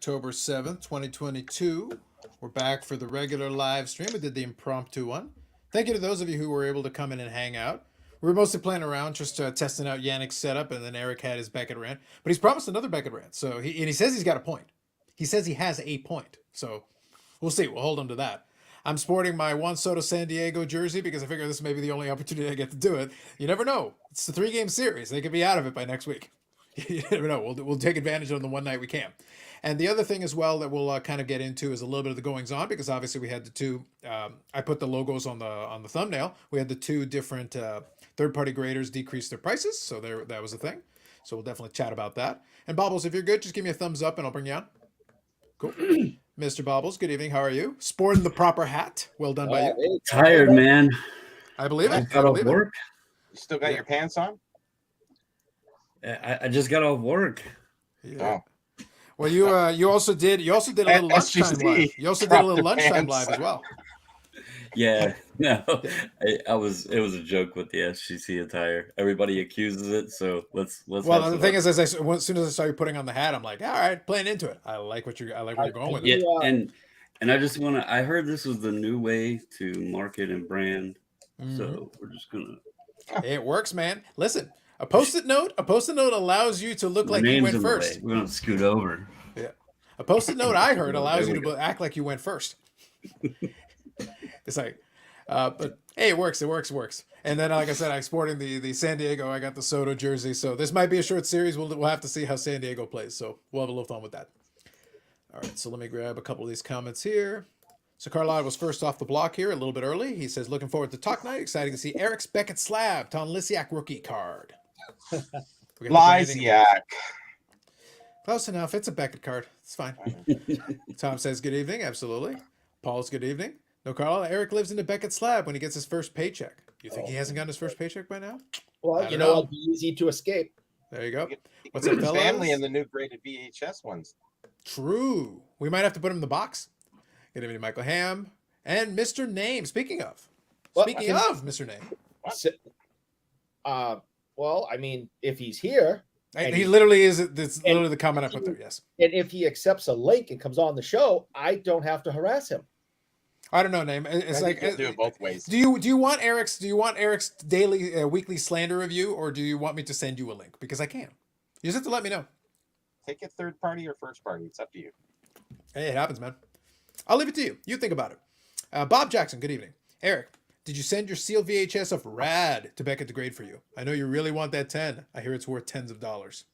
October 7th, 2022. We're back for the regular live stream. We did the impromptu one. Thank you to those of you who were able to come in and hang out. We were mostly playing around, just testing out Yannick's setup, and then Eric had his Beckett rant. But he's promised another Beckett rant, so he says he's got a point. He says he has a point, so we'll see. We'll hold him to that. I'm sporting my Juan Soto San Diego jersey because I figure this may be the only opportunity I get to do it. You never know. It's a 3-game series. They could be out of it by next week. You never know. We'll take advantage of the one night we can. And the other thing as well that we'll kind of get into is a little bit of the goings on, because obviously we had the two. I put the logos on the thumbnail. We had the two different third-party graders decrease their prices, so that was a thing. So we'll definitely chat about that. And Bobbles, if you're good, just give me a thumbs up and I'll bring you on. Cool. Mr. Bobbles, good evening. How are you? Sporting the proper hat. Well done by you. Tired, man. I believe it. I got off work. You still got your pants on? I just got off work. Yeah. Oh. Well, you also did a little lunchtime live. You also did a little lunchtime live as well. Yeah, no, it was a joke with the SGC attire. Everybody accuses it, so let's. Well, the thing is, as soon as I saw you putting on the hat, I'm like, all right, playing into it. I like where you're going with it. Yeah, and I just want to. I heard this was the new way to market and brand, so we're just gonna. It works, man. Listen, a post-it note allows you to look like you went first. We're gonna scoot over. Yeah, a post-it note I heard allows you to act like you went first. It's like, but hey, it works. And then, like I said, I'm sporting the San Diego. I got the Soto jersey, so this might be a short series. We'll have to see how San Diego plays. So we'll have a little fun with that. All right, so let me grab a couple of these comments here. So Carlisle was first off the block here, a little bit early. He says, looking forward to talk night. Exciting to see Eric's Beckett slab, Tom Lisiak rookie card. Lysiak. Close enough. It's a Beckett card. It's fine. Tom says, good evening. Absolutely. Paul's good evening. No, Carl. Eric lives in the Beckett slab when he gets his first paycheck. You think he hasn't gotten his first paycheck by now? Well, you know, it'll be easy to escape. There you go. What's up, fellas? Family in the new graded VHS ones. True. We might have to put him in the box. Good evening, Michael Ham and Mr. Name. Speaking of Mr. Name. Well, I mean, if he's here, he literally is. That's literally the comment I put there. Yes. And if he accepts a link and comes on the show, I don't have to harass him. I don't know, Name. It's like you do it both ways. Do you want Eric's daily weekly slander review, or do you want me to send you a link? Because I can. You just have to let me know. Take it third party or first party. It's up to you. Hey, it happens, man. I'll leave it to you. You think about it. Bob Jackson, good evening. Eric, did you send your sealed VHS of Rad to Beckett to grade for you? I know you really want that 10. I hear it's worth tens of dollars.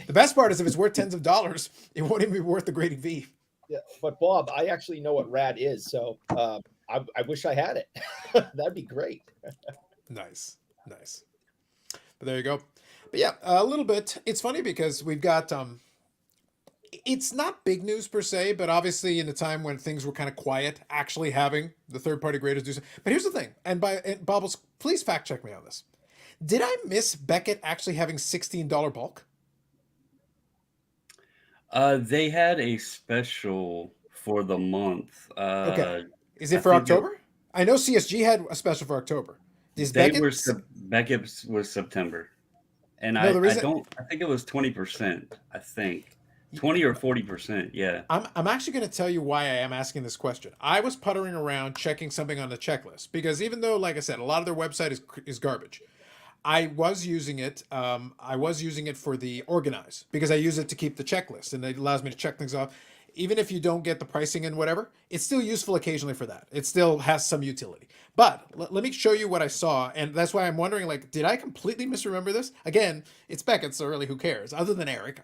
The best part is if it's worth tens of dollars, it won't even be worth the grading fee. Yeah, but Bob, I actually know what Rad is, so I wish I had it. That'd be great. Nice. But there you go. But yeah, a little bit. It's funny because we've got it's not big news per se, but obviously in the time when things were kind of quiet, actually having the third-party graders do something. But here's the thing, and Bobbles, please fact check me on this. Did I miss Beckett actually having $16 bulk? They had a special for the month. Okay. Is it for October? I know CSG had a special for October. Beckett was September. And I think it was 20%, I think. 20 or 40%, yeah. I'm actually going to tell you why I am asking this question. I was puttering around checking something on the checklist because even though, like I said, a lot of their website is garbage, I was using it. I was using it for the organize because I use it to keep the checklist and it allows me to check things off. Even if you don't get the pricing and whatever, it's still useful occasionally for that. It still has some utility. But let me show you what I saw, and that's why I'm wondering, like, did I completely misremember this? Again, it's Beckett, so really who cares? Other than Eric,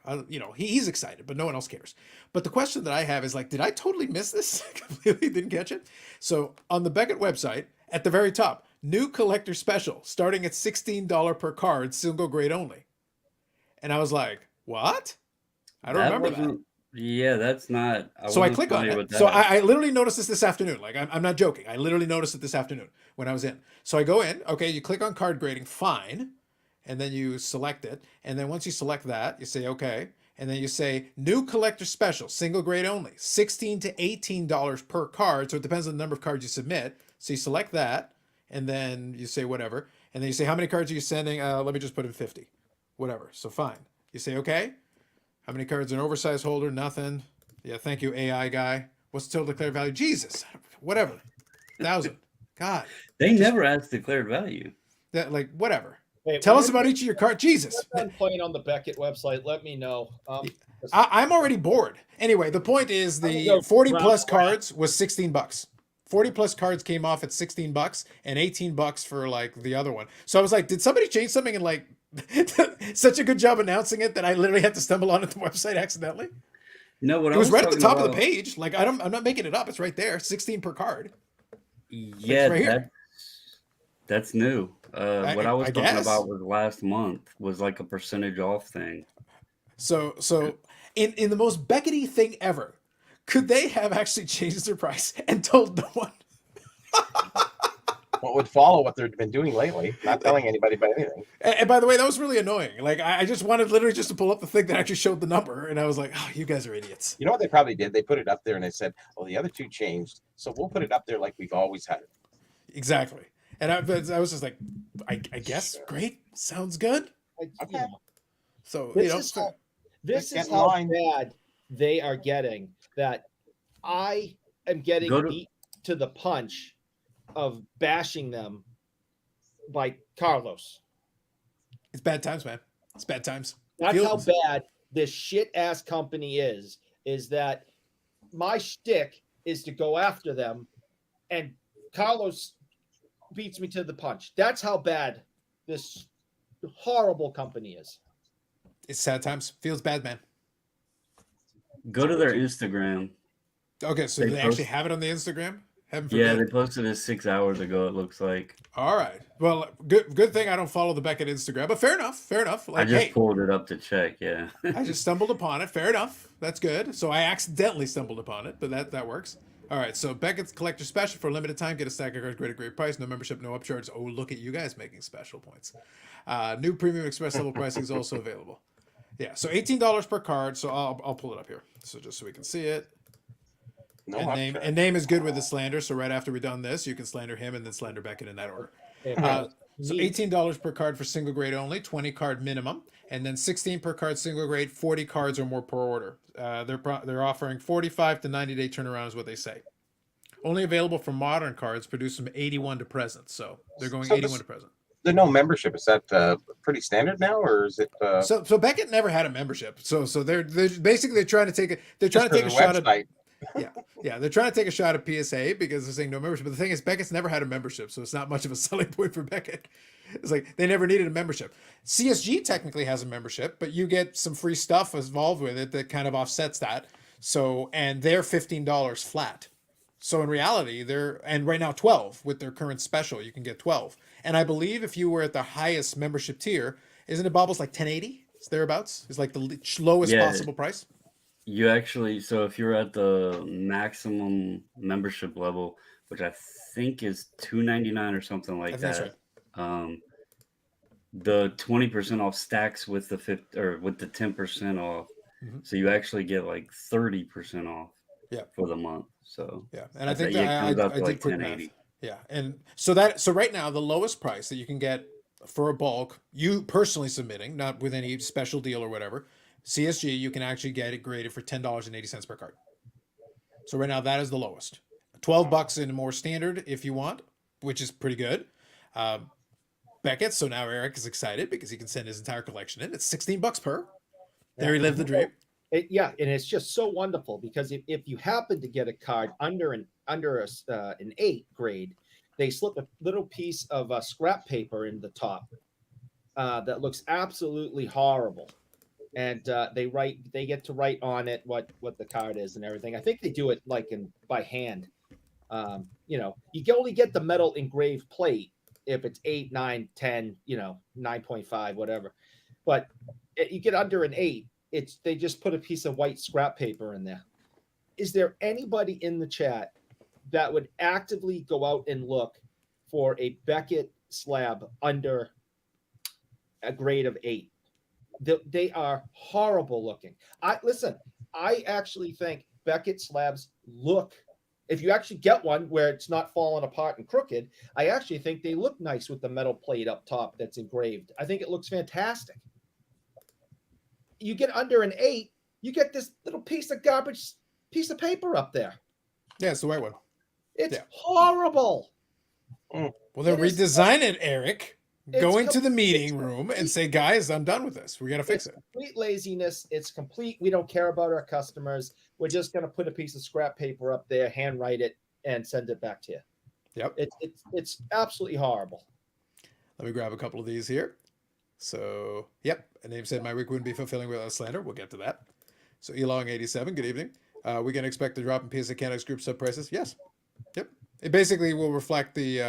he's excited, but no one else cares. But the question that I have is, like, did I totally miss this? Completely didn't catch it? So on the Beckett website, at the very top, new collector special, starting at $16 per card, single grade only. And I was like, what? I don't remember that. Yeah, that's not. So I click on it. So I literally noticed this afternoon. Like, I'm not joking. I literally noticed it this afternoon when I was in. So I go in. Okay, you click on card grading. Fine. And then you select it. And then once you select that, you say, okay. And then you say, new collector special, single grade only, $16 to $18 per card. So it depends on the number of cards you submit. So you select that. And then you say whatever. And then you say, how many cards are you sending? Let me just put in 50. Whatever. So fine. You say, okay. How many cards an oversized holder? Nothing. Yeah, thank you, AI guy. What's the total declared value? Jesus, whatever. 1,000. God. They never asked declared value. That like whatever. Hey, Tell when us about each of your cards. Jesus. you're done playing on the Beckett website, let me know. I'm already bored. Anyway, the point is I'm gonna the go 40 round plus and round. cards was 16 bucks. 40 plus cards came off at 16 bucks and 18 bucks for like the other one. So I was like, did somebody change something and like such a good job announcing it that I literally had to stumble onto the website accidentally? No, what It I was was right at the talking top of about. the page. Like I'm not making it up. It's right there. 16 per card. Yeah, right here. that's new. What I was I talking guess. about was last month was like a percentage off thing. So in the most Beckety thing ever, could they have actually changed their price and told no one? What would follow what they've been doing lately? Not telling anybody about anything. And by the way, that was really annoying. Like I just wanted literally just to pull up the thing that actually showed the number, and I was like, "Oh, you guys are idiots." You know what they probably did? They put it up there and they said, "Well, the other two changed, so we'll put it up there like we've always had it." Exactly. And I was just like, I guess great, sounds good. Okay. So This you know, is how, this Get is in how line. bad they are getting. That I am getting Go to- beat to the punch of bashing them by Carlos. it's bad times, man. It's bad times. That's Feels- how bad this shit ass company is. Is that my shtick is to go after them, and Carlos beats me to the punch. That's how bad this horrible company is. It's sad times. Feels bad, man. Go to their Instagram. Okay, so They do they actually post- have it on the Instagram? Heaven Yeah, forbid. they posted it 6 hours ago. It looks like. All right. Well, good thing I don't follow the Beckett Instagram, but fair enough. Fair enough. I Like, just hey, pulled it up to check. Yeah. I just stumbled upon it. Fair enough. That's good. So I accidentally stumbled upon it, but that works. All right. So Beckett's Collector Special for a limited time. Get a stack of cards, great price. No membership, no upcharge. Oh, look at you guys making special points. New Premium Express level pricing is also available. Yeah. So $18 per card. So I'll pull it up here. So just so we can see it. No And name is good with the slander. So right after we've done this, you can slander him and then slander Beckett in that order. So $18 per card for single grade only, 20 card minimum, and then 16 per card single grade, 40 cards or more per order. They're offering 45 to 90-day turnaround is what they say. Only available for modern cards produced from 81 to present. So they're going So 81 to present. The no membership, is that pretty standard now, or is it So Beckett never had a membership. So they're basically trying to take a shot at they're trying to take a shot at PSA because they're saying no membership. But the thing is, Beckett's never had a membership, so it's not much of a selling point for Beckett. It's like they never needed a membership. CSG technically has a membership, but you get some free stuff involved with it that kind of offsets that. So and they're $15 flat. So in reality, and right now 12 with their current special, you can get 12. And I believe if you were at the highest membership tier, isn't it Bobbles like 1080? It's thereabouts. It's like the lowest possible price. You actually, so if you're at the maximum membership level, which I think is $2.99 or something like that, that's right. The 20% off stacks with the 10% off. Mm-hmm. So you actually get like 30% off. Yeah. For the month. So yeah, and I think it comes out to I like did quick math. 1080. Yeah, and so right now the lowest price that you can get for a bulk, you personally submitting, not with any special deal or whatever, CSG, you can actually get it graded for $10.80 per card. So right now that is the lowest. $12 in more standard if you want, which is pretty good. Beckett. So now Eric is excited because he can send his entire collection in. It's $16 per. There he lived the dream. And it's just so wonderful because if you happen to get a card under an 8 grade, they slip a little piece of scrap paper in the top that looks absolutely horrible, and they get to write on it what the card is and everything. I think they do it like by hand. You only get the metal engraved plate if it's 8, 9, 10, 9.5, whatever. But you get under an 8. They just put a piece of white scrap paper in there. Is there anybody in the chat that would actively go out and look for a Beckett slab under a grade of 8? They are horrible looking. I actually think Beckett slabs look, if you actually get one where it's not falling apart and crooked, I actually think they look nice with the metal plate up top that's engraved. I think it looks fantastic. You get under an 8, you get this little piece of garbage piece of paper up there. Yeah, it's the white one. It's Yeah. horrible. Well, then It is- redesign it, Eric. Go It's into the com- meeting it's room and complete- say, guys, I'm done with this. We got to fix It's it. complete laziness. It's complete. We don't care about our customers. We're just going to put a piece of scrap paper up there, handwrite it, and send it back to you. Yep. It's absolutely horrible. Let me grab a couple of these here. So, yep. A name said my week wouldn't be fulfilling without slander. We'll get to that. So, Elong87, good evening. We can expect a drop in PSA Canada's group sub prices. Yes. Yep. It basically will reflect the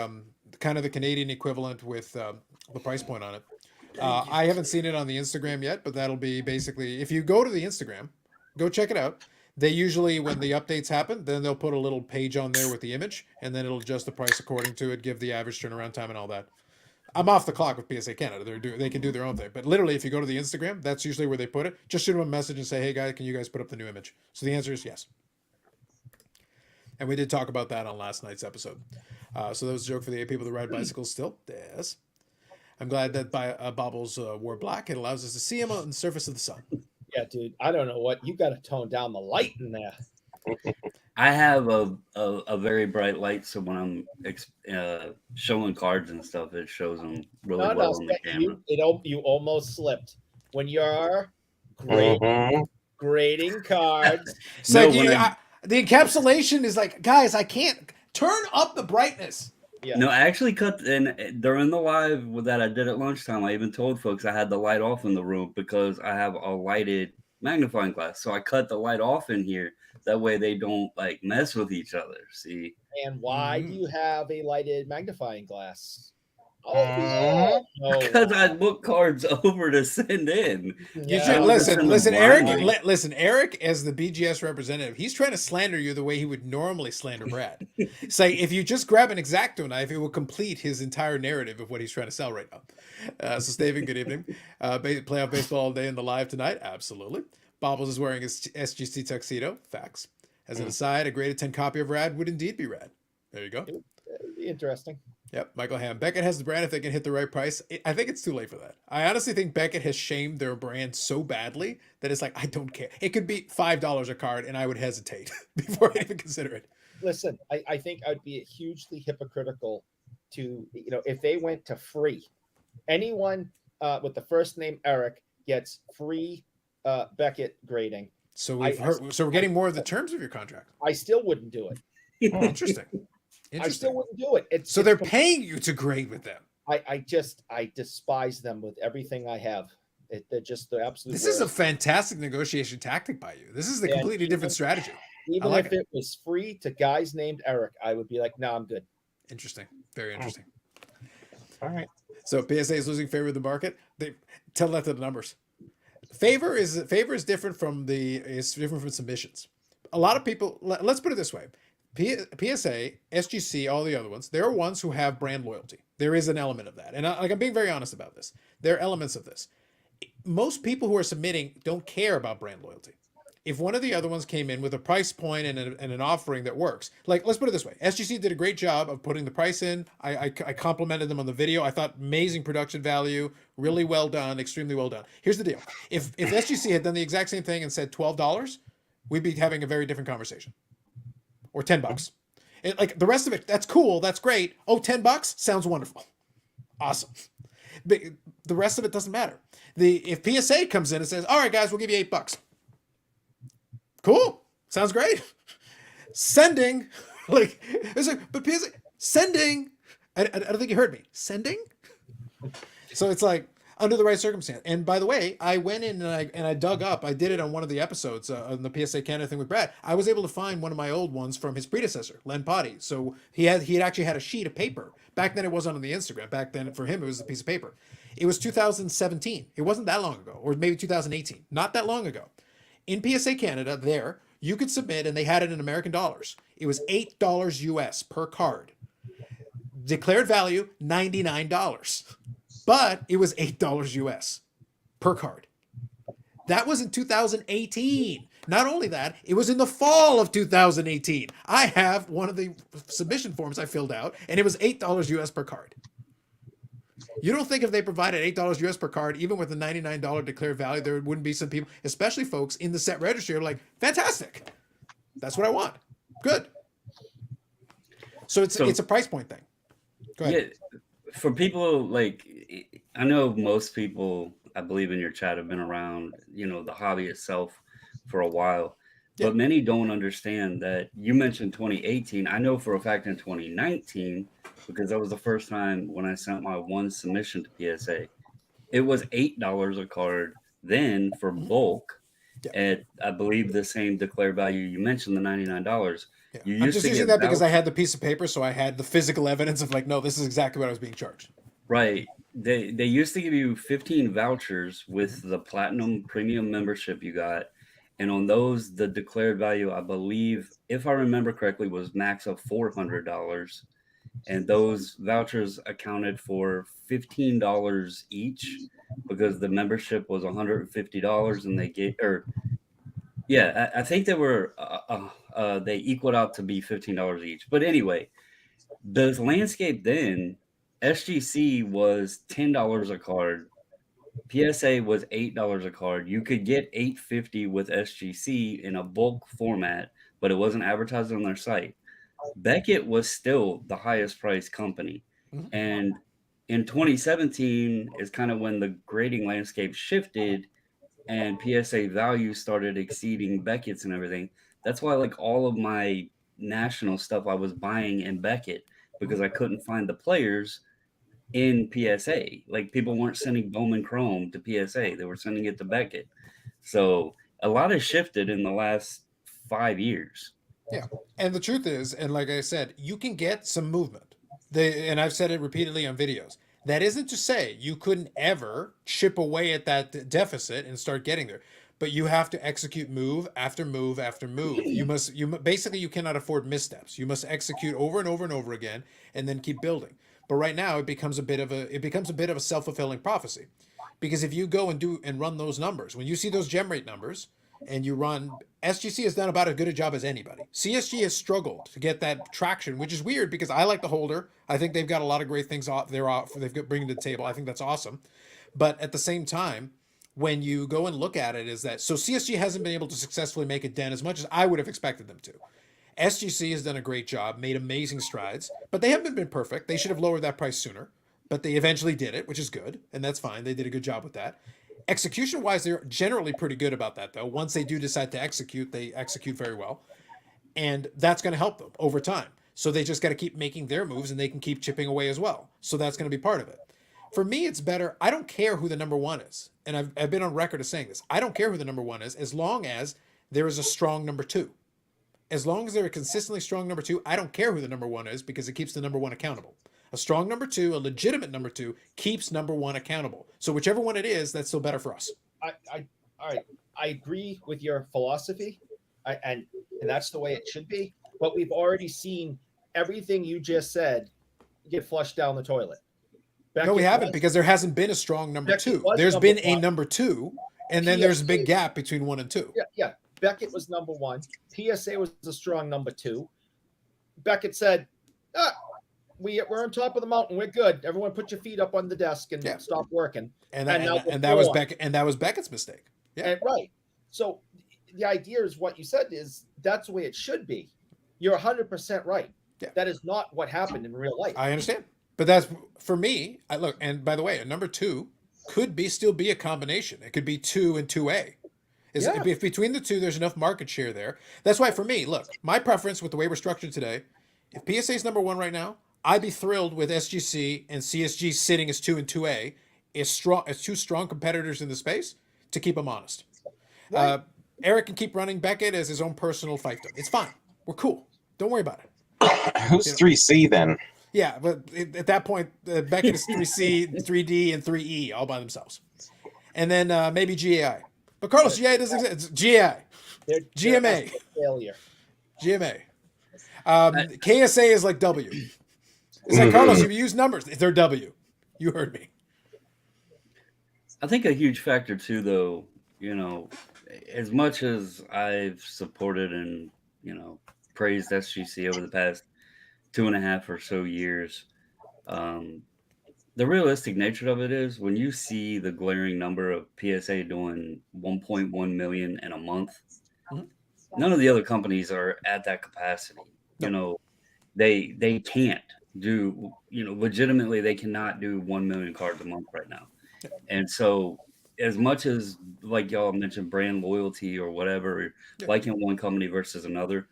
kind of the Canadian equivalent with the price point on it. I haven't seen it on the Instagram yet, but that'll be basically, if you go to the Instagram, go check it out. They usually, when the updates happen, then they'll put a little page on there with the image, and then it'll adjust the price according to it, give the average turnaround time and all that. I'm off the clock with PSA Canada. They can do their own thing. But literally, if you go to the Instagram, that's usually where they put it. Just shoot them a message and say, hey, guys, can you guys put up the new image? So the answer is yes. And we did talk about that on last night's episode. So that was a joke for the 8 people that ride bicycles still. Yes. I'm glad that Bobbles wore black. It allows us to see him on the surface of the sun. Yeah, dude. I don't know what you got to tone down the light in there. I have a very bright light, so when I'm showing cards and stuff, it shows them really well on the camera. You almost slipped when you're Mhm. grading cards. It's No, like the encapsulation is like, guys, I can't turn up the brightness. Yeah. No, I actually cut during the live that I did at lunchtime. I even told folks I had the light off in the room because I have a lighted magnifying glass. So I cut the light off in here. That way they don't like mess with each other. See? And why do you have a lighted magnifying glass? Mhm. no. Because I book cards over to send in. You Yeah. should I listen, send listen, them Eric. blindly. Listen, Eric, as the BGS representative, he's trying to slander you the way he would normally slander Brad. Say, if you just grab an X-Acto knife, it will complete his entire narrative of what he's trying to sell right now. So, Steven, good evening. Playoff baseball all day in the live tonight. Absolutely. Bobbles is wearing his SGC tuxedo. Facts. As an aside, a graded 10 copy of Rad would indeed be rad. There you go. Interesting. Yep, Michael Ham. Beckett has the brand if they can hit the right price. I think it's too late for that. I honestly think Beckett has shamed their brand so badly that it's like, I don't care. It could be $5 a card and I would hesitate before I even consider it. Listen, I think I'd be hugely hypocritical to, if they went to free. Anyone with the first name Eric gets free Beckett grading. So we're getting more of the terms of your contract. I still wouldn't do it. Interesting. I still wouldn't do it. So they're paying you to grade with them. I despise them with everything I have. They're just the absolute. This is a fantastic negotiation tactic by you. This is the completely different strategy. Even like if it was free to guys named Eric, I would be like, no, I'm good. Interesting. Very interesting. All right. So PSA is losing favor of the market. They tell that to the numbers. Favor is different from submissions. A lot of people. Let's put it this way: PSA, SGC, all the other ones. There are ones who have brand loyalty. There is an element of that, and I'm being very honest about this. There are elements of this. Most people who are submitting don't care about brand loyalty. If one of the other ones came in with a price point and an offering that works, like, let's put it this way. SGC did a great job of putting the price in. I complimented them on the video. I thought amazing production value, really well done, extremely well done. Here's the deal. If SGC had done the exact same thing and said $12, we'd be having a very different conversation. Or $10. Like the rest of it, that's cool. That's great. Oh, $10 sounds wonderful. Awesome. But the rest of it doesn't matter. If PSA comes in and says, all right, guys, we'll give you $8. Cool. Sounds great. Sending. But PSA, sending. I don't think you heard me. Sending? So it's like, under the right circumstance. And by the way, I went in and I dug up. I did it on one of the episodes on the PSA Canada thing with Brad. I was able to find one of my old ones from his predecessor, Len Potty. So he had actually had a sheet of paper. Back then it wasn't on the Instagram. Back then for him it was a piece of paper. It was 2017. It wasn't that long ago, or maybe 2018. Not that long ago. In PSA Canada, there you could submit, and they had it in American dollars. It was $8 US per card. Declared value $99. But it was $8 US per card. That was in 2018. Not only that, it was in the fall of 2018. I have one of the submission forms I filled out, and it was $8 US per card. You don't think if they provided $8 US per card, even with the $99 declared value, there wouldn't be some people, especially folks in the set registry, are like, fantastic. That's what I want. Good. So it's a price point thing. Go ahead. Yeah, for people like, I know most people, I believe in your chat, have been around, the hobby itself for a while, Yeah. but many don't understand that you mentioned 2018. I know for a fact in 2019, because that was the first time when I sent my one submission to PSA, it was $8 a card then for bulk. Yeah. At, I believe, the same declared value you mentioned, the $99. Yeah. You I'm used just to using get that because I had the piece of paper, so I had the physical evidence of like, no, this is exactly what I was being charged. Right. They used to give you 15 vouchers with the platinum premium membership you got. And on those, the declared value, I believe, if I remember correctly, was max of $400. And those vouchers accounted for $15 each because the membership was $150 and they get, or yeah, I think they were, they equaled out to be $15 each. But anyway, the landscape then, SGC was $10 a card. PSA was $8 a card. You could get $8.50 with SGC in a bulk format, but it wasn't advertised on their site. Beckett was still the highest priced company. Mhm. And in 2017 is kind of when the grading landscape shifted and PSA value started exceeding Beckett's and everything. That's why like all of my national stuff I was buying in Beckett because I couldn't find the players in PSA. Like people weren't sending Bowman Chrome to PSA, they were sending it to Beckett. So a lot has shifted in the last 5 years. Yeah. And the truth is, and like I said, you can get some movement. And I've said it repeatedly on videos. That isn't to say you couldn't ever chip away at that deficit and start getting there. But you have to execute move after move after move. Basically you cannot afford missteps. You must execute over and over and over again and then keep building. But right now it becomes a bit of a self-fulfilling prophecy. Because if you go and run those numbers, when you see those gem rate numbers, and you run, SGC has done about as good a job as anybody. CSG has struggled to get that traction, which is weird because I like the holder. I think they've got a lot of great things they've got bringing to the table. I think that's awesome. But at the same time, when you go and look at it, is that so CSG hasn't been able to successfully make a dent as much as I would have expected them to. SGC has done a great job, made amazing strides, but they haven't been perfect. They should have lowered that price sooner, but they eventually did it, which is good, and that's fine. They did a good job with that. Execution wise, they're generally pretty good about that, though. Once they do decide to execute, they execute very well. And that's going to help them over time. So they just got to keep making their moves and they can keep chipping away as well. So that's going to be part of it. For me, it's better. I don't care who the number one is. And I've been on record as saying this. I don't care who the number one is as long as there is a strong number two. As long as they're a consistently strong number two, I don't care who the number one is because it keeps the number one accountable. A strong number two, a legitimate number two, keeps number one accountable. So whichever one it is, that's still better for us. All right. I agree with your philosophy, and that's the way it should be. But we've already seen everything you just said get flushed down the toilet. No, we haven't because there hasn't been a strong number two. There's been a number two, and then there's a big gap between one and two. Yeah. Beckett was number one. PSA was a strong number two. Beckett said, we're on top of the mountain. We're good. Everyone put your feet up on the desk and stop working. And that was Beckett, and that was Beckett's mistake. Yeah. And, right. So the idea is what you said is that's the way it should be. You're 100% right. Yeah. That is not what happened in real life. I understand. But that's for me. Look, and by the way, a number two could still be a combination. It could be 2 and 2A. If between the two, there's enough market share there. That's why for me, look, my preference with the way we're structured today, if PSA is number one right now, I'd be thrilled with SGC and CSG sitting as 2 and 2A as two strong competitors in the space to keep them honest. Right. Eric can keep running Beckett as his own personal fiefdom. It's fine. We're cool. Don't worry about it. Who's 3C then? Yeah, but at that point, Beckett is 3C, 3D, and 3E all by themselves. And then maybe GAI. But Carlos, GAI doesn't exist. It's GAI. GMA. Failure. GMA. KSA is like W. It's like, Carlos, you use numbers. They're W. You heard me. I think a huge factor too, though, as much as I've supported and, praised SGC over the past 2.5 or so years, the realistic nature of it is when you see the glaring number of PSA doing 1.1 million in a month, none of the other companies are at that capacity. No. You know, they can't do, you know, legitimately they cannot do 1 million cards a month right now. Yeah. And so as much as like y'all mentioned brand loyalty or whatever, Yeah. liking one company versus another,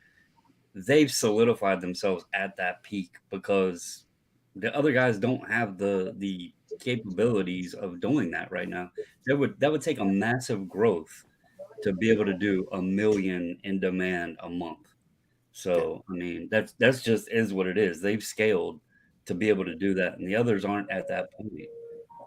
they've solidified themselves at that peak because the other guys don't have the capabilities of doing that right now. That would take a massive growth to be able to do 1 million in demand a month. So I mean that's just is what it is. They've scaled to be able to do that, and the others aren't at that point,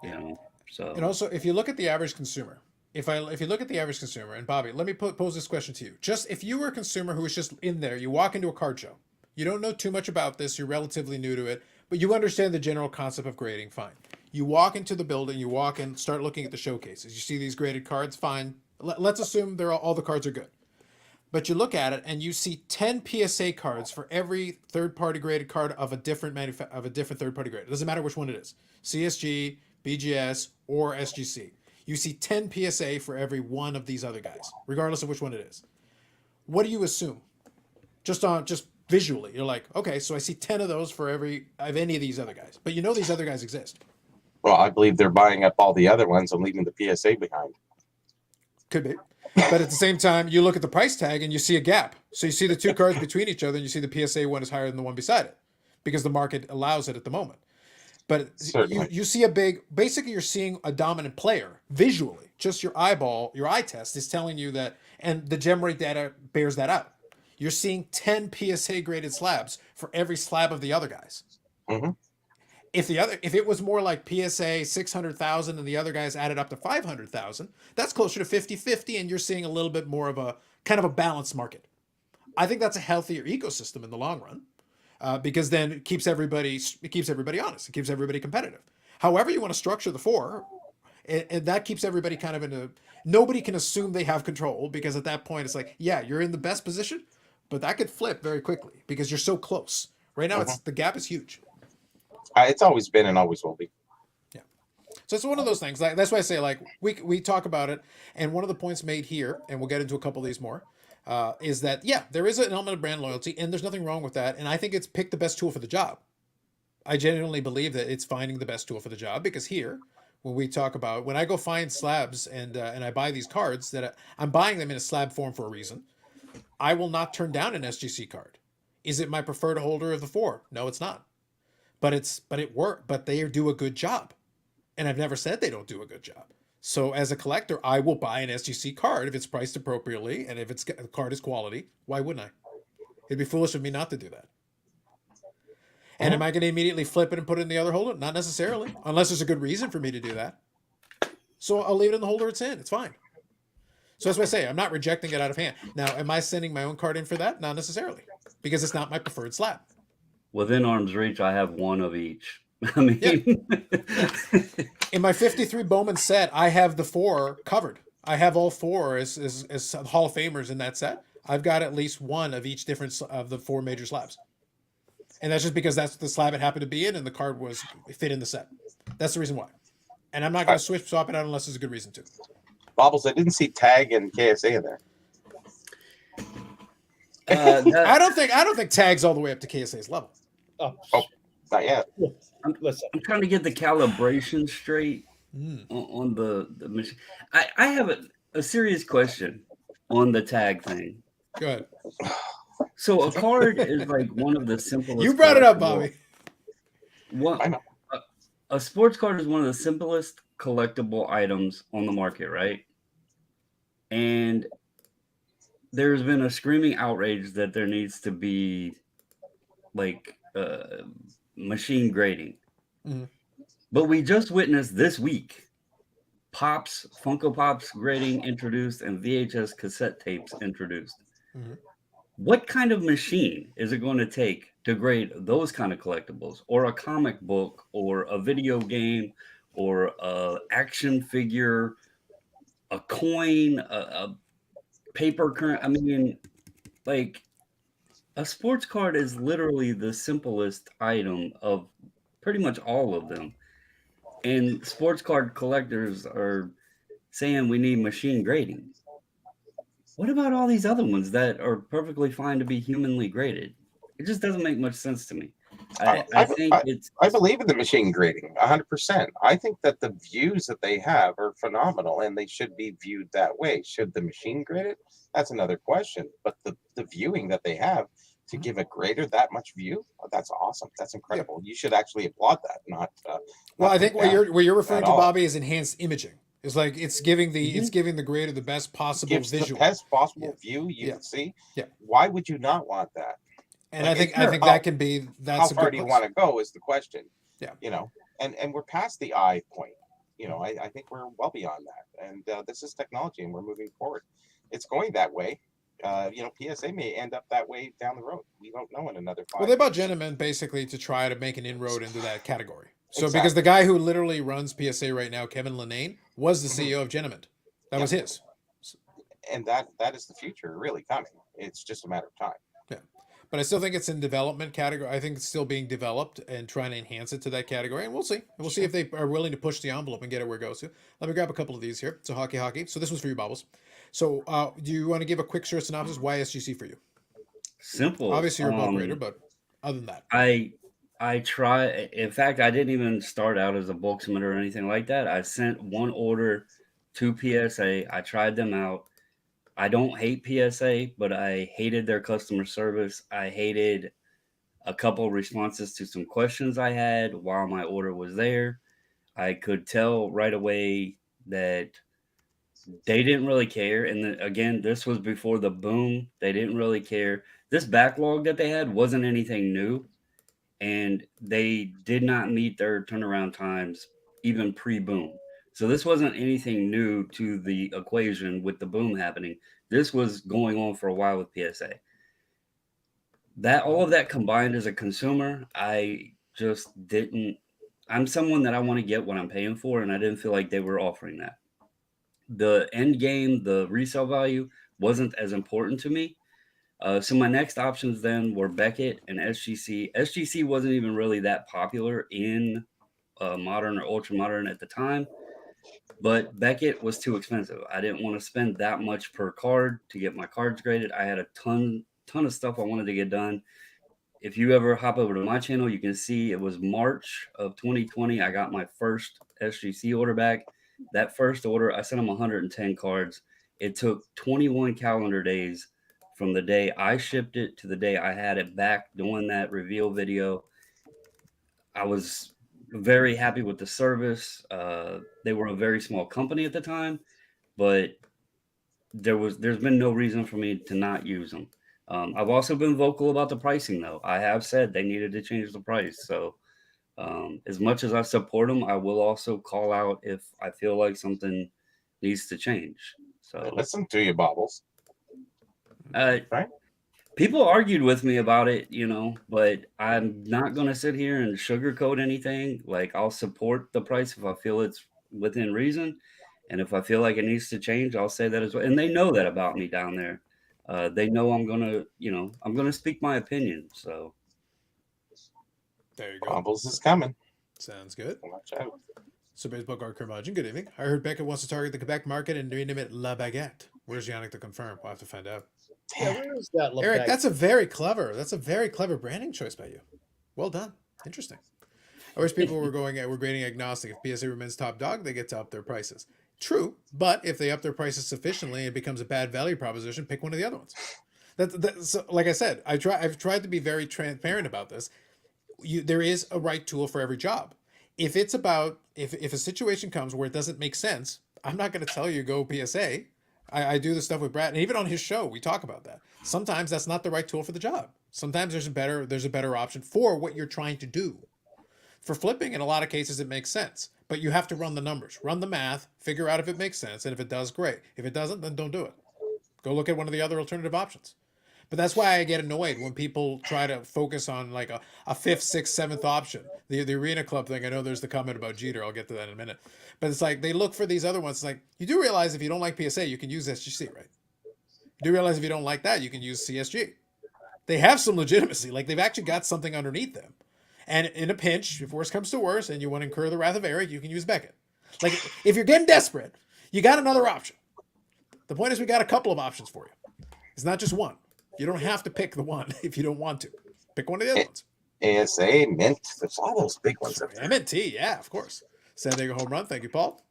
you know. And So also, if you look at the average consumer, if you look at the average consumer, and Bobby, let me pose this question to you. Just if you were a consumer who was just in there, you walk into a card show, you don't know too much about this, you're relatively new to it, but you understand the general concept of grading, fine. You walk into the building, you walk in, start looking at the showcases. You see these graded cards, fine. Let's assume all the cards are good. But you look at it and you see 10 PSA cards for every third-party graded card of a different third-party grade. It doesn't matter which one it is. CSG, BGS, or SGC. You see 10 PSA for every one of these other guys, regardless of which one it is. What do you assume? Just visually, you're like, okay, so I see 10 of those for every of any of these other guys. But you know these other guys exist. Well, I believe they're buying up all the other ones and leaving the PSA behind. Could be. But at the same time, you look at the price tag and you see a gap. So you see the two cards between each other and you see the PSA one is higher than the one beside it because the market allows it at the moment. But Certainly. you see basically you're seeing a dominant player visually. Just your eye test is telling you that, and the gem rate data bears that out. You're seeing 10 PSA graded slabs for every slab of the other guys. Mm-hmm. If it was more like PSA 600,000 and the other guys added up to 500,000, that's closer to 50-50 and you're seeing a little bit more of a kind of a balanced market. I think that's a healthier ecosystem in the long run. Because then it keeps everybody honest. It keeps everybody competitive. However you want to structure the four, and that keeps everybody kind of in a. Nobody can assume they have control because at that point it's like, yeah, you're in the best position, but that could flip very quickly because you're so close. Right now, the gap is huge. It's always been and always will be. Yeah. So it's one of those things. Like that's why I say like we talk about it, and one of the points made here, and we'll get into a couple of these more. Is that there is an element of brand loyalty and there's nothing wrong with that, and I think it's pick the best tool for the job. I genuinely believe that it's finding the best tool for the job because here when I go find slabs and I buy these cards that I'm buying them in a slab form for a reason, I will not turn down an SGC card. Is it my preferred holder of the four? No, it's not, but they do a good job, and I've never said they don't do a good job. So as a collector, I will buy an SGC card if it's priced appropriately and if the card is quality. Why wouldn't I? It'd be foolish of me not to do that. And am I going to immediately flip it and put it in the other holder? Not necessarily, unless there's a good reason for me to do that. So I'll leave it in the holder it's in. It's fine. So that's why I say I'm not rejecting it out of hand. Now, am I sending my own card in for that? Not necessarily, because it's not my preferred slab. within arm's reach, I have one of each. I mean, in my 53 Bowman set, I have the four covered. I have all four as Hall of Famers in that set. I've got at least one of each different of the four major slabs. And that's just because that's the slab it happened to be in and the card fit in the set. That's the reason why. And I'm not going to swap it out unless there's a good reason to. Bobbles, I didn't see Tag and KSA in there. I don't think Tag's all the way up to KSA's level. Oh, not yet. Listen, I'm trying to get the calibration straight on the machine. I have a serious question on the tag thing. Go ahead. So a card is like one of the simplest. You brought it up, Bobby. A sports card is one of the simplest collectible items on the market, right? And there's been a screaming outrage that there needs to be like machine grading. Mm-hmm. But we just witnessed this week Funko Pops grading introduced and VHS cassette tapes introduced. Mm-hmm. What kind of machine is it going to take to grade those kind of collectibles, or a comic book, or a video game, or a action figure, a coin, a paper current? I mean, like, a sports card is literally the simplest item of pretty much all of them. And sports card collectors are saying we need machine grading. what about all these other ones that are perfectly fine to be humanly graded? It just doesn't make much sense to me. I, I I, think I, it's I believe in the machine grading 100%. I think that the views that they have are phenomenal and they should be viewed that way. Should the machine grade it? That's another question. But the viewing that they have to give a grader that much view, that's awesome. That's incredible. You should actually applaud that, Well, not I put think it down what you're at referring to, all. Bobby, is enhanced imaging. It's like it's Mhm. giving the grader the best possible Gives the visual. best Yeah, possible view you yeah, can see. yeah. Why would you not want that? And Like, I think that can be how that's a far good do you place. want to go is the question. Yeah. You know, and we're past the eye point. I think we're well beyond that, and this is technology, and we're moving forward. It's going that way. PSA may end up that way down the road. We don't know in another Well, 5 they bought years. Gentleman basically to try to make an inroad into that category. So because the Exactly. guy who literally runs PSA right now, Kevin Lenane, was the Mhm. CEO of Gentleman. That Yeah, was his. and that is the future really coming. It's just a matter of time. Yeah. But I still think it's in development category. I think it's still being developed and trying to enhance it to that category. And we'll see. We'll see Sure. if they are willing to push the envelope and get it where it goes to. Let me grab a couple of these here. So hockey. So this was for you, Bobbles. So do you want to give a quick short synopsis? Why SGC for you? simple. Obviously, you're a bulk grader, but other than that, I try. In fact, I didn't even start out as a bulk submitter or anything like that. I sent one order to PSA. I tried them out. I don't hate PSA, but I hated their customer service. I hated a couple responses to some questions I had while my order was there. I could tell right away that they didn't really care. And then, again, this was before the boom. They didn't really care. This backlog that they had wasn't anything new, and they did not meet their turnaround times even pre-boom. So this wasn't anything new to the equation with the boom happening. This was going on for a while with PSA. That all of that combined as a consumer, I just didn't. I'm someone that I want to get what I'm paying for, and I didn't feel like they were offering that. The end game, the resale value, wasn't as important to me. So my next options then were Beckett and SGC. SGC wasn't even really that popular in modern or ultra modern at the time, but Beckett was too expensive. I didn't want to spend that much per card to get my cards graded. I had a ton of stuff I wanted to get done. If you ever hop over to my channel, you can see it was March of 2020. I got my first SGC order back. That first order, I sent them 110 cards. It took 21 calendar days from the day I shipped it to the day I had it back doing that reveal video. I was very happy with the service. They were a very small company at the time, but there's been no reason for me to not use them. I've also been vocal about the pricing, though. I have said they needed to change the price. So as much as I support them, I will also call out if I feel like something needs to change. I So listen to you, Bobbles. uh, Right? people argued with me about it, but I'm not going to sit here and sugarcoat anything. Like, I'll support the price if I feel it's within reason. And if I feel like it needs to change, I'll say that as well. And they know that about me down there. They know I'm going to speak my opinion. So there you go. Bobbles is coming. Sounds good. Watch out. So baseball card curmudgeon. Good evening. I heard Beckett wants to target the Quebec market and rename it La Baguette. Where's Yannick to confirm? We'll have to find out. Yeah, where is that? Eric, that's a very clever branding choice by you. Well done. Interesting. I wish people were grading agnostic. If PSA remains top dog, they get to up their prices. True, but if they up their prices sufficiently, it becomes a bad value proposition. Pick one of the other ones. So, like I said, I've tried to be very transparent about this. There is a right tool for every job. If it's about if a situation comes where it doesn't make sense, I'm not going to tell you go PSA. I do the stuff with Brad, and even on his show, we talk about that. Sometimes that's not the right tool for the job. Sometimes there's a better option for what you're trying to do. For flipping, in a lot of cases, it makes sense, but you have to run the numbers, run the math, figure out if it makes sense, and if it does, great. If it doesn't, then don't do it. Go look at one of the other alternative options. But that's why I get annoyed when people try to focus on like a fifth, sixth, seventh option. The arena club thing, I know there's the comment about Jeter. I'll get to that in a minute. But it's like they look for these other ones. It's like, you do realize if you don't like PSA, you can use SGC, right? You do realize if you don't like that, you can use CSG. They have some legitimacy. Like they've actually got something underneath them. And in a pinch, if worse comes to worse and you want to incur the wrath of Eric, you can use Beckett. Like if you're getting desperate, you got another option. The point is we got a couple of options for you. It's not just one. You don't have to pick the one if you don't want to. Pick one of the other ones. ASA, Mint, there's all those big ones up there. M&T, yeah, of course. San Diego Home Run. Thank you, Paul.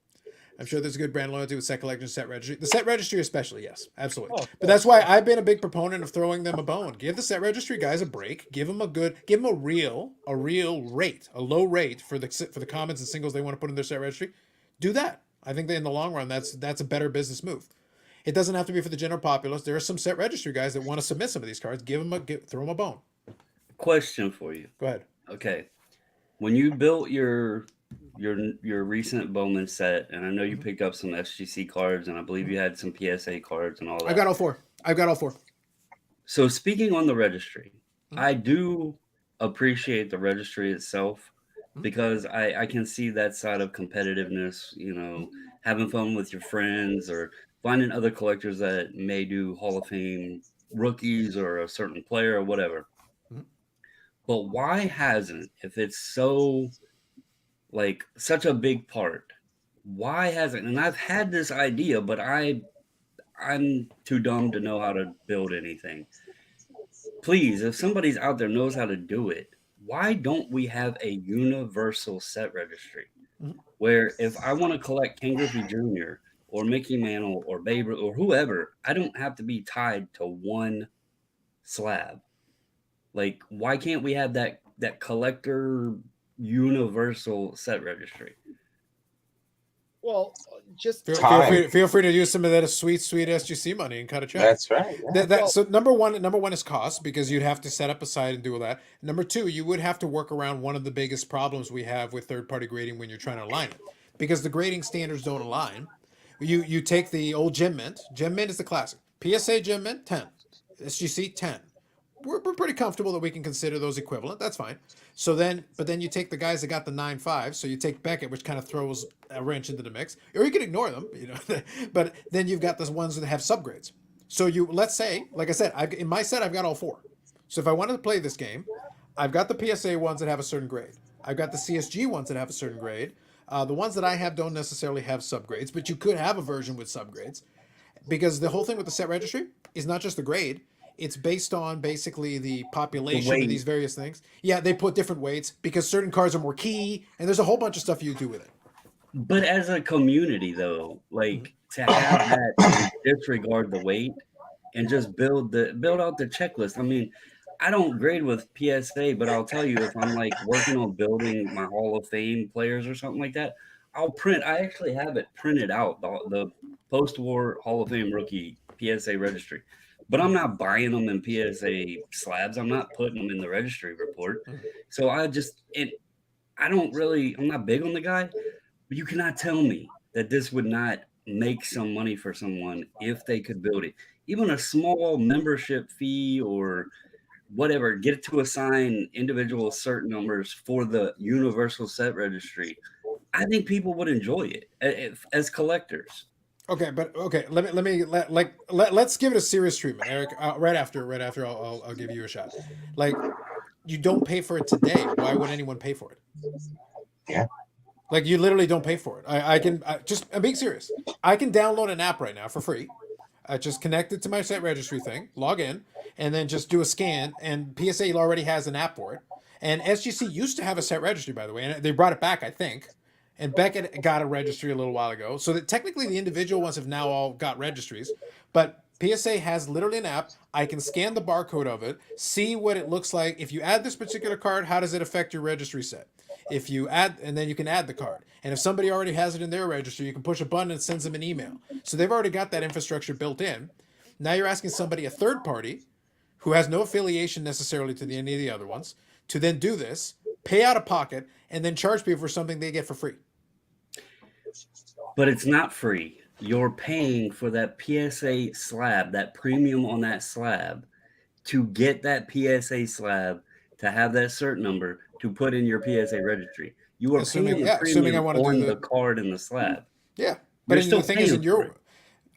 I'm sure there's a good brand loyalty with Set Collection, Set Registry. The Set Registry especially, yes, absolutely. Oh, But that's why I've been a big proponent of throwing them a bone. Give the Set Registry guys a break. Give them a real rate, a low rate for the commons and singles they want to put in their Set Registry. Do that. I think that in the long run, that's a better business move. It doesn't have to be for the general populace. There are some Set Registry guys that want to submit some of these cards. Throw them a bone. Question for you. Go ahead. Okay, when you built your recent Bowman set, and I know you picked up some SGC cards, and I believe you had some PSA cards and all that. I've got all four. So speaking on the registry, I do appreciate the registry itself because I can see that side of competitiveness, having fun with your friends or finding other collectors that may do Hall of Fame rookies or a certain player or whatever. But why hasn't, if it's so like such a big part, why hasn't, and I've had this idea, but I'm too dumb to know how to build anything. Please, if somebody's out there knows how to do it, why don't we have a universal set registry where if I want to collect Ken Griffey Jr. or Mickey Mantle or Babe Ruth or whoever, I don't have to be tied to one slab. Like, why can't we have that collector universal set registry? Well, just feel free to use some of that sweet SGC money and cut a check. That's right. Yeah. So number one is cost, because you'd have to set up a site and do all that. Number two, you would have to work around one of the biggest problems we have with third-party grading when you're trying to align it, because the grading standards don't align. You take the old Gem Mint. Gem Mint is the classic. PSA Gem Mint 10, SGC 10. We're pretty comfortable that we can consider those equivalent. That's fine. But then you take the guys that got the 9.5. So you take Beckett, which kind of throws a wrench into the mix, or you can ignore them, But then you've got the ones that have subgrades. So let's say, like I said, in my set I've got all four. So if I wanted to play this game, I've got the PSA ones that have a certain grade. I've got the CSG ones that have a certain grade. The ones that I have don't necessarily have subgrades, but you could have a version with subgrades, because the whole thing with the set registry is not just the grade. It's based on basically the population of these various things. Yeah, they put different weights because certain cards are more key, and there's a whole bunch of stuff you do with it. But as a community, though, like to have that disregard the weight and just build out the checklist. I mean, I don't grade with PSA, but I'll tell you, if I'm like working on building my Hall of Fame players or something like that, I actually have it printed out, the post-war Hall of Fame rookie PSA registry. But I'm not buying them in PSA slabs. I'm not putting them in the registry report. So I'm not big on the guy, but you cannot tell me that this would not make some money for someone if they could build it. Even a small membership fee or whatever, get it to assign individual certain numbers for the universal set registry. I think people would enjoy it as collectors. Let's give it a serious treatment, Eric. Right after I'll give you a shot. Like, you don't pay for it today. Why would anyone pay for it? Yeah. Like, you literally don't pay for it. I'm being serious. I can download an app right now for free. Just connect it to my set registry thing, log in, and then just do a scan. And PSA already has an app for it. And SGC used to have a set registry, by the way, and they brought it back, I think. And Beckett got a registry a little while ago. So that technically the individual ones have now all got registries. But PSA has literally an app. I can scan the barcode of it, see what it looks like. If you add this particular card, how does it affect your registry set? If you add, and then you can add the card. And if somebody already has it in their registry, you can push a button and it sends them an email. So they've already got that infrastructure built in. Now you're asking somebody, a third party, who has no affiliation necessarily to any of the other ones, to then do this, pay out of pocket, and then charge people for something they get for free. But it's not free. You're paying for that PSA slab, that premium on that slab, to get that PSA slab, to have that cert number to put in your PSA registry. You are paying the premium on the card and the slab. Yeah, but the thing is, in your,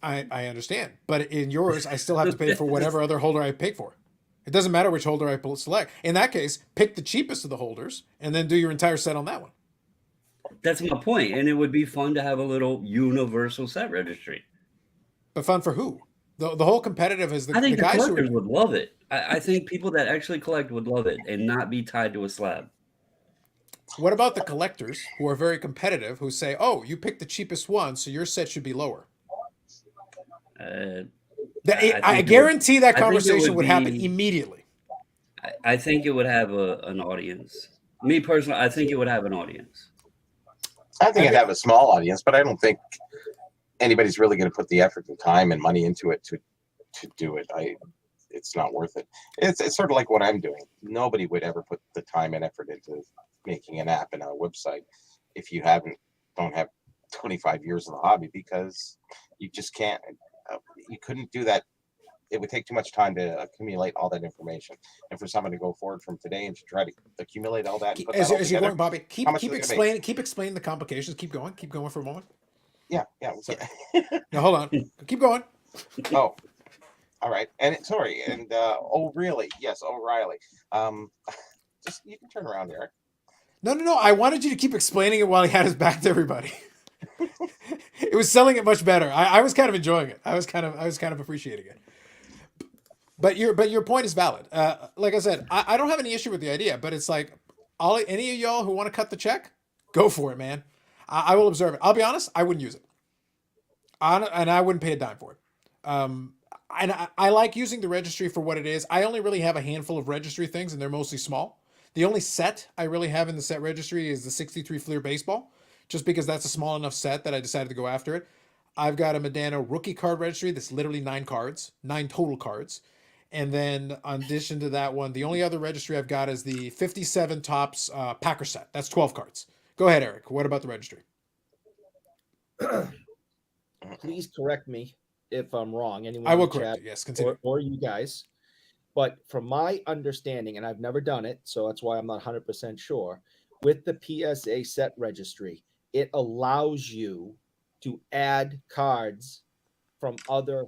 I understand, but in yours, I still have to pay for whatever other holder I pay for. It doesn't matter which holder I select. In that case, pick the cheapest of the holders and then do your entire set on that one. That's my point, and it would be fun to have a little universal set registry. But fun for who? The whole competitive is I think the guys who collectors are, would love it. I think people that actually collect would love it and not be tied to a slab. what about the collectors who are very competitive who say, "Oh, you picked the cheapest one, so your set should be lower." Uh, I think it would- guarantee that I think it conversation would happen be- immediately. I think it would have an audience. Me personally, I think it would have an audience. I think it'd have a small audience, but I don't think anybody's really going to put the effort and time and money into it to do it. It's not worth it. It's sort of like what I'm doing. Nobody would ever put the time and effort into making an app and a website if you don't have 25 years of the hobby, because you just can't. You couldn't do that. It would take too much time to accumulate all that information, and for someone to go forward from today and to try to accumulate all that. And put that all As you're together, going, Bobby, how much is it gonna make? keep explaining the complications. Keep going for a moment. Yeah. Sorry. No, hold on. Keep going. Oh, all right. And sorry. And oh, really? Yes, O'Reilly. Just you can turn around, Eric. No. I wanted you to keep explaining it while he had his back to everybody. It was selling it much better. I was kind of enjoying it. I was kind of appreciating it. But your point is valid. Like I said, I don't have any issue with the idea, but it's like any of y'all who want to cut the check, go for it, man. I will observe it. I'll be honest, I wouldn't use it. And I wouldn't pay a dime for it. And I like using the registry for what it is. I only really have a handful of registry things, and they're mostly small. The only set I really have in the set registry is the 63 Fleer baseball, just because that's a small enough set that I decided to go after it. I've got a Medano rookie card registry that's literally 9 total cards. And then in addition to that one, the only other registry I've got is the 57 Topps Packer set. That's 12 cards. Go ahead, Eric. What about the registry? Please correct me if I'm wrong. Anyone I will in the correct chat you. Yes, continue. or you guys. But from my understanding, and I've never done it, so that's why I'm not 100% sure, with the PSA set registry, it allows you to add cards from other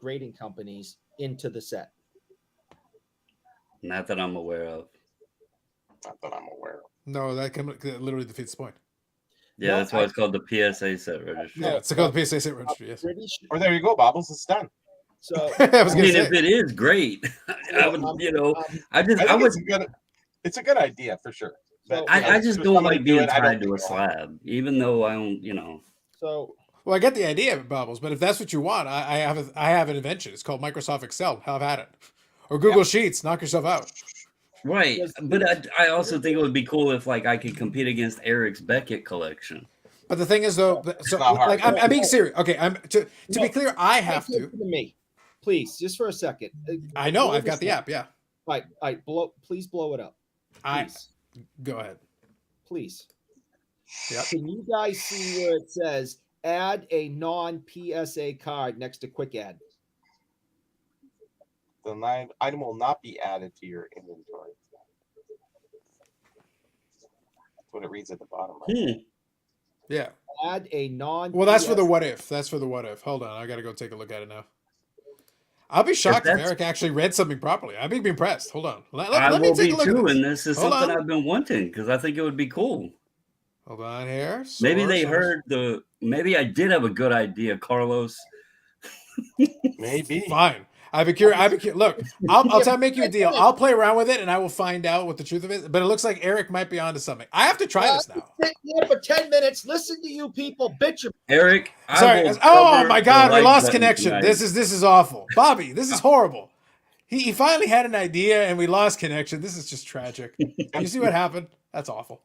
grading companies into the set. Not that I'm aware of. Not that I'm aware of. No, that literally defeats the point. Yeah, No, that's why it's called the PSA set registry. Yeah, it's called the PSA set registry. Yes. Pretty sure. Or there you go, Bobbles. It's done. So I was I gonna mean, say. if it is great, I would, I think it's a good idea for sure. So- I just For don't somebody like do being it, I don't tied to a think so. slab, even though I don't, So Well, I get the idea, Bubbles, but if that's what you want, I have an invention. It's called Microsoft Excel. Have at it. Or Google Sheets. Knock yourself out. Right. But I also think it would be cool if like I could compete against Eric's Beckett collection. But the thing is, though, so not hard. like I'm being serious. Okay, to No. be clear, I have to. listen to me, please, just for a second. I know Blow I've got this the up. app. Yeah, All right, please blow it up. Please, go ahead. please. Yep. Can you guys see where it says add a non-PSA card next to quick add? The item will not be added to your inventory. That's what it reads at the bottom. Right? Yeah. Add a non. Well, that's for the what if. That's for the what if. Hold on, I gotta go take a look at it now. I'll be shocked if Eric actually read something properly. I'd be impressed. Hold on. I Let me will take be a look too, at and this. this is Hold something on. I've been wanting because I think it would be cool. Hold on here. Maybe they Source. heard maybe I did have a good idea, Carlos. Maybe. Fine. I'd be curious. Look, I'll make you a deal. I'll play around with it, and I will find out what the truth of it is. But it looks like Eric might be onto something. I have to try this now. Sit here for 10 minutes. Listen to you people bitch. Eric, Sorry. I will Oh cover my the God, we like lost button connection. tonight. This is awful. Bobby, this is horrible. He finally had an idea, and we lost connection. This is just tragic. You see what happened? That's awful.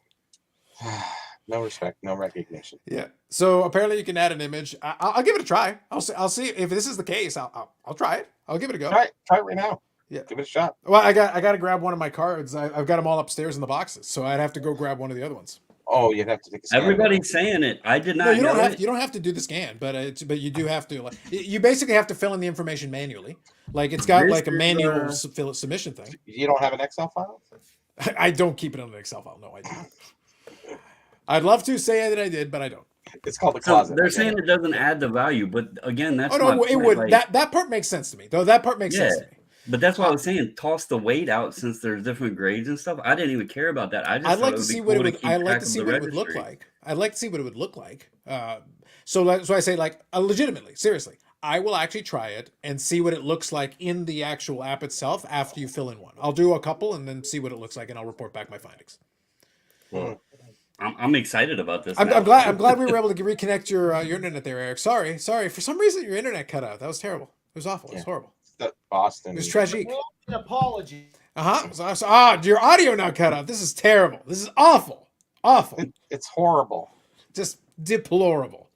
No respect, no recognition. Yeah. So apparently you can add an image. I'll give it a try. I'll see if this is the case. I'll try it. I'll give it a go. Try it right now. Yeah. Give it a shot. Well, I got to grab one of my cards. I've got them all upstairs in the boxes, so I'd have to go grab one of the other ones. Oh, you'd have to take a scan. Everybody's saying it. I did not No, you know don't have it. you don't have to do the scan, but you do have to. Like, you basically have to fill in the information manually. Like it's got like a manual submission thing. You don't have an Excel file? I don't keep it on an Excel file. No, I don't. I'd love to say that I did, but I don't. It's called the So closet. they're saying it doesn't add the value, but again, that's Oh no, my it point, would. like- That part makes sense to me, though. That part makes sense to me. But that's why I was saying toss the weight out since there's different grades and stuff. I didn't even care about that. I just I'd thought like it to would see be what cool it to would. keep I'd like track to of see the what it would look registry. like. I'd like to see what it would look like. So I say, like, legitimately, seriously, I will actually try it and see what it looks like in the actual app itself after you fill in one. I'll do a couple and then see what it looks like, and I'll report back my findings. Well, I'm excited about this. I'm now. glad we were able to reconnect your internet there, Eric. Sorry. For some reason your internet cut out. That was terrible. It was awful. It was horrible. Boston. It was tragic. An apology. Your audio now cut out. This is terrible. This is awful. Awful. It's horrible. Just deplorable.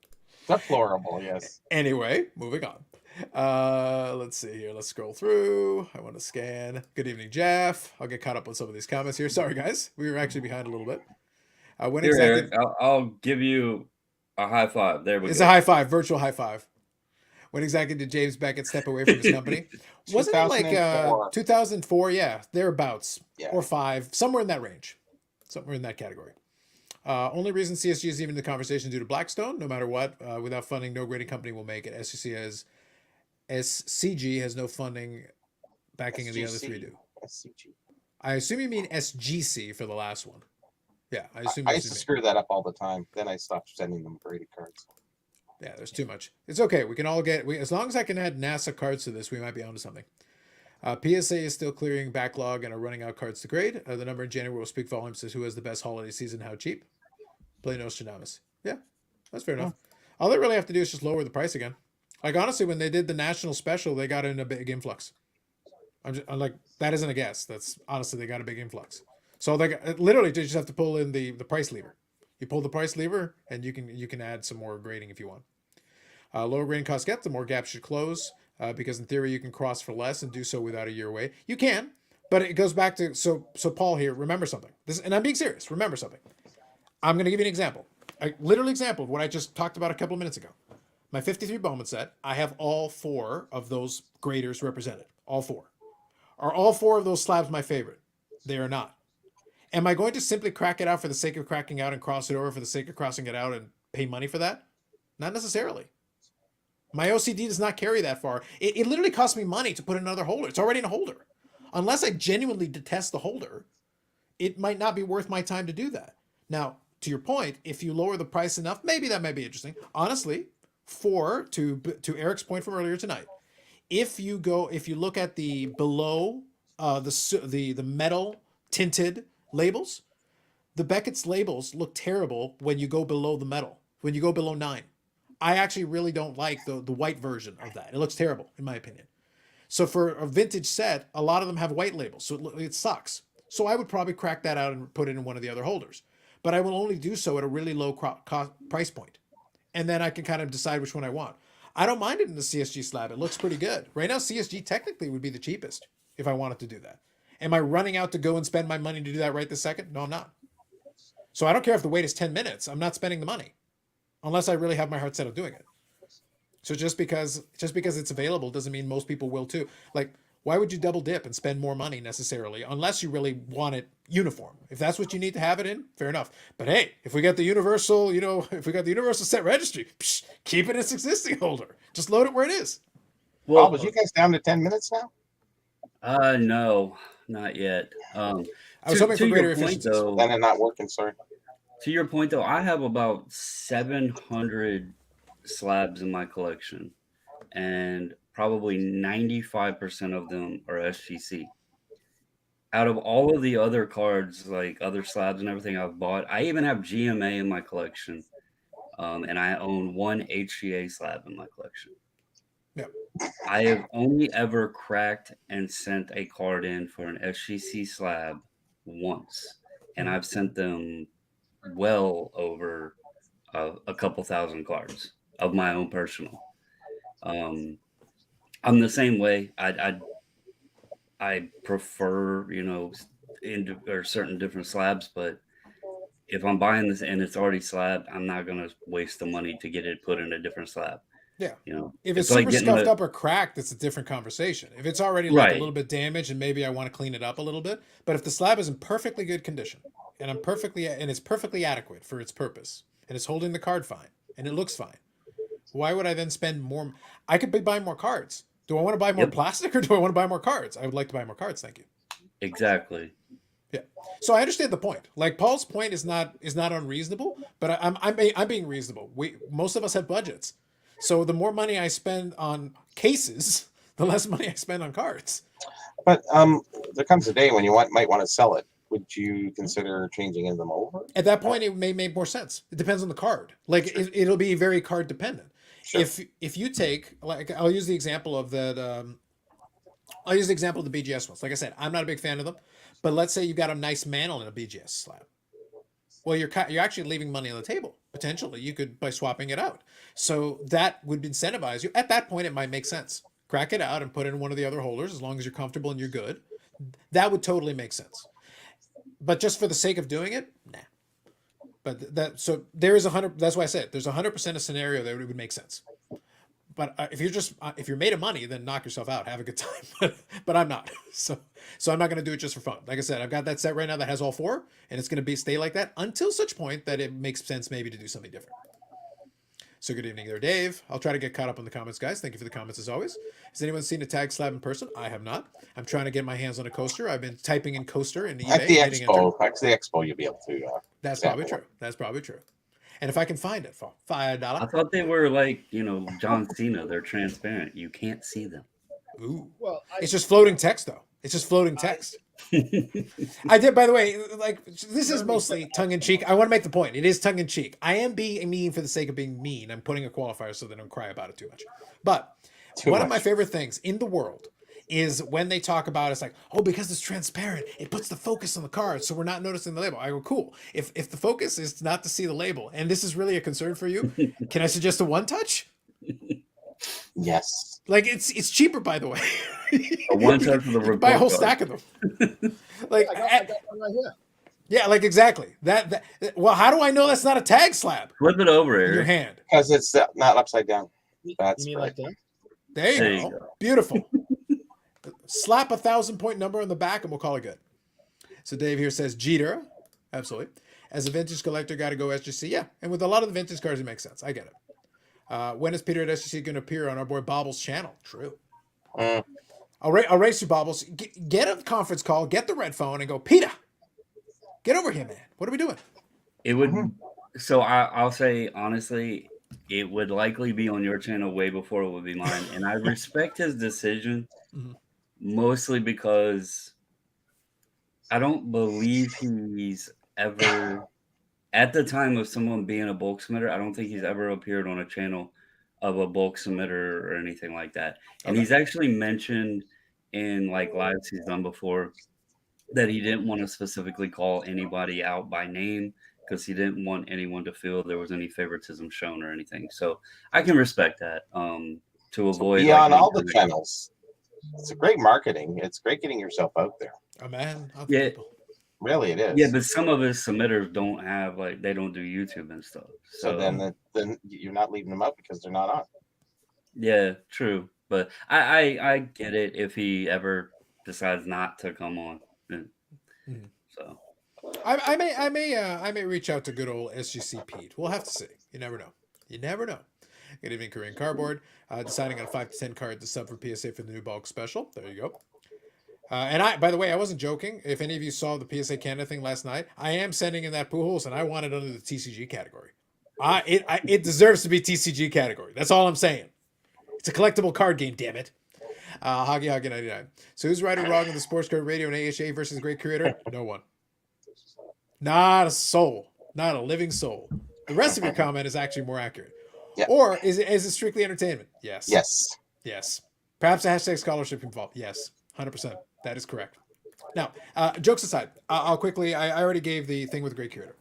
Deplorable, yes. Anyway, moving on. Let's see here. Let's scroll through. I want to scan. Good evening, Jeff. I'll get caught up on some of these comments here. Sorry, guys. We were actually behind a little bit. When Here, exactly? Eric, I'll give you a high five. There we It's go. a high five, virtual high five. When exactly did James Beckett step away from his company? Wasn't it like 2004? Yeah, thereabouts. Yeah. Or 5, somewhere in that range. Somewhere in that category. Only reason CSG is even in the conversation due to Blackstone. No matter what, without funding, no grading company will make it. SCG has no funding backing, and the other three do. SCG. I assume you mean SGC for the last one. Yeah, I assume. I used to screw that up all the time. Then I stopped sending them graded cards. Yeah, there's too much. It's okay. We can all get. As long as I can add NASA cards to this, we might be onto something. PSA is still clearing backlog and are running out cards to grade. The number in January will speak volumes as who has the best holiday season, how cheap. Play Nostradamus. Yeah, that's fair enough. All they really have to do is just lower the price again. Like, honestly, when they did the national special, they got in a big influx. I'm like, that isn't a guess. That's honestly, they got a big influx. So they literally just have to pull in the price lever. You pull the price lever, and you can add some more grading if you want. Lower grading costs get, the more gaps should close, because in theory you can cross for less and do so without a year away. You can, but it goes back to so Paul here. Remember something. And I'm being serious. Remember something. I'm going to give you an example, a literal example of what I just talked about a couple of minutes ago. My 53 Bowman set, I have all 4 of those graders represented. All 4. Are all 4 of those slabs my favorite? They are not. Am I going to simply crack it out for the sake of cracking out and cross it over for the sake of crossing it out and pay money for that? Not necessarily. My OCD does not carry that far. It literally costs me money to put another holder. It's already in a holder. Unless I genuinely detest the holder, it might not be worth my time to do that. Now, to your point, if you lower the price enough, maybe that might be interesting. Honestly, to Eric's point from earlier tonight, if you look at the below the metal tinted labels, the Beckett's labels look terrible when you go below the metal, when you go below 9. I actually really don't like the white version of that. It looks terrible, in my opinion. So for a vintage set, a lot of them have white labels, so it sucks. So I would probably crack that out and put it in one of the other holders. But I will only do so at a really low price point. And then I can kind of decide which one I want. I don't mind it in the CSG slab. It looks pretty good. Right now, CSG technically would be the cheapest if I wanted to do that. Am I running out to go and spend my money to do that right this second? No, I'm not. So I don't care if the wait is 10 minutes. I'm not spending the money unless I really have my heart set on doing it. So just because it's available doesn't mean most people will too. Like, why would you double dip and spend more money necessarily unless you really want it uniform? If that's what you need to have it in, fair enough. But hey, if we got the universal, set registry, keep it in its existing holder. Just load it where it is. Well, was you guys down to 10 minutes now? No, not yet. I was hoping for greater efficiency. Then I'm not working, sorry. To your point, though, I have about 700 slabs in my collection, and probably 95% of them are SGC. Out of all of the other cards, like other slabs and everything I've bought, I even have GMA in my collection, and I own 1 HGA slab in my collection. Yep. I have only ever cracked and sent a card in for an SGC slab once, and I've sent them well over a couple thousand cards of my own personal. I'm the same way. I prefer, certain different slabs, but if I'm buying this and it's already slabbed, I'm not gonna waste the money to get it put in a different slab. Yeah. If it's super scuffed up or cracked, it's a different conversation. If it's already like a little bit damaged and maybe I want to clean it up a little bit, but if the slab is in perfectly good condition and it's perfectly adequate for its purpose and it's holding the card fine and it looks fine, why would I then spend more? I could be buying more cards. Do I want to buy more plastic or do I want to buy more cards? I would like to buy more cards. Thank you. Exactly. Yeah. So I understand the point. Like Paul's point is not unreasonable, but I'm being reasonable. Most of us have budgets. So the more money I spend on cases, the less money I spend on cards. But there comes a day when you might want to sell it. Would you consider changing them over? At that point, it may make more sense. It depends on the card. Like it'll be very card dependent. Sure. If you take, like, I'll use the example of that. I'll use the example of the BGS ones. Like I said, I'm not a big fan of them, but let's say you've got a nice mantle in a BGS slab. Well, you're actually leaving money on the table. Potentially, you could by swapping it out. So that would incentivize you. At that point, it might make sense. Crack it out and put it in one of the other holders as long as you're comfortable and you're good. That would totally make sense. But just for the sake of doing it, nah. But so there is 100. That's why I said there's 100% a scenario that it would make sense. But if you're made of money, then knock yourself out, have a good time. But I'm not, so I'm not going to do it just for fun. Like I said, I've got that set right now that has all four, and it's going to stay like that until such point that it makes sense maybe to do something different. So good evening there, Dave. I'll try to get caught up on the comments, guys. Thank you for the comments as always. Has anyone seen a tag slab in person? I have not. I'm trying to get my hands on a coaster. I've been typing in coaster in eBay. At the Expo, you'll be able to. That's probably true. That's probably true. And if I can find it for $5, I thought they were like, John Cena. They're transparent. You can't see them. Ooh. Well, It's just floating text, though. It's just floating text. I did, by the way, like, this is mostly tongue in cheek. I want to make the point. It is tongue in cheek. I am being mean for the sake of being mean. I'm putting a qualifier so they don't cry about it too much. But one of my favorite things in the world is when they talk about it's like, oh, because it's transparent, it puts the focus on the card, so we're not noticing the label. I go, cool. If the focus is not to see the label, and this is really a concern for you, can I suggest a one touch? Yes. Like it's cheaper, by the way. A one touch of the buy a whole stack of them. Like I got one right here. yeah, like exactly. That well, how do I know that's not a tag slab? Flip it over, In your Eric. hand. Because it's not upside down. That's You mean right. like that? There you go. Beautiful. Slap a 1,000-point number on the back and we'll call it good. So Dave here says Jeter. Absolutely. As a vintage collector, got to go SGC. Yeah. And with a lot of the vintage cards, it makes sense. I get it. When is Peter at SGC going to appear on our boy Bobble's channel? True. I'll race you, Bobbles. Get a conference call, get the red phone, and go, Peter, get over here, man. What are we doing? It would. So I'll say honestly, it would likely be on your channel way before it would be mine, and I respect his decision mostly because I don't believe he's ever, at the time of someone being a bulk submitter, I don't think he's ever appeared on a channel of a bulk submitter or anything like that. And he's actually mentioned in like lives he's done before that he didn't want to specifically call anybody out by name because he didn't want anyone to feel there was any favoritism shown or anything. So I can respect that. To avoid beyond all the channels. It's a great marketing. It's great getting yourself out there. A man of Yeah. people. Really, it is. Yeah, but some of his submitters don't have they don't do YouTube and stuff. So then you're not leaving them out because they're not on. Yeah, true. But I get it if he ever decides not to come on. So I may reach out to good old SGC Pete. We'll have to see. You never know. You never know. Good evening, Korean Cardboard. Deciding on 5 to 10 cards to sub for PSA for the new bulk special. There you go. And by the way, I wasn't joking. If any of you saw the PSA Canada thing last night, I am sending in that Pujols, and I want it under the TCG category. It deserves to be TCG category. That's all I'm saying. It's a collectible card game, damn it. Hoggy 99. So who's right or wrong in the sports card radio and AHA versus the great creator? No one. Not a soul. Not a living soul. The rest of your comment is actually more accurate. Yeah. Or is it strictly entertainment? Yes. Yes. Yes. Perhaps a hashtag scholarship involved. Yes. 100%. That is correct. Now, jokes aside, I'll quickly, I already gave the thing with the great creator.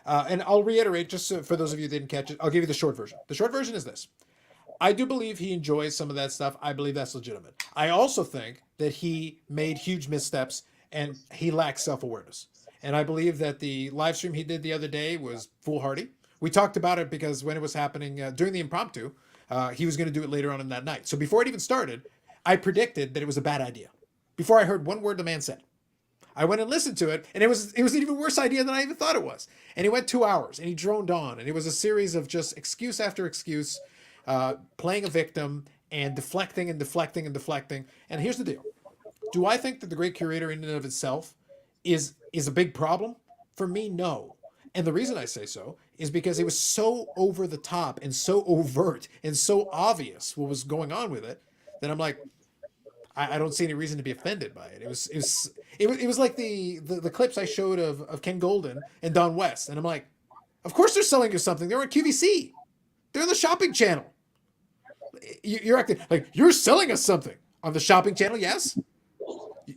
And I'll reiterate, just for those of you who didn't catch it, I'll give you the short version. The short version is this. I do believe he enjoys some of that stuff. I believe that's legitimate. I also think that he made huge missteps and he lacks self-awareness. And I believe that the live stream he did the other day was foolhardy. We talked about it because when it was happening during the impromptu, he was going to do it later on in that night. So before it even started, I predicted that it was a bad idea. Before I heard one word the man said. I went and listened to it, and it was an even worse idea than I even thought it was. And he went 2 hours, and he droned on, and it was a series of just excuse after excuse, playing a victim, and deflecting and deflecting and deflecting. And here's the deal. Do I think that the great curator in and of itself is a big problem? For me, no. And the reason I say so is because it was so over the top and so overt and so obvious what was going on with it that I'm like, I don't see any reason to be offended by it. It was like the clips I showed of Ken Golden and Don West, and I'm like, of course they're selling you something. They're on QVC. They're on the shopping channel. You're acting like you're selling us something on the shopping channel. Yes.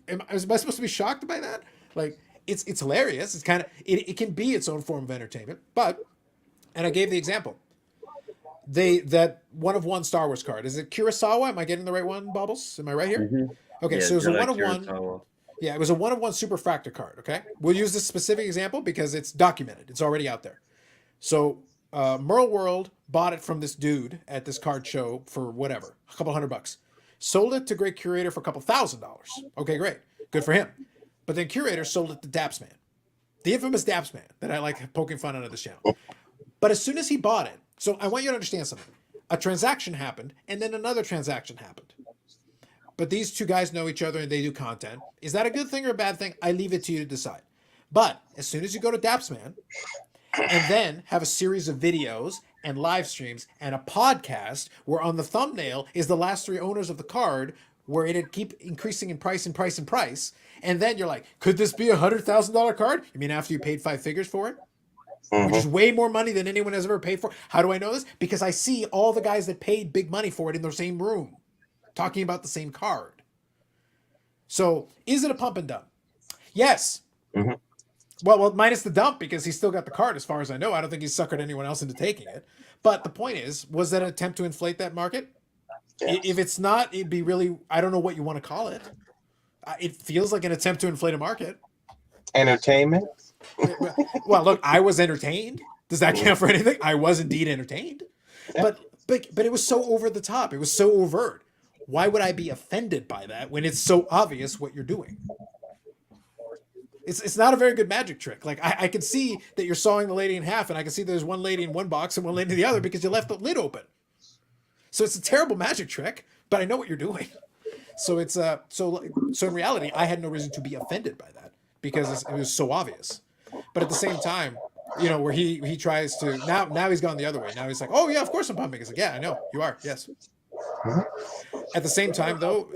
Am I supposed to be shocked by that? Like it's hilarious. It's kind of it can be its own form of entertainment. But and I gave the example. That one of one Star Wars card. Is it Kurosawa? Am I getting the right one, Bubbles? Am I right here? Mhm. Okay, Yeah, so it was a Jedi one of one. Kurosawa. Yeah, it was a one of one superfractor card. Okay, we'll use this specific example because it's documented. It's already out there. So Merle World bought it from this dude at this card show for whatever, a couple $100. Sold it to Great Curator for a couple $1,000. Okay, great, good for him. But then Curator sold it to Dapsman, the infamous Dapsman that I like poking fun at this channel. But as soon as he bought it, so I want you to understand something. A transaction happened, and then another transaction happened. But these two guys know each other and they do content. Is that a good thing or a bad thing? I leave it to you to decide. But as soon as you go to Dapsman and then have a series of videos and live streams and a podcast where on the thumbnail is the last three owners of the card, where it'd keep increasing in price and price and price, and then you're like, could this be $100,000 card? You mean after you paid 5 figures for it? Which is way more money than anyone has ever paid for. How do I know this? Because I see all the guys that paid big money for it in the same room, talking about the same card. So, is it a pump and dump? Yes. Mhm. Well, minus the dump, because he still got the card, as far as I know. I don't think he's suckered anyone else into taking it. But the point is, was that an attempt to inflate that market? Yes. If it's not, it'd be really, I don't know what you want to call it. It feels like an attempt to inflate a market. Entertainment. Well, look, I was entertained. Does that count for anything? I was indeed entertained. Yeah. But it was so over the top. It was so overt. Why would I be offended by that when it's so obvious what you're doing? It's not a very good magic trick. Like I can see that you're sawing the lady in half, and I can see there's one lady in one box and one lady in the other because you left the lid open. So it's a terrible magic trick, but I know what you're doing. So it's so in reality, I had no reason to be offended by that because it was so obvious. But at the same time, where he tries to now he's gone the other way. Now he's like, oh yeah, of course I'm pumping. It's like, yeah, I know you are. Yes. Mhm. At the same time, though,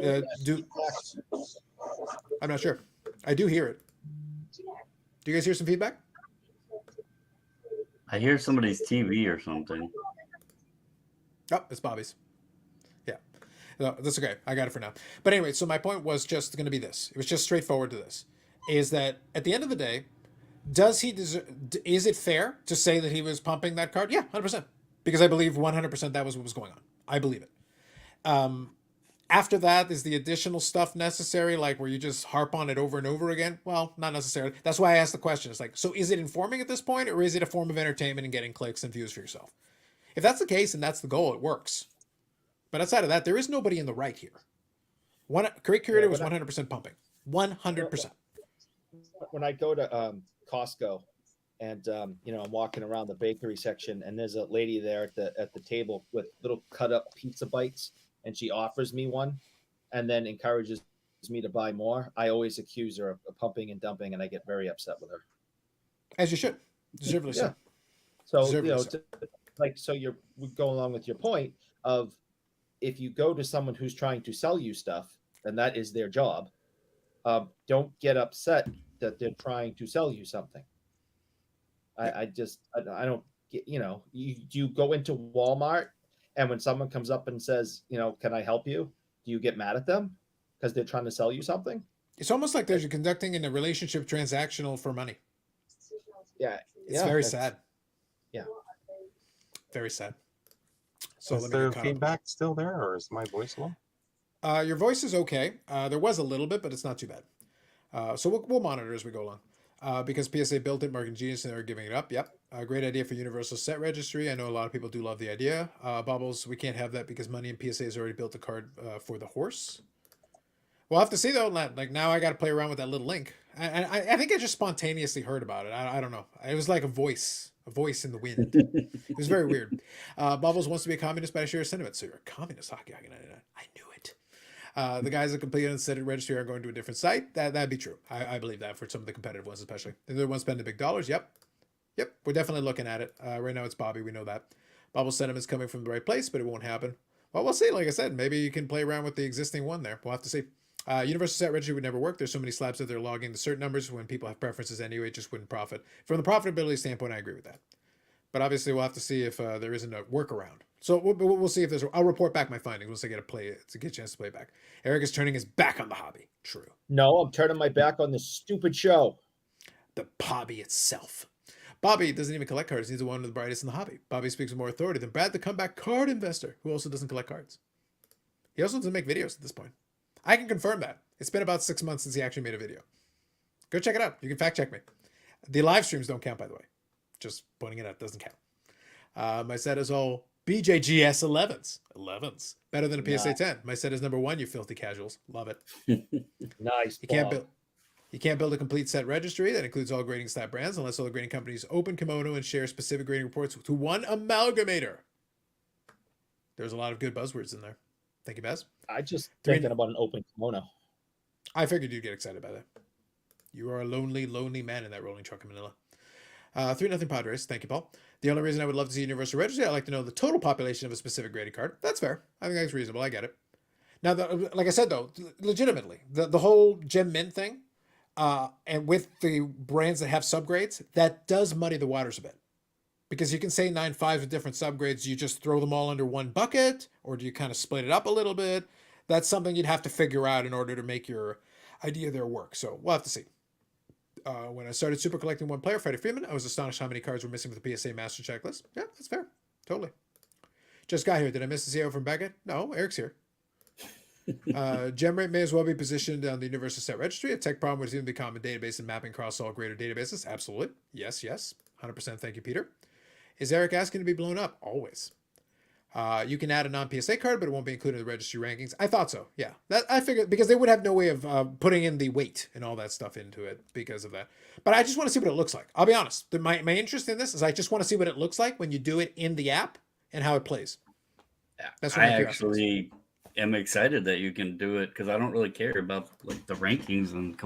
I'm not sure. I do hear it. Do you guys hear some feedback? I hear somebody's TV or something. Oh, it's Bobby's. Yeah. No, that's okay. I got it for now. But anyway, so my point was just going to be this. It was just straightforward to this. Is that at the end of the day, is it fair to say that he was pumping that card? Yeah, 100%. Because I believe 100% that was what was going on. I believe it. After that, is the additional stuff necessary, like where you just harp on it over and over again? Well, not necessarily. That's why I asked the question. It's like, so is it informing at this point, or is it a form of entertainment and getting clicks and views for yourself? If that's the case and that's the goal, it works. But outside of that, there is nobody in the right here. Great Curator was 100% pumping. 100%. When I go to Costco and I'm walking around the bakery section and there's a lady there at the table with little cut up pizza bites, and she offers me one and then encourages me to buy more, I always accuse her of pumping and dumping, and I get very upset with her. As you should. Deservedly so. Yeah. So, Deservedly so. so you're going along with your point of, if you go to someone who's trying to sell you stuff, and that is their job, don't get upset that they're trying to sell you something. I don't get, you go into Walmart, and when someone comes up and says, can I help you? Do you get mad at them because they're trying to sell you something? It's almost like you're conducting in a relationship transactional for money. Yeah. It's very sad. Yeah. Very sad. So Is the feedback still there, or is my voice low? Your voice is okay. There was a little bit, but it's not too bad. So we'll monitor as we go along. Because PSA built it, Marketing Genius, and they're giving it up. Yep. Great idea for Universal Set Registry. I know a lot of people do love the idea. Bubbles, we can't have that because Money and PSA has already built a card for the horse. We'll have to see, though. Like, now I got to play around with that little link. I think I just spontaneously heard about it. I don't know. It was like a voice in the wind. It was very weird. Bubbles wants to be a communist, but I share a sentiment. So you're a communist hockey. I knew it. The guys that completed and set registry are going to a different site. That'd be true. I believe that for some of the competitive ones, especially. They're the ones spending big dollars. Yep. Yep, we're definitely looking at it. Right now it's Bobby, we know that. Bubble sentiment's coming from the right place, but it won't happen. Well, we'll see. Like I said, maybe you can play around with the existing one there. We'll have to see. Universal Set Registry would never work. There's so many slabs that they're logging to certain numbers when people have preferences anyway, it just wouldn't profit. From the profitability standpoint, I agree with that. But obviously, we'll have to see if there isn't a workaround. So we'll see if there's. I'll report back my findings once I get a chance to play back. Eric is turning his back on the hobby. True. No, I'm turning my back on this stupid show. The hobby itself. Bobby doesn't even collect cards. He's one of the brightest in the hobby. Bobby speaks with more authority than Brad, the comeback card investor, who also doesn't collect cards. He also doesn't make videos at this point. I can confirm that. It's been about 6 months since he actually made a video. Go check it out. You can fact check me. The live streams don't count, by the way. Just pointing it out, doesn't count. My set is all BJGS 11s. 11s. Better than a PSA 10. My set is number 1, you filthy casuals. Love it. Nice. You can't build a complete set registry that includes all grading slab brands unless all the grading companies open kimono and share specific grading reports to one amalgamator. There's a lot of good buzzwords in there. Thank you, Baz. I just thinking about an open kimono. I figured you'd get excited by that. You are a lonely, lonely man in that rolling truck in Manila. 3-0 Padres. Thank you, Paul. The only reason I would love to see Universal Registry, I'd like to know the total population of a specific graded card. That's fair. I think that's reasonable. I get it. Now, like I said, though, legitimately, the whole gem mint thing, and with the brands that have subgrades, that does muddy the waters a bit. Because you can say 9.5 with different subgrades, you just throw them all under one bucket, or do you kind of split it up a little bit? That's something you'd have to figure out in order to make your idea there work. So we'll have to see. When I started super collecting one player, Freddie Freeman, I was astonished how many cards were missing with the PSA master checklist. Yeah, that's fair. Totally. Just got here. Did I miss the CEO from Beckett? No, Eric's here. Gem rate may as well be positioned on the Universal Set Registry. A tech problem would seem to be common database and mapping across all greater databases. Absolutely. Yes. 100%. Thank you, Peter. Is Eric asking to be blown up? Always. You can add a non-PSA card, but it won't be included in the registry rankings. I thought so. Yeah, that I figured because they would have no way of putting in the weight and all that stuff into it because of that. But I just want to see what it looks like. I'll be honest. My interest in this is I just want to see what it looks like when you do it in the app and how it plays. That's what I actually am excited that you can do it because I don't really care about like the rankings and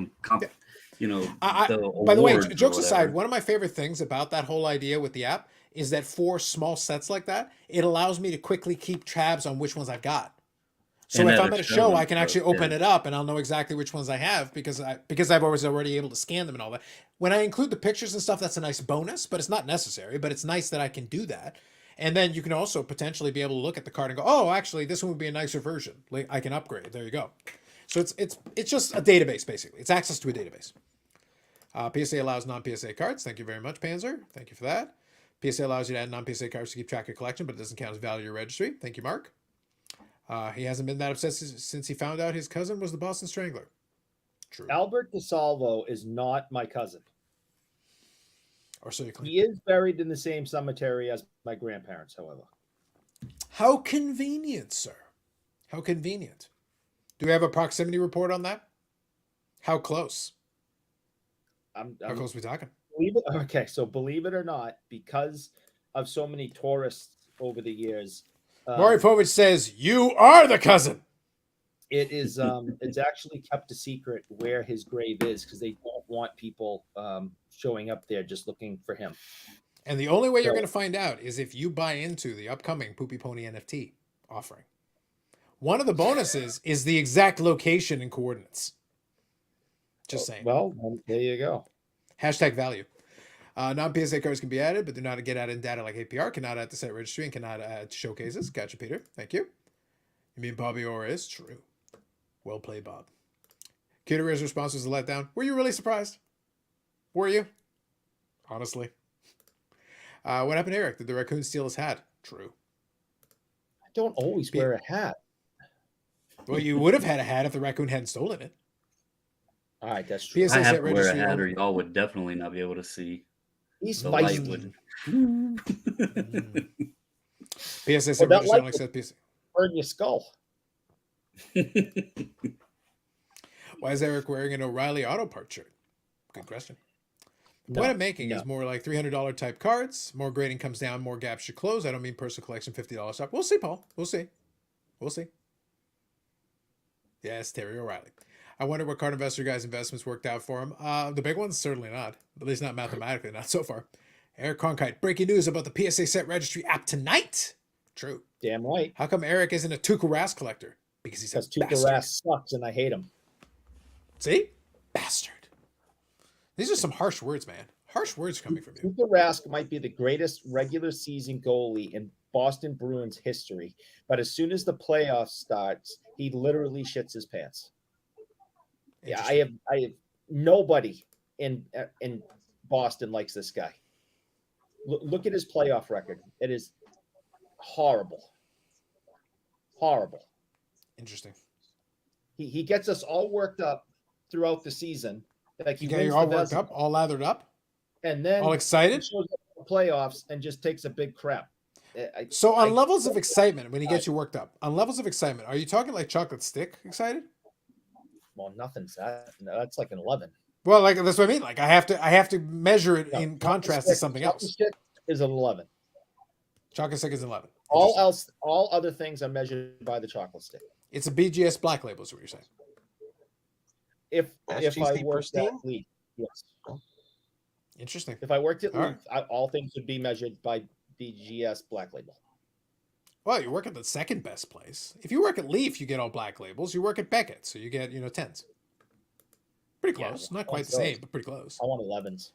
by the way, jokes aside, one of my favorite things about that whole idea with the app is that for small sets like that, it allows me to quickly keep tabs on which ones I've got. So if I'm at a show, I can actually open it up and I'll know exactly which ones I have because I've already able to scan them and all that. When I include the pictures and stuff, that's a nice bonus, but it's not necessary. But it's nice that I can do that. And then you can also potentially be able to look at the card and go, oh, actually, this one would be a nicer version. Like I can upgrade. There you go. So it's just a database basically. It's access to a database. PSA allows non-PSA cards. Thank you very much, Panzer. Thank you for that. PSA allows you to add non-PSA cards to keep track of collection, but it doesn't count as value to your registry. Thank you, Mark. He hasn't been that upset since he found out his cousin was the Boston Strangler. True. Albert DeSalvo is not my cousin. Or so you claim. He is buried in the same cemetery as my grandparents, however. How convenient, sir. How convenient. Do we have a proximity report on that? How close? How close are we talking? Okay, so believe it or not, because of so many tourists over the years, Maury Povich says you are the cousin. It is it's actually kept a secret where his grave is because they don't want people showing up there just looking for him. And the only way you're going to find out is if you buy into the upcoming Poopy Pony NFT offering. One of the bonuses is the exact location and coordinates. Just saying. Well, there you go. Hashtag value. Non-PSA cards can be added, but do not get added in data like APR. Cannot add to set registry and cannot add to showcases. Gotcha, Peter. Thank you. You mean Bobby Orr is? True. Well played, Bob. Cuter's response was a letdown. Were you really surprised? Were you? Honestly. What happened to Eric? Did the raccoon steal his hat? True. I don't always wear a hat. Well, you would have had a hat if the raccoon hadn't stolen it. All right, that's true. I have to wear a hat or y'all would definitely not be able to see. He's the feisty. light would. PSA said registry only says PSA. Burn your skull. Why is Eric wearing an O'Reilly Auto Parts shirt? Good question. The point I'm making is more like $300 type cards. More grading comes down, more gaps should close. I don't mean personal collection $50 stuff. We'll see, Paul. We'll see. We'll see. Yes, Terry O'Reilly. I wonder what card investor guy's investments worked out for him. The big ones, certainly not. At least not mathematically, not so far. Eric Cronkite, breaking news about the PSA set registry app tonight. True. Damn right. How come Eric isn't a Tuukka Rask collector? Because he's a Because Tuukka bastard. Rask sucks and I hate him. See? Bastard. These are some harsh words, man. Harsh words coming from you. Tuukka Rask might be the greatest regular season goalie in Boston Bruins history, but as soon as the playoffs starts, he literally shits his pants. Yeah, I have nobody in Boston likes this guy. Look at his playoff record. It is horrible. Horrible. Interesting. He gets us all worked up throughout the season. Like You all worked up, all lathered up, and then all excited. he shows up in the playoffs and just takes a big crap. So on levels of excitement, when he gets you worked up, on levels of excitement, are you talking like chocolate stick excited? Well, nothing's that. No, that's like an 11. Well, like that's what I mean. Like I have to measure it in contrast to something else. Stick is an 11. Chocolate stick is an 11. All other things are measured by the chocolate stick. It's a BGS black label, is what you're saying. If SGC I worked pristine? at Leaf, yes. Interesting. If I worked at All Leaf, all things would be measured by BGS black label. Well, you work at the second best place. If you work at Leaf, you get all black labels. You work at Beckett, so you get 10s. Pretty Yeah, close. Not quite the those. same, but pretty close. I want 11s.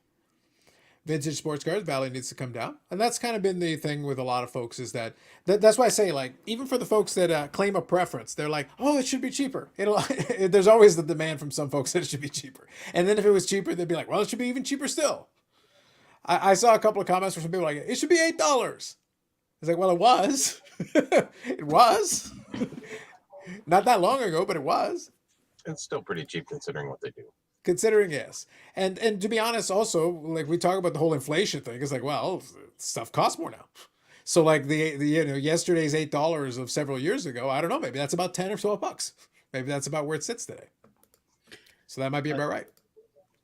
Vintage sports cars value needs to come down, and that's kind of been the thing with a lot of folks is that's why I say, like, even for the folks that claim a preference, they're like, oh, it should be cheaper. There's always the demand from some folks that it should be cheaper, and then if it was cheaper, they'd be like, well, it should be even cheaper still. I saw a couple of comments from some people like, it should be $8. I was like, well, it was. It was. Not that long ago, but it was. It's still pretty cheap considering what they do. Considering, yes. And to be honest, also, like we talk about the whole inflation thing, it's like, well, stuff costs more now. So like the yesterday's $8 of several years ago, I don't know, maybe that's about 10 or $12. Maybe that's about where it sits today. So that might be about right.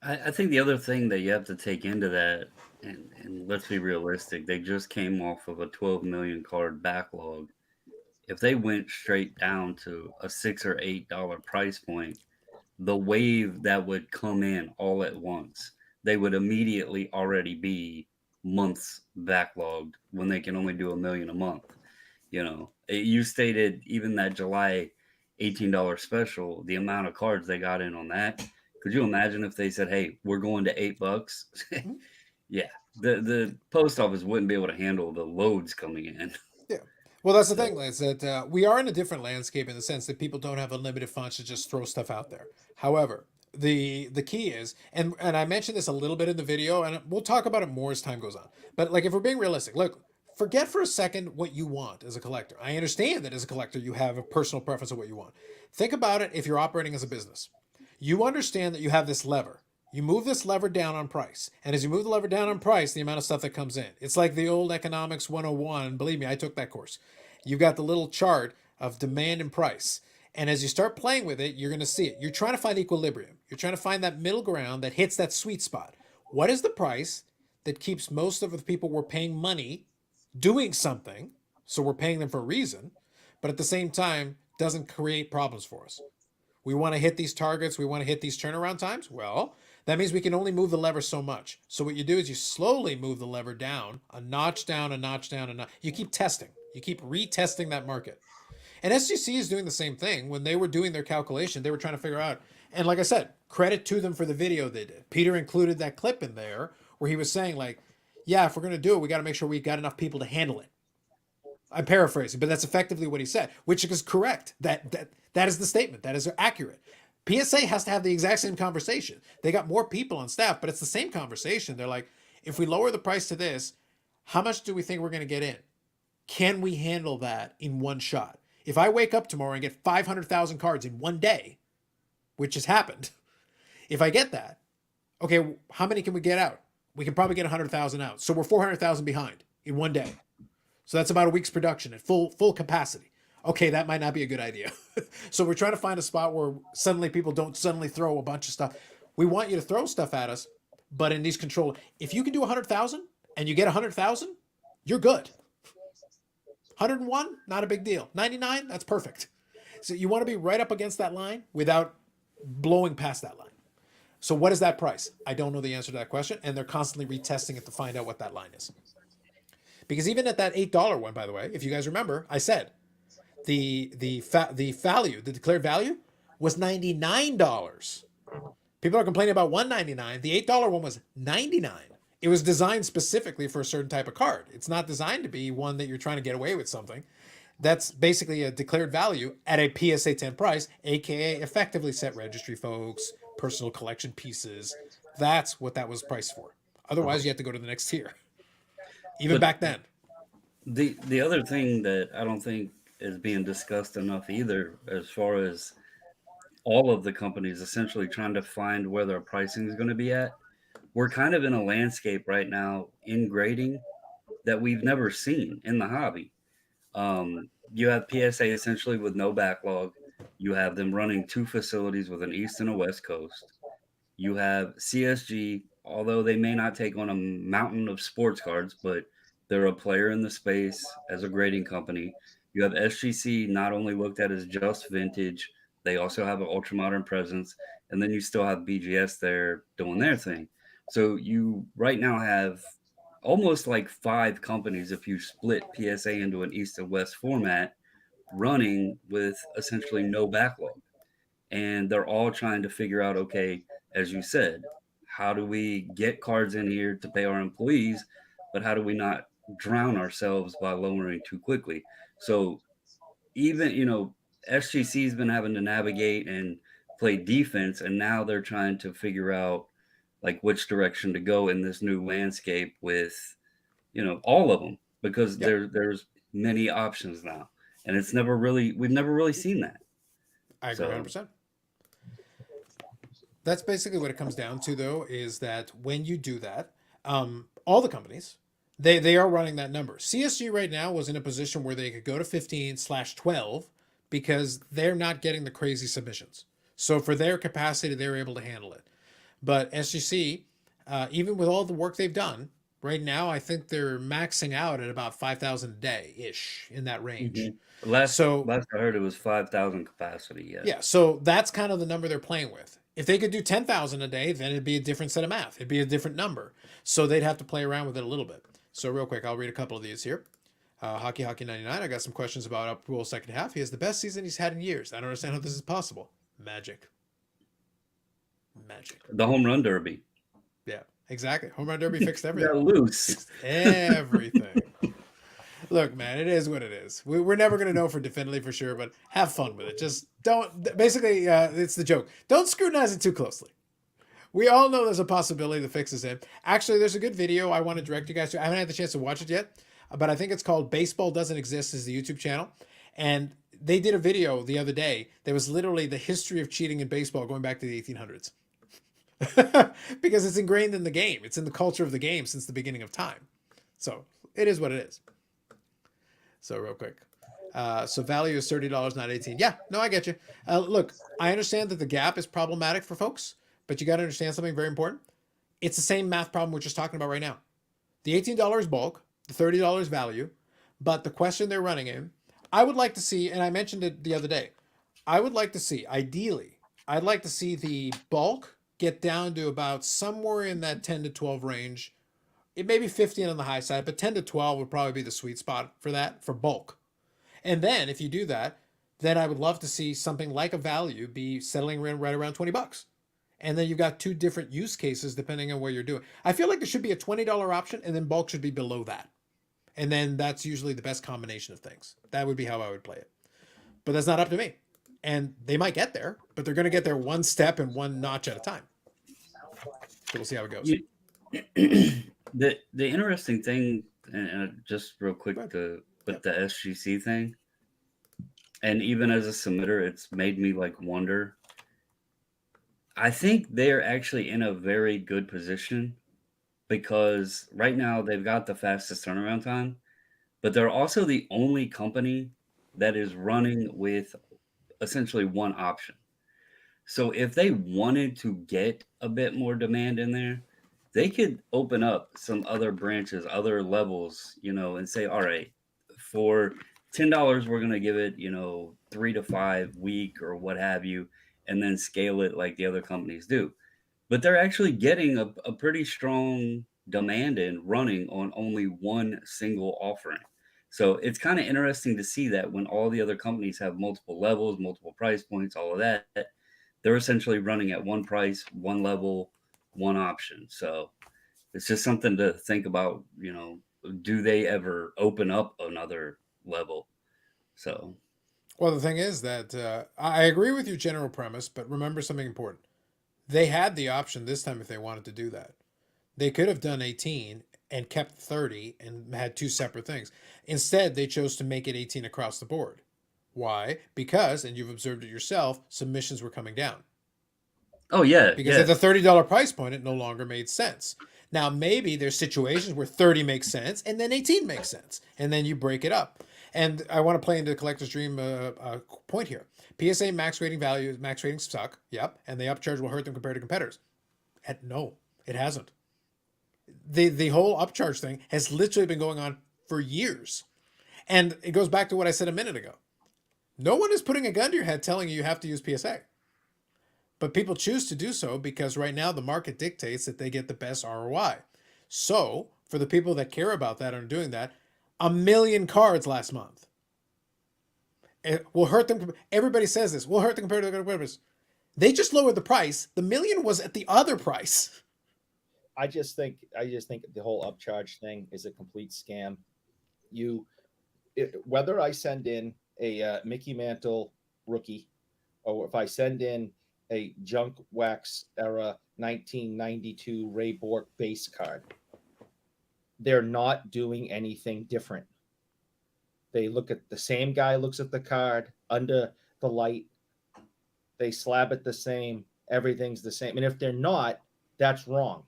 I think the other thing that you have to take into that, and let's be realistic, they just came off of a 12 million card backlog. If they went straight down to a $6 or $8 price point, the wave that would come in all at once, they would immediately already be months backlogged when they can only do 1 million a month. You stated even that July $18 special, the amount of cards they got in on that. Could you imagine if they said, hey, we're going to $8? Yeah, the post office wouldn't be able to handle the loads coming in. Yeah. Well, that's the thing, is that we are in a different landscape in the sense that people don't have unlimited funds to just throw stuff out there. However, the key is, and I mentioned this a little bit in the video, and we'll talk about it more as time goes on. But like, if we're being realistic, look, forget for a second what you want as a collector. I understand that as a collector, you have a personal preference of what you want. Think about it if you're operating as a business. You understand that you have this lever. You move this lever down on price. And as you move the lever down on price, the amount of stuff that comes in. It's like the old economics 101. Believe me, I took that course. You've got the little chart of demand and price. And as you start playing with it, you're going to see it. You're trying to find equilibrium. You're trying to find that middle ground that hits that sweet spot. What is the price that keeps most of the people we're paying money doing something? So we're paying them for a reason, but at the same time, doesn't create problems for us. We want to hit these targets. We want to hit these turnaround times. Well, that means we can only move the lever so much. So what you do is you slowly move the lever down, a notch down, a notch down, a notch. You keep testing. You keep retesting that market. And SGC is doing the same thing. When they were doing their calculation, they were trying to figure out, and like I said, credit to them for the video they did. Peter included that clip in there where he was saying, like, yeah, if we're going to do it, we got to make sure we got enough people to handle it. I'm paraphrasing, but that's effectively what he said, which is correct. That is the statement. That is accurate. PSA has to have the exact same conversation. They got more people on staff, but it's the same conversation. They're like, if we lower the price to this, how much do we think we're going to get in? Can we handle that in one shot? If I wake up tomorrow and get 500,000 cards in one day, which has happened, if I get that, okay, how many can we get out? We can probably get 100,000 out. So we're 400,000 behind in one day. So that's about a week's production at full capacity. Okay, that might not be a good idea. So we're trying to find a spot where suddenly people don't suddenly throw a bunch of stuff. We want you to throw stuff at us, but in these control, if you can do 100,000 and you get 100,000, you're good. 101, not a big deal. 99, that's perfect. So you want to be right up against that line without blowing past that line. So what is that price? I don't know the answer to that question, and they're constantly retesting it to find out what that line is. Because even at that $8 one, by the way, if you guys remember, I said the value, the declared value, was $99. People are complaining about $199. The $8 one was $99. It was designed specifically for a certain type of card. It's not designed to be one that you're trying to get away with something. That's basically a declared value at a PSA 10 price, aka effectively set registry, folks, personal collection pieces. That's what that was priced for. Otherwise, you have to go to the next tier. Even But back then. the other thing that I don't think is being discussed enough either, as far as all of the companies essentially trying to find where their pricing is going to be at, we're kind of in a landscape right now in grading that we've never seen in the hobby. You have PSA essentially with no backlog. You have them running two facilities with an East and a West Coast. You have CSG, although they may not take on a mountain of sports cards, but they're a player in the space as a grading company. You have SGC, not only looked at as just vintage, they also have an ultra modern presence. And then you still have BGS there doing their thing. So you right now have almost like five companies, if you split PSA into an East and West format, running with essentially no backlog. And they're all trying to figure out, okay, as you said, how do we get cards in here to pay our employees, but how do we not drown ourselves by lowering too quickly? So even, SGC's been having to navigate and play defense, and now they're trying to figure out like which direction to go in this new landscape with, all of them, because Yep. there's many options now, and we've never really seen that. I agree So 100%. That's basically what it comes down to, though, is that when you do that, all the companies, they are running that number. CSG right now was in a position where they could go to 15/12 because they're not getting the crazy submissions. So for their capacity, they're able to handle it. But SGC, even with all the work they've done, right now, I think they're maxing out at about 5,000 a day ish in that range. mhm. last So last I heard it was 5,000 capacity. Yeah. yeah, so that's kind of the number they're playing with. If they could do 10,000 a day, then it'd be a different set of math. It'd be a different number. So they'd have to play around with it a little bit. So real quick, I'll read a couple of these here. Hockey 99. I got some questions about Uppool second half. He has the best season he's had in years. I don't understand how this is possible. Magic. The home run derby Yeah, exactly. Home run derby fixed got everything. loose. Fixed everything. Look, man, it is what it is. We're never going to know for definitely for sure, but have fun with it. Just don't, basically, it's the joke. Don't scrutinize it too closely. We all know there's a possibility the fix is in. Actually, there's a good video I want to direct you guys to. I haven't had the chance to watch it yet, but I think it's called Baseball Doesn't Exist is the YouTube channel. And they did a video the other day that was literally the history of cheating in baseball going back to the 1800s. Because it's ingrained in the game. It's in the culture of the game since the beginning of time. So it is what it is. So real quick. So value is $30, not 18. Yeah, no, I get you. Look, I understand that the gap is problematic for folks, but you got to understand something very important. It's the same math problem we're just talking about right now. The $18 bulk, the $30 value, but the question they're running in, I would like to see, and I mentioned it the other day, I would like to see, ideally, I'd like to see the bulk get down to about somewhere in that 10 to 12 range. It may be 15 on the high side, but 10 to 12 would probably be the sweet spot for that, for bulk. And then if you do that, then I would love to see something like a value be settling right around $20. And then you've got two different use cases depending on what you're doing. I feel like there should be a $20 option and then bulk should be below that. And then that's usually the best combination of things. That would be how I would play it. But that's not up to me. And they might get there, but they're going to get there one step and one notch at a time. So we'll see how it goes. The interesting thing, and just real quick, with the SGC thing, and even as a submitter, it's made me like wonder. I think they're actually in a very good position because right now they've got the fastest turnaround time, but they're also the only company that is running with essentially one option. So if they wanted to get a bit more demand in there, they could open up some other branches, other levels, and say, all right, for $10, we're going to give it, 3 to 5 week or what have you, and then scale it like the other companies do. but they're actually getting a pretty strong demand in running on only one single offering. So it's kind of interesting to see that when all the other companies have multiple levels, multiple price points, all of that, they're essentially running at one price, one level, one option. So it's just something to think about, do they ever open up another level? So, Well, the thing is that I agree with your general premise, but remember something important. They had the option this time if they wanted to do that. They could have done 18 and kept 30 and had two separate things. Instead, they chose to make it 18 across the board. Why? Because, and you've observed it yourself, submissions were coming down. oh yeah, Because yeah. at the $30 price point, it no longer made sense. Now, maybe there's situations where 30 makes sense and then 18 makes sense. And then you break it up. And I want to play into the collector's dream point here. PSA max rating values, max ratings suck. Yep. And the upcharge will hurt them compared to competitors. No, it hasn't. The whole upcharge thing has literally been going on for years. And it goes back to what I said a minute ago. No one is putting a gun to your head telling you have to use PSA. But people choose to do so because right now the market dictates that they get the best ROI. So, for the people that care about that and are doing that, 1 million cards last month. It will hurt them. Everybody says this. Will hurt them compared to the competitors. They just lowered the price. The million was at the other price. I just think the whole upcharge thing is a complete scam. Whether I send in a Mickey Mantle rookie, or if I send in a junk wax era 1992 Ray Bork base card, they're not doing anything different. They look at the same guy looks at the card under the light. They slab it the same. Everything's the same. And if they're not, that's wrong.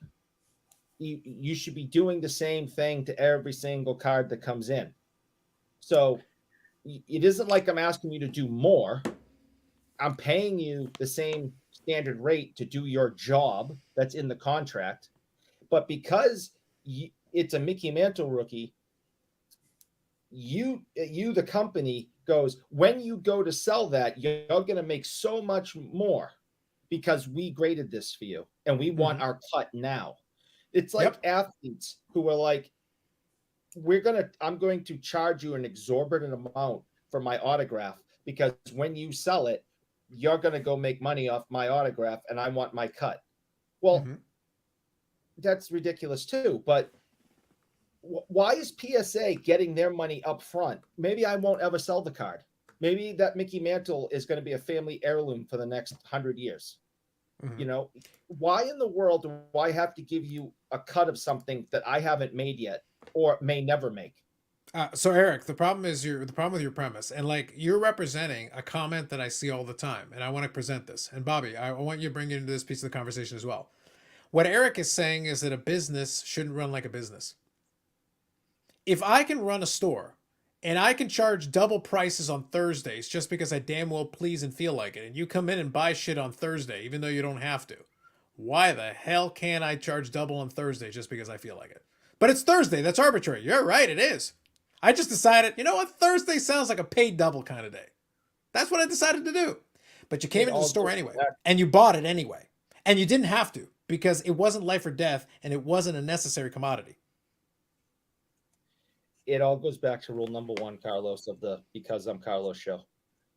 You should be doing the same thing to every single card that comes in. So it isn't like I'm asking you to do more. I'm paying you the same standard rate to do your job that's in the contract. But because it's a Mickey Mantle rookie, you the company goes, when you go to sell that, you're going to make so much more because we graded this for you and we want our cut now. It's like athletes who are like, I'm going to charge you an exorbitant amount for my autograph because when you sell it, you're going to go make money off my autograph and I want my cut. Well, that's ridiculous too. But why is PSA getting their money up front? Maybe I won't ever sell the card. Maybe that Mickey Mantle is going to be a family heirloom for the next 100 years. Why in the world do I have to give you a cut of something that I haven't made yet or may never make? So Eric, the problem with your premise, and like you're representing a comment that I see all the time, and I want to present this. And Bobby, I want you to bring into this piece of the conversation as well. What Eric is saying is that a business shouldn't run like a business. If I can run a store and I can charge double prices on Thursdays just because I damn well please and feel like it, and you come in and buy shit on Thursday even though you don't have to, why the hell can't I charge double on Thursday just because I feel like it? But it's Thursday. That's arbitrary. You're right. It is. I just decided, you know what? Thursday sounds like a paid double kind of day. That's what I decided to do. But you came into the store anyway, and you bought it anyway. And you didn't have to because it wasn't life or death, and it wasn't a necessary commodity. It all goes back to rule number one, Carlos, of the Because I'm Carlos show.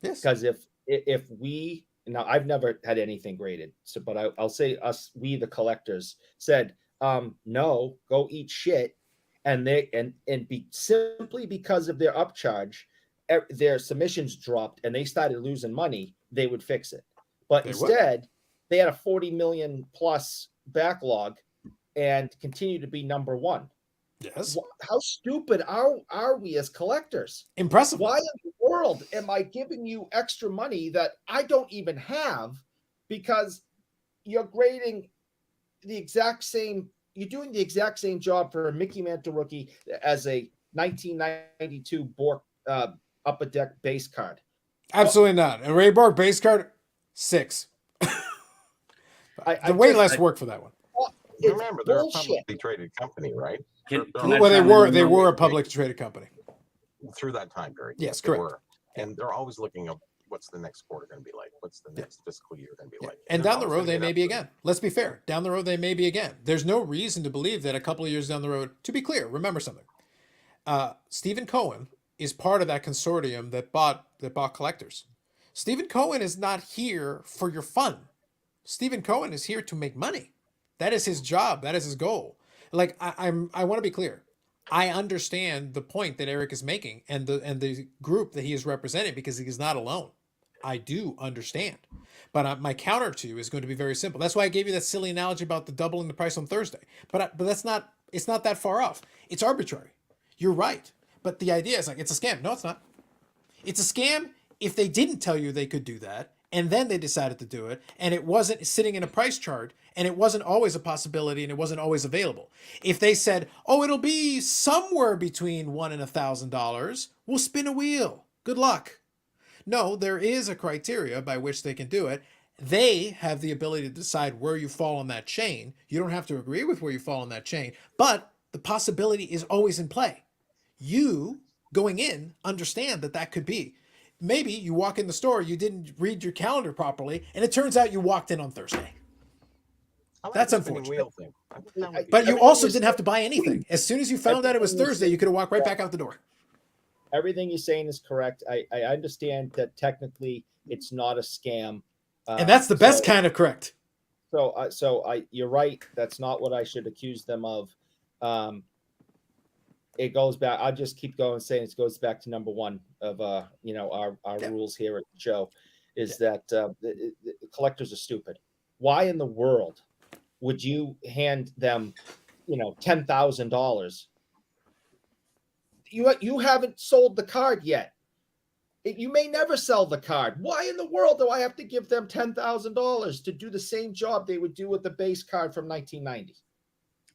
Yes. Because if we, now I've never had anything graded, so but I'll say we the collectors said, no, go eat shit. And simply because of their upcharge, their submissions dropped and they started losing money, they would fix it. But instead, they had a 40 million plus backlog and continue to be number one. Yes. How stupid are we as collectors? Impressive. Why in the world am I giving you extra money that I don't even have because you're grading the exact same? You're doing the exact same job for a Mickey Mantle rookie as a 1992 Bork upper deck base card. Absolutely not. A Ray Bork base card, 6. Way less work for that one. Remember, they're a publicly traded company, right? Well, they were a publicly traded company through that time period. Yes, they correct. were. And they're always looking at what's the next quarter going to be like? What's the next fiscal year going to be Yeah. like? And there's down the always road, gonna they an may be upside. again. Let's be fair. Down the road, they may be again. There's no reason to believe that a couple of years down the road, to be clear, remember something. Stephen Cohen is part of that consortium that bought collectors. Stephen Cohen is not here for your fun. Stephen Cohen is here to make money. That is his job. That is his goal. Like I want to be clear. I understand the point that Eric is making and the group that he is representing because he is not alone. I do understand. But my counter to you is going to be very simple. That's why I gave you that silly analogy about the doubling the price on Thursday. But that's not. It's not that far off. It's arbitrary. You're right. But the idea is like it's a scam. No, it's not. It's a scam if they didn't tell you they could do that and then they decided to do it and it wasn't sitting in a price chart and it wasn't always a possibility and it wasn't always available. If they said, "Oh, it'll be somewhere between $1 and $1,000, we'll spin a wheel. Good luck." No, there is a criteria by which they can do it. They have the ability to decide where you fall on that chain. You don't have to agree with where you fall on that chain, but the possibility is always in play. You going in understand that that could be. Maybe you walk in the store, you didn't read your calendar properly, and it turns out you walked in on Thursday. I like That's the spinning unfortunate. wheel thing. I think that would be But you Everything also is- didn't have to buy anything. As soon as you found out it was Everything is- Thursday, you could have walked right back out the door. Everything you're saying is correct. I understand that technically it's not a scam. And that's the best so- kind of correct. You're right. That's not what I should accuse them of. It goes back. I'll just keep going saying it goes back to number one of our Yeah. rules here at the show is that the collectors are stupid. Why in the world would you hand them, $10,000? You haven't sold the card yet. You may never sell the card. Why in the world do I have to give them $10,000 to do the same job they would do with the base card from 1990?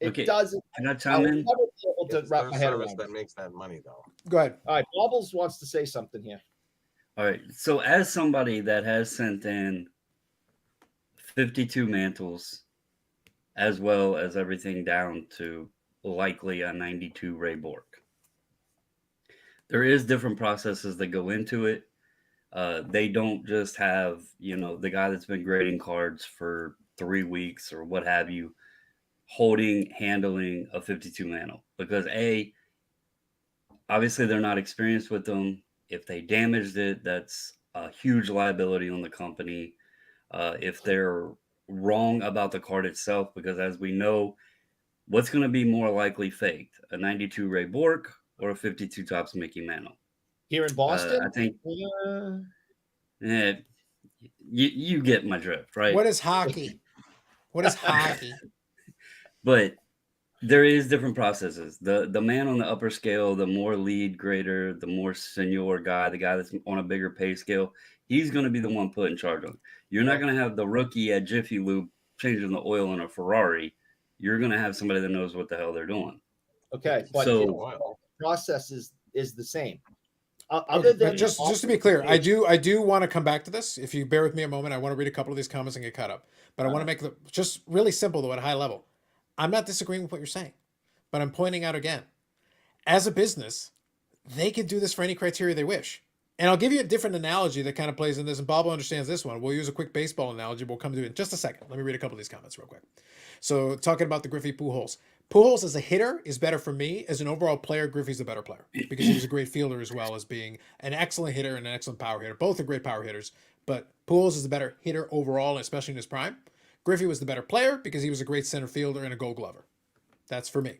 It Okay, doesn't. Can I I chime will in? never be able to It's wrap their my head service around that it. makes that money, though. Go ahead. All right, Bobbles wants to say something here. All right. So as somebody that has sent in 52 mantles, as well as everything down to likely a 92 Ray Bork, there is different processes that go into it. They don't just have, the guy that's been grading cards for 3 weeks or what have you, handling a 52 mantle because obviously they're not experienced with them. If they damaged it, that's a huge liability on the company. If they're wrong about the card itself, because as we know, what's going to be more likely faked, a 92 Ray Bork or a 52 Topps Mickey Mantle? Here in Boston, I think uh, you get my drift, right? What is hockey? What is hockey? But there is different processes. The man on the upper scale, the more lead grader, the more senior guy, the guy that's on a bigger pay scale, he's going to be the one put in charge of it. You're not going to have the rookie at Jiffy Lube changing the oil in a Ferrari. You're going to have somebody that knows what the hell they're doing. okay, but So- the process is the same. Okay, Other than but just to be clear, I do want to come back to this. If you bear with me a moment, I want to read a couple of these comments and get caught up. But I want to make it just really simple though at a high level. I'm not disagreeing with what you're saying, but I'm pointing out again, as a business, they can do this for any criteria they wish. And I'll give you a different analogy that kind of plays in this, and Bob understands this one. We'll use a quick baseball analogy. We'll come to it in just a second. Let me read a couple of these comments real quick. So talking about the Griffey Pujols. Pujols as a hitter is better for me. As an overall player, Griffey's a better player because he was a great fielder as well as being an excellent hitter and an excellent power hitter. Both are great power hitters, but Pujols is the better hitter overall, especially in his prime. Griffey was the better player because he was a great center fielder and a Gold Glover. That's for me.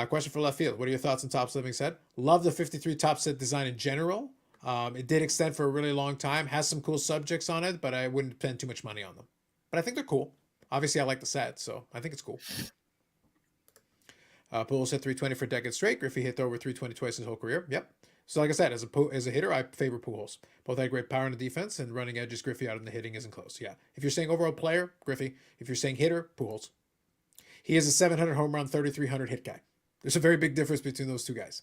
Question for left field. What are your thoughts on Topps Living Set? Love the 53 Topps Set design in general. It did extend for a really long time. Has some cool subjects on it, but I wouldn't spend too much money on them. But I think they're cool. Obviously, I like the set, so I think it's cool. Pujols hit 320 for a decade straight. Griffey hit over 320 twice his whole career. Yep. So like I said, as a hitter, I favor Pujols. Both had great power in the defense and running edges. Griffey out in the hitting isn't close. Yeah. If you're saying overall player, Griffey. If you're saying hitter, Pujols. He is a 700 home run, 3,300 hit guy. There's a very big difference between those two guys.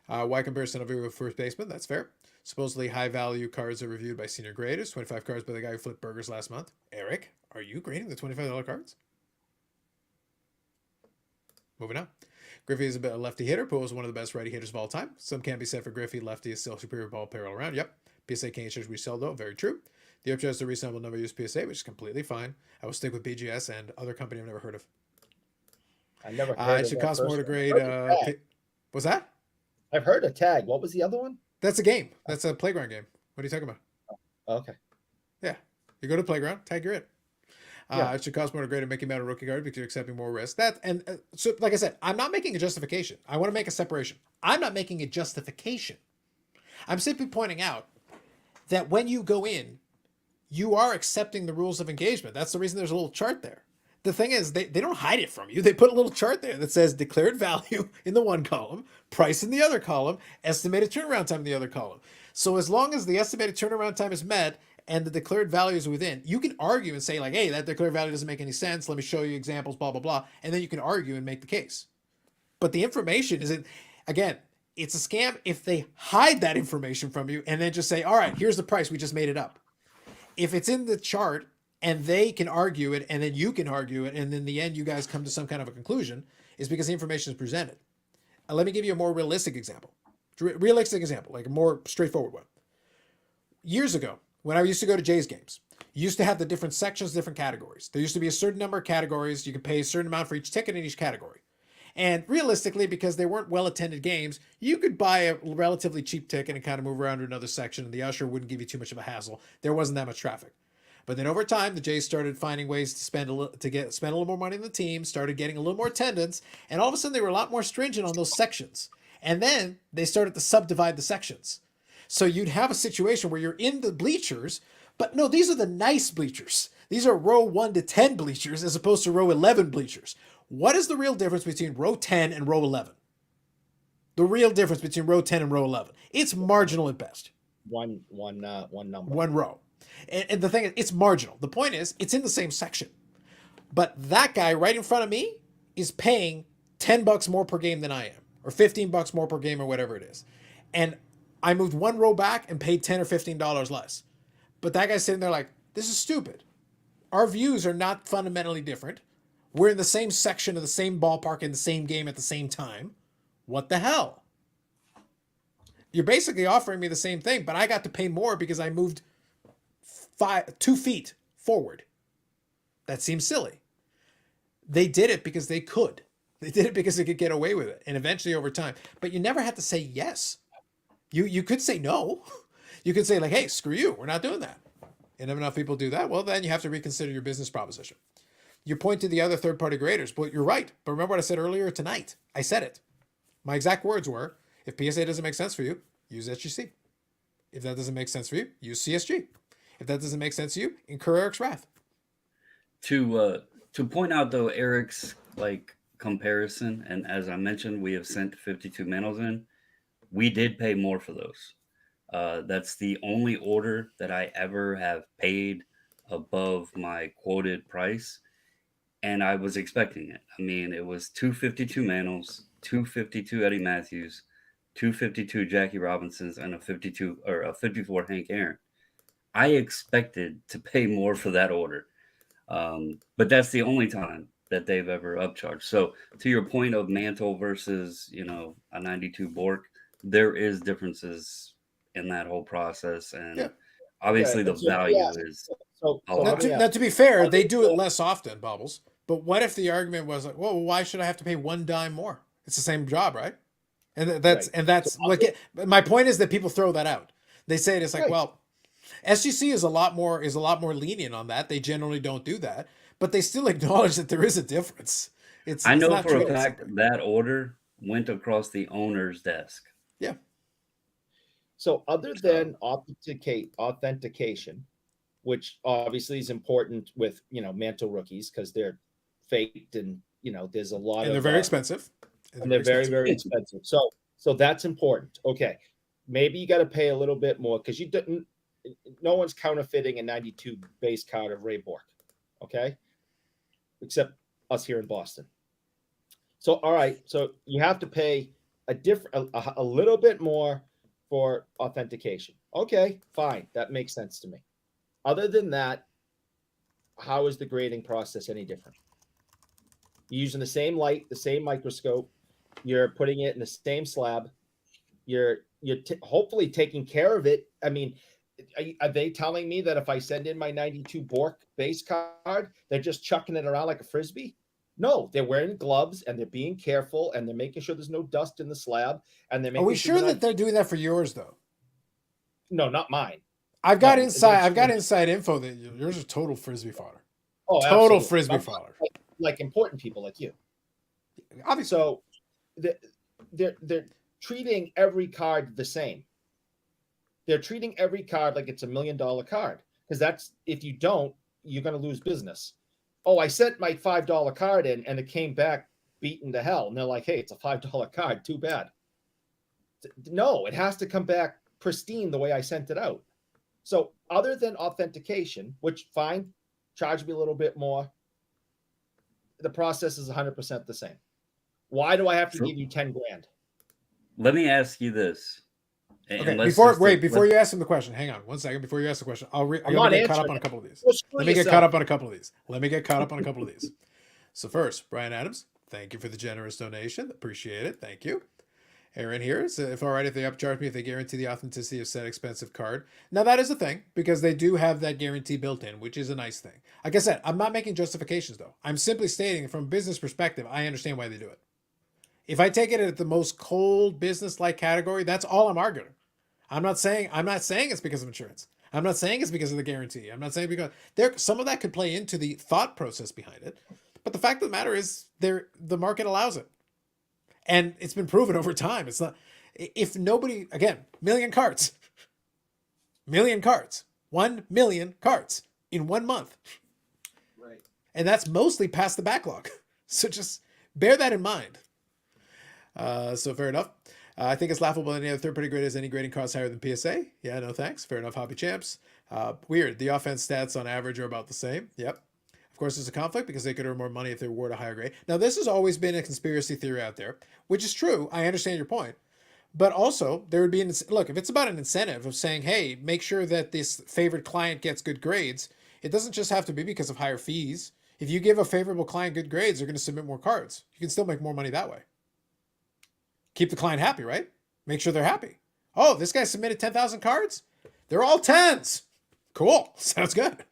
Why comparison of a first baseman? That's fair. Supposedly high value cards are reviewed by senior graders. 25 cards by the guy who flipped burgers last month. Eric, are you grading the $25 cards? Moving on. Griffey is a lefty hitter. Pujols is one of the best righty hitters of all time. Some can be said for Griffey. Lefty is still superior ball player all around. Yep. PSA can't change resell though. Very true. The upcharge is the resell will never use PSA, which is completely fine. I will stick with BGS and other company I've never heard of. I never heard It of should that cost more first to one. grade. I've heard of tag. What's that? I've heard of tag. What was the other one? That's a game. That's a playground game. What are you talking about? Okay. Yeah. You go to playground, tag you're in. Yeah. It should cost more to grade and making better rookie card because you're accepting more risk. That and so, like I said, I'm not making a justification. I want to make a separation. I'm not making a justification. I'm simply pointing out that when you go in, you are accepting the rules of engagement. That's the reason there's a little chart there. The thing is, they don't hide it from you. They put a little chart there that says declared value in the one column, price in the other column, estimated turnaround time in the other column. So as long as the estimated turnaround time is met and the declared value is within, you can argue and say like, hey, that declared value doesn't make any sense. Let me show you examples, blah, blah, blah. And then you can argue and make the case. But the information isn't, again, it's a scam if they hide that information from you and then just say, all right, here's the price. We just made it up. If it's in the chart and they can argue it and then you can argue it and in the end you guys come to some kind of a conclusion, is because the information is presented. Let me give you a more realistic example. Like a more straightforward one. Years ago, when I used to go to Jay's games, you used to have the different sections, different categories. There used to be a certain number of categories. You could pay a certain amount for each ticket in each category. And realistically, because they weren't well-attended games, you could buy a relatively cheap ticket and kind of move around to another section, and the usher wouldn't give you too much of a hassle. There wasn't that much traffic. But then over time, the Jays started finding ways to spend a little more money on the team, started getting a little more attendance, and all of a sudden they were a lot more stringent on those sections. And then they started to subdivide the sections. So you'd have a situation where you're in the bleachers, but no, these are the nice bleachers. These are row 1 to 10 bleachers as opposed to row 11 bleachers. What is the real difference between row 10 and row 11? The real difference between row 10 and row 11. It's marginal at best. One number. One row. And the thing is, it's marginal. The point is, it's in the same section. But that guy right in front of me is paying $10 more per game than I am, or $15 more per game, or whatever it is. And I moved one row back and paid $10 or $15 less. But that guy's sitting there like, this is stupid. Our views are not fundamentally different. We're in the same section of the same ballpark in the same game at the same time. What the hell? You're basically offering me the same thing, but I got to pay more because I moved 2 feet forward. That seems silly. They did it because they could. They did it because they could get away with it. And eventually over time. But you never had to say yes. You could say no. You could say like, hey, screw you. We're not doing that. And if enough people do that, well, then you have to reconsider your business proposition. You point to the other third-party graders. But you're right. But remember what I said earlier tonight. I said it. My exact words were, if PSA doesn't make sense for you, use SGC. If that doesn't make sense for you, use CSG. If that doesn't make sense to you, incur Eric's wrath. To point out though Eric's like comparison, and as I mentioned, we have sent 52 manuals in. We did pay more for those. That's the only order that I ever have paid above my quoted price, and I was expecting it. I mean, it was 252 manuals, 252 Eddie Matthews, 252 Jackie Robinsons, and a 54 Hank Aaron. I expected to pay more for that order. But that's the only time that they've ever upcharged. So to your point of Mantle versus, a 92 Bork, there is differences in that whole process. And obviously the value is. Now, to be fair, they do it less often, Bubbles. But what if the argument was like, well, why should I have to pay $1 more? It's the same job, right? And that's my point is that people throw that out. They say it, it's like, well, SGC is a lot more lenient on that. They generally don't do that, but they still acknowledge that there is a difference. I know for a fact that order went across the owner's desk. Yeah. So other than authentication, which obviously is important with Mantle rookies because they're faked and there's a lot and they're very expensive. And they're very, very expensive. So that's important. Okay. Maybe you got to pay a little bit more because no one's counterfeiting a 92 base card of Ray Bork. Okay. Except us here in Boston. So, all right. So you have to pay a little bit more for authentication. Okay, fine. That makes sense to me. Other than that, how is the grading process any different? You're using the same light, the same microscope. You're putting it in the same slab. You're hopefully taking care of it. I mean, Are they telling me that if I send in my 92 Bork base card, they're just chucking it around like a frisbee? No, they're wearing gloves and they're being careful and they're making sure there's no dust in the slab and they're Are making we sure sure they're that not. they're doing that for yours though? No, not mine. I've got No, inside. that's- I've got inside info that yours is total frisbee fodder. Oh, Total absolutely. frisbee I'm fodder. like important people like you. Obviously, So they're treating every card the same. They're treating every card like it's $1 million card because that's if you don't, you're going to lose business. Oh, I sent my $5 card in and it came back beaten to hell, and they're like, "Hey, it's a $5 card. Too bad." No, it has to come back pristine the way I sent it out. So, other than authentication, which fine, charge me a little bit more. The process is 100% the same. Why do I have to So- give you 10 grand? Let me ask you this. And okay. let's Before just wait, take- before you ask him the question, hang on 1 second. Before you ask the question, I'm let not me get caught up answering on a it. couple of these. Go screw Let me get yourself. caught up on a couple of these. Let me get caught up on a couple of these. So first, Brian Adams, thank you for the generous donation. Appreciate it. Thank you. Aaron here is if all right if they upcharge me if they guarantee the authenticity of said expensive card. Now that is a thing because they do have that guarantee built in, which is a nice thing. Like I said, I'm not making justifications though. I'm simply stating from a business perspective, I understand why they do it. If I take it at the most cold business-like category, that's all I'm arguing. I'm not saying it's because of insurance. I'm not saying it's because of the guarantee. I'm not saying because some of that could play into the thought process behind it. But the fact of the matter is the market allows it. And it's been proven over time. It's not if nobody again, million cards. 1 million cards in 1 month. Right. And that's mostly past the backlog. So just bear that in mind. So fair enough. I think it's laughable that any other third-party grade has any grading costs higher than PSA. Yeah, no thanks. Fair enough, Hobby Champs. Weird. The offense stats on average are about the same. Yep. Of course, there's a conflict because they could earn more money if they award a higher grade. Now, this has always been a conspiracy theory out there, which is true. I understand your point. But also, there would be look, if it's about an incentive of saying, hey, make sure that this favored client gets good grades, it doesn't just have to be because of higher fees. If you give a favorable client good grades, they're going to submit more cards. You can still make more money that way. Keep the client happy, right? Make sure they're happy. Oh, this guy submitted 10,000 cards? They're all 10s. Cool. Sounds good.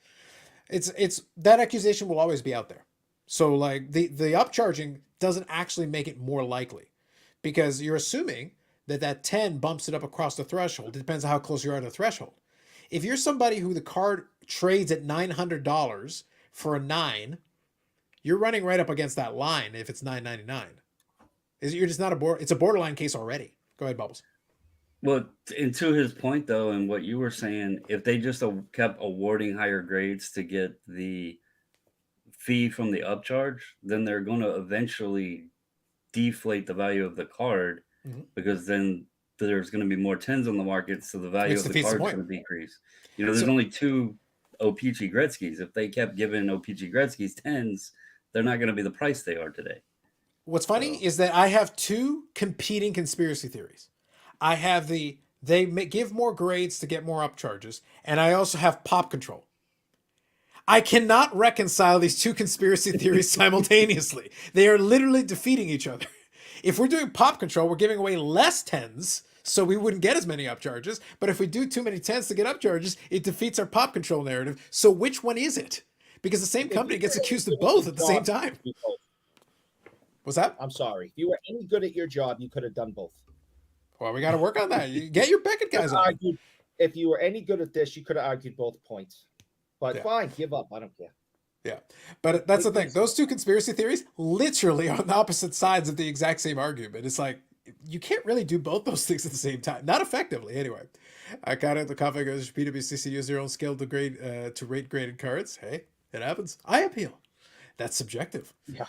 It's that accusation will always be out there. So like the upcharging doesn't actually make it more likely because you're assuming that 10 bumps it up across the threshold. It depends on how close you are to the threshold. If you're somebody who the card trades at $900 for a 9, you're running right up against that line if it's $9.99. You're just not it's a borderline case already. Go ahead, Bubbles. Well, and to his point, though, and what you were saying, if they just kept awarding higher grades to get the fee from the upcharge, then they're going to eventually deflate the value of the card because then there's going to be more 10s on the market, so the value of the card is going to decrease. You know, there's only 2 OPG Gretzky's. If they kept giving OPG Gretzky's 10s, they're not going to be the price they are today. What's funny is that I have 2 competing conspiracy theories. I have they give more grades to get more upcharges, and I also have pop control. I cannot reconcile these 2 conspiracy theories simultaneously. They are literally defeating each other. If we're doing pop control, we're giving away less 10s, so we wouldn't get as many upcharges. But if we do too many 10s to get upcharges, it defeats our pop control narrative. So which one is it? Because the same company gets accused of both at the same time. What's that? I'm sorry. If you were any good at your job, you could have done both. Well, we got to work on that. You get your Beckett guys on. If you were any good at this, you could have argued both points. But Yeah. fine, give up. I don't care. Yeah. But that's the thing. Those 2 conspiracy theories literally are on the opposite sides of the exact same argument. It's like, you can't really do both those things at the same time. Not effectively, anyway. I got it. The conflict goes, PwCC use their own scale to rate graded cards. Hey, it happens. I appeal. That's subjective. Yeah.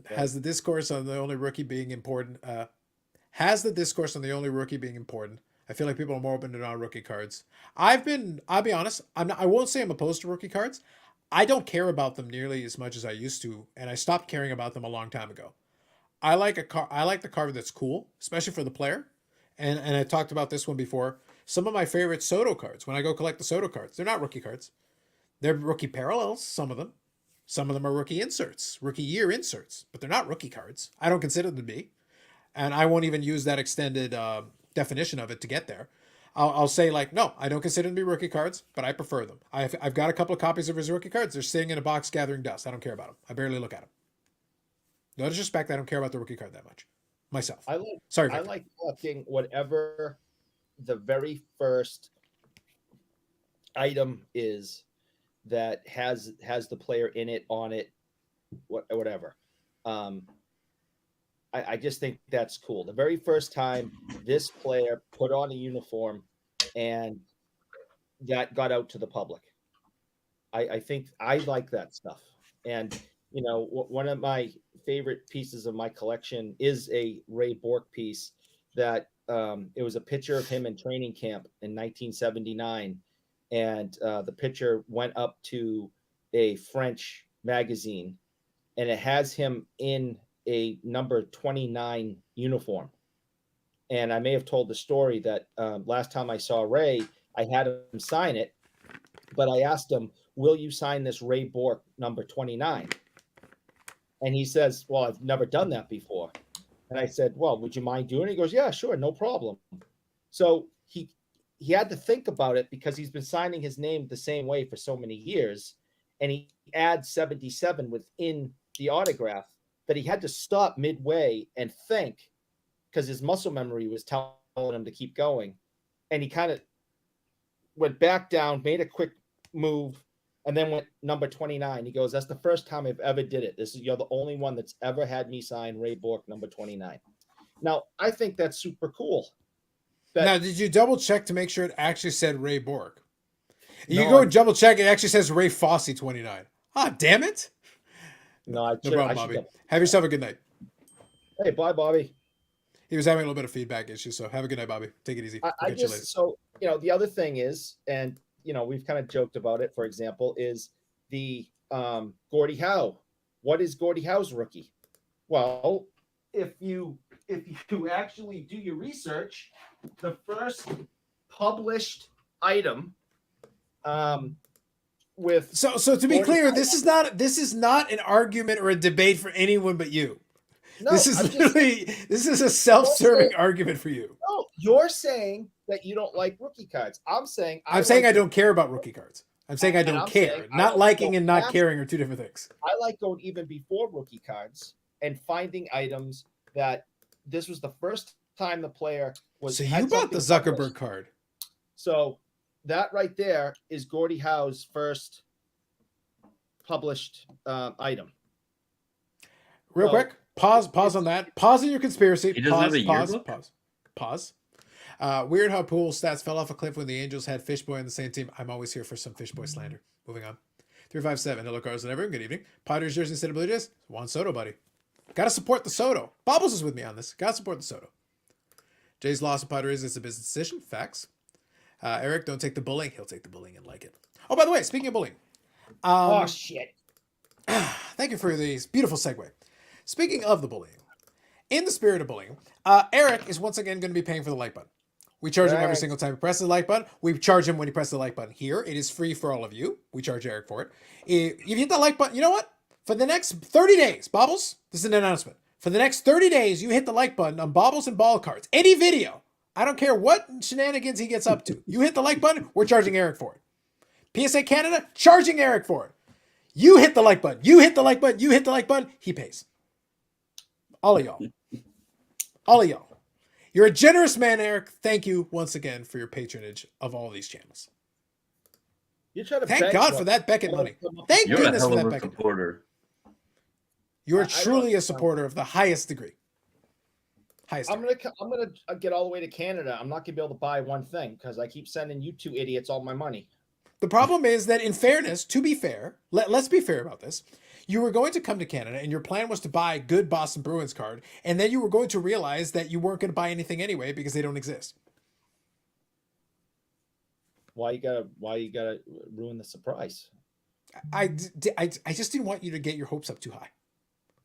Has the discourse on the only rookie being important? I feel like people are more open to non-rookie cards. I'll be honest, I won't say I'm opposed to rookie cards. I don't care about them nearly as much as I used to, and I stopped caring about them a long time ago. I like the card that's cool, especially for the player. And I talked about this one before. Some of my favorite Soto cards, when I go collect the Soto cards, they're not rookie cards. They're rookie parallels, some of them. Some of them are rookie inserts, rookie year inserts, but they're not rookie cards. I don't consider them to be. And I won't even use that extended definition of it to get there. I'll say like, no, I don't consider them to be rookie cards, but I prefer them. I've got a couple of copies of his rookie cards. They're sitting in a box gathering dust. I don't care about them. I barely look at them. No disrespect. I don't care about the rookie card that much. Myself. Sorry, I Victor. like collecting whatever the very first item is that has the player in it, on it, whatever. I just think that's cool. The very first time this player put on a uniform and that got out to the public. I think I like that stuff. And, you know, one of my favorite pieces of my collection is a Ray Bork piece that it was a picture of him in training camp in 1979. And the picture went up to a French magazine, and it has him in a number 29 uniform. And I may have told the story that last time I saw Ray, I had him sign it, but I asked him, will you sign this Ray Bork number 29? And he says, well, I've never done that before. And I said, well, would you mind doing it? He goes, yeah, sure, no problem. So he had to think about it because he's been signing his name the same way for so many years. And he adds 77 within the autograph that he had to stop midway and think, because his muscle memory was telling him to keep going. And he kind of went back down, made a quick move, and then went number 29. He goes, that's the first time I've ever did it. You're the only one that's ever had me sign Ray Bork number 29. Now, I think that's super cool. Now, did you double check to make sure it actually said Ray Bork? You No, go and double check, it actually says Ray Fossey 29. Ah, damn it. No, No problem, Bobby. Have yourself a good night. Hey, bye, Bobby. He was having a little bit of feedback issues, so have a good night, Bobby. Take it easy. I just, so, you know, the other thing is, and, you know, we've kind of joked about it, for example, is the Gordie Howe. What is Gordie Howe's rookie? Well, if you actually do your research, the first published item with so to be clear, this is not an argument or a debate for anyone but you. No, this is a self-serving argument for you. No, you're saying that you don't like rookie cards. I'm saying I don't care about rookie cards. I'm saying I don't care. Not liking and not caring are two different things. I like going even before rookie cards and finding items that this was the first time the player was. So you bought the Zuckerberg card. So that right there is Gordie Howe's first published item. Real quick, pause on that. Pause on your conspiracy. He doesn't have a yearbook? Pause. Weird how Pool's stats fell off a cliff when the Angels had Fishboy on the same team. I'm always here for some Fishboy slander. Moving on. 357. Hello, Carlos and everyone. Good evening. Padres jersey instead of Blue Jays. Juan Soto, buddy. Got to support the Soto. Bobbles is with me on this. Got to support the Soto. Jays loss of Padres is a business decision. Facts. Eric, don't take the bullying. He'll take the bullying and like it. Oh, by the way, speaking of bullying. Oh, shit. Thank you for this beautiful segue. Speaking of the bullying, in the spirit of bullying, Eric is once again going to be paying for the like button. We charge him every single time he presses the like button. We charge him when he presses the like button here. It is free for all of you. We charge Eric for it. If you hit the like button, you know what? For the next 30 days, Bobbles, this is an announcement. For the next 30 days, you hit the like button on Bobbles and Ball cards. Any video. I don't care what shenanigans he gets up to. You hit the like button, we're charging Eric for it. PSA Canada, charging Eric for it. You hit the like button. You hit the like button. You hit the like button. He pays. All of y'all. All of y'all. You're a generous man, Eric. Thank you once again for your patronage of all these channels. Thank God for that Beckett money. Thank goodness for that Beckett supporter. You are truly a supporter of the highest degree. I'm gonna get all the way to Canada. I'm not gonna be able to buy one thing because I keep sending you two idiots all my money. The problem is that, in fairness, to be fair, let's be fair about this. You were going to come to Canada, and your plan was to buy a good Boston Bruins card, and then you were going to realize that you weren't going to buy anything anyway because they don't exist. Why you gotta ruin the surprise? I just didn't want you to get your hopes up too high.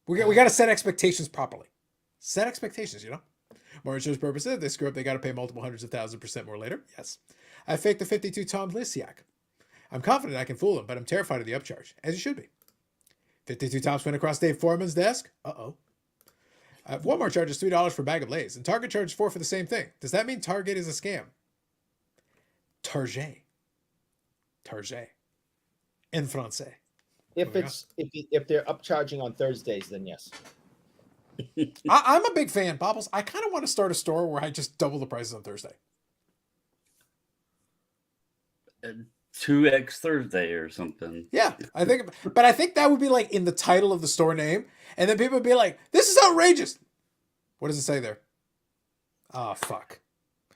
We got to set expectations properly. Set expectations, you know. More insurance purposes, if they screw up, they got to pay multiple hundreds of thousands % more later. Yes. I faked the 52 Tom Lisiak. I'm confident I can fool them, but I'm terrified of the upcharge, as you should be. 52 Toms went across Dave Foreman's desk. Uh-oh. Walmart charges $3 for a bag of Lay's, and Target charges $4 for the same thing. Does that mean Target is a scam? Target. Target. En français. If Oh, yeah. if they're upcharging on Thursdays, then yes. I'm a big fan, Bobbles. I kind of want to start a store where I just double the prices on Thursday. 2x Thursday or something. Yeah, I think that would be like in the title of the store name, and then people would be like, "This is outrageous." What does it say there? Oh, fuck.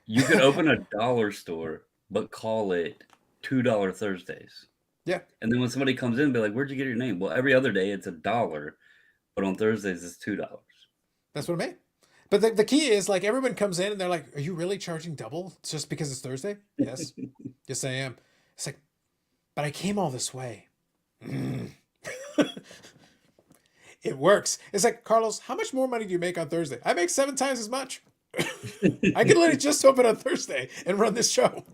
You could open a dollar store, but call it $2 Thursdays. Yeah. And then when somebody comes in, be like, "Where'd you get your name?" Well, every other day it's $1, but on Thursdays it's $2. That's what I mean. But the key is, like, everyone comes in and they're like, "Are you really charging double just because it's Thursday?" Yes. Yes, I am. It's like, but I came all this way. It works. It's like, Carlos, how much more money do you make on Thursday? I make 7 times as much. I could literally just open on Thursday and run this show.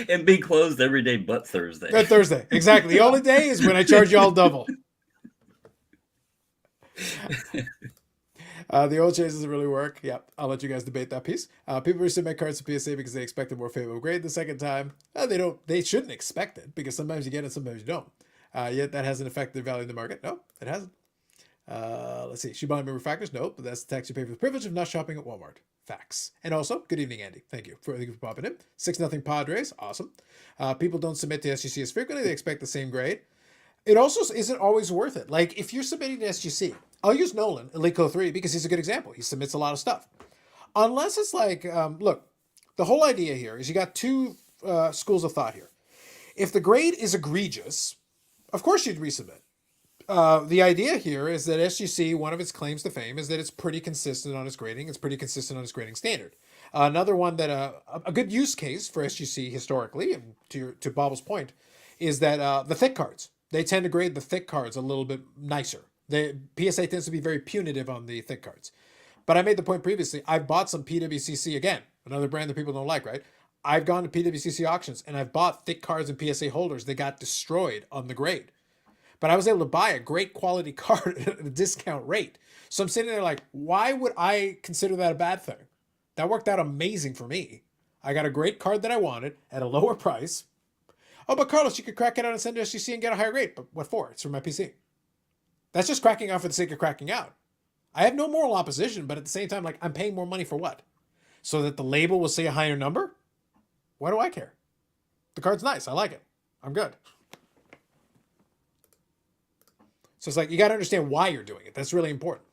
And be closed every day but Thursday. But Thursday. Exactly. The only day is when I charge you all double. The oil change doesn't really work. Yeah, I'll let you guys debate that piece. People resubmit cards to PSA because they expect a more favorable grade the second time. They don't. They shouldn't expect it because sometimes you get it, sometimes you don't. Yet that hasn't affected the value of the market. No, it hasn't. Let's see. Shibani member factors. Nope, but that's the tax you pay for the privilege of not shopping at Walmart. Facts. And also, good evening, Andy. Thank you for popping in. 6-0 Padres. Awesome. People don't submit to SGC as frequently. They expect the same grade. It also isn't always worth it. Like, if you're submitting to SGC, I'll use Nolan, Elite Co 3, because he's a good example. He submits a lot of stuff. Unless it's like, look, the whole idea here is you got two schools of thought here. If the grade is egregious, of course you'd resubmit. The idea here is that SGC, one of its claims to fame is that it's pretty consistent on its grading. It's pretty consistent on its grading standard. Another one that a good use case for SGC historically, and to Bobble's point, is that the thick cards. They tend to grade the thick cards a little bit nicer. The PSA tends to be very punitive on the thick cards. But I made the point previously, I've bought some PWCC, again, another brand that people don't like, right? I've gone to PWCC auctions and I've bought thick cards and PSA holders that got destroyed on the grade. But I was able to buy a great quality card at a discount rate. So I'm sitting there like, why would I consider that a bad thing? That worked out amazing for me. I got a great card that I wanted at a lower price. Oh, but Carlos, you could crack it out and send to SGC and get a higher grade. But what for? It's for my PC. That's just cracking out for the sake of cracking out. I have no moral opposition, but at the same time, like, I'm paying more money for what? So that the label will say a higher number? Why do I care? The card's nice. I like it. I'm good. So it's like, you got to understand why you're doing it. That's really important.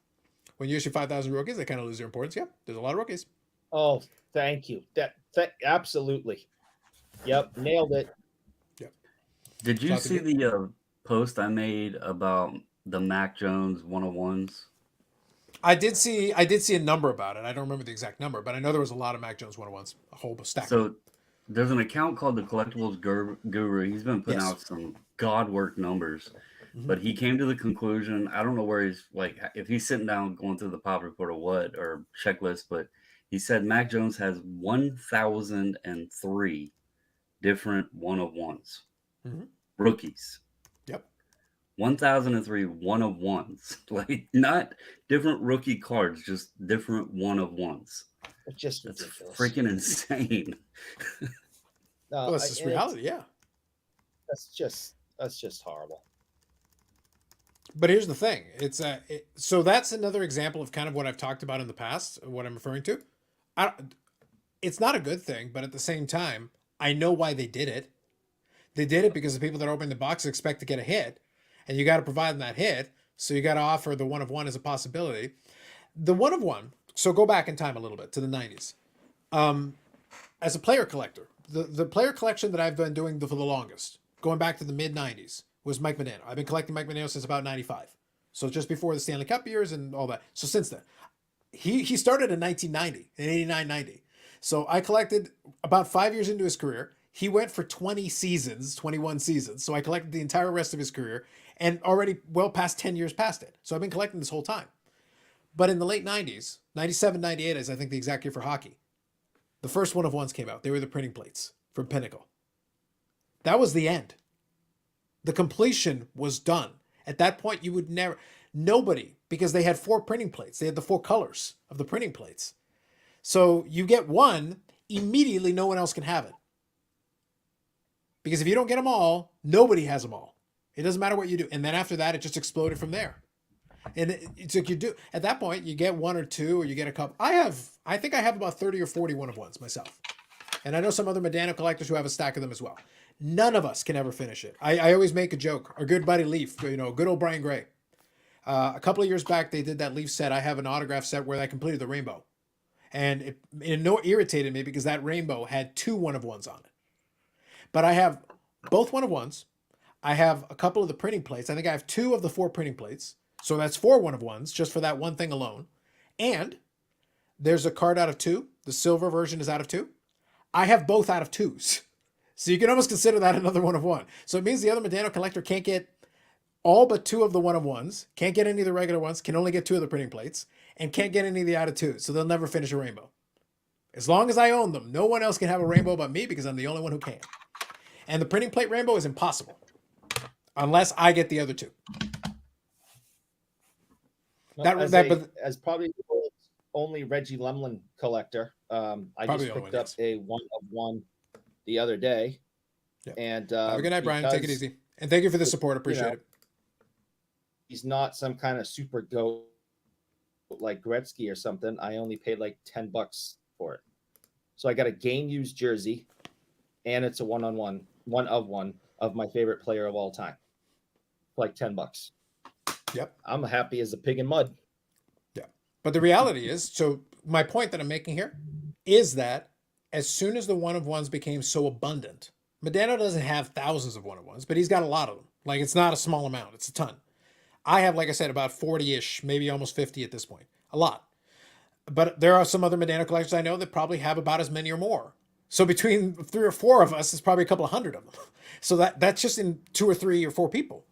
When you issue 5,000 rookies, they kind of lose their importance. Yeah, there's a lot of rookies. Oh, thank you. That absolutely. Yep, nailed it. Yep. Did you see the post I made about the Mac Jones 101s? I did see a number about it. I don't remember the exact number, but I know there was a lot of Mac Jones 101s, a whole stack. So there's an account called the Collectibles Guru. He's been putting Yes. out some God work numbers, but he came to the conclusion, I don't know where he's like, if he's sitting down going through the pop report or what, or checklist, but he said Mac Jones has 1,003 different one-of-ones. Rookies. Yep. 1,003 one-of-ones. Like, not different rookie cards, just different one-of-ones. It's just That's ridiculous. freaking insane. Well, that's just reality, yeah. That's just horrible. But here's the thing. It's so that's another example of kind of what I've talked about in the past, what I'm referring to. It's not a good thing, but at the same time, I know why they did it. They did it because the people that open the box expect to get a hit, and you got to provide them that hit. So you got to offer the one-of-one as a possibility. The one-of-one, so go back in time a little bit to the 90s. As a player collector, the player collection that I've been doing for the longest, going back to the mid-90s, was Mike Manano. I've been collecting Mike Manano since about 95. So just before the Stanley Cup years and all that. So since then, he started in 1990, in 89, 90. So I collected about 5 years into his career. He went for 21 seasons. So I collected the entire rest of his career and already well past 10 years past it. So I've been collecting this whole time. But in the late 90s, 97, 98 is I think the exact year for hockey. The first one-of-ones came out. They were the printing plates from Pinnacle. That was the end. The completion was done. At that point, you would never, nobody, because they had 4 printing plates. They had the 4 colors of the printing plates. So you get one, immediately no one else can have it. Because if you don't get them all, nobody has them all. It doesn't matter what you do. And then after that, it just exploded from there. And it's like you do at that point, you get one or two, or you get a couple. I think I have about 30 or 40 one of ones myself. And I know some other Medano collectors who have a stack of them as well. None of us can ever finish it. I always make a joke. Our good buddy Leaf, good old Brian Gray. A couple of years back, they did that Leaf set. I have an autograph set where I completed the rainbow. And it irritated me because that rainbow had 2 one of ones on it. But I have both one of ones. I have a couple of the printing plates. I think I have 2 of the 4 printing plates. So that's 4 one of ones just for that one thing alone. And there's a card out of 2. The silver version is out of 2. I have both out of 2s. So you can almost consider that another one of one. So it means the other Medano collector can't get all but 2 of the one of ones, can't get any of the regular ones, can only get 2 of the printing plates, and can't get any of the out of 2s. So they'll never finish a rainbow. As long as I own them, no one else can have a rainbow but me because I'm the only one who can. And the printing plate rainbow is impossible unless I get the other 2. As probably the world's only Reggie Lemlin collector, I just picked up a one of one the other day. Yeah. And have a good night, Brian. Take it easy. And thank you for the support. Appreciate it. He's not some kind of super goat like Gretzky or something. I only paid like $10 for it. So I got a game used jersey, and it's a one of one of my favorite player of all time. Like $10. Yep. I'm happy as a pig in mud. Yeah. But the reality is, so my point that I'm making here is that as soon as the one of ones became so abundant, Medano doesn't have thousands of one of ones, but he's got a lot of them. Like, it's not a small amount. It's a ton. I have, like I said, about 40-ish, maybe almost 50 at this point. A lot. But there are some other Medano collectors I know that probably have about as many or more. So between 3 or 4 of us, it's probably a couple of hundred of them. So that's just in 2 or 3 or 4 people.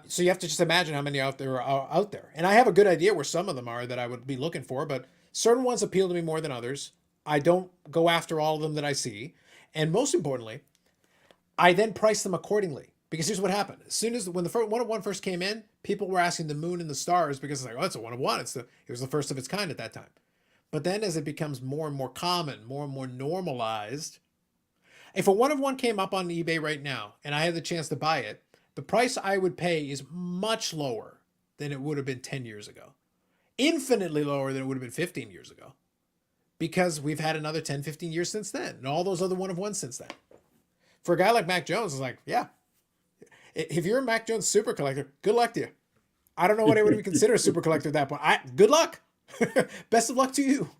So you have to just imagine how many out there are out there. And I have a good idea where some of them are that I would be looking for, but certain ones appeal to me more than others. I don't go after all of them that I see. And most importantly, I then price them accordingly. Because here's what happened. As soon as when the one of one first came in, people were asking the moon and the stars because it's like, oh, it's a one of one. It was the first of its kind at that time. But then as it becomes more and more common, more and more normalized, if a one of one came up on eBay right now and I had the chance to buy it, the price I would pay is much lower than it would have been 10 years ago. Infinitely lower than it would have been 15 years ago. Because we've had another 10, 15 years since then. And all those other one of ones since then. For a guy like Mac Jones, it's like, yeah. If you're a Mac Jones super collector, good luck to you. I don't know what I would even consider a super collector at that point. Good luck. Best of luck to you.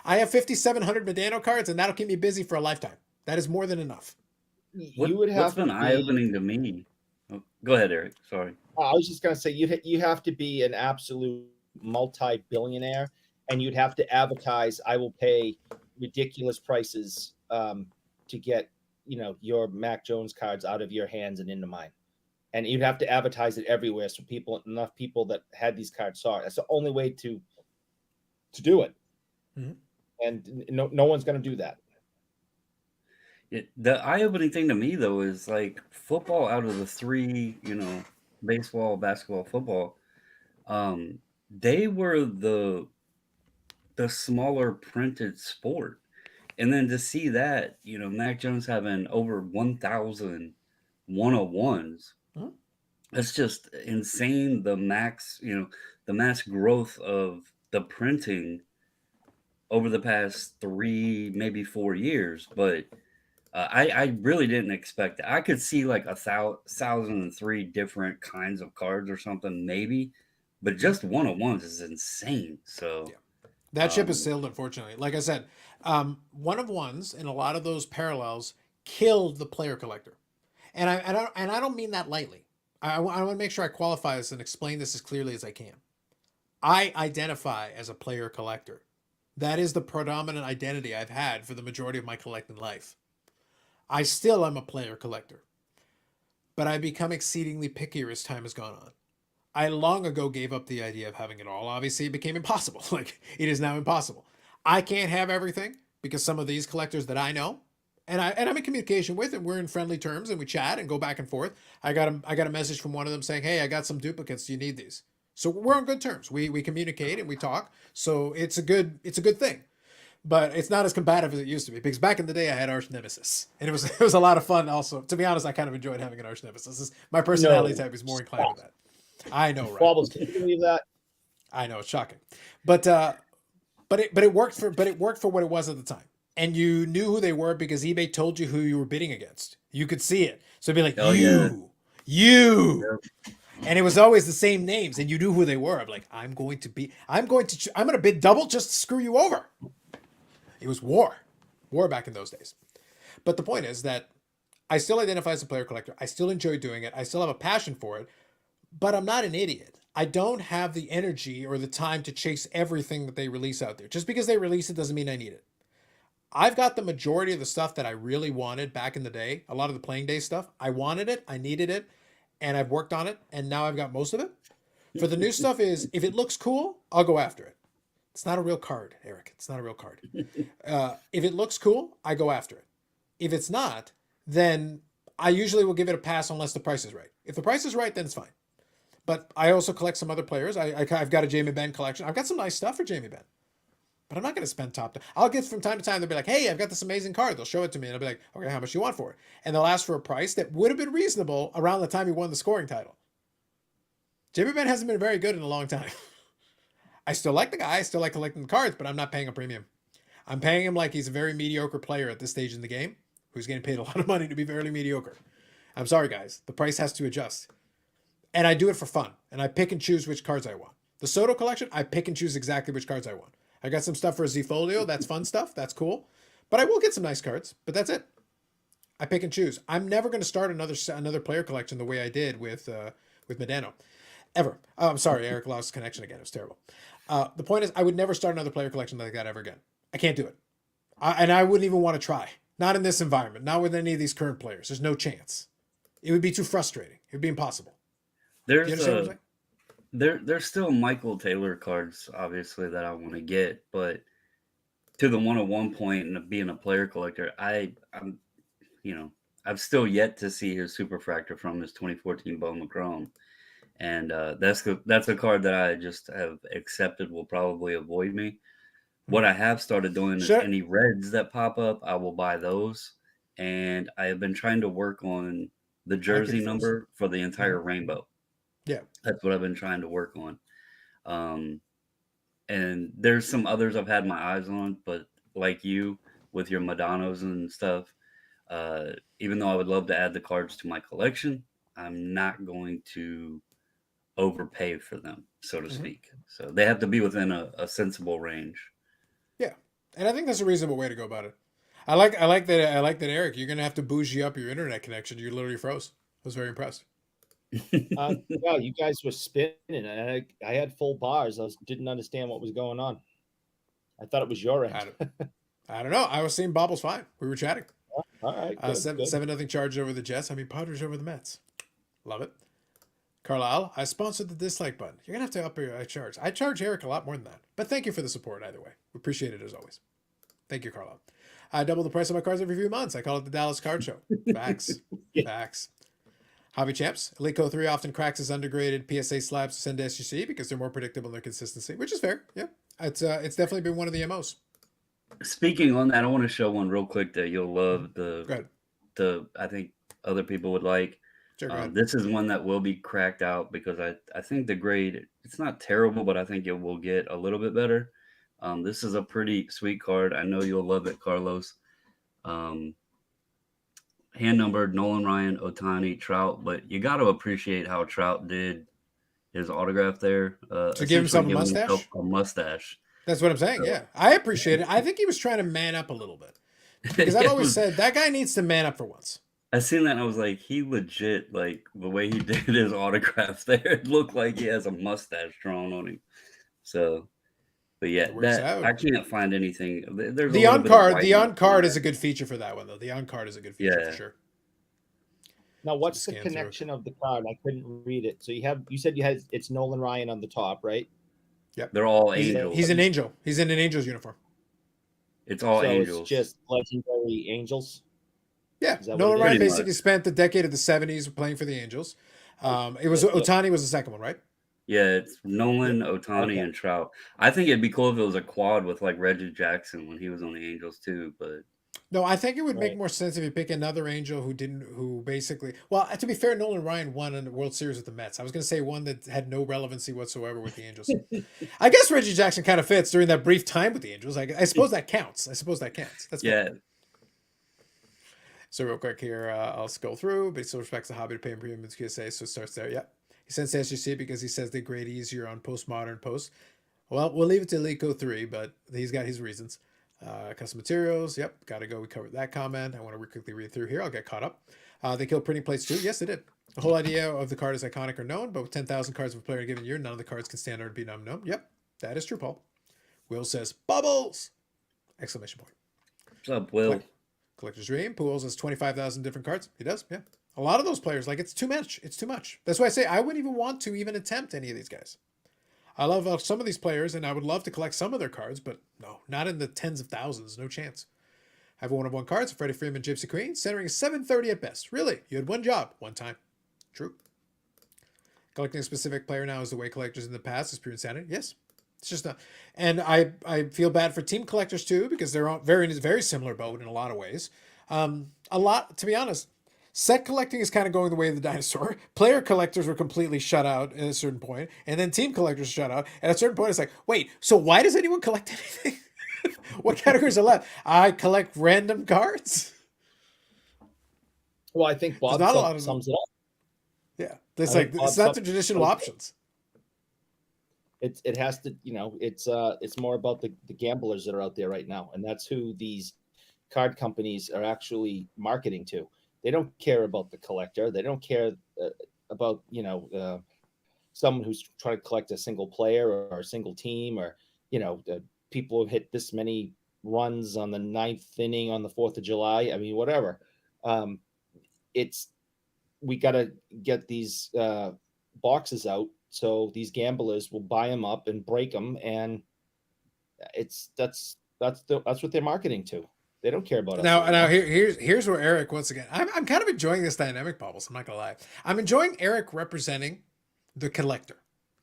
I have 5,700 Medano cards, and that'll keep me busy for a lifetime. That is more than enough. What's been eye-opening to me? Oh, go ahead, Eric. Sorry. I was just going to say, you have to be an absolute multi-billionaire, and you'd have to advertise, I will pay ridiculous prices to get your Mac Jones cards out of your hands and into mine. And you'd have to advertise it everywhere so enough people that had these cards saw it. That's the only way to do it. Mm-hmm. And no one's going to do that. The eye-opening thing to me, though, is like football out of the 3, baseball, basketball, football, they were the smaller printed sport. And then to see that, Mac Jones having over 1,000 one-of-ones, that's just insane. The max growth of the printing over the past 3, maybe 4 years. But I really didn't expect that. I could see like 1,003 different kinds of cards or something, maybe, but just one-of-ones is insane. So yeah. That ship has sailed, unfortunately. Like I said, one-of-ones and a lot of those parallels killed the player collector. And I don't mean that lightly. I want to make sure I qualify this and explain this as clearly as I can. I identify as a player collector. That is the predominant identity I've had for the majority of my collecting life. I still am a player collector, but I've become exceedingly pickier as time has gone on. I long ago gave up the idea of having it all. Obviously, it became impossible. Like, it is now impossible. I can't have everything because some of these collectors that I know, and I'm in communication with, and we're in friendly terms, and we chat and go back and forth. I got a message from one of them saying, "Hey, I got some duplicates. Do you need these?" So we're on good terms. We communicate and we talk. So it's a good thing. but it's not as combative as it used to be. Because back in the day, I had arch nemesis, and it was a lot of fun. Also, to be honest, I kind of enjoyed having an arch nemesis. My personality type is more inclined with that. I know, right? Wobbles, can you believe that? I know, it's shocking, but it worked for what it was at the time, and you knew who they were because eBay told you who you were bidding against. You could see it, so it'd be like Oh, yeah. you, and it was always the same names, and you knew who they were. I'm like, I'm going to bid double just to screw you over. It was war back in those days. But the point is that I still identify as a player collector. I still enjoy doing it. I still have a passion for it, but I'm not an idiot. I don't have the energy or the time to chase everything that they release out there. Just because they release it doesn't mean I need it. I've got the majority of the stuff that I really wanted back in the day. A lot of the playing day stuff. I wanted it. I needed it. And I've worked on it. And now I've got most of it. For the new stuff is, if it looks cool, I'll go after it. It's not a real card, Eric. It's not a real card. If it looks cool, I go after it. If it's not, then I usually will give it a pass unless the price is right. If the price is right, then it's fine. But I also collect some other players. I've got a Jamie Benn collection. I've got some nice stuff for Jamie Benn. But I'm not going to spend top. I'll get from time to time, they'll be like, hey, I've got this amazing card. They'll show it to me. And I'll be like, okay, how much do you want for it? And they'll ask for a price that would have been reasonable around the time he won the scoring title. Jamie Benn hasn't been very good in a long time. I still like the guy. I still like collecting the cards, but I'm not paying a premium. I'm paying him like he's a very mediocre player at this stage in the game who's getting paid a lot of money to be very mediocre. I'm sorry, guys. The price has to adjust. And I do it for fun. And I pick and choose which cards I want. The Soto collection, I pick and choose exactly which cards I want. I got some stuff for a Z-Folio. That's fun stuff. That's cool. But I will get some nice cards. But that's it. I pick and choose. I'm never going to start another player collection the way I did with Medano. Ever. Oh, I'm sorry. Eric lost connection again. It was terrible. The point is, I would never start another player collection like that ever again. I can't do it. And I wouldn't even want to try. Not in this environment. Not with any of these current players. There's no chance. It would be too frustrating. It would be impossible. There's still Michael Taylor cards, obviously, that I want to get, but to the 101 point and being a player collector, I've still yet to see his Superfractor from his 2014 Bowman Chrome, and that's a card that I just have accepted will probably avoid me. What I have started doing is any reds that pop up, I will buy those, and I have been trying to work on the jersey number for the entire rainbow. Yeah, that's what I've been trying to work on. And there's some others I've had my eyes on, but like you with your Madanos and stuff, even though I would love to add the cards to my collection, I'm not going to overpay for them, so to speak. So they have to be within a sensible range. Yeah, and I think that's a reasonable way to go about it. I like that, Eric. You're gonna have to bougie up your internet connection. You literally froze. I was very impressed. Yeah, you guys were spinning, and I had full bars. I didn't understand what was going on. I thought it was your end. I don't know. I was seeing Bobbles fine. We were chatting. All right. Good, 7-0 charge over the Jets. I mean, Padres over the Mets. Love it. Carlisle, I sponsored the dislike button. You're gonna have to up your charge. I charge Eric a lot more than that, but thank you for the support either way. We appreciate it as always. Thank you, Carlisle. I double the price of my cards every few months. I call it the Dallas Card Show. Facts. Facts. Hobby Champs. Elite Co 3 often cracks his undergraded PSA slabs to send to SGC because they're more predictable in their consistency, which is fair. Yeah, it's definitely been one of the MOs. Speaking on that, I want to show one real quick that you'll love. I think other people would like. Sure, this is one that will be cracked out because I think the grade, it's not terrible, but I think it will get a little bit better. This is a pretty sweet card. I know you'll love it, Carlos. Hand numbered Nolan Ryan, Ohtani, Trout, but you got to appreciate how Trout did his autograph there. To give himself a mustache? A mustache. That's what I'm saying. So, yeah, I appreciate it. I think he was trying to man up a little bit because I've always said that guy needs to man up for once. I seen that and I was like, he legit, like the way he did his autograph there, it looked like he has a mustache drawn on him. So, but yeah, I can't find anything. There's the on card. The on card is a good feature for that one, though. The on card is a good feature for sure. Now, what's the connection of the card? I couldn't read it. So you said it's Nolan Ryan on the top, right? Yep. They're all angels. He's an angel. He's in an Angel's uniform. It's all angels. It's just legendary angels. Yeah, Nolan Ryan basically spent the decade of the 70s playing for the Angels. Ohtani was the second one, right? Yeah, it's Nolan, Otani, Okay. and Trout. I think it'd be cool if it was a quad with like Reggie Jackson when he was on the Angels too. But No, I think it would make Right. more sense if you pick another Angel who basically, well, to be fair, Nolan Ryan won a World Series with the Mets. I was going to say one that had no relevancy whatsoever with the Angels. I guess Reggie Jackson kind of fits during that brief time with the Angels. I suppose that counts. I suppose that counts. That's fair. yeah, So real quick here, I'll scroll through, but he still respects the hobby to pay him premium in PSA, so it starts there. Yep. He sends to SGC because he says they grade easier on postmodern posts. Well, we'll leave it to Lico 3, but he's got his reasons. Custom materials, yep, gotta go. We covered that comment. I want to quickly read through here. I'll get caught up. They killed printing plates too. Yes, they did. The whole idea of the card is iconic or known, but with 10,000 cards of a player in a given year, none of the cards can stand out or be unknown. Yep, that is true, Paul. Will says, bubbles! Exclamation point. what's up, Will? Collector's Dream. Pools has 25,000 different cards. He does, yeah. A lot of those players, like, it's too much. It's too much. That's why I say I wouldn't even want to even attempt any of these guys. I love some of these players, and I would love to collect some of their cards, but no, not in the tens of thousands. No chance. I have a 1-of-1 cards, Freddie Freeman, Gypsy Queen, centering is 730 at best. Really? You had one job, one time. True. Collecting a specific player now is the way collectors in the past is pure insanity. Yes. It's just not. And I feel bad for team collectors too, because they're on very similar boat in a lot of ways. A lot, to be honest, set collecting is kind of going the way of the dinosaur. Player collectors were completely shut out at a certain point, and then team collectors shut out. At a certain point, it's like, wait, so why does anyone collect anything? What categories are left? I collect random cards. Well, I think There's Bob not a lot of sums it up. Yeah, it's I like think it's Bob not the traditional sums- options. It has to, it's more about the gamblers that are out there right now, and that's who these card companies are actually marketing to. They don't care about the collector. They don't care about someone who's trying to collect a single player or a single team, or people have hit this many runs on the 9th inning on the 4th of July. I mean, whatever. We got to get these boxes out so these gamblers will buy them up and break them, and that's what they're marketing to. They don't care about us. Now here's where Eric, once again, I'm kind of enjoying this dynamic, Bubbles. I'm not gonna lie. I'm enjoying Eric representing the collector.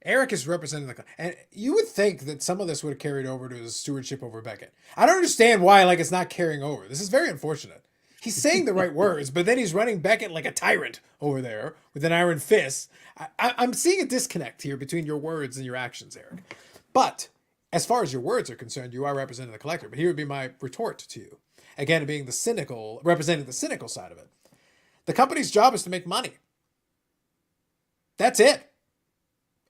Eric is representing and you would think that some of this would have carried over to his stewardship over Beckett. I don't understand why it's not carrying over. This is very unfortunate. He's saying the right words, but then he's running Beckett like a tyrant over there with an iron fist. I'm seeing a disconnect here between your words and your actions, Eric. But as far as your words are concerned, you are representing the collector. But here would be my retort to you. Again, being representing the cynical side of it. The company's job is to make money. That's it.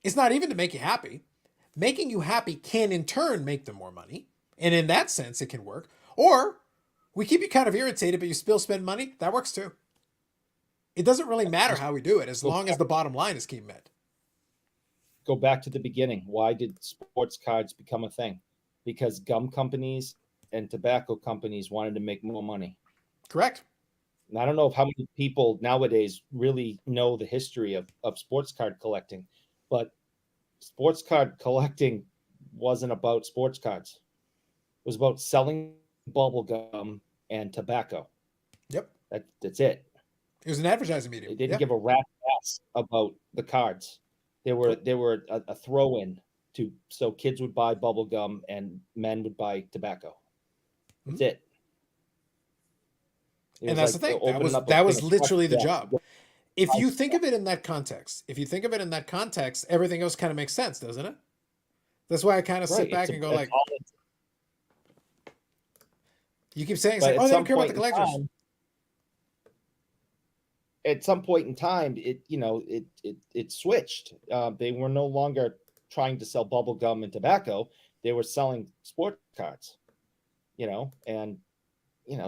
It's not even to make you happy. Making you happy can in turn make them more money. And in that sense, it can work. Or we keep you kind of irritated, but you still spend money. That works too. It doesn't really matter how we do it, as long as the bottom line is keep met. Go back to the beginning. Why did sports cards become a thing? Because gum companies and tobacco companies wanted to make more money. Correct. And I don't know how many people nowadays really know the history of sports card collecting, but sports card collecting wasn't about sports cards. It was about selling bubble gum and tobacco. Yep. That's it. It was an advertising medium. They didn't give a rat's ass about the cards. They were a throw-in so kids would buy bubble gum and men would buy tobacco. That's it. And that's the thing. That was literally the job. If you think of it in that context, everything else kind of makes sense, doesn't it? That's why I kind of sit back and go like, you keep saying, they don't care about the collectors. At some point in time, it switched. They were no longer trying to sell bubble gum and tobacco. They were selling sports cards, and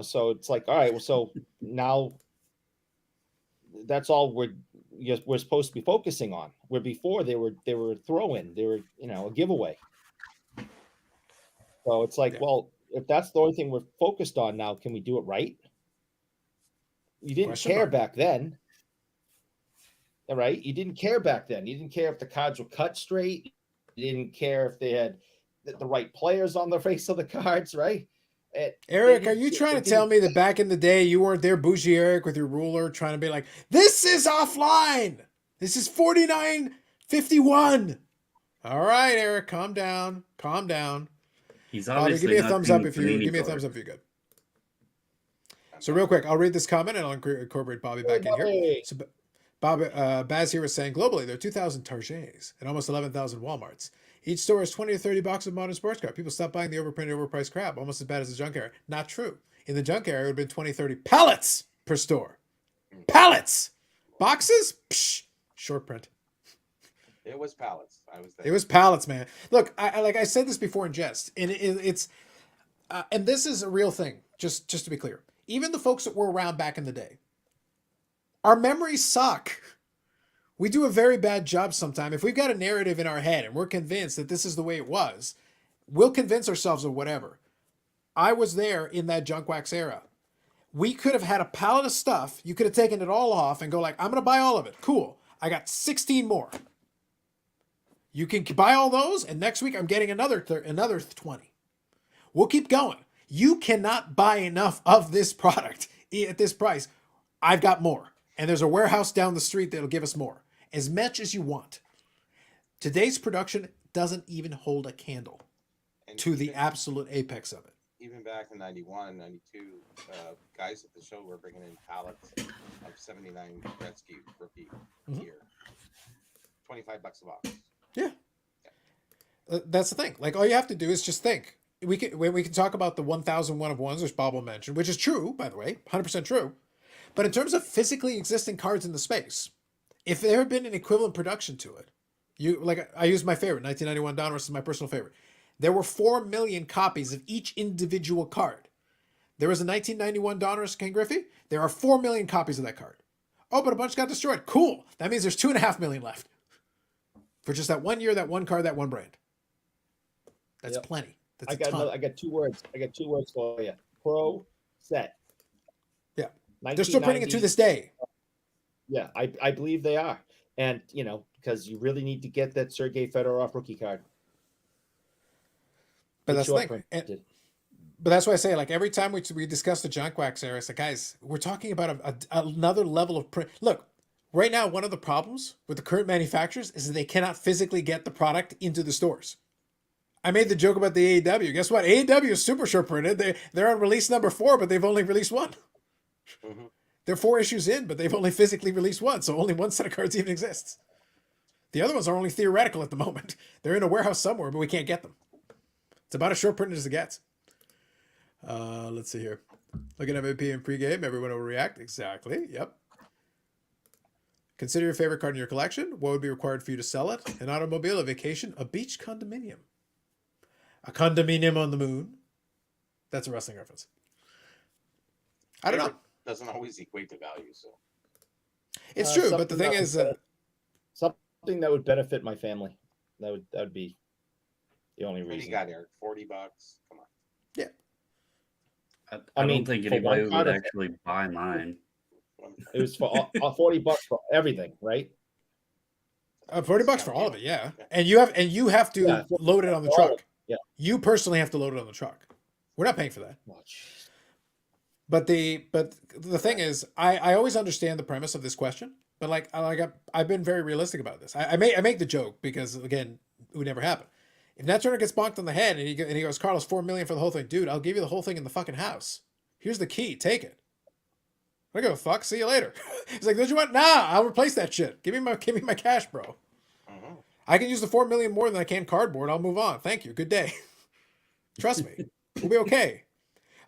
so it's like, all right, well, so now that's all we're supposed to be focusing on. Where before they were throw-in, they were a giveaway. So it's like, well, if that's the only thing we're focused on now, can we do it right? You didn't care back then. All right. You didn't care back then. You didn't care if the cards were cut straight. You didn't care if they had the right players on the face of the cards, right? Eric, are you trying to tell me that back in the day you weren't there, bougie Eric, with your ruler trying to be like, this is offline. This is 49 51. All right, Eric, calm down. Calm down. He's Bobby, obviously give me a not thumbs up tuned if for you any give me a card. thumbs up if you're good. So real quick, I'll read this comment and I'll incorporate Bobby back in here. Bobby. So Baz here was saying globally there are 2,000 Targets and almost 11,000 Walmarts. Each store has 20 to 30 boxes of modern sports car. People stop buying the overprinted, overpriced crap, almost as bad as the junk area. Not true. In the junk area, it would have been 20, 30 pallets per store. Pallets! Boxes? Psh, short print. It was pallets. I was there. It was pallets, man. Look, I said this before in jest, and it's and this is a real thing. Just to be clear, even the folks that were around back in the day, our memories suck. We do a very bad job sometimes. If we've got a narrative in our head and we're convinced that this is the way it was, we'll convince ourselves of whatever. I was there in that junk wax era. We could have had a pallet of stuff. You could have taken it all off and go like, I'm going to buy all of it. Cool. I got 16 more. You can buy all those, and next week I'm getting another 20. We'll keep going. You cannot buy enough of this product at this price. I've got more. And there's a warehouse down the street that'll give us more. As much as you want. Today's production doesn't even hold a candle And to the even- absolute apex of it. Even back in 91, 92, guys at the show were bringing in pallets of 79 Gretzky rookie Mhm. gear. $25 a box. Yeah. That's the thing. Like, all you have to do is just think. We can talk about the 1,001 of ones, which Bob will mention, which is true, by the way, 100% true. But in terms of physically existing cards in the space, if there had been an equivalent production to it, I used my favorite, 1991 Donruss is my personal favorite. There were 4 million copies of each individual card. There was a 1991 Donruss Ken Griffey. There are 4 million copies of that card. Oh, but a bunch got destroyed. Cool. That means there's 2.5 million left. For just that 1 year, that one card, that one brand. That's Yep. plenty. That's I got ton. I got 2 words. I got 2 words for you. Pro set. Yeah. They're still printing it to this day. Yeah, I believe they are. And because you really need to get that Sergei Fedorov rookie card. But It's that's the short thing. printed. But that's why I say, like, every time we discuss the junk wax era, it's like, guys, we're talking about another level of print. Look, right now, one of the problems with the current manufacturers is that they cannot physically get the product into the stores. I made the joke about the AEW. Guess what? AEW is super short printed. They're on release number 4, but they've only released one. Mm-hmm. They're 4 issues in, but they've only physically released one, so only one set of cards even exists. The other ones are only theoretical at the moment. They're in a warehouse somewhere, but we can't get them. It's about as short printed as it gets. Let's see here. Looking at MVP in pregame, everyone will react. Exactly. Yep. Consider your favorite card in your collection. What would be required for you to sell it? An automobile, a vacation, a beach condominium. A condominium on the moon. That's a wrestling reference. I don't know. Doesn't always equate to value, so. It's true, but the thing is, Something that would benefit my family. That would be the only What do you reason. got, Eric? $40? Come on. I mean, don't think for one anybody would card of- actually buy mine. It was for all $40 for everything, right? $40 for all of it, yeah. And you have to Yeah, load it on the for all of truck. it, yeah. You personally have to load it on the truck. We're not paying for that. Oh, jeez. But the thing is, I always understand the premise of this question, but I've been very realistic about this. I make the joke because again, it would never happen. If Nat Turner gets bonked on the head and he goes, Carlos, $4 million for the whole thing, dude, I'll give you the whole thing in the fucking house. Here's the key, take it. I don't give a fuck. See you later. He's like, don't you want? Nah, I'll replace that shit. Give me my cash, bro. Mm-hmm. I can use the $4 million more than I can cardboard. I'll move on. Thank you. Good day. Trust me, we'll be okay.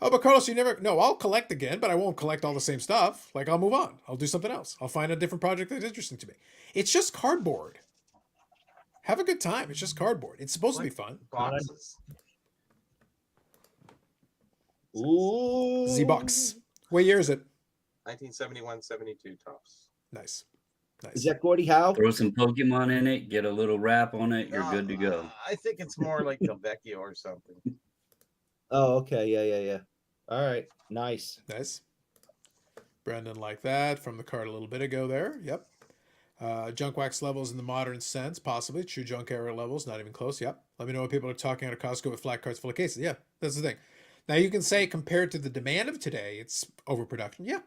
Oh, but Carlos, you never. No, I'll collect again, but I won't collect all the same stuff. Like, I'll move on. I'll do something else. I'll find a different project that's interesting to me. It's just cardboard. Have a good time. It's just cardboard. It's supposed to be fun. Boxes. Ooh. Z-Box. What year is it? 1971, 72 tops. Nice. Is that Gordie Howe? Throw some Pokemon in it, get a little wrap on it, you're good to go. I think it's more like a Vecchio or something. Oh, okay. Yeah. All right. Nice. Nice. Brendan like that from the card a little bit ago there. Yep. Junk wax levels in the modern sense, possibly. True junk era levels, not even close. Yep. Let me know what people are talking out of Costco with flat cards full of cases. Yeah, that's the thing. Now you can say compared to the demand of today, it's overproduction. Yeah.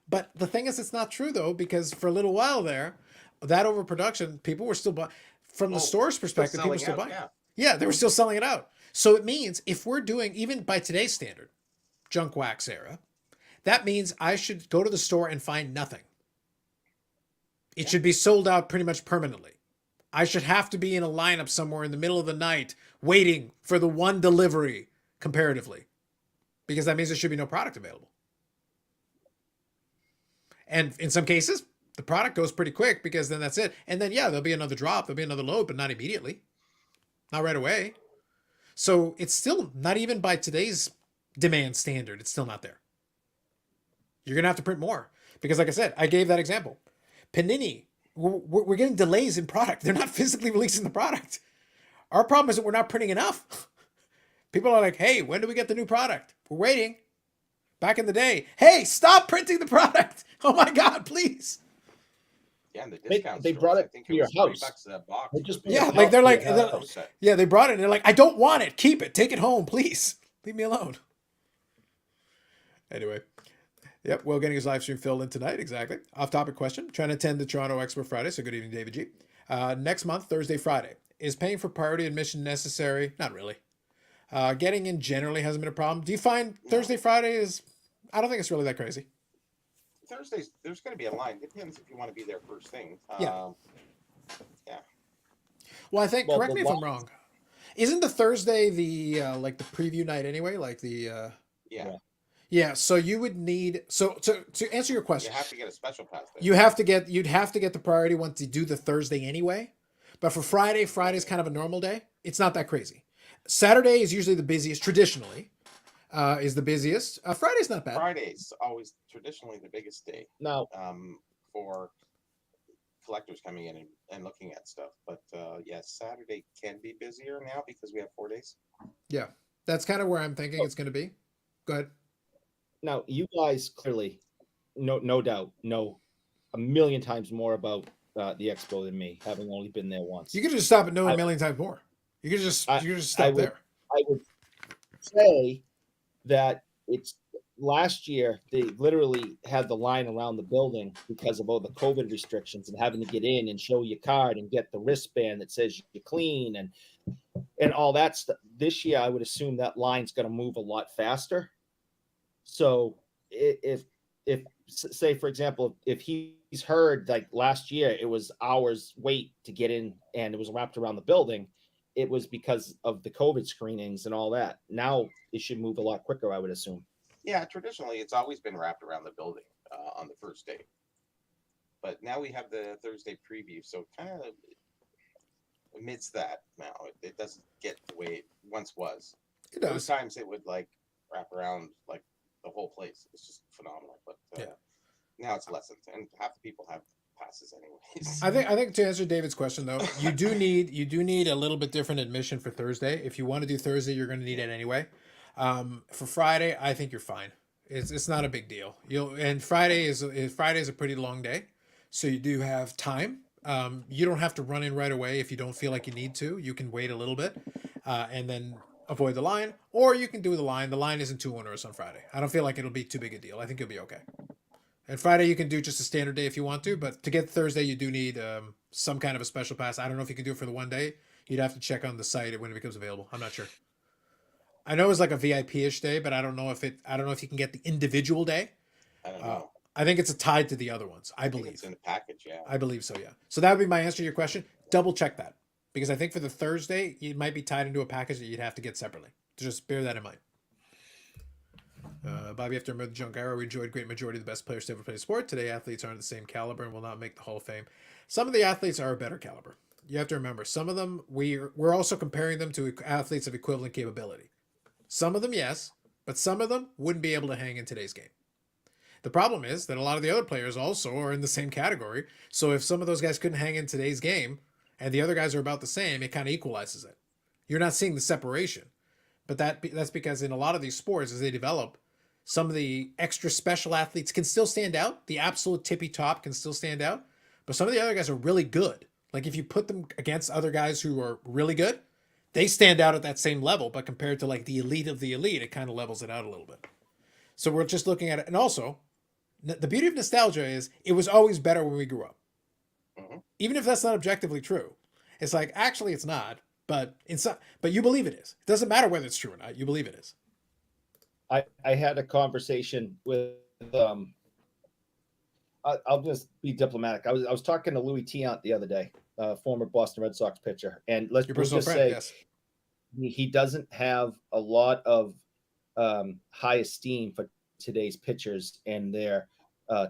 But the thing is, it's not true though, because for a little while there, that overproduction, people were still buying. From the Oh, store's still perspective, people were selling still out, buying. yeah. Yeah, they were still selling it out. So it means if we're doing, even by today's standard, junk wax era, that means I should go to the store and find nothing. It Yeah. should be sold out pretty much permanently. I should have to be in a lineup somewhere in the middle of the night waiting for the one delivery comparatively, because that means there should be no product available. And in some cases, the product goes pretty quick because then that's it. And then, yeah, there'll be another drop, there'll be another load, but not immediately, not right away. So it's still not even by today's demand standard, it's still not there. You're going to have to print more because, like I said, I gave that example. Panini, we're getting delays in product. They're not physically releasing the product. Our problem is that we're not printing enough. People are like, hey, when do we get the new product? We're waiting. Back in the day, hey, stop printing the product. Oh my God, please. Yeah, and the They- discount they stores, brought I it think to it your was house. $3 a box. They just for Yeah, the like they're like, Yeah. Nintendo set. yeah, they brought it and they're like, I don't want it. Keep it. Take it home, please. Leave me alone. Anyway. Yep, Will getting his live stream filled in tonight. Exactly. Off topic question. Trying to attend the Toronto Expo Friday. So good evening, David G. Next month, Thursday, Friday. Is paying for priority admission necessary? Not really. Getting in generally hasn't been a problem. Do you find Thursday, Friday is, I don't think it's really that crazy. Thursdays, there's going to be a line. Depends if you want to be there first thing. Yeah. Well, I think, Well, correct the me if I'm lines- wrong. Isn't the Thursday the, like the preview night anyway? Like the, Yeah. yeah, so you would need, so to answer your You question, have to get a special pass there. you'd have to get the priority once you do the Thursday anyway. But for Friday's kind of a normal day. It's not that crazy. Saturday is usually the busiest, traditionally, is the busiest. Friday's not bad. Friday's always traditionally the biggest day Now, for collectors coming in and looking at stuff. But yes, Saturday can be busier now because we have 4 days. Yeah, that's kind of where I'm thinking it's going to be. Go ahead. now you guys clearly, no doubt, know a million times more about the expo than me, having only been there once. You could just stop at knowing I- a million times more. You could just I- stop would- there. I would say that it's last year they literally had the line around the building because of all the COVID restrictions and having to get in and show your card and get the wristband that says you're clean and all that stuff. This year, I would assume that line's going to move a lot faster. So if say for example, if he's heard like last year it was hours wait to get in and it was wrapped around the building, it was because of the COVID screenings and all that. Now it should move a lot quicker, I would assume. Yeah, traditionally it's always been wrapped around the building on the first day. But now we have the Thursday preview, so kind of amidst that now, it doesn't get the way it once was. It Those does. times it would like wrap around like the whole place. It's just phenomenal. But now it's lessened, and half the people have passes anyways. I think to answer David's question though, you do need a little bit different admission for Thursday. If you want to do Thursday, you're going to need it anyway. For Friday, I think you're fine. It's not a big deal. Friday is a pretty long day, so you do have time. You don't have to run in right away if you don't feel like you need to. You can wait a little bit, and then avoid the line, or you can do the line. The line isn't too onerous on Friday. I don't feel like it'll be too big a deal. I think you'll be okay. And Friday you can do just a standard day if you want to, but to get Thursday you do need some kind of a special pass. I don't know if you can do it for the one day. You'd have to check on the site when it becomes available. I'm not sure. I know it's like a VIP-ish day, but I don't know if you can get the individual day. I don't know. I think it's tied to the other ones. I I think believe. it's in the package. Yeah. I believe so, yeah. So that would be my answer to your question. Double check that. Because I think for the Thursday, it might be tied into a package that you'd have to get separately. Just bear that in mind. Bobby, after the junk era, we enjoyed great majority of the best players to ever play the sport. Today, athletes aren't the same caliber and will not make the Hall of Fame. Some of the athletes are a better caliber. You have to remember, some of them, we're also comparing them to athletes of equivalent capability. Some of them, yes, but some of them wouldn't be able to hang in today's game. The problem is that a lot of the other players also are in the same category. So if some of those guys couldn't hang in today's game and the other guys are about the same, it kind of equalizes it. You're not seeing the separation. But that's because in a lot of these sports, as they develop, some of the extra special athletes can still stand out. The absolute tippy top can still stand out. But some of the other guys are really good. Like if you put them against other guys who are really good, they stand out at that same level. But compared to like the elite of the elite, it kind of levels it out a little bit. So we're just looking at it. And also, the beauty of nostalgia is it was always better when we grew up. even if that's not objectively true. It's like, actually, it's not, but but you believe it is. It doesn't matter whether it's true or not. You believe it is. I had a conversation with I'll just be diplomatic. I was talking to Louis Tiant the other day, former Boston Red Sox pitcher, and let's Your just personal friend, say yes. he doesn't have a lot of high esteem for today's pitchers and their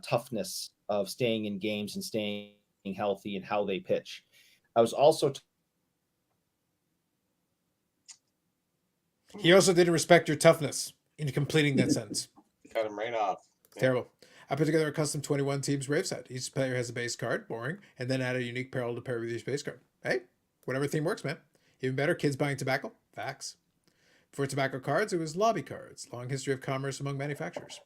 toughness of staying in games and staying healthy and how they pitch. I was also He also didn't respect your toughness in completing that sentence. Cut him right off. Yeah. Terrible. I put together a custom 21 teams Brave set. Each player has a base card, boring, and then add a unique peril to pair with each base card. Hey, whatever theme works, man. Even better, kids buying tobacco? Facts. For tobacco cards, it was lobby cards. Long history of commerce among manufacturers.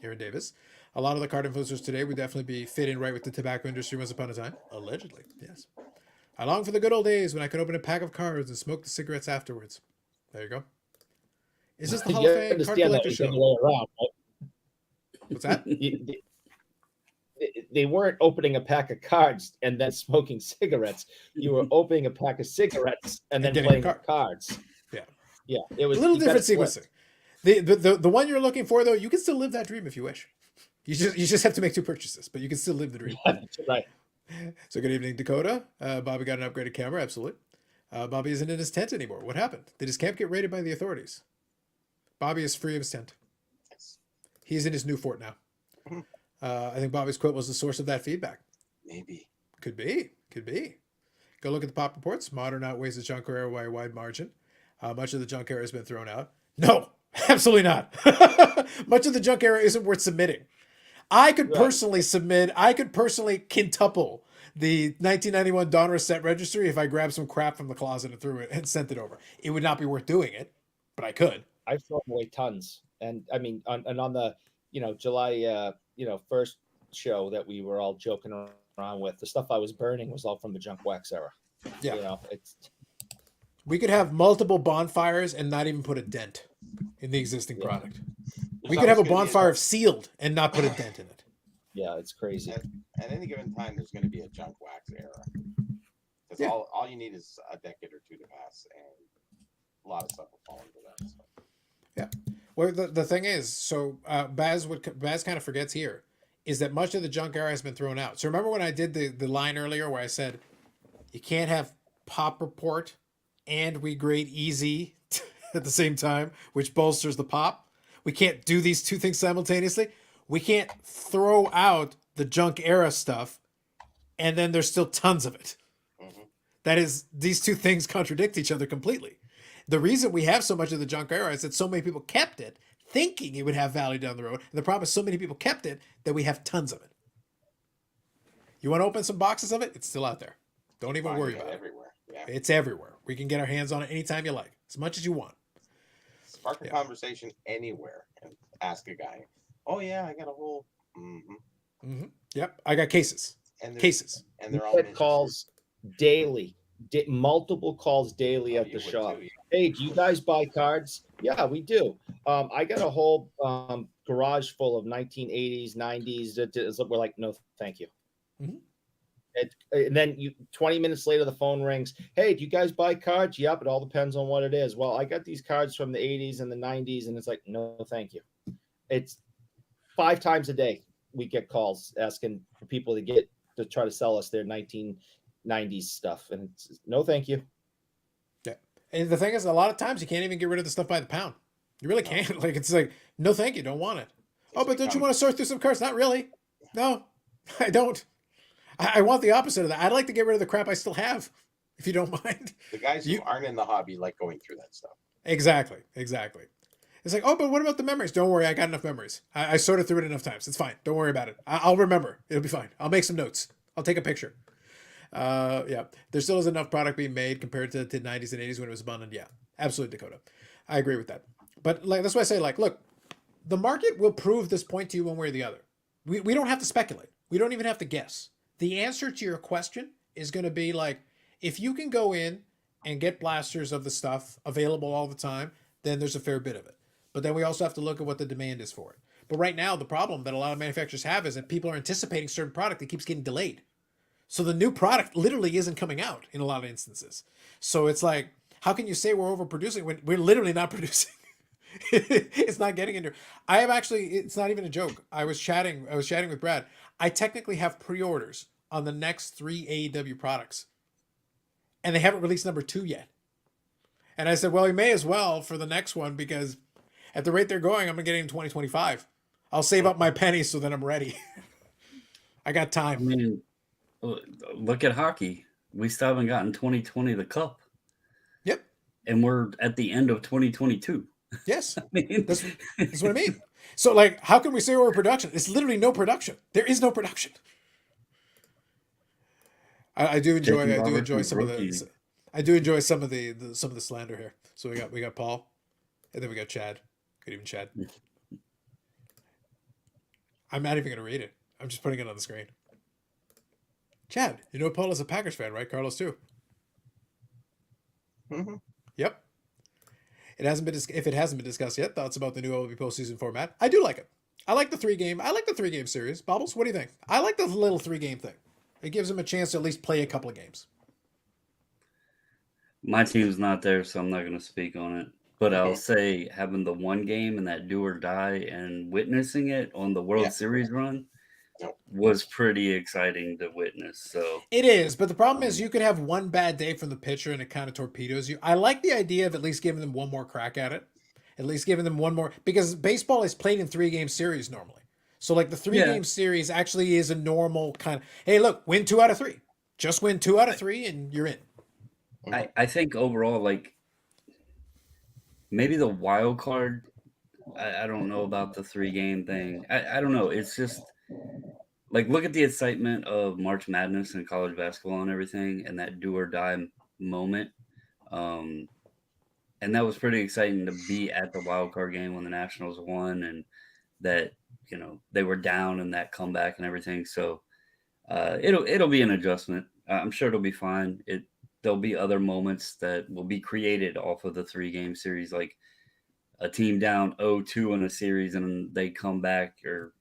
Aaron Davis. A lot of the card influencers today would definitely be fitting right with the tobacco industry once upon a time. Allegedly, yes. I long for the good old days when I could open a pack of cards and smoke the cigarettes afterwards. There you go. Is this the Hall you of Fame Card understand that Collector it's the other Show? way around, right? What's that? They weren't opening a pack of cards and then smoking cigarettes. You were opening a pack of cigarettes and then getting playing a card. cards. Yeah. Yeah, it was A little you gotta different flip. sequencing. The one you're looking for, though, you can still live that dream if you wish. You just have to make 2 purchases, but you can still live the dream. That's right. So good evening, Dakota. Bobby got an upgraded camera, absolutely. Bobby isn't in his tent anymore. What happened? Did his camp get raided by the authorities? Bobby is free of his tent. He's in his new fort now. I think Bobby's quote was the source of that feedback. Maybe. Could be. Could be. Go look at the pop reports. Modern outweighs the junk era by a wide margin. Much of the junk era has been thrown out. No, absolutely not. Much of the junk era isn't worth submitting. I could personally quintuple the 1991 Donruss set registry if I grabbed some crap from the closet and threw it and sent it over. It would not be worth doing it, but I could. I've thrown away tons, and I mean, on the July 1st show that we were all joking around with, the stuff I was burning was all from the junk wax era. Yeah. It's We could have multiple bonfires and not even put a dent in the existing product. We could have a bonfire of sealed and not put a dent in it. Yeah, it's crazy. At any given time, there's going to be a junk wax era. Because all you need is a decade or 2 to pass, and a lot of stuff will fall into that. So. Yeah. Well, the thing is, so Baz kind of forgets here, is that much of the junk era has been thrown out. So remember when I did the line earlier where I said you can't have pop report and we grade easy at the same time, which bolsters the pop. We can't do these 2 things simultaneously. We can't throw out the junk era stuff and then there's still tons of it. Mm-hmm. That is, these 2 things contradict each other completely. The reason we have so much of the junk era is that so many people kept it thinking it would have value down the road. And the problem is so many people kept it that we have tons of it. You want to open some boxes of it? It's still out there. Don't even worry about it. Everywhere. Yeah. It's everywhere. We can get our hands on it anytime you like, as much as you want. Spark a conversation anywhere and ask a guy, oh, yeah, I got a whole... Mm-hmm. Mm-hmm. Yep. I got cases. And cases. And they're all... Get calls daily. Multiple calls daily at the shop. Too, yeah. Hey, do you guys buy cards? Yeah, we do. I got a whole garage full of 1980s, 90s. We're like, no, thank you. Mm-hmm. And then 20 minutes later, the phone rings. Hey, do you guys buy cards? Yep, it all depends on what it is. Well, I got these cards from the 80s and the 90s, and it's like, no, thank you. It's 5 times a day we get calls asking for people to try to sell us their 1990s stuff, and it's no, thank you. Yeah, and the thing is, a lot of times you can't even get rid of the stuff by the pound. You really can't. Like, it's like, no, thank you, don't want it. Oh, but don't you want to sort through some cards? Not really. No, I don't. I want the opposite of that. I'd like to get rid of the crap I still have, if you don't mind. The guys who aren't in the hobby like going through that stuff. Exactly. It's like, oh, but what about the memories? Don't worry, I got enough memories. I sorted through it enough times. It's fine. Don't worry about it. I'll remember. It'll be fine. I'll make some notes. I'll take a picture. Yeah, there still is enough product being made compared to the 90s and 80s when it was abundant. Yeah, absolutely, Dakota. I agree with that. But like that's why I say, like, look, the market will prove this point to you one way or the other. We don't have to speculate. We don't even have to guess. The answer to your question is going to be like, if you can go in and get blasters of the stuff available all the time, then there's a fair bit of it. But then we also have to look at what the demand is for it. But right now, the problem that a lot of manufacturers have is that people are anticipating certain product that keeps getting delayed. So the new product literally isn't coming out in a lot of instances. So it's like, how can you say we're overproducing when we're literally not producing? It's not getting into. I have actually. It's not even a joke. I was chatting with Brad. I technically have pre-orders on the next 3 AEW products, and they haven't released number 2 yet. And I said, well, we may as well for the next one because at the rate they're going, I'm gonna get it in 2025. I'll save up my pennies so that I'm ready. I got I time. mean, look at hockey. We still haven't gotten 2020 the cup, Yep. and we're at the end of 2022. Yes. I mean, That's what I mean. So, like, how can we say we're production? It's literally no production. There is no production. I do enjoy. Jake I do enjoy Robertson's some of rookie. the. I do enjoy some of the some of the slander here. So we got Paul, and then we got Chad. Good evening, Chad. I'm not even gonna read it. I'm just putting it on the screen. Chad, you know Paul is a Packers fan, right? Carlos too. Mhm. Yep. It hasn't been if it hasn't been discussed yet. Thoughts about the new MLB postseason format? I do like it. I like the 3-game. I like the 3-game series. Bobbles, what do you think? I like the little 3-game thing. It gives them a chance to at least play a couple of games. My team's not there, so I'm not going to speak on it. But I'll say having the 1 game and that do or die and witnessing it on the World Yeah. Series run Yep. was pretty exciting to witness. So It is, but the problem is you could have one bad day from the pitcher and it kind of torpedoes you. I like the idea of at least giving them one more crack at it. At least giving them one more, because baseball is played in 3-game series normally. So like the 3-game series actually is a normal kind of, hey, look, win 2 out of 3. Just win 2 out of 3 and you're in. I think overall, like maybe the wild card, I don't know about the 3-game thing. I don't know. It's just like look at the excitement of March Madness and college basketball and everything, and that do or die moment. And that was pretty exciting to be at the wild card game when the Nationals won, and that they were down and that comeback and everything. So it'll be an adjustment. I'm sure it'll be fine. There'll be other moments that will be created off of the 3-game series, like a team down 0-2 in a series and they come back or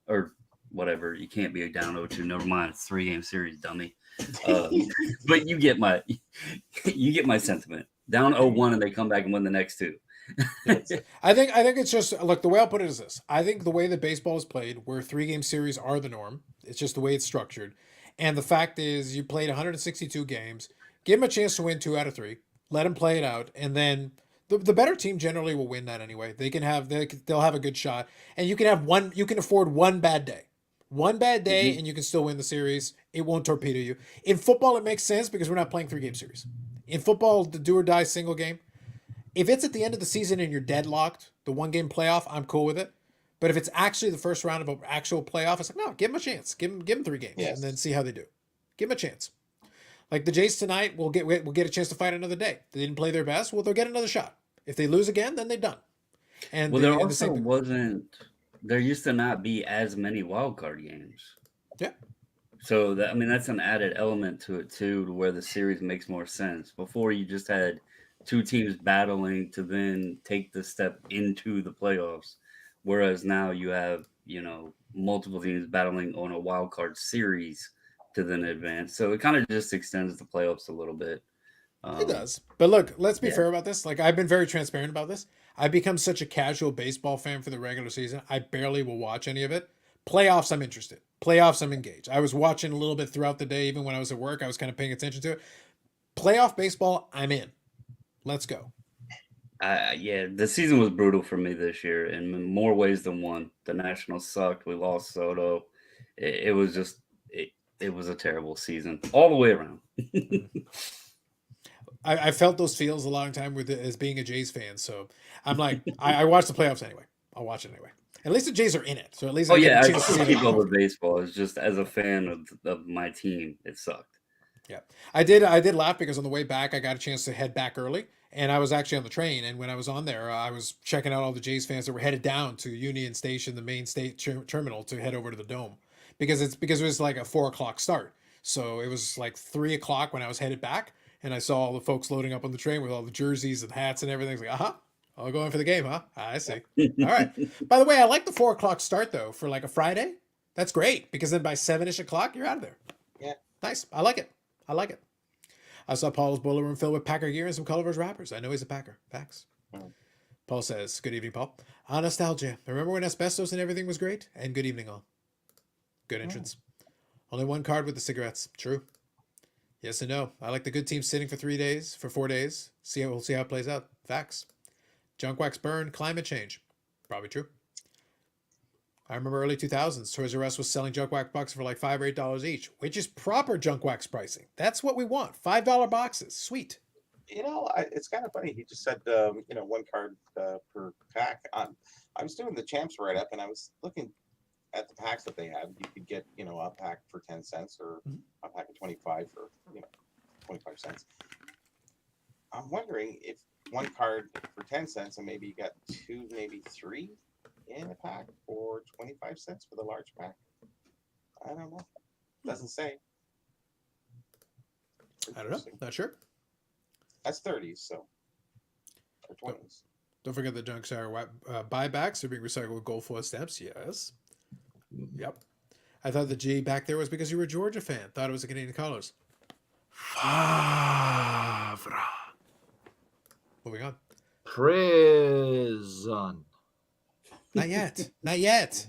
whatever. You can't be down 0-2. Never mind. It's 3-game series, dummy. But you get my sentiment. Down 0-1 and they come back and win the next 2. I think it's just, look, the way I'll put it is this. I think the way that baseball is played, where 3-game series are the norm, it's just the way it's structured. And the fact is you played 162 games, give them a chance to win 2 out of 3, let them play it out, and then the better team generally will win that anyway. They'll have a good shot. And you can afford one bad day. One bad day and you can still win the series. It won't torpedo you. In football, it makes sense because we're not playing 3-game series. In football, the do or die single game, if it's at the end of the season and you're deadlocked, the 1-game playoff, I'm cool with it. But if it's actually the first round of an actual playoff, it's like, no, give them a chance. Give them 3 games and then see how they do. Give them a chance. Like the Jays tonight, we'll get a chance to fight another day. They didn't play their best, well, they'll get another shot. If they lose again, then they're done. And well, there used to not be as many wild card games. Yeah. So that's an added element to it too, to where the series makes more sense. Before you just had 2 teams battling to then take the step into the playoffs, whereas now you have multiple teams battling on a wild card series to then advance. So it kind of just extends the playoffs a little bit. It does. But look, let's be fair about this. Like, I've been very transparent about this. I've become such a casual baseball fan for the regular season. I barely will watch any of it. Playoffs, I'm interested. Playoffs, I'm engaged. I was watching a little bit throughout the day. Even when I was at work, I was kind of paying attention to it. Playoff baseball, I'm in. Let's go. The season was brutal for me this year in more ways than one. The Nationals sucked. We lost Soto. It was just it was a terrible season all the way around. I felt those feels a long time as being a Jays fan. So I'm like, I watch the playoffs anyway. I'll watch it anyway. At least the Jays are in it. So at least I see keep up with baseball. It's just as a fan of my team, it sucked. Yeah, I did laugh because on the way back, I got a chance to head back early, and I was actually on the train. And when I was on there, I was checking out all the Jays fans that were headed down to Union Station, the main state terminal, to head over to the Dome, because it was like a 4:00 start. So it was like 3:00 when I was headed back, and I saw all the folks loading up on the train with all the jerseys and hats and everything. It's like, I'll go in for the game, huh? I see. All right. By the way, I like the 4:00 start though for like a Friday. That's great because then by 7-ish o'clock, you're out of there. Yeah. Nice. I like it. I like it. I saw Paul's boiler room filled with Packer gear and some Culver's wrappers. I know he's a Packer. Facts. Mm. Paul says, good evening, Paul. Nostalgia. Remember when asbestos and everything was great? And good evening, all. Good entrance. Only one card with the cigarettes. True. Yes and no. I like the good team sitting for 4 days. We'll see how it plays out. Facts. Junk wax burn, climate change. Probably true. I remember early 2000s, Toys R Us was selling junk wax boxes for like $5 or $8 each, which is proper junk wax pricing. That's what we want. $5 boxes. Sweet. It's kind of funny. He just said, one card per pack. I was doing the champs write up, and I was looking at the packs that they had. You could get, a pack for 10 cents or a pack of 25 for, 25 cents. I'm wondering if one card for 10 cents and maybe you got 2, maybe 3 in a pack for 25 cents for the large pack. I don't know. Doesn't say. I don't know. Not sure. That's 30s, so. Or 20s. Don't forget the junk shower buybacks are being recycled with gold foil stamps. Yes. Yep. I thought the G back there was because you were a Georgia fan. Thought it was the Canadian colors. Favre. Moving on. Prison. Not yet. Not yet.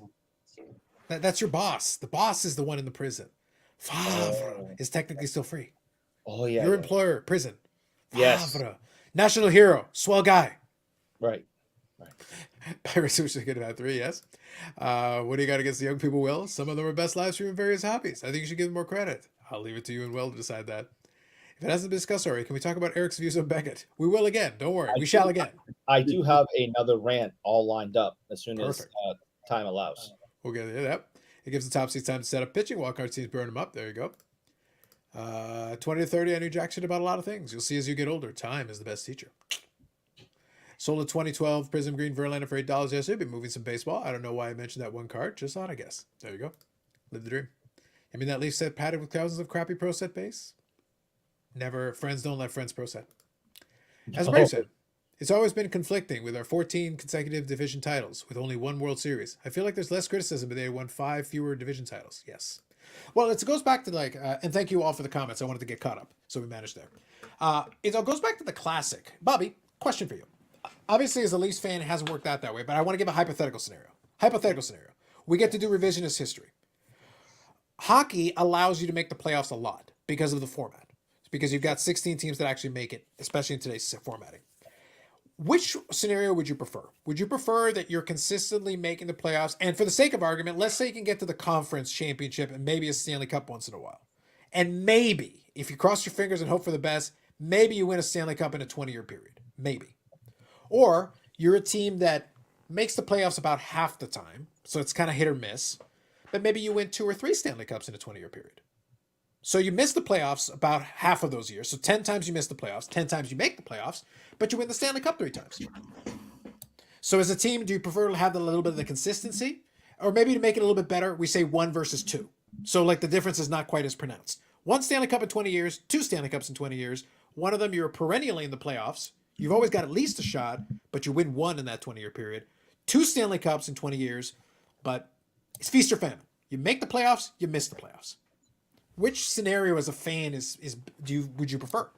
That's your boss. The boss is the one in the prison. Favre is technically still free. Oh yeah. Your employer, prison. Yes. Favre. National hero. Swell guy. Right. Pirates wish they could have had 3, yes. What do you got against the young people, Will? Some of them are best live streaming various hobbies. I think you should give them more credit. I'll leave it to you and Will to decide that. If it hasn't been discussed already, can we talk about Eric's views on Beckett? We will again. Don't worry. We shall again. I do have another rant all lined up as soon as time allows. We'll get into that. It gives the top seeds time to set up pitching. Wildcard teams burn them up. There you go. 20 to 30, I knew jack shit about a lot of things. You'll see as you get older, time is the best teacher. Sold a 2012 Prism Green Verlander for $8 yesterday. Been moving some baseball. I don't know why I mentioned that one card. Just thought, I guess. There you go. Live the dream. I mean, that Leaf set padded with thousands of crappy pro set base. Never. Friends don't let friends pro set. As Brave said, it's always been conflicting with our 14 consecutive division titles with only one World Series. I feel like there's less criticism, but they won 5 fewer division titles. Yes. Well, it goes back to and thank you all for the comments. I wanted to get caught up, so we managed there. It all goes back to the classic. Bobby, question for you. Obviously, as a Leafs fan, it hasn't worked out that way, but I want to give a hypothetical scenario. We get to do revisionist history. Hockey allows you to make the playoffs a lot because of the format. It's because you've got 16 teams that actually make it, especially in today's formatting. Which scenario would you prefer? Would you prefer that you're consistently making the playoffs? And for the sake of argument, let's say you can get to the conference championship and maybe a Stanley Cup once in a while. And maybe, if you cross your fingers and hope for the best, maybe you win a Stanley Cup in a 20-year period. Maybe. Or you're a team that makes the playoffs about half the time, so it's kind of hit or miss, but maybe you win 2 or 3 Stanley Cups in a 20-year period. So you miss the playoffs about half of those years. So 10 times you miss the playoffs, 10 times you make the playoffs, but you win the Stanley Cup 3 times. So as a team, do you prefer to have a little bit of the consistency? Or maybe to make it a little bit better, we say 1 versus 2. So like the difference is not quite as pronounced. 1 Stanley Cup in 20 years, 2 Stanley Cups in 20 years. One of them you're perennially in the playoffs. You've always got at least a shot, but you win 1 in that 20-year period. 2 Stanley Cups in 20 years, but it's feast or famine. You make the playoffs, you miss the playoffs. Which scenario as a fan would you prefer?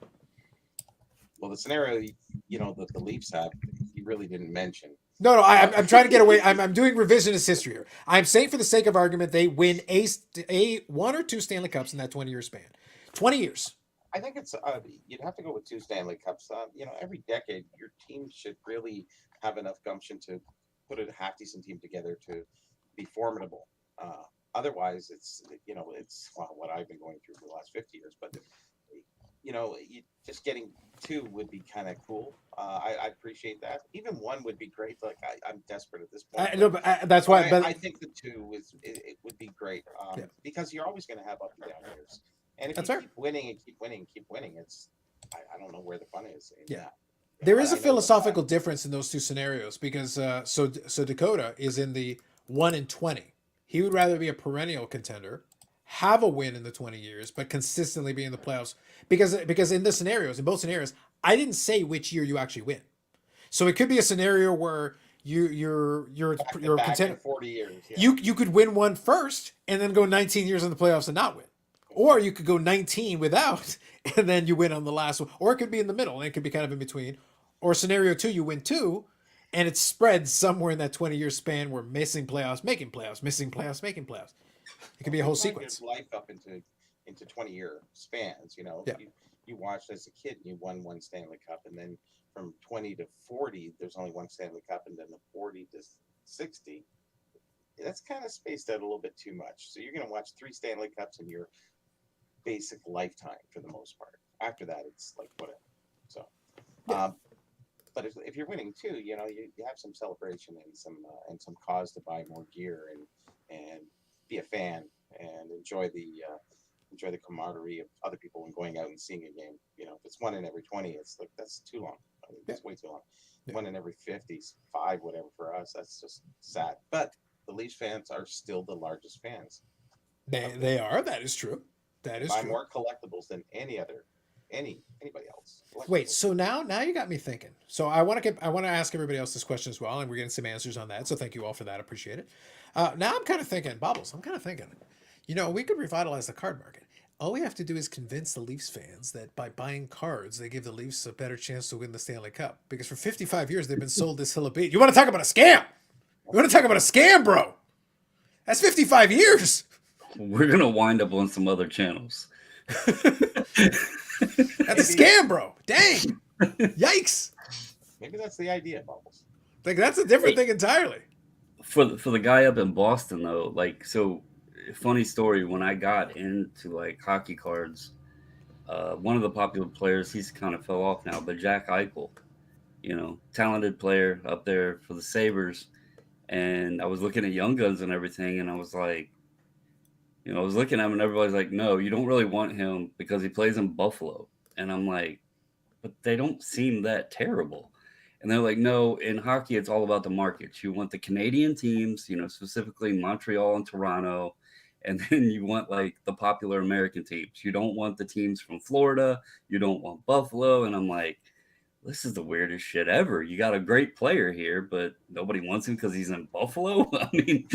Well, the scenario, that the Leafs have, you really didn't mention. No, I'm trying to get away. I'm doing revisionist history here. I'm saying for the sake of argument, they win a 1 or 2 Stanley Cups in that 20-year span. 20 years. I think it's you'd have to go with 2 Stanley Cups. Every decade your team should really have enough gumption to put a half decent team together to be formidable. Otherwise, it's what I've been going through for the last 50 years. But just getting 2 would be kind of cool. I appreciate that. Even 1 would be great. Like I'm desperate at this point. That's why. I think the 2 it would be great because you're always going to have up and down years. And if you keep winning and keep winning, it's I don't know where the fun is. There is a philosophical difference in those 2 scenarios because so Dakota is in the 1 in 20. He would rather be a perennial contender, have a win in the 20 years, but consistently be in the playoffs. Because in both scenarios, I didn't say which year you actually win. So it could be a scenario where you're a contender. 40 years. Yeah. You could win 1 first and then go 19 years in the playoffs and not win. Or you could go 19 without, and then you win on the last one. Or it could be in the middle, and it could be kind of in between. Or scenario 2, you win 2, and it's spread somewhere in that 20-year span where missing playoffs, making playoffs, missing playoffs, making playoffs. It could be a whole sequence. Life up into 20-year spans. Yeah. You watched as a kid, and you won one Stanley Cup, and then from 20 to 40, there's only one Stanley Cup, and then the 40 to 60, that's kind of spaced out a little bit too much. So you're going to watch 3 Stanley Cups in your basic lifetime for the most part. After that, it's like whatever. So, but if you're winning too, you have some celebration and some cause to buy more gear and be a fan and enjoy the camaraderie of other people when going out and seeing a game. If it's 1 in every 20, it's like that's too long. I mean, that's way too long. 1 in every 50, 5, whatever for us. That's just sad. But the Leafs fans are still the largest fans. They are. That is true. That is buy true. more collectibles than anybody else. Wait, so now you got me thinking. So I want to ask everybody else this question as well, and we're getting some answers on that. So thank you all for that. Appreciate it. Now I'm kind of thinking, Bobbles. I'm kind of thinking, we could revitalize the card market. All we have to do is convince the Leafs fans that by buying cards, they give the Leafs a better chance to win the Stanley Cup. Because for 55 years, they've been sold this hill of beans. You want to talk about a scam? You want to talk about a scam, bro? That's 55 years. We're going to wind up on some other channels. That's a scam, bro. Dang. Yikes. Maybe that's the idea, Bubbles. Like, that's a different thing entirely. For the guy up in Boston, though, funny story, when I got into, hockey cards, one of the popular players, he's kind of fell off now, but Jack Eichel, talented player up there for the Sabres. And I was looking at Young Guns and everything, and I was like, I was looking at him, and everybody's like, no, you don't really want him because he plays in Buffalo. And I'm like, but they don't seem that terrible. And they're like, no, in hockey, it's all about the markets. You want the Canadian teams, specifically Montreal and Toronto. And then you want the popular American teams. You don't want the teams from Florida. You don't want Buffalo. And I'm like, this is the weirdest shit ever. You got a great player here, but nobody wants him because he's in Buffalo. I mean,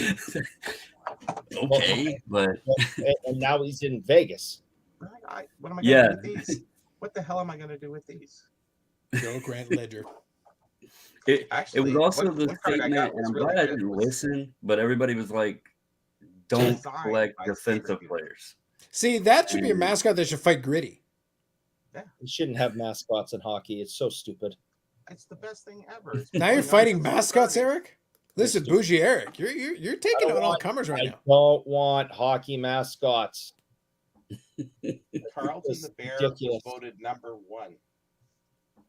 okay, but and now he's in Vegas. What am I going to do with these? What the hell am I going to do with these? Joe Grant Ledger. It was also the statement, and I'm glad I didn't listen, but everybody was like, don't collect defensive players. See, that should be a mascot that should fight Gritty. Yeah. You shouldn't have mascots in hockey. It's so stupid. It's the best thing ever. Now you're fighting mascots, Eric? Listen, Bougie Eric, you're taking on all comers right now. I don't want hockey mascots. Carlton the Bear was voted number 1.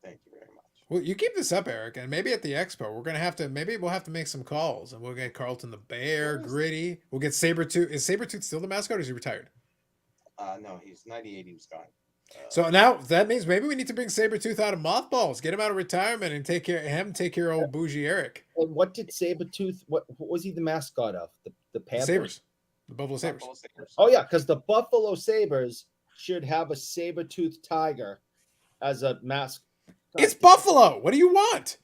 Thank you very much. Well, you keep this up, Eric, and maybe at the Expo we'll have to make some calls, and we'll get Carlton the Bear, Gritty. We'll get Sabretooth. Is Sabretooth still the mascot, or is he retired? No, he's 98. He was gone. So now that means maybe we need to bring Sabretooth out of mothballs, get him out of retirement, and take care of old Bougie Eric. And what did Sabretooth, what was he the mascot of? The Panthers? Sabres. The Buffalo Sabres. Oh, yeah, because the Buffalo Sabres should have a saber-toothed tiger as a mascot. It's Buffalo. What do you want?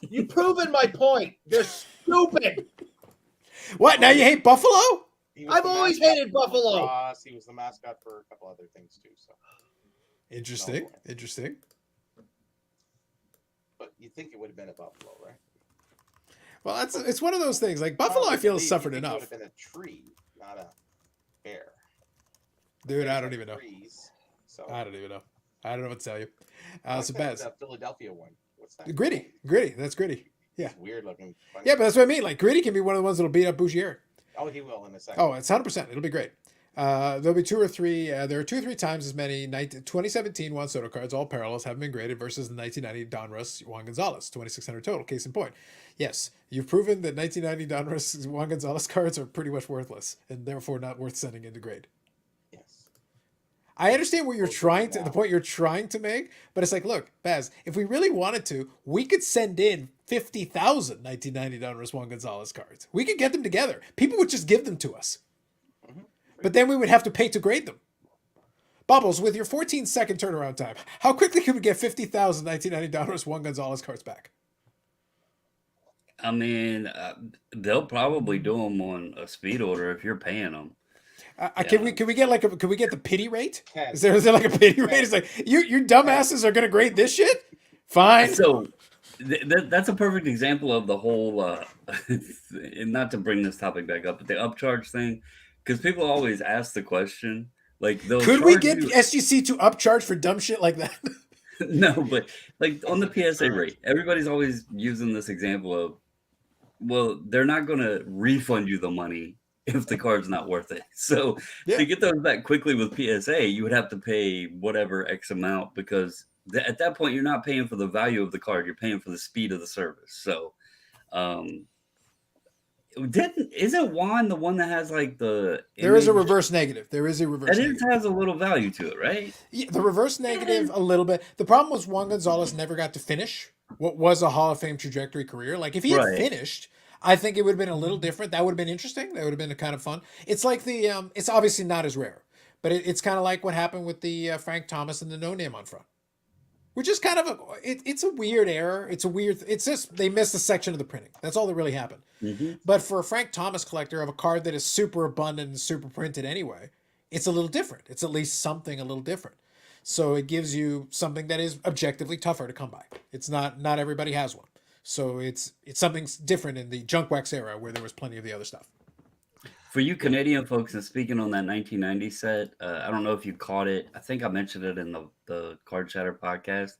You've proven my point. You're stupid. What? Now you hate Buffalo? I've always hated Buffalo. He was the mascot for a couple other things too. So interesting. Interesting. But you think it would have been a Buffalo, right? Well, it's one of those things. Like Buffalo, I feel has suffered enough. It would have been a tree, not a bear. Dude, I don't even know. Trees, so. I don't even know. I don't know what to tell you. What's so Baz. that Philadelphia one? What's that? Gritty. That's Gritty. Yeah. It's weird looking. Funny. Yeah, but that's what I mean. Like Gritty can be one of the ones that'll beat up Bougie Eric. Oh, he will in a second. Oh, it's 100%. It'll be great. There'll be 2 or 3. There are 2 or 3 times as many 2017 Juan Soto cards, all parallels, haven't been graded versus the 1990 Donruss Juan Gonzalez, 2,600 total. Case in point. Yes, you've proven that 1990 Donruss Juan Gonzalez cards are pretty much worthless and therefore not worth sending into grade. Yes. I understand what the point you're trying to make, but it's like, look, Baz, if we really wanted to, we could send in 50,000 1990 Donruss Juan Gonzalez cards. We could get them together. People would just give them to us. But then we would have to pay to grade them. Bubbles, with your 14-second turnaround time, how quickly could we get 50,000 1990 Donruss Juan Gonzalez cards back? I mean, they'll probably do them on a speed order if you're paying them. Can we get can we get the pity rate? Ken, Is there like a pity rate? It's like you dumbasses are gonna grade this shit? Fine. So that's a perfect example of the whole, and not to bring this topic back up, but the upcharge thing, because people always ask the question, like they'll Could we charge get you. SGC to upcharge for dumb shit like that? No, but like on the PSA rate, everybody's always using this example of, well, they're not going to refund you the money if the card's not worth it. So Yeah. to get those back quickly with PSA, you would have to pay whatever X amount, because at that point, you're not paying for the value of the card. You're paying for the speed of the service. So isn't Juan the one that has like the There is a image? reverse negative. There is a reverse That negative. has a little value to it, right? Yeah, the reverse negative a little bit. The problem was Juan Gonzalez never got to finish what was a Hall of Fame trajectory career. Like if he had Right. finished, I think it would have been a little different. That would have been interesting. That would have been kind of fun. It's like the it's obviously not as rare, but it's kind of like what happened with the Frank Thomas and the no name on front, which is kind of it's a weird error. It's just they missed a section of the printing. That's all that really happened. Mm-hmm. But for a Frank Thomas collector of a card that is super abundant and super printed anyway, it's a little different. It's at least something a little different. So it gives you something that is objectively tougher to come by. It's not everybody has one. So it's something different in the junk wax era where there was plenty of the other stuff. For you Canadian folks, and speaking on that 1990 set, I don't know if you caught it. I think I mentioned it in the Card Chatter podcast.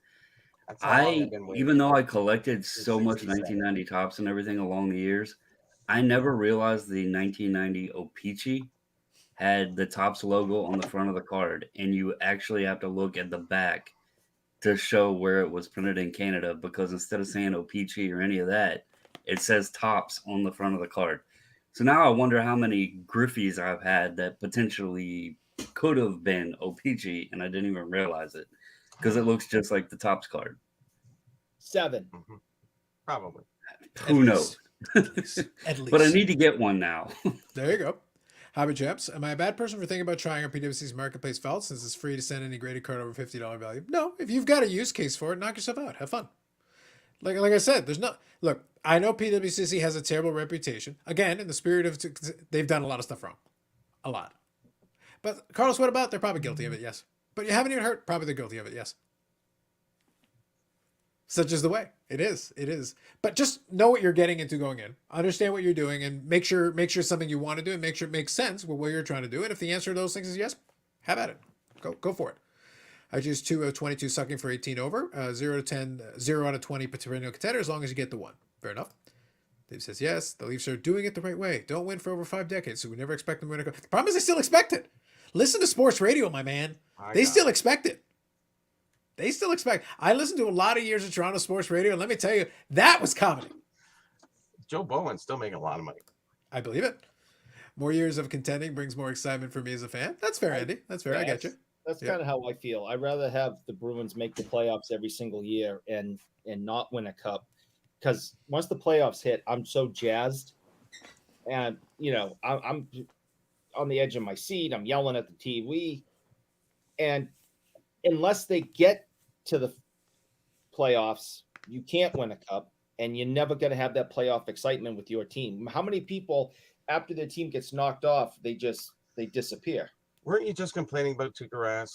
That's how long I've been waiting. Even though I collected so much 67. 1990 tops and everything along the years, I never realized the 1990 O-Pee-Chee had the Topps logo on the front of the card, and you actually have to look at the back to show where it was printed in Canada, because instead of saying O-Pee-Chee or any of that, it says Topps on the front of the card. So now I wonder how many Griffies I've had that potentially could have been O-Pee-Chee, and I didn't even realize it, because it looks just like the Topps card. 7. Mhm. Probably. Who knows? At least. But I need to get one now. There you go. Hobby Chaps, am I a bad person for thinking about trying out PwC's Marketplace felt since it's free to send any graded card over $50 value? No, if you've got a use case for it, knock yourself out. Have fun. Like I said, there's no... Look, I know PwCC has a terrible reputation. Again, in the spirit of... They've done a lot of stuff wrong. A lot. But Carlos, what about? They're probably guilty of it, yes. But you haven't even heard? Probably they're guilty of it, yes. Such is the way. It is. It is. But just know what you're getting into going in. Understand what you're doing, and make sure it's something you want to do, and make sure it makes sense with what you're trying to do. And if the answer to those things is yes, have at it. Go for it. I choose 2 of 22 sucking for 18 over. 0 to 10, 0 out of 20 perennial contender, as long as you get the 1. Fair enough. Dave says yes. The Leafs are doing it the right way. Don't win for over 5 decades, so we never expect them to win. The problem is they still expect it. Listen to sports radio, my man. They still expect it. They still expect. I listened to a lot of years of Toronto sports radio, and let me tell you, that was comedy. Joe Bowen's still making a lot of money. I believe it. More years of contending brings more excitement for me as a fan. That's fair, Andy. That's fair. I get you. That's Yeah. kind of how I feel. I'd rather have the Bruins make the playoffs every single year and not win a cup, because once the playoffs hit, I'm so jazzed, and I'm on the edge of my seat. I'm yelling at the TV, and unless they get to the playoffs, you can't win a cup, and you're never going to have that playoff excitement with your team. How many people, after their team gets knocked off, they disappear? Weren't you just complaining about Tuukka?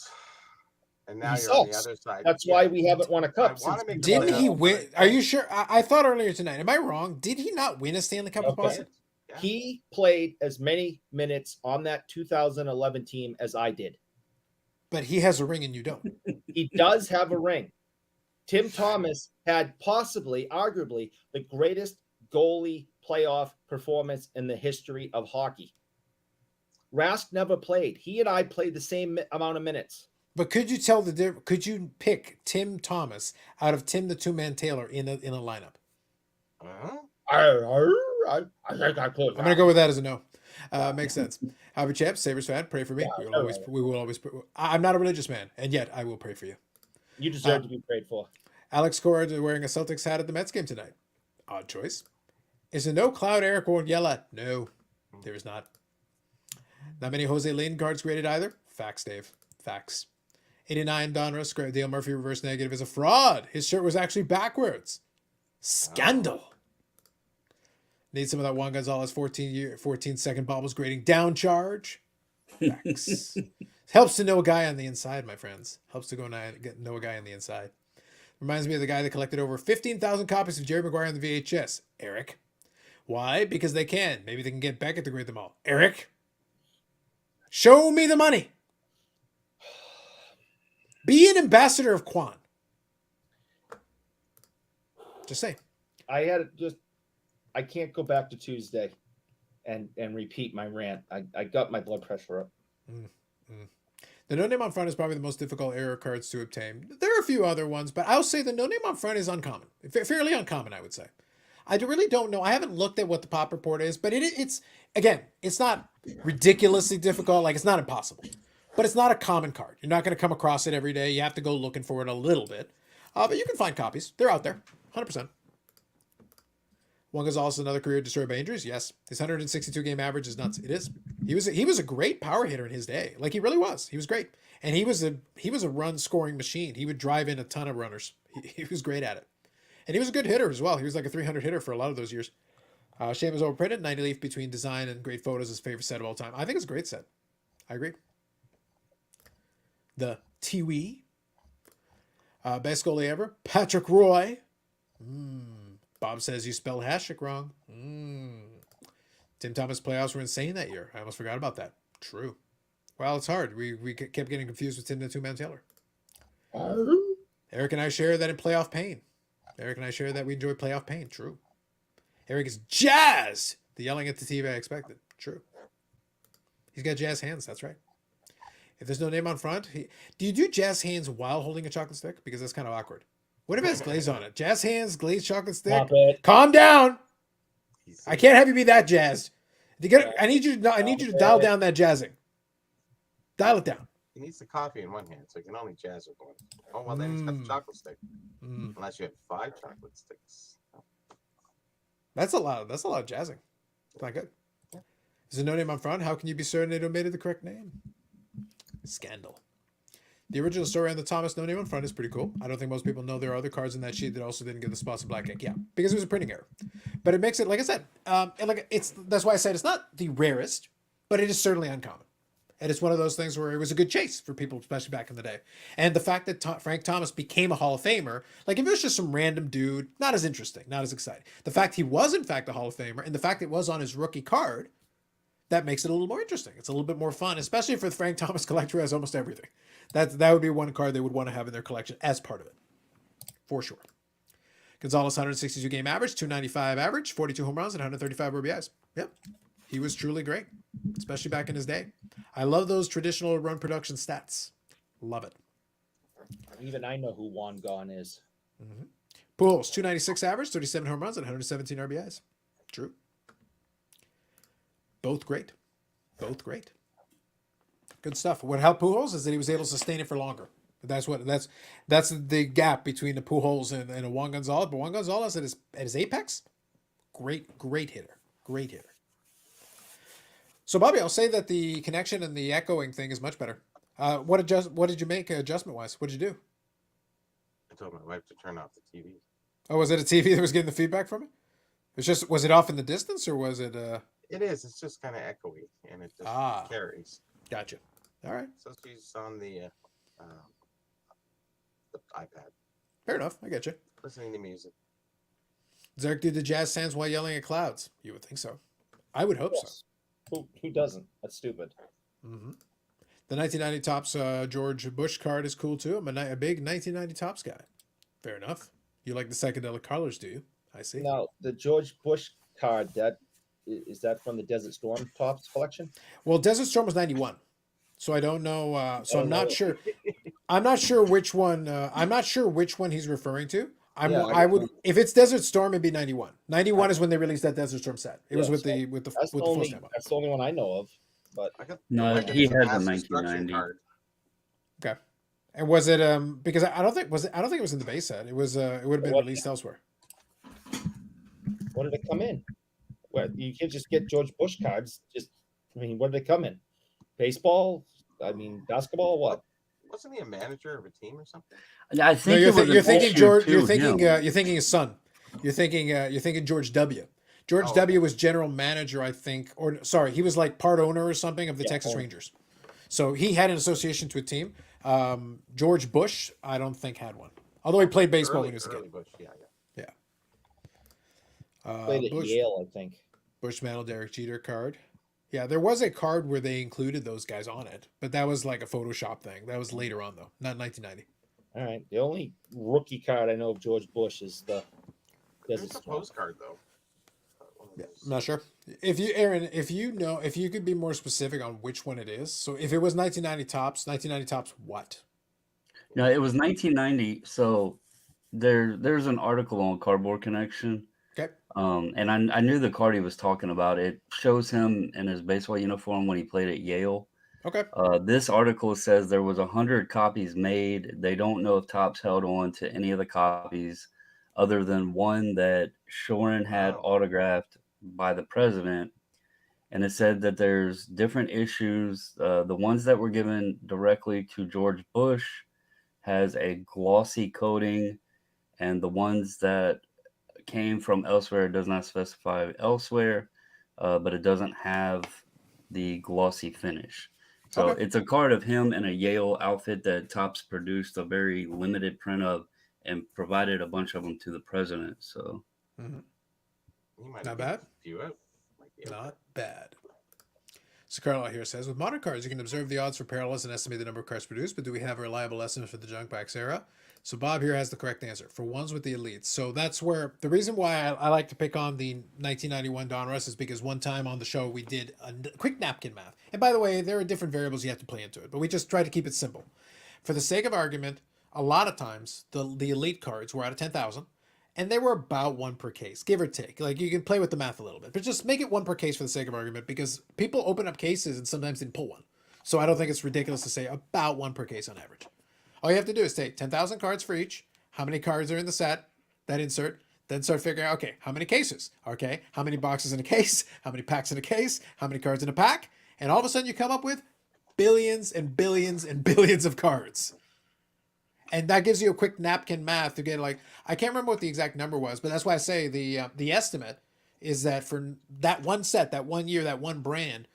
And now He you're on the sucks. other side. That's why we haven't won a cup. I wanna since make the Didn't he playoffs, win? but Are you sure? I thought earlier tonight. Am I wrong? Did he not win a Stanley Cup with Okay. Boston? Yeah. He played as many minutes on that 2011 team as I did. But he has a ring and you don't. He does have a ring. Tim Thomas had possibly, arguably, the greatest goalie playoff performance in the history of hockey. Rask never played. He and I played the same amount of minutes. But could you tell the difference? Could you pick Tim Thomas out of Tim the Two-Man Taylor in a lineup? Huh? I think I could. I'm gonna go with that as a no. Makes sense. Hobby Chaps, Sabres fan, pray for me. Yeah, We will always. I'm not a religious man, and yet I will pray for you. You deserve to be prayed for. Alex Cord wearing a Celtics hat at the Mets game tonight. Odd choice. Is there no Cloud Eric or Yella? No, there is not. Not many Jose Lane cards graded either. Facts, Dave. Facts. 89 Donruss. Dale Murphy reverse negative is a fraud. His shirt was actually backwards. Scandal. Need some of that Juan Gonzalez 14 second bobbles grading down charge. Facts. Helps to know a guy on the inside, my friends. Helps to know a guy on the inside. Reminds me of the guy that collected over 15,000 copies of Jerry Maguire on the VHS. Eric. Why? Because they can. Maybe they can get Beckett to grade them all. Eric. Show me the money. Be an ambassador of Quan. Just say. I can't go back to Tuesday and repeat my rant. I got my blood pressure up. The no name on front is probably the most difficult error cards to obtain. There are a few other ones, but I'll say the no name on front is uncommon. Fairly uncommon, I would say. I really don't know. I haven't looked at what the pop report is, but it's not ridiculously difficult. Like, it's not impossible, but it's not a common card. You're not going to come across it every day. You have to go looking for it a little bit, but you can find copies. They're out there, 100%. Juan Gonzalez, another career destroyed by injuries. Yes, his 162 game average is nuts. It is. He was a great power hitter in his day. Like, he really was. He was great, and he was a run scoring machine. He would drive in a ton of runners. He was great at it, and he was a good hitter as well. He was like a 300 hitter for a lot of those years. Shame was overprinted. 90 Leaf between design and great photos is his favorite set of all time. I think it's a great set. I agree. The Tiwi. Best goalie ever. Patrick Roy. Bob says you spelled Hashtag wrong. Tim Thomas playoffs were insane that year. I almost forgot about that. True. Well, it's hard. We kept getting confused with Tim the Two-Man Taylor. Eric and I share that in playoff pain. Eric and I share that we enjoy playoff pain. True. Eric is jazzed. The yelling at the TV I expected. True. He's got jazz hands. That's right. If there's no name on front, do you do jazz hands while holding a chocolate stick? Because that's kind of awkward. What if it has glaze on it? Jazz hands, glazed chocolate stick. Calm down. I can't have you be that jazzed. I need you to dial down that jazzing. Dial it down. He needs the coffee in one hand, so he can only jazz with one. Oh, well, then he's got the chocolate stick. Unless you have 5 chocolate sticks. That's a lot of jazzing. It's not good. Is there no name on front? How can you be certain they omitted the correct name? Scandal. The original story on the Thomas no name on front is pretty cool. I don't think most people know there are other cards in that sheet that also didn't get the spots of black ink. Yeah, because it was a printing error. But it makes it, like I said, that's why I said it's not the rarest, but it is certainly uncommon. And it's one of those things where it was a good chase for people, especially back in the day. And the fact that Frank Thomas became a Hall of Famer, like, if it was just some random dude, not as interesting, not as exciting. The fact he was in fact a Hall of Famer, and the fact it was on his rookie card, that makes it a little more interesting. It's a little bit more fun, especially for the Frank Thomas collector who has almost everything. That would be one card they would want to have in their collection as part of it, for sure. Gonzalez, 162 game average, 295 average, 42 home runs, and 135 RBIs. Yep, he was truly great, especially back in his day. I love those traditional run production stats. Love it. Even I know who Juan Gone is. Pujols, 296 average, 37 home runs, and 117 RBIs. True. Both great. Both great. Good stuff. What helped Pujols is that he was able to sustain it for longer. That's the gap between the Pujols and a Juan Gonzalez. But Juan Gonzalez at his apex, great hitter. Great hitter. So, Bobby, I'll say that the connection and the echoing thing is much better. What did you make adjustment-wise? What did you do? I told my wife to turn off the TV. Oh, was it a TV that was getting the feedback from it? Was it off in the distance, or was it... It is. It's just kind of echoey, and it just carries. Gotcha. All right. So she's on the iPad. Fair enough. I get you. Listening to music. Does Eric do the jazz hands while yelling at clouds? You would think so. I would hope so. Who doesn't? That's stupid. The 1990 Topps George Bush card is cool too. I'm a big 1990 Topps guy. Fair enough. You like the psychedelic colors, do you? I see. Now, the George Bush card, is that from the Desert Storm Topps collection? Well, Desert Storm was 91. So I don't know. I'm not sure. I'm not sure which one. I'm not sure which one he's referring to. I would, if it's Desert Storm, it'd be 91. 91 is when they released that Desert Storm set. It was with the full stamp. That's the only one I know of. But no, he had the 1990. Okay. And was it because I don't think it was in the base set. It was it would have been released elsewhere. What did it come in? Well, you can't just get George Bush cards. What did it come in? Baseball? Basketball? What? Wasn't he a manager of a team or something? I think you're thinking George. You're thinking his son. You're thinking George W. George W. was general manager, I think, he was like part owner or something of the Texas Rangers. So he had an association to a team. George Bush, I don't think had one. Although he played baseball when he was a early kid. Bush, yeah. Played at Bush, Yale, I think. Bush Mantle, Derek Jeter card. Yeah, there was a card where they included those guys on it, but that was like a Photoshop thing. That was later on though, not 1990. All right. The only rookie card I know of George Bush is the There's Desert a Storm. postcard though. One of Yeah, those. I'm not sure. If you, Aaron, if you could be more specific on which one it is. So if it was 1990 tops, what? No, it was 1990. So there's an article on Cardboard Connection. Okay. And I knew the card he was talking about. It shows him in his baseball uniform when he played at Yale. Okay. This article says there was 100 copies made. They don't know if Topps held on to any of the copies other than one that Shorin had Wow. autographed by the president. And it said that there's different issues. The ones that were given directly to George Bush has a glossy coating, and the ones that came from elsewhere does not specify elsewhere, but it doesn't have the glossy finish. So Okay. it's a card of him in a Yale outfit that Topps produced a very limited print of and provided a bunch of them to the president. So Mhm. You might Not get bad. a few out. Might be Not bad. So Carlisle here says, with modern cards, you can observe the odds for parallels and estimate the number of cards produced, but do we have a reliable estimate for the junk box era? So Bob here has the correct answer for ones with the elites. So that's where the reason why I like to pick on the 1991 Donruss is because one time on the show we did a quick napkin math. And by the way, there are different variables you have to play into it, but we just try to keep it simple. For the sake of argument, a lot of times the elite cards were out of 10,000. And they were about one per case, give or take. Like you can play with the math a little bit, but just make it one per case for the sake of argument because people open up cases and sometimes didn't pull one. So I don't think it's ridiculous to say about one per case on average. All you have to do is take 10,000 cards for each. How many cards are in the set? That insert. Then start figuring out, okay, how many cases? Okay, how many boxes in a case? How many packs in a case? How many cards in a pack? And all of a sudden you come up with billions and billions and billions of cards. And that gives you a quick napkin math to get like, I can't remember what the exact number was, but that's why I say the estimate is that for that one set, that 1 year, that one brand,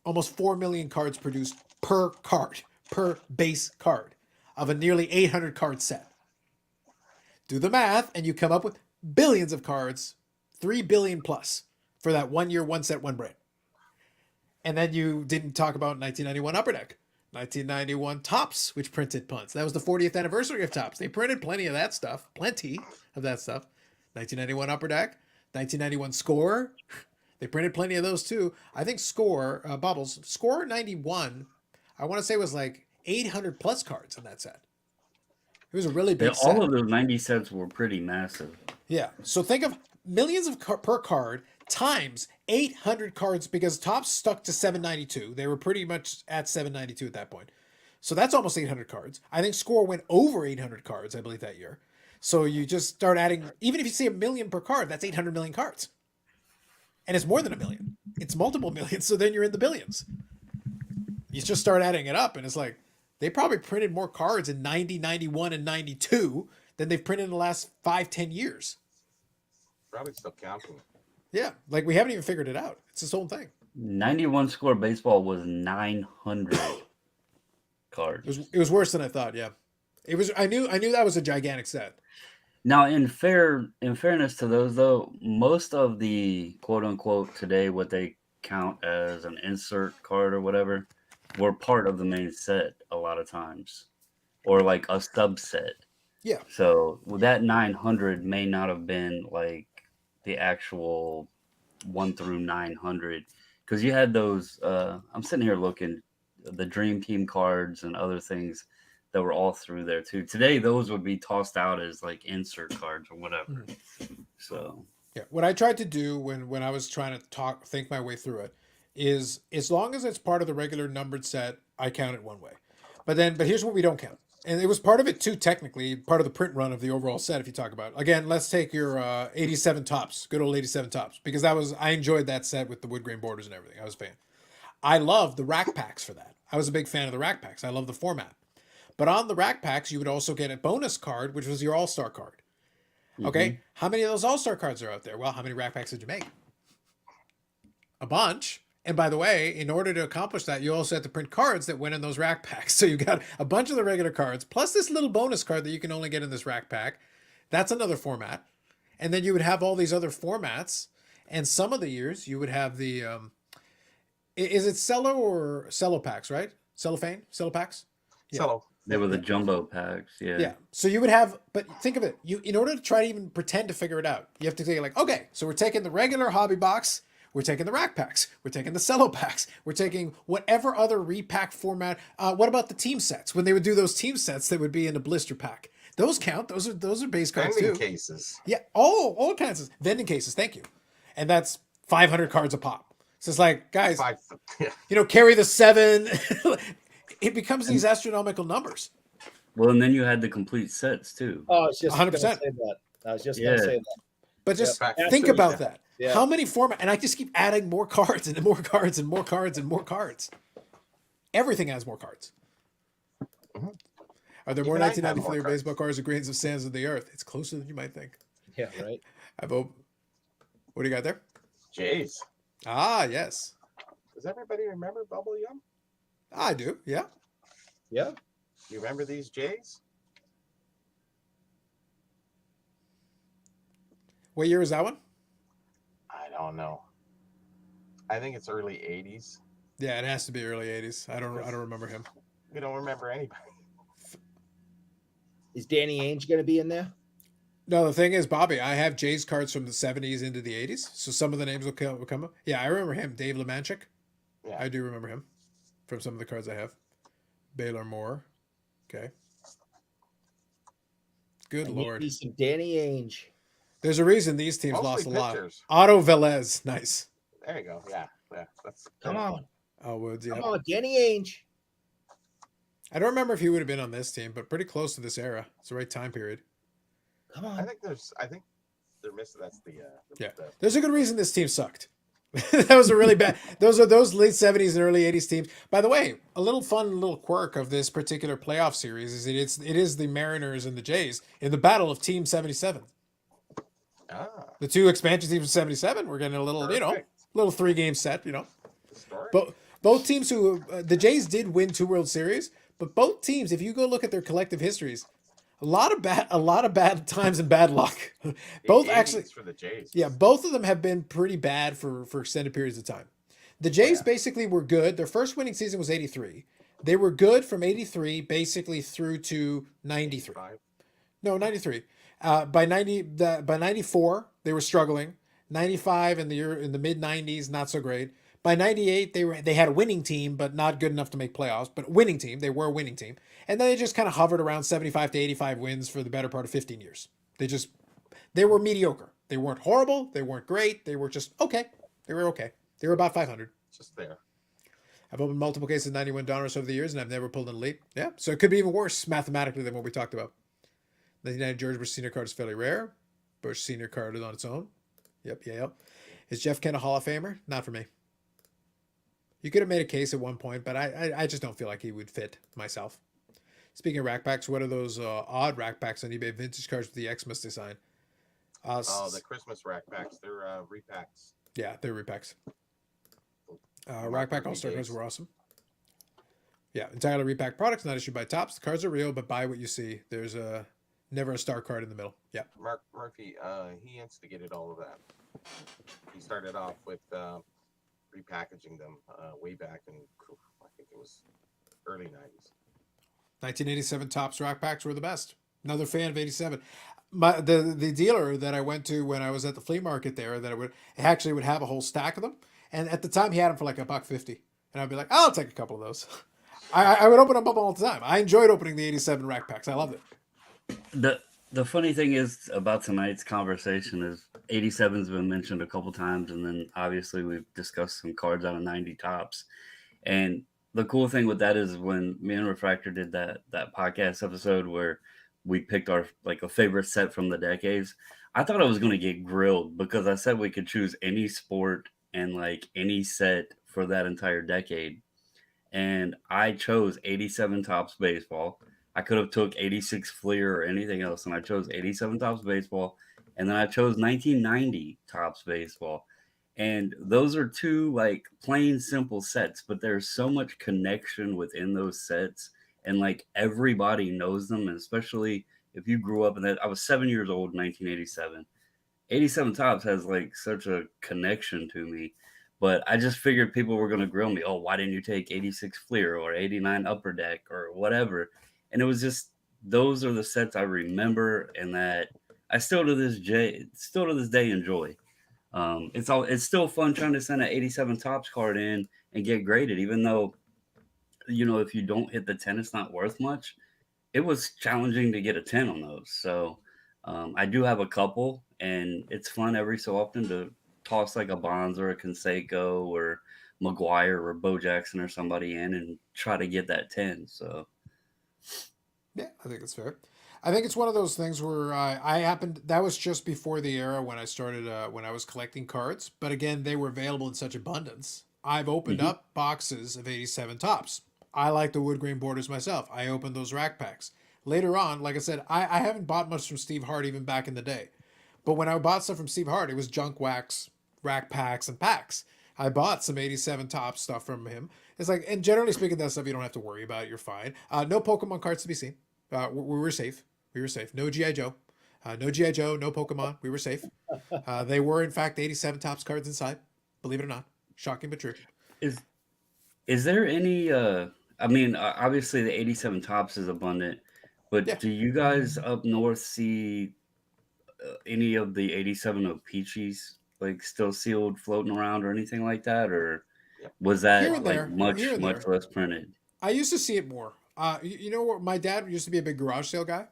almost 4 million cards produced per card, per base card of a nearly 800 card set. Do the math and you come up with billions of cards, 3 billion plus for that 1 year, one set, one brand. And then you didn't talk about 1991 Upper Deck. 1991 Topps, which printed punts. That was the 40th anniversary of Topps. They printed plenty of that stuff. 1991 Upper Deck, 1991 Score. They printed plenty of those too. I think Score, Score 91, I want to say was like 800 plus cards in that set. It was a really big set. all of those 90 sets were pretty massive. Yeah. So think of millions of per card times 800 cards because Topps stuck to 792. They were pretty much at 792 at that point. So that's almost 800 cards. I think Score went over 800 cards, I believe, that year. So you just start adding, even if you say a million per card, that's 800 million cards. And it's more than a million. It's multiple millions. So then you're in the billions. You just start adding it up and it's like, they probably printed more cards in 90, 91, and 92 than they've printed in the last 5-10 years. Probably still counting. Yeah, like we haven't even figured it out. It's this whole thing. 91 Score baseball was 900 cards. It was worse than I thought. Yeah, it was. I knew that was a gigantic set. Now, in fairness to those, though, most of the quote unquote today, what they count as an insert card or whatever, were part of the main set a lot of times, or like a subset. Yeah. So that 900 may not have been like the actual 1 through 900, because you had those. I'm sitting here looking the Dream Team cards and other things that were all through there too. Today, those would be tossed out as like insert cards or whatever. So yeah, what I tried to do when I was trying to think my way through it is, as long as it's part of the regular numbered set, I count it one way. But here's what we don't count. And it was part of it too, technically, part of the print run of the overall set, if you talk about it. Again, let's take your 87 Topps, good old 87 Topps, because I enjoyed that set with the wood grain borders and everything. I was a fan. I loved the rack packs for that. I was a big fan of the rack packs. I love the format. But on the rack packs, you would also get a bonus card, which was your all-star card. Okay, How many of those all-star cards are out there? Well, how many rack packs did you make? A bunch. And by the way, in order to accomplish that, you also have to print cards that went in those rack packs. So you got a bunch of the regular cards, plus this little bonus card that you can only get in this rack pack. That's another format. And then you would have all these other formats. And some of the years you would have the, is it cello or cello packs, right? Cellophane? Cello packs? Yeah. So They were the jumbo packs. Yeah. Yeah. So you would have, but think of it. You, in order to try to even pretend to figure it out, you have to take like, okay, so we're taking the regular hobby box, we're taking the rack packs, we're taking the cello packs, we're taking whatever other repack format. What about the team sets? When they would do those team sets, that would be in a blister pack. Those count. Those are base cards vending too. cases. Yeah. All kinds of vending cases. Thank you. And that's 500 cards a pop. So it's like, guys, Yeah. carry the 7. It becomes these astronomical numbers. Well, and then you had the complete sets too. Oh, I was just 100%. going to say that. I was just going to Yeah. say that. But just Yeah, think absolutely. about that. Yeah. How many format? And I just keep adding more cards and more cards and more cards and more cards. Everything has more cards. Mhm. Are there more Even I have 1990 more flavor cards. baseball cards or grains of sands of the earth? It's closer than you might think. Yeah, right. I vote. What do you got there? Jays. Ah, yes. Does everybody remember Bubble Yum? I do. Yeah. Yeah. You remember these Jays? What year is that one? I don't know. I think it's early 80s. Yeah, it has to be early 80s. I don't remember him. We don't remember anybody. Is Danny Ainge going to be in there? No, the thing is, Bobby, I have Jay's cards from the 70s into the 80s. So some of the names will come up. Yeah, I remember him. Dave Lemanchik. Yeah. I do remember him from some of the cards I have. Baylor Moore. Okay. Good I Lord. need some Danny Ainge. There's a reason these teams Mostly lost a lot. pitchers. Otto Velez. Nice. There you go. Yeah. Yeah. That's Come on. Oh, Woods, yeah. Come on, Danny Ainge. I don't remember if he would have been on this team, but pretty close to this era. It's the right time period. Come I on. think they're missing. That's the Yeah. the- There's a good reason this team sucked. That was a really bad. Those are those late 70s and early 80s teams. By the way, a little quirk of this particular playoff series is it is the Mariners and the Jays in the battle of Team 77. Ah, The two expansion teams of 77. We're getting a little, perfect. little 3-game set, Historic. But both teams the Jays did win 2 World Series, but both teams, if you go look at their collective histories, a lot of bad times and bad luck. Both 80s actually, for the Jays. yeah, both of them have been pretty bad for extended periods of time. The Jays yeah. basically were good. Their first winning season was 83. They were good from 83 basically through to 93. 85. No, 93. By 94, they were struggling. 95 in the mid 90s, not so great. By 98, they had a winning team, but not good enough to make playoffs. But winning team, they were a winning team, and then they just kind of hovered around 75 to 85 wins for the better part of 15 years. They were mediocre. They weren't horrible. They weren't great. They were just okay. They were okay. They were about 500. Just there. I've opened multiple cases of 91 donors over the years, and I've never pulled an elite. Yeah, so it could be even worse mathematically than what we talked about. 1990 George Bush Senior card is fairly rare. Bush Senior card is on its own. Yep, yeah, yep. Is Jeff Kent a Hall of Famer? Not for me. You could have made a case at one point, but I just don't feel like he would fit myself. Speaking of rack packs, what are those odd rack packs on eBay? Vintage cards with the Xmas design. Oh, the Christmas rack packs. They're repacks. Yeah, they're repacks. Rack pack all-star cards were awesome. Yeah, entirely repacked products, not issued by Topps. The cards are real, but buy what you see. There's never a star card in the middle. Yeah. Mark Murphy, he instigated all of that. He started off with repackaging them way back in, I think it was early 90s. 1987 Topps rack packs were the best. Another fan of 87. The dealer that I went to when I was at the flea market there, that would have a whole stack of them, and at the time he had them for like $1.50, and I'd be like, I'll take a couple of those. I would open them up all the time. I enjoyed opening the 87 rack packs. I loved it. The funny thing is about tonight's conversation is 87's been mentioned a couple times, and then obviously we've discussed some cards out of 90 Topps. And the cool thing with that is when me and Refractor did that podcast episode where we picked our like a favorite set from the decades, I thought I was going to get grilled because I said we could choose any sport and like any set for that entire decade. And I chose 87 Topps baseball. I could have took 86 Fleer or anything else, and I chose 87 Topps baseball, and then I chose 1990 Topps baseball. And those are two like plain simple sets, but there's so much connection within those sets, and like everybody knows them, and especially if you grew up in that. I was 7 years old in 1987. 87 Tops has like such a connection to me, but I just figured people were going to grill me. Oh, why didn't you take 86 Fleer or 89 Upper Deck or whatever? And it was just, those are the sets I remember and that I still to this day enjoy. It's still fun trying to send an 87 Tops card in and get graded, even though, if you don't hit the 10, it's not worth much. It was challenging to get a 10 on those. So I do have a couple, and it's fun every so often to toss like a Bonds or a Canseco or McGuire or Bo Jackson or somebody in and try to get that 10. So Yeah, I think it's fair. I think it's one of those things where I happened. That was just before the era when I started. When I was collecting cards, but again, they were available in such abundance. I've opened mhm. up boxes of 87 Tops. I like the wood grain borders myself. I opened those rack packs. Later on, like I said, I haven't bought much from Steve Hart even back in the day. But when I bought stuff from Steve Hart, it was junk wax, rack packs, and packs. I bought some 87 Top stuff from him. It's like, and generally speaking, that stuff you don't have to worry about. You're fine. No Pokemon cards to be seen. We were safe. We were safe. No GI Joe. No GI Joe. No Pokemon. We were safe. They were in fact 87 Tops cards inside. Believe it or not. Shocking but true. is is there any? I mean, obviously the 87 Tops is abundant, Yeah. but do you guys up north see any of the 87 Peaches like still sealed floating around or anything like that, or Yep. was Here that and like there. Here much and there. less printed? I used to see it more. You know what? My dad used to be a big garage sale guy.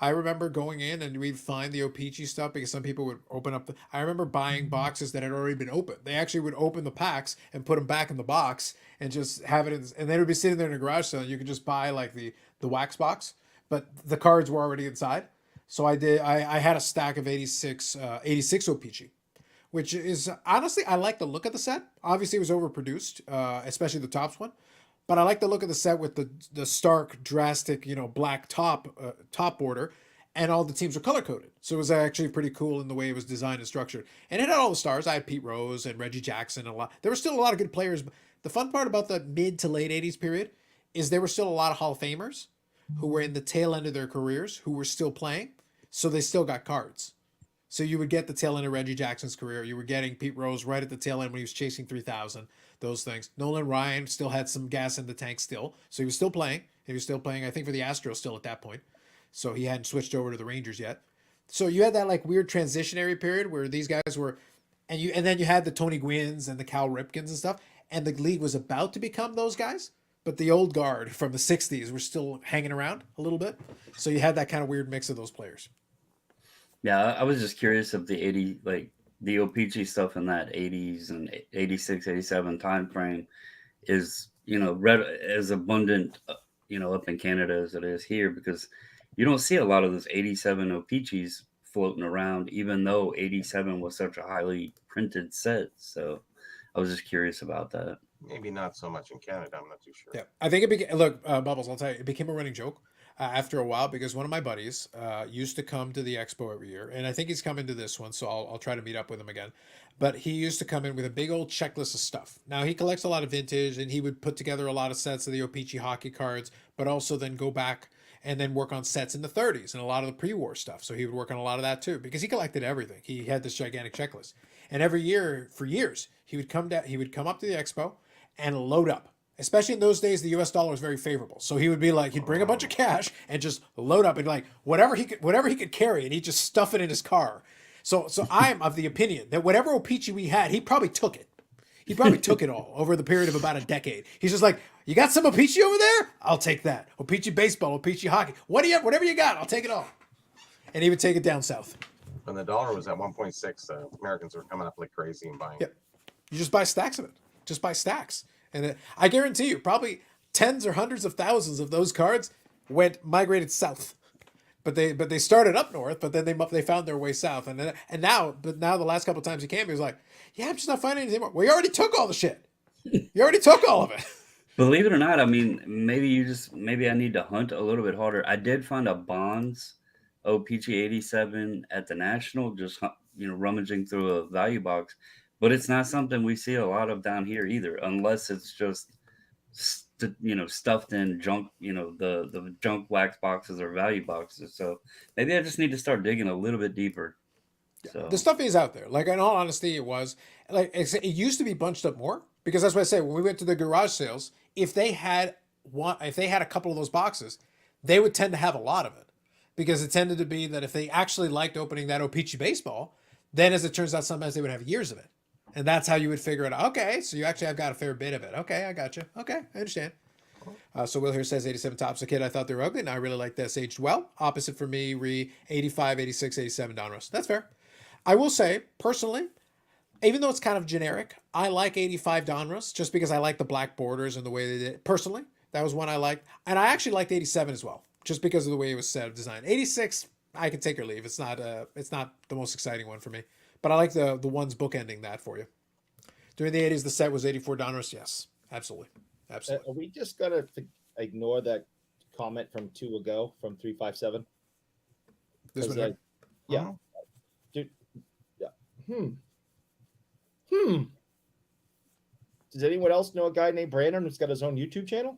I remember going in and we'd find the O-Pee-Chee stuff because some people would open up I remember buying boxes that had already been opened. They actually would open the packs and put them back in the box and just have it and they would be sitting there in a garage sale and you could just buy like the wax box, but the cards were already inside. So I had a stack of 86 O-Pee-Chee, which is honestly I like the look of the set. Obviously, it was overproduced, especially the tops one. But I like the look of the set with the stark, drastic, black top border, and all the teams were color coded. So it was actually pretty cool in the way it was designed and structured. And it had all the stars. I had Pete Rose and Reggie Jackson and a lot. There were still a lot of good players. The fun part about the mid to late '80s period is there were still a lot of Hall of Famers who were in the tail end of their careers who were still playing, so they still got cards. So you would get the tail end of Reggie Jackson's career. You were getting Pete Rose right at the tail end when he was chasing 3,000. Those things. Nolan Ryan still had some gas in the tank still, so he was still playing. He was still playing, I think, for the Astros still at that point. So he hadn't switched over to the Rangers yet. So you had that like weird transitionary period where these guys were, and then you had the Tony Gwynns and the Cal Ripkins and stuff, and the league was about to become those guys, but the old guard from the '60s were still hanging around a little bit. So you had that kind of weird mix of those players. Yeah, I was just curious if the 80 like the OPG stuff in that 80s and 86, 87 time frame is, as abundant, up in Canada as it is here, because you don't see a lot of those 87 OPGs floating around, even though 87 was such a highly printed set. So I was just curious about that. Maybe not so much in Canada. I'm not too sure. Yeah, I think it became. Look, Bubbles. I'll tell you, it became a running joke after a while because one of my buddies used to come to the expo every year, and I think he's coming to this one, so I'll try to meet up with him again. But he used to come in with a big old checklist of stuff. Now he collects a lot of vintage, and he would put together a lot of sets of the O-Pee-Chee hockey cards, but also then go back and then work on sets in the '30s and a lot of the pre-war stuff. So he would work on a lot of that too because he collected everything. He had this gigantic checklist, and every year for years he would come down. He would come up to the expo and load up. Especially in those days, the U.S. dollar was very favorable. So he would be like, he'd bring a bunch of cash and just load up and like whatever he could carry, and he'd just stuff it in his car. So I'm of the opinion that whatever O-Pee-Chee we had, he probably took it. He probably took it all over the period of about a decade. He's just like, you got some O-Pee-Chee over there? I'll take that. O-Pee-Chee baseball, O-Pee-Chee hockey. Whatever you got, I'll take it all. And he would take it down south. When the dollar was at 1.6, Americans were coming up like crazy and buying. Yep. You just buy stacks of it. Just buy stacks. And I guarantee you, probably tens or hundreds of thousands of those cards migrated south. But they started up north, but then they found their way south. And now the last couple of times he came, he was like, yeah, I'm just not finding anything more. Well, you already took all the shit. You already took all of it. Believe it or not, I mean, maybe I need to hunt a little bit harder. I did find a Bonds OPG 87 at the National, just rummaging through a value box, But it's not something we see a lot of down here either, unless it's just stuffed in junk, the junk wax boxes or value boxes. So maybe I just need to start digging a little bit deeper. So The stuff is out there. Like, in all honesty, it was like it used to be bunched up more, because that's what I say, when we went to the garage sales, if they had a couple of those boxes, they would tend to have a lot of it, because it tended to be that if they actually liked opening that O-Pee-Chee baseball, then as it turns out, sometimes they would have years of it, and that's how you would figure it out. Okay, so you actually have got a fair bit of it. Okay, I got you. Okay, I understand. So Will here says 87 Tops. A kid, I thought they were ugly, and I really like this. Aged well. Opposite for me, 85, 86, 87 Donruss. That's fair. I will say, personally, even though it's kind of generic, I like 85 Donruss just because I like the black borders and the way they did it. Personally, that was one I liked. And I actually liked 87 as well, just because of the way it was set up, designed. 86, I can take or leave. It's not the most exciting one for me. But I like the ones bookending that for you. During the 80s, the set was 84 Donruss. Yes, absolutely. Absolutely. Are we just going to ignore that comment from 2 ago, from 357? This one, Like, yeah. Oh. Dude, yeah. Does anyone else know a guy named Brandon who's got his own YouTube channel?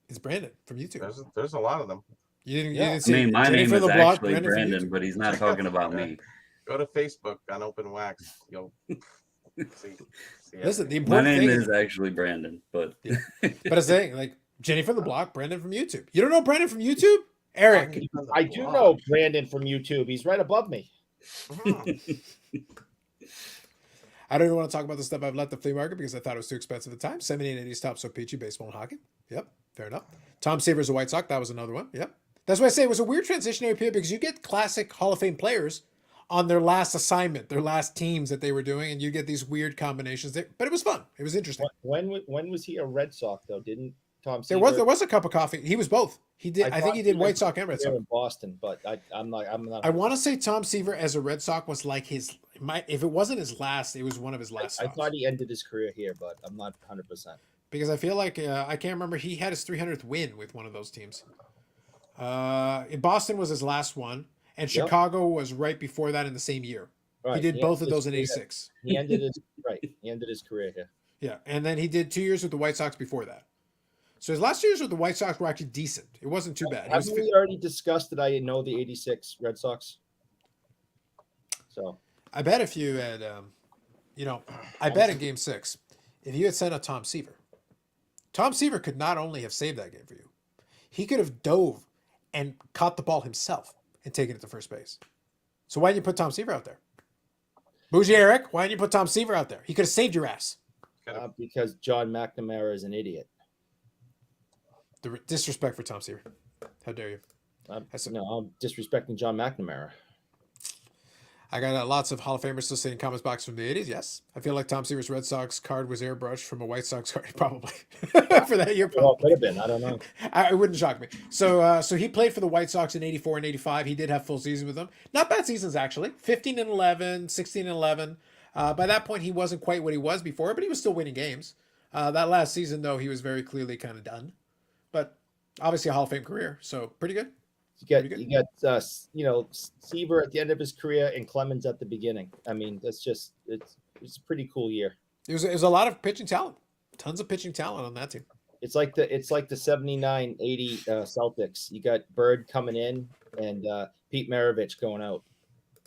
it's Brandon from YouTube. There's a lot of them. You didn't I see mean, my Jenny name from is the block, actually Brandon from Brandon, YouTube? but he's not talking about me. Go to Facebook on Open Wax. You'll see Listen, the My important name thing is actually Brandon, but but I'm saying, like, Jenny from the block, Brandon from YouTube. You don't know Brandon from YouTube? Eric. I do know Brandon from YouTube. He's right above me. I don't even want to talk about the stuff I've left the flea market because I thought it was too expensive at the time. 70 and 80s Tops O-Pee-Chee, baseball and hockey. Yep, fair enough. Tom Seaver's a White Sox. That was another one. Yep. That's why I say it was a weird transitionary period, because you get classic Hall of Fame players on their last assignment, their last teams that they were doing, and you get these weird combinations. But it was fun. It was interesting. When was he a Red Sox though? Didn't Tom? There was a cup of coffee. He was both. He did. I think he did White Sox and Red Sox in Boston, but I'm not. I want to say Tom Seaver as a Red Sox was like if it wasn't his last, it was one of his last. I thought he ended his career here, but I'm not 100%. Because I feel like I can't remember. He had his 300th win with one of those teams. Boston was his last one, and Chicago was right before that in the same year. Right. He did both of those in '86. He ended his He ended his career here. Yeah, and then he did 2 years with the White Sox before that. So his last 2 years with the White Sox were actually decent. It wasn't too bad. Haven't we already discussed that I know the '86 Red Sox? So I bet if you had, I bet in Game 6, if you had sent out Tom Seaver could not only have saved that game for you, he could have dove and caught the ball himself and taken it to first base. So why didn't you put Tom Seaver out there? Bougie Eric, why didn't you put Tom Seaver out there? He could have saved your ass. Because John McNamara is an idiot. The disrespect for Tom Seaver. How dare you? I'm disrespecting John McNamara. I got lots of Hall of Famers still sitting in comments box from the 80s. Yes. I feel like Tom Seaver's Red Sox card was airbrushed from a White Sox card, probably. For that year. Well, it could have been. I don't know. It wouldn't shock me. So he played for the White Sox in 84 and 85. He did have full season with them. Not bad seasons, actually. 15 and 11, 16 and 11. By that point, he wasn't quite what he was before, but he was still winning games. That last season, though, he was very clearly kind of done. But obviously a Hall of Fame career. So pretty good. You got Seaver at the end of his career and Clemens at the beginning. I mean, it's a pretty cool year. It was a lot of pitching talent, tons of pitching talent on that team. It's like the 79-80 Celtics. You got Bird coming in and Pete Maravich going out,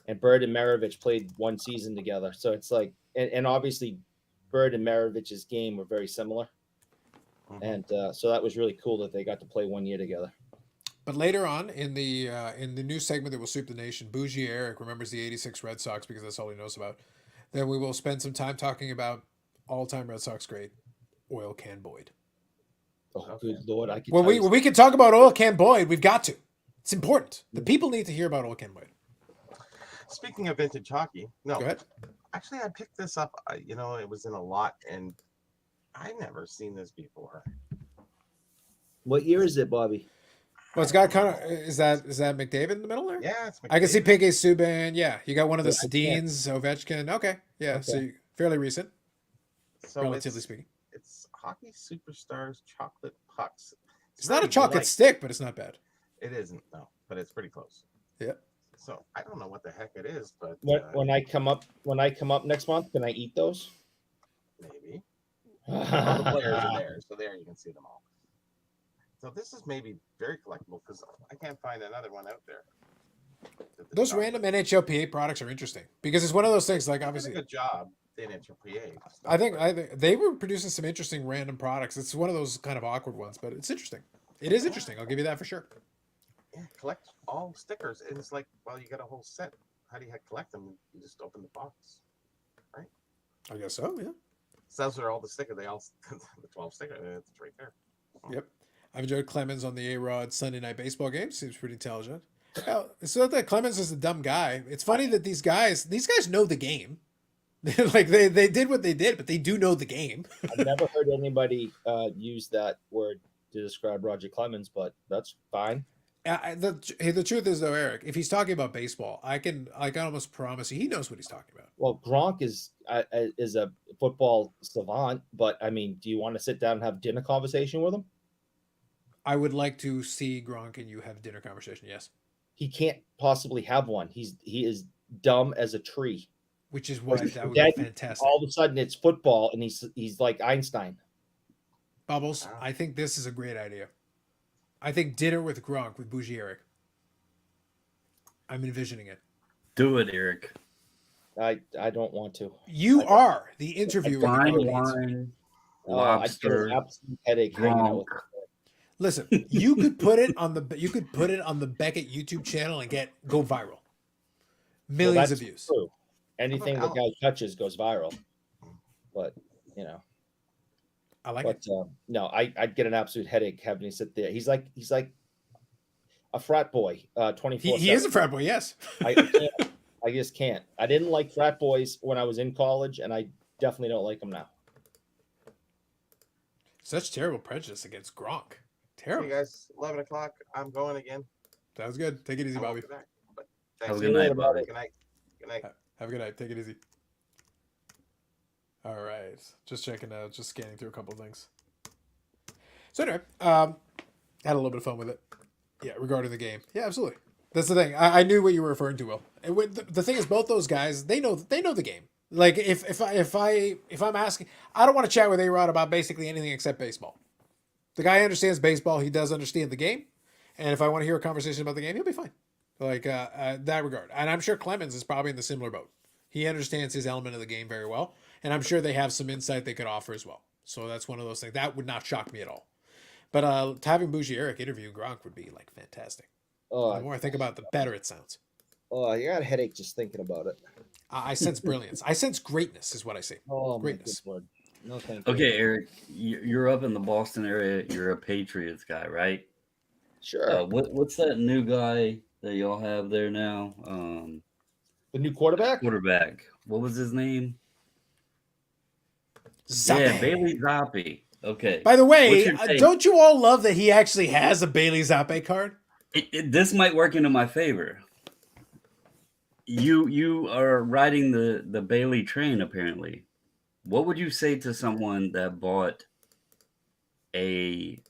and Bird and Maravich played one season together. So it's like, and obviously Bird and Maravich's game were very similar, and so that was really cool that they got to play 1 year together. But later on in the new segment that will sweep the nation, Bougie Eric remembers the '86 Red Sox because that's all he knows about. Then we will spend some time talking about all-time Red Sox great Oil Can Boyd. Oh, good Lord! When we can talk about Oil Can Boyd, we've got to. It's important. The people need to hear about Oil Can Boyd. Speaking of vintage hockey, no, go ahead. Actually, I picked this up. It was in a lot, and I never seen this before. What year is it, Bobby? Well, it's got kind of is that McDavid in the middle there? Yeah, it's McDavid. I can see P.K. Subban. Yeah, you got one of the Sedins, Ovechkin. Okay, yeah, so fairly recent, relatively speaking. It's Hockey Superstars Chocolate Pucks. It's not a chocolate stick, but it's not bad. It isn't, no, but it's pretty close. Yeah. So I don't know what the heck it is, but When I come up next month, can I eat those? maybe. All the players are there, so there you can see them all. So this is maybe very collectible because I can't find another one out there. Those random NHLPA products are interesting because it's one of those things. Like Did a obviously, good job in NHLPA. I think they were producing some interesting random products. It's one of those kind of awkward ones, but it's interesting. It is interesting. I'll give you that for sure. Yeah, collect all stickers. And it's like, well, you got a whole set. How do you collect them? You just open the box, right? I guess so. Yeah. So those are all the stickers. They all the 12 stickers. It's right there. Yep. I've enjoyed Clemens on the A-Rod Sunday Night Baseball game. Seems pretty intelligent. Well, it's not that Clemens is a dumb guy. It's funny that these guys know the game. Like they did what they did, but they do know the game. I've never heard anybody use that word to describe Roger Clemens, but that's fine. The truth is though, Eric, if he's talking about baseball, I can almost promise you he knows what he's talking about. Well, Gronk is a football savant, but I mean, do you want to sit down and have dinner conversation with him? I would like to see Gronk and you have dinner conversation. Yes, he can't possibly have one. He is dumb as a tree. Which is why that would be fantastic. All of a sudden, it's football, and he's like Einstein. Bubbles, I think this is a great idea. I think dinner with Gronk with Bougie Eric. I'm envisioning it. Do it, Eric. I don't want to. You are the interviewer. Fine wine, lobster, absolute headache. Hanging out with Listen, you could put it on the Beckett YouTube channel and go viral. Millions of views. True. Anything the guy touches goes viral. But I like it. No, I'd get an absolute headache having to sit there. He's like a frat boy. 24. He is a frat boy. Yes. I just can't. I didn't like frat boys when I was in college, and I definitely don't like them now. Such terrible prejudice against Gronk. Terrible. Hey guys, 11 o'clock. I'm going again. Sounds good. Take it easy, Bobby. Have a good night, Bobby. Good night. Good night. Have a good night. Take it easy. All right. Just checking out, just scanning through a couple of things. So anyway, had a little bit of fun with it. Yeah, regarding the game. Yeah, absolutely. That's the thing. I knew what you were referring to, Will. The thing is, both those guys, they know the game. Like if I'm asking, I don't want to chat with A-Rod about basically anything except baseball. The guy understands baseball. He does understand the game. And if I want to hear a conversation about the game, he'll be fine. Like that regard. And I'm sure Clemens is probably in the similar boat. He understands his element of the game very well. And I'm sure they have some insight they could offer as well. So that's one of those things. That would not shock me at all. But having Bougie Eric interview Gronk would be like fantastic. The more I think about it, the better it sounds. Oh, I got a headache just thinking about it. I sense brilliance. I sense greatness is what I see. Oh, greatness. No, thank you. Okay, Eric, you're up in the Boston area. You're a Patriots guy, right? Sure. What's that new guy that y'all have there now? The new quarterback? What was his name? Zappe. Yeah, Bailey Zappi. Okay. By the way, don't you all love that he actually has a Bailey Zappi card? This might work into my favor. You are riding the Bailey train, apparently. What would you say to someone that bought a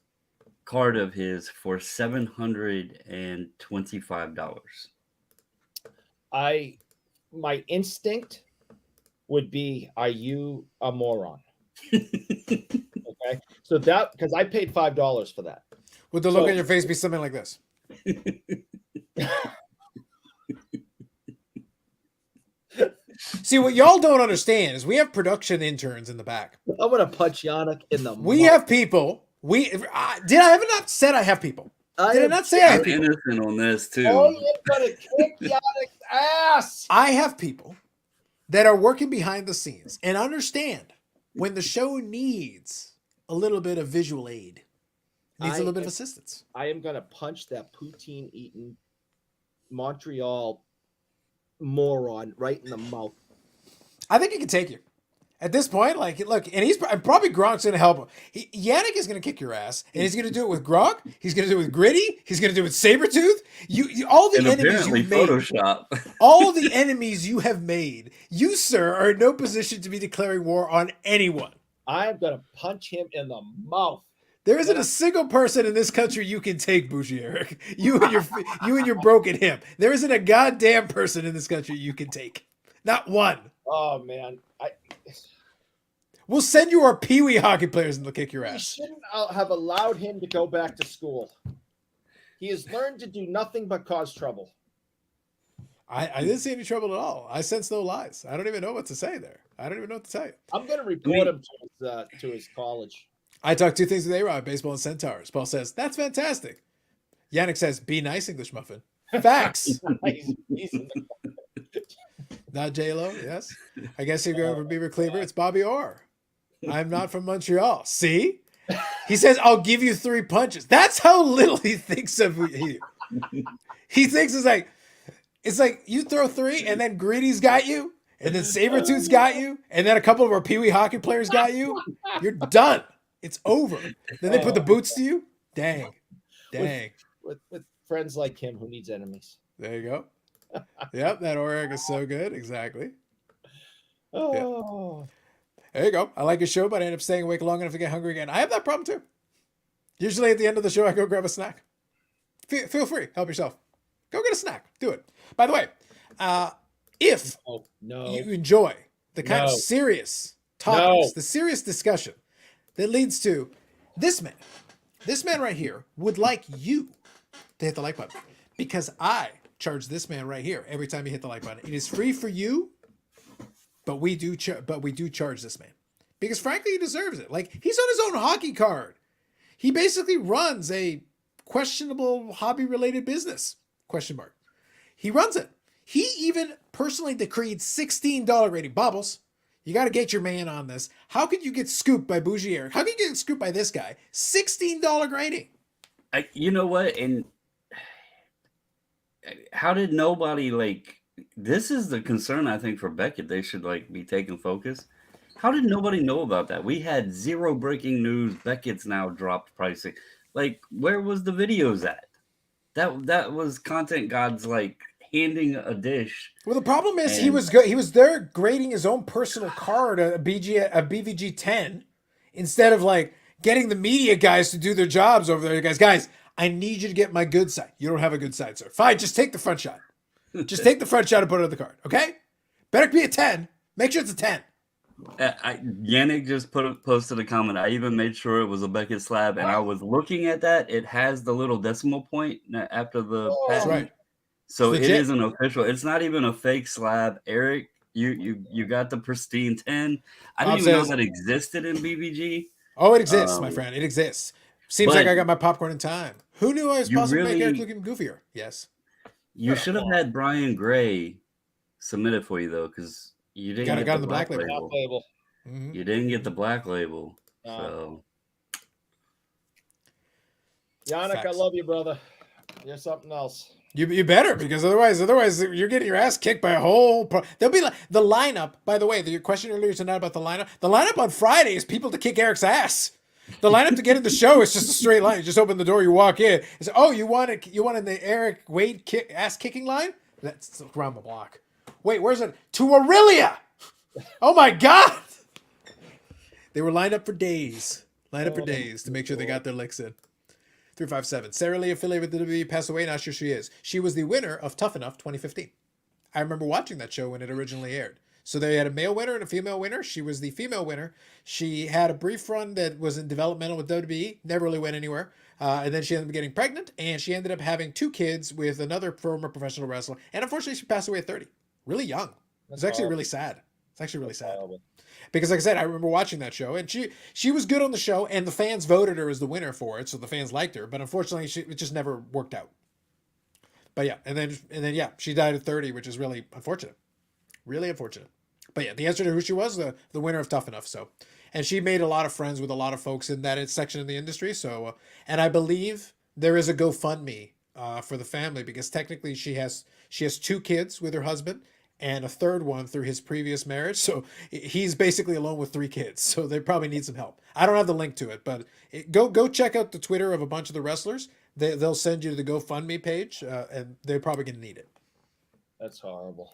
card of his for $725? My instinct would be, are you a moron? Okay. So that, because I paid $5 for that. Would the look on your face be something like this? See, what y'all don't understand is we have production interns in the back. I'm gonna punch Yannick in the. We have people. Did I ever not said I have people? Did I not say I have people? Innocent on this too. Oh, you're gonna kick Yannick's ass. I have people that are working behind the scenes and understand when the show needs a little bit of visual aid, needs a little bit of assistance. I am gonna punch that poutine-eating Montreal moron right in the mouth. I think he can take you. At this point, like, look, and he's probably Gronk's going to help him. Yannick is going to kick your ass, and he's going to do it with Gronk. He's going to do it with Gritty. He's going to do it with Sabretooth. All the enemies you've made. Photoshop. All the enemies you have made. You, sir, are in no position to be declaring war on anyone. I'm going to punch him in the mouth. There isn't a single person in this country you can take, Bougie Eric. You and your broken hip. There isn't a goddamn person in this country you can take. Not one. Oh man, We'll send you our Pee Wee hockey players and they'll kick your we ass. shouldn't have allowed him to go back to school. He has learned to do nothing but cause trouble. I didn't see any trouble at all. I sense no lies. I don't even know what to say there. I don't even know what to tell you. I'm going to report him to his college. I talked 2 things with A-Rod, baseball and centaurs. Paul says, that's fantastic. Yannick says, be nice, English muffin. Facts. He's in the- Not J-Lo, yes. I guess you go over Beaver Cleaver. It's Bobby Orr. I'm not from Montreal. See? He says, I'll give you 3 punches. That's how little he thinks of you. He thinks it's like you throw 3 and then Greedy's got you and then Sabretooth's got you and then a couple of our Pee Wee hockey players got you. You're done. It's over. Then they put the boots to you. Dang. with friends like him who needs enemies. There you go. Yep, that Oric is so good. Exactly. Oh. There you go. I like your show, but I end up staying awake long enough to get hungry again. I have that problem too. Usually at the end of the show, I go grab a snack. Feel free. Help yourself. Go get a snack. Do it. By the way, if No. you enjoy the kind of serious topics, the serious discussion that leads to this man right here would like you to hit the like button because I charge this man right here every time you hit the like button. It is free for you, but we do charge this man because frankly he deserves it. Like he's on his own hockey card. He basically runs a questionable hobby-related business. ? He runs it. He even personally decreed $16 rating. Bobbles, you got to get your man on this. How could you get scooped by Bougie Eric? How could you get scooped by this guy? $16 grading. You know what? And how did nobody this is the concern I think for Beckett. They should be taking focus. How did nobody know about that? We had 0 breaking news. Beckett's now dropped pricing. Where was the videos at? That was content gods handing a dish. Well, the problem is he was there grading his own personal card, a BVG 10, instead of getting the media guys to do their jobs over there. Guys, I need you to get my good side. You don't have a good side, sir. Fine, just take the front shot. Just take the front shot and put it on the card, okay? Better be a 10. Make sure it's a 10. Yannick just posted a comment. I even made sure it was a Beckett slab, and I was looking at that. It has the little decimal point after the patent. That's right. So It's it legit. isn't official. It's not even a fake slab. Eric, you got the pristine 10. I didn't even know that existed in BVG. Oh, it exists, my friend. It exists. Seems like I got my popcorn in time. Who knew I was possibly make Eric looking goofier? Yes. You should have had Brian Gray submit it for you though, because you didn't get the black label. Mm-hmm. You didn't get the black label. So Yannick, Facts. I love you, brother. You're something else. You better, because otherwise you're getting your ass kicked by a whole. There'll be the lineup. By the way, your question earlier tonight about the lineup. The lineup on Friday is people to kick Eric's ass. The lineup to get in the show is just a straight line. You just open the door, you walk in. It's you wanted the Eric Wade ass kicking line? That's around the block. Wait, where's it? To Aurelia. Oh my God! They were lined up for days. To make sure they got their licks in. 357. Sarah Lee, affiliated with the WWE, passed away. Not sure she is. She was the winner of Tough Enough 2015. I remember watching that show when it originally aired. So they had a male winner and a female winner. She was the female winner. She had a brief run that was in developmental with WWE. Never really went anywhere. And then she ended up getting pregnant. And she ended up having 2 kids with another former professional wrestler. And unfortunately, she passed away at 30. Really young. It's actually really sad. It's actually really sad. Because like I said, I remember watching that show, and she was good on the show, and the fans voted her as the winner for it, so the fans liked her. But unfortunately, it just never worked out. But yeah, and then she died at 30, which is really unfortunate. Really unfortunate. But yeah, the answer to who she was, the winner of Tough Enough. So, and she made a lot of friends with a lot of folks in that section of the industry. So, and I believe there is a GoFundMe for the family, because technically she has 2 kids with her husband, and a third one through his previous marriage. So he's basically alone with 3 kids. So they probably need some help. I don't have the link to it, but go check out the Twitter of a bunch of the wrestlers. They'll send you to the GoFundMe page, and they're probably going to need it. That's horrible.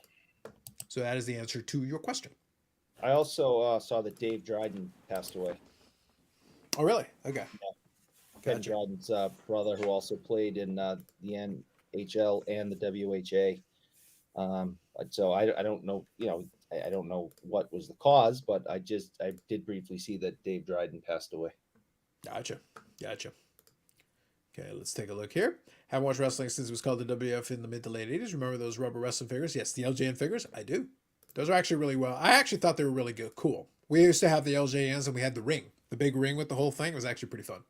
So that is the answer to your question. I also saw that Dave Dryden passed away. Oh, really? Okay. Ken Gotcha. Dryden's brother, who also played in the NHL and the WHA. So I don't know, I don't know what was the cause, but I did briefly see that Dave Dryden passed away. Gotcha. Okay, let's take a look here. Haven't watched wrestling since it was called the WF in the mid to late 80s. Remember those rubber wrestling figures? Yes, the LJN figures. I do. Those are actually really well. I actually thought they were really good, cool. We used to have the LJNs and we had the ring, the big ring with the whole thing. It was actually pretty fun.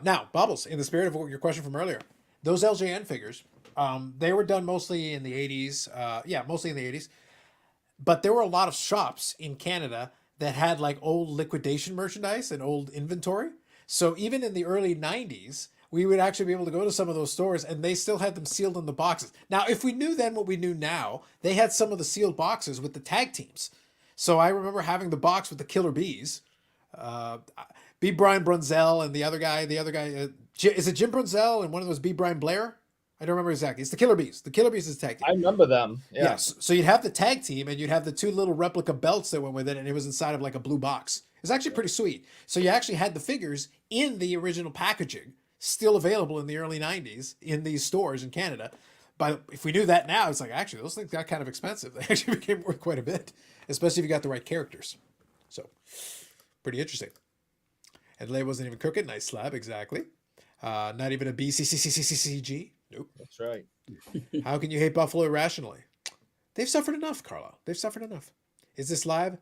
Now, Bubbles, in the spirit of your question from earlier, those LJN figures, they were done mostly in the 80s. Mostly in the 80s. But there were a lot of shops in Canada that had like old liquidation merchandise and old inventory. So even in the early 90s, we would actually be able to go to some of those stores and they still had them sealed in the boxes. Now, if we knew then what we knew now, they had some of the sealed boxes with the tag teams. So I remember having the box with the Killer Bees, B. Brian Brunzell and the other guy, is it Jim Brunzell and one of those B. Brian Blair? I don't remember exactly. It's the Killer Bees. The Killer Bees is tag team. I remember them. Yeah. Yes. So you'd have the tag team and you'd have the two little replica belts that went with it, and it was inside of like a blue box. It's actually pretty sweet. So you actually had the figures in the original packaging, still available in the early 90s in these stores in Canada. But if we knew that now, it's like, actually, those things got kind of expensive. They actually became worth quite a bit, especially if you got the right characters. So, pretty interesting. And Lay wasn't even crooked. Nice slab, exactly. Not even a BCCCCCG. Nope. That's right. How can you hate Buffalo irrationally? They've suffered enough, Carlisle. They've suffered enough. Is this live?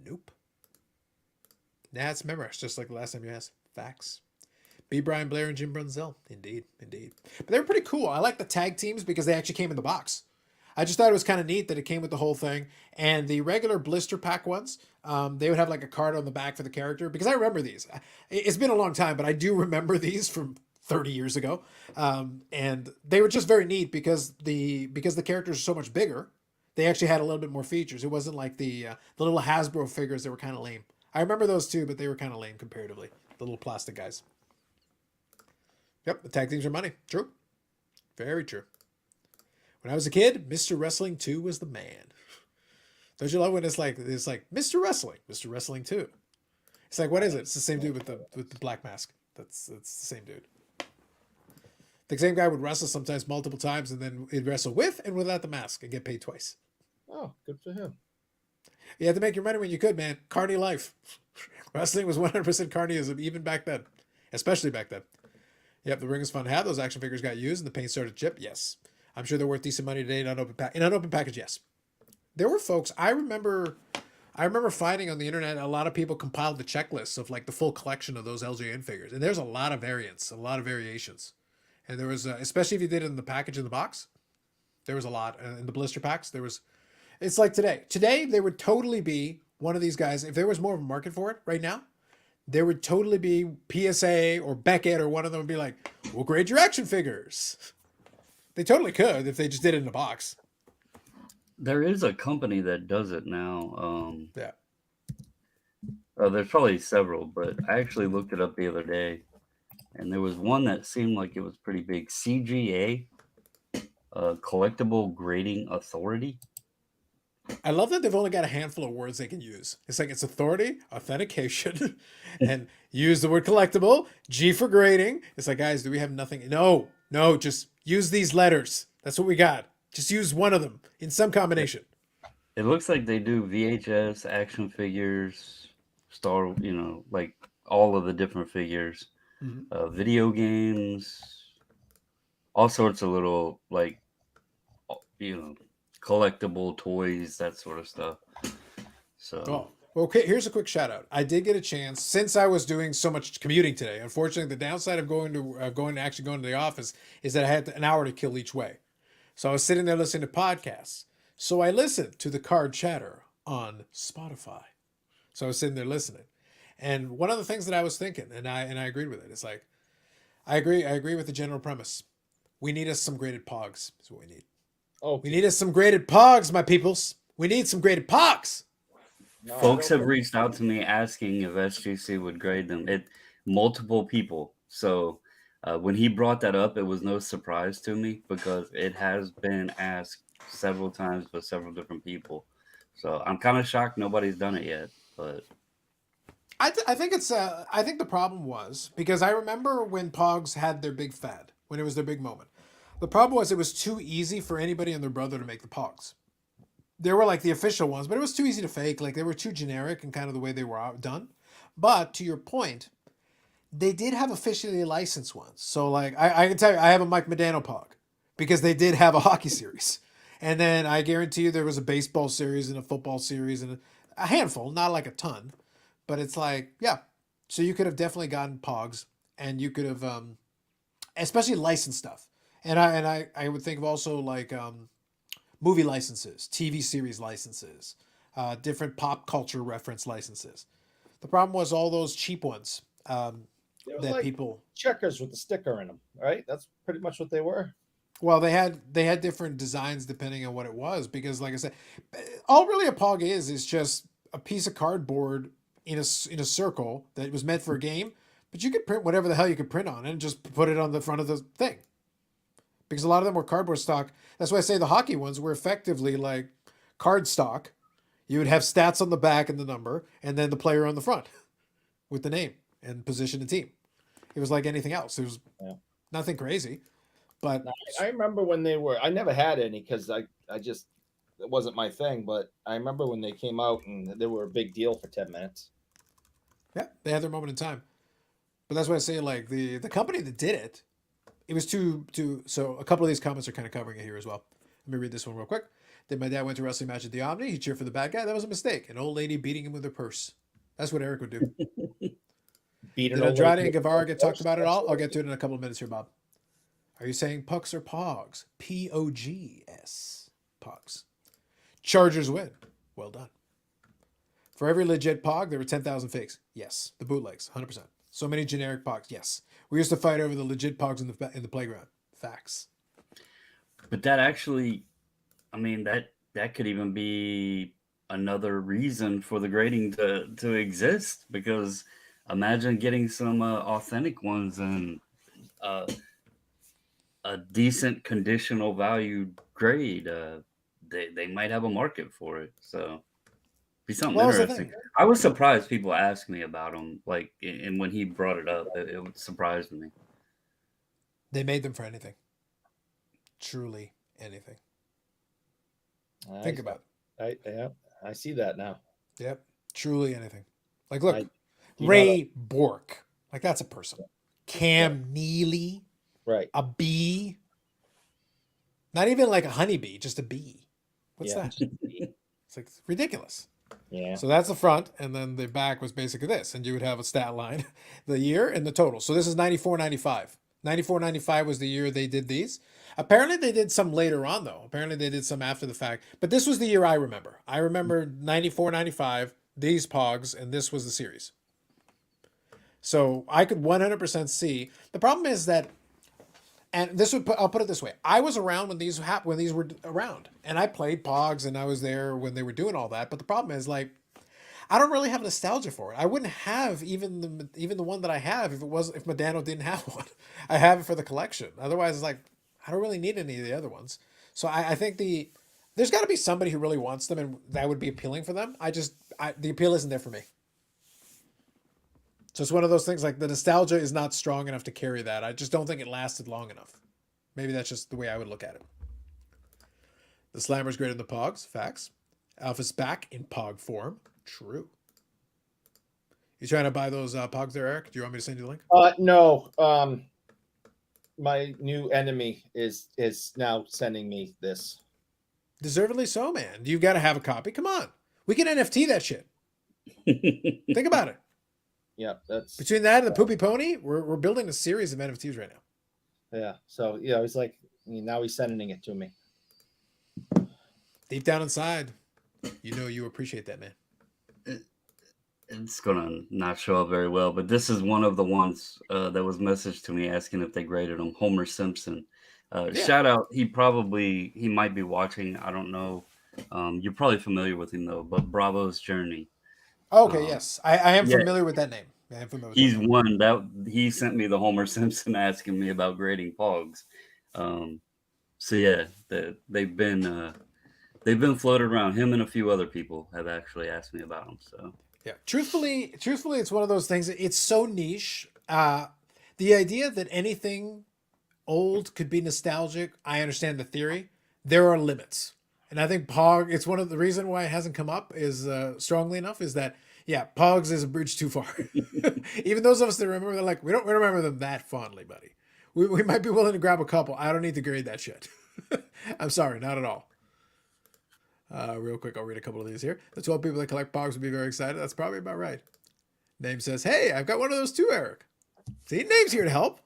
Nope. Nah, it's memorized, just like the last time you asked. Facts. B. Brian Blair and Jim Brunzell. Indeed. But they were pretty cool. I like the tag teams because they actually came in the box. I just thought it was kind of neat that it came with the whole thing. And the regular blister pack ones, they would have like a card on the back for the character. Because I remember these. It's been a long time, but I do remember these from 30 years ago. And they were just very neat because the characters are so much bigger. They actually had a little bit more features. It wasn't like the little Hasbro figures that were kind of lame. I remember those too, but they were kind of lame comparatively. The little plastic guys. Yep, the tag teams are money. True. Very true. When I was a kid, Mr. Wrestling 2 was the man. Don't you love when it's like Mr. Wrestling 2. It's like, what is it? It's the same dude with the black mask. That's the same dude. The same guy would wrestle sometimes multiple times, and then he'd wrestle with and without the mask and get paid twice. Oh, good for him. You had to make your money when you could, man. Carny life. Wrestling was 100% carnyism, even back then. Especially back then. Yep, the ring is fun to have. Those action figures got used and the paint started to chip. Yes. I'm sure they're worth decent money today in unopened package, yes. There were folks, I remember finding on the internet a lot of people compiled the checklists of like the full collection of those LJN figures. And there's a lot of variants, a lot of variations. And there was, especially if you did it in the package in the box, there was a lot. In the blister packs, it's like today. Today, there would totally be one of these guys, if there was more of a market for it right now, there would totally be PSA or Beckett or one of them would be like, we'll grade your action figures. They totally could if they just did it in a box. There is a company that does it now. Yeah. There's probably several, but I actually looked it up the other day, and there was one that seemed like it was pretty big. CGA, Collectible Grading Authority. I love that they've only got a handful of words they can use. It's like it's authority, authentication, and use the word collectible, G for grading. It's like, guys, do we have nothing? No, just use these letters. That's what we got. Just use one of them in some combination. It looks like they do VHS, action figures, like all of the different figures, video games, all sorts of little, like, collectible toys, that sort of stuff. So, okay, here's a quick shout out. I did get a chance since I was doing so much commuting today. Unfortunately, the downside of going to the office is that I had an hour to kill each way. So I was sitting there listening to podcasts. So I listened to the Card Chatter on Spotify. So I was sitting there listening. And one of the things that I was thinking, and I agreed with it, it's like, I agree with the general premise. We need us some graded pogs, is what we need. Oh, We need us some graded pogs, my peoples. We need some graded pogs. no, folks have reached out to me asking if SGC would grade them. Multiple people. So when he brought that up, it was no surprise to me because it has been asked several times by several different people. So I'm kind of shocked nobody's done it yet. But I think it's I think the problem was because I remember when Pogs had their big fad, when it was their big moment. The problem was it was too easy for anybody and their brother to make the Pogs. There were like the official ones, but it was too easy to fake. Like they were too generic and kind of the way they were done. But to your point, they did have officially licensed ones. So like I can tell you, I have a Mike Modano Pog because they did have a hockey series. And then I guarantee you there was a baseball series and a football series and a handful, not like a ton. But it's like, yeah. So you could have definitely gotten Pogs and you could have especially licensed stuff. And I would think of also like movie licenses, TV series licenses, different pop culture reference licenses. The problem was all those cheap ones It was that like people. checkers with the sticker in them, right? That's pretty much what they were. Well, they had different designs depending on what it was because, like I said, all really a Pog is just a piece of cardboard in a circle that was meant for a game, but you could print whatever the hell you could print on it and just put it on the front of the thing. Because a lot of them were cardboard stock. That's why I say the hockey ones were effectively like card stock. You would have stats on the back and the number, and then the player on the front with the name and position and team. It was like anything else. It was nothing crazy, but I remember when they were. I never had any because I just it wasn't my thing. But I remember when they came out and they were a big deal for 10 minutes. yeah, they had their moment in time. But that's why I say like the company that did it, it was too. So a couple of these comments are kind of covering it here as well. Let me read this one real quick. Then my dad went to a wrestling match at the Omni. He cheered for the bad guy. That was a mistake. An old lady beating him with her purse. That's what Eric would do. Beat Did Andrade and Guevara get talked about at all? I'll get to it in a couple of minutes here, Bob. Are you saying pucks or pogs? Pogs. Pogs. Chargers win. Well done. For every legit pog, there were 10,000 fakes. Yes. The bootlegs, 100%. So many generic pogs. Yes. We used to fight over the legit pogs in the playground. Facts. But that actually, I mean, that could even be another reason for the grading to exist, because imagine getting some authentic ones and a decent conditional value grade. They might have a market for it, so be something Well, that's the interesting. thing. I was surprised people asked me about them, like, and when he brought it up, it surprised me. They made them for anything. Truly anything. Think about it. I see that now. Yep. Truly anything. Like, look, you Ray Bork. Like, that's a person. Cam Neely. Right. A bee. Not even like a honeybee, just a bee. What's Yeah. that? It's like it's ridiculous. Yeah. So that's the front, and then the back was basically this, and you would have a stat line, the year and the total. So this is 94-95. 94-95 was the year they did these. Apparently they did some later on though. Apparently they did some after the fact. But this was the year I remember. I remember 94-95, these pogs, and this was the series. So I could 100% see. The problem is that, and I'll put it this way: I was around when these were around, and I played Pogs, and I was there when they were doing all that. But the problem is, like, I don't really have nostalgia for it. I wouldn't have even the one that I have if Modano didn't have one. I have it for the collection. Otherwise, it's like I don't really need any of the other ones. So I think there's got to be somebody who really wants them, and that would be appealing for them. The appeal isn't there for me. So it's one of those things, like the nostalgia is not strong enough to carry that. I just don't think it lasted long enough. Maybe that's just the way I would look at it. The Slammer's greater than the Pogs. Facts. Alpha's back in Pog form. True. You trying to buy those Pogs there, Eric? Do you want me to send you the link? No. My new enemy is now sending me this. Deservedly so, man. You've got to have a copy. Come on. We can NFT that shit. Think about it. Yeah, that's Between that and the Poopy Pony, we're building a series of NFTs right now. yeah. So yeah, it's like now he's sending it to me. Deep down inside, you appreciate that, man. It's gonna not show up very well, but this is one of the ones that was messaged to me asking if they graded him. Homer Simpson. Shout out. He might be watching. I don't know. You're probably familiar with him though, but Bravo's Journey. Okay, yes. I am familiar with that name. I am familiar with He's that name. one that he sent me the Homer Simpson asking me about grading Pogs. So yeah, they've been floated around. Him and a few other people have actually asked me about them. So Yeah. Truthfully, it's one of those things. It's so niche. The idea that anything old could be nostalgic, I understand the theory. There are limits. And I think Pog, it's one of the reason why it hasn't come up is strongly enough is that, yeah, Pogs is a bridge too far. Even those of us that remember, they're like, we don't remember them that fondly, buddy. We might be willing to grab a couple. I don't need to grade that shit. I'm sorry, not at all. Real quick, I'll read a couple of these here. The 12 people that collect Pogs would be very excited. That's probably about right. Name says, hey, I've got one of those too, Eric. See, Name's here to help.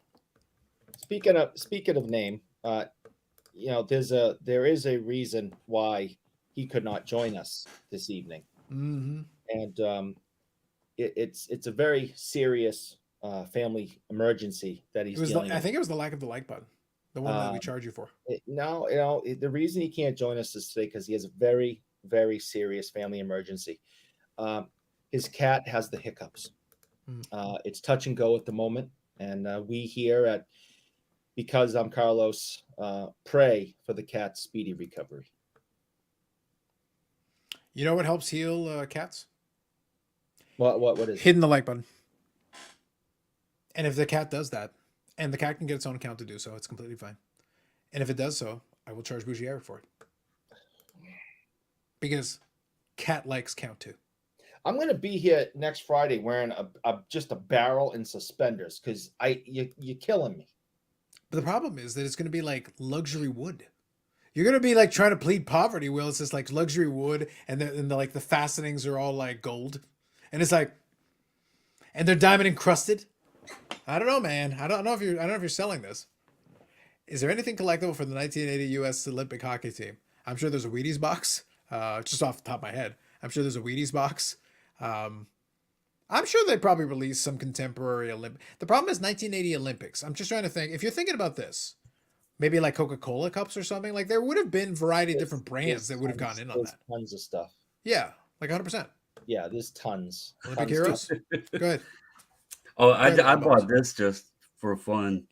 Speaking of name, there is a reason why he could not join us this evening, Mm-hmm. and it's a very serious family emergency that he's dealing I with. think it was the lack of the like button, the one that we charge you for. The reason he can't join us is today because he has a very, very serious family emergency. His cat has the hiccups. It's touch and go at the moment, and we here at Because I'm Carlos pray for the cat's speedy recovery. You know what helps heal cats? What is it? Hitting the like button. And if the cat does that, and the cat can get its own account to do so, it's completely fine. And if it does so, I will charge Bougie Eric for it. Because cat likes count too. I'm gonna be here next Friday wearing just a barrel and suspenders because you're killing me. But the problem is that it's going to be like luxury wood. You're going to be like trying to plead poverty while it's just like luxury wood and the fastenings are all like gold. And it's like, and they're diamond encrusted. I don't know, man. I don't know if you're selling this. Is there anything collectible for the 1980 U.S. Olympic hockey team? I'm sure there's a Wheaties box. Just off the top of my head, I'm sure there's a Wheaties box. I'm sure they probably released some contemporary Olympic. The problem is 1980 Olympics. I'm just trying to think. If you're thinking about this, maybe like Coca-Cola cups or something, like there would have been variety of different brands that would have gone in on that. Tons of stuff. Yeah, like 100%. Yeah, there's tons. Olympic heroes. Go ahead. Oh, I bought this just for fun.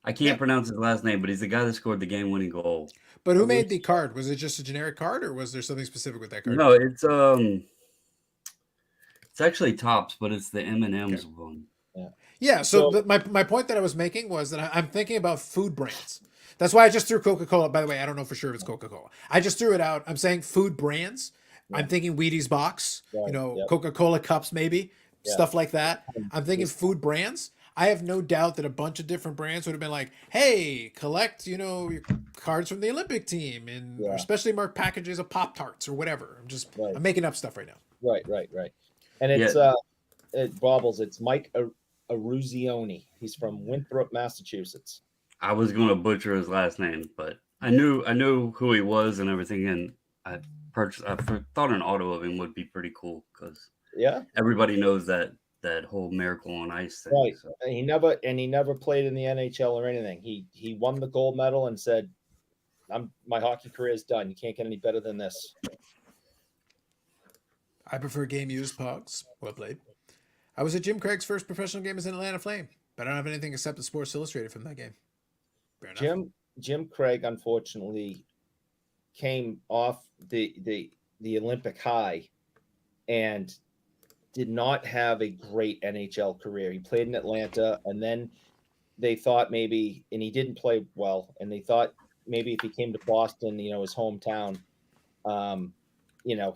I can't pronounce his last name, but he's the guy that scored the game-winning goal. But who made the card? Was it just a generic card, or was there something specific with that card? No, it's actually Topps, but it's the M&M's one. Yeah. So my point that I was making was that I'm thinking about food brands. That's why I just threw Coca-Cola. By the way, I don't know for sure if it's Coca-Cola. I just threw it out. I'm saying food brands. Yeah. I'm thinking Wheaties box. Right. Coca-Cola cups, maybe stuff like that. I'm thinking food brands. I have no doubt that a bunch of different brands would have been like, "Hey, collect, your cards from the Olympic team, and especially marked packages of Pop-Tarts or whatever." I'm making up stuff right now. Right. And it's it bobbles. It's Mike Aruzioni. He's from Winthrop, Massachusetts. I was going to butcher his last name, but I knew who he was and everything, and I thought an auto of him would be pretty cool because everybody knows that whole Miracle on Ice thing. Right. So. And he never played in the NHL or anything. He won the gold medal and said, my hockey career is done. You can't get any better than this. I prefer game used Pogs. Well played. I was at Jim Craig's first professional game as an Atlanta Flame, but I don't have anything except the Sports Illustrated from that game. Fair enough. Jim Craig unfortunately came off the Olympic high and did not have a great NHL career. He played in Atlanta, and then they thought maybe, and he didn't play well, and they thought maybe if he came to Boston, his hometown,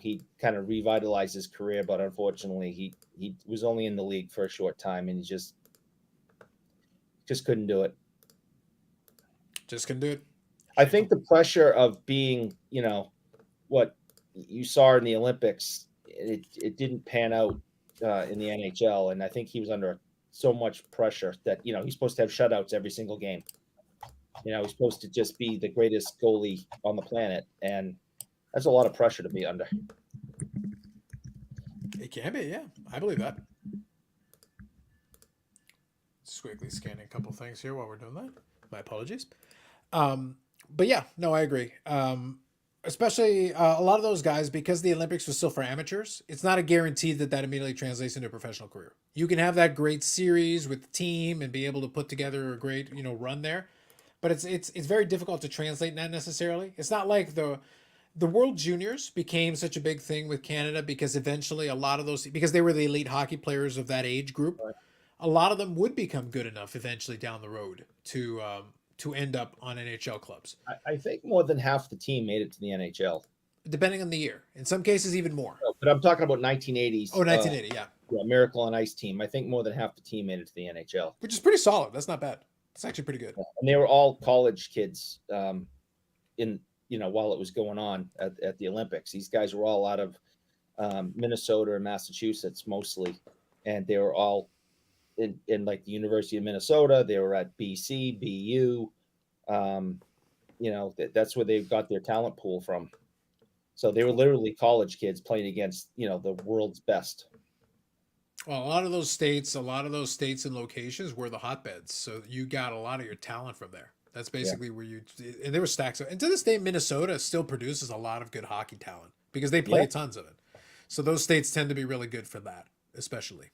he kind of revitalized his career, but unfortunately he was only in the league for a short time, and he just couldn't do it. Just couldn't do it. I think the pressure of being, what you saw in the Olympics, it didn't pan out in the NHL, and I think he was under so much pressure that he's supposed to have shutouts every single game. He's supposed to just be the greatest goalie on the planet, and that's a lot of pressure to be under. It can be, yeah. I believe that. Just quickly scanning a couple things here while we're doing that. My apologies. But yeah, no, I agree. Especially a lot of those guys, because the Olympics was still for amateurs, it's not a guarantee that immediately translates into a professional career. You can have that great series with the team and be able to put together a great, run there, but it's very difficult to translate that necessarily. It's not like the the World Juniors became such a big thing with Canada because eventually a lot of those, because they were the elite hockey players of that age group, Right. a lot of them would become good enough eventually down the road to end up on NHL clubs, I think more than half the team made it to the NHL. depending on the year. In some cases, even more. But I'm talking about 1980s. Oh, 1980, yeah. Yeah, Miracle on Ice team. I think more than half the team made it to the NHL. Which is pretty solid. That's not bad. It's actually pretty good. And they were all college kids in while it was going on at the Olympics. These guys were all out of Minnesota and Massachusetts mostly, and they were all in like the University of Minnesota. They were at BC, BU. That's where they got their talent pool from. So they were literally college kids playing against the world's best. Well, a lot of those states and locations were the hotbeds. So you got a lot of your talent from there. That's basically where and there were stacks of, and to this day, Minnesota still produces a lot of good hockey talent because they play tons of it. So those states tend to be really good for that, especially.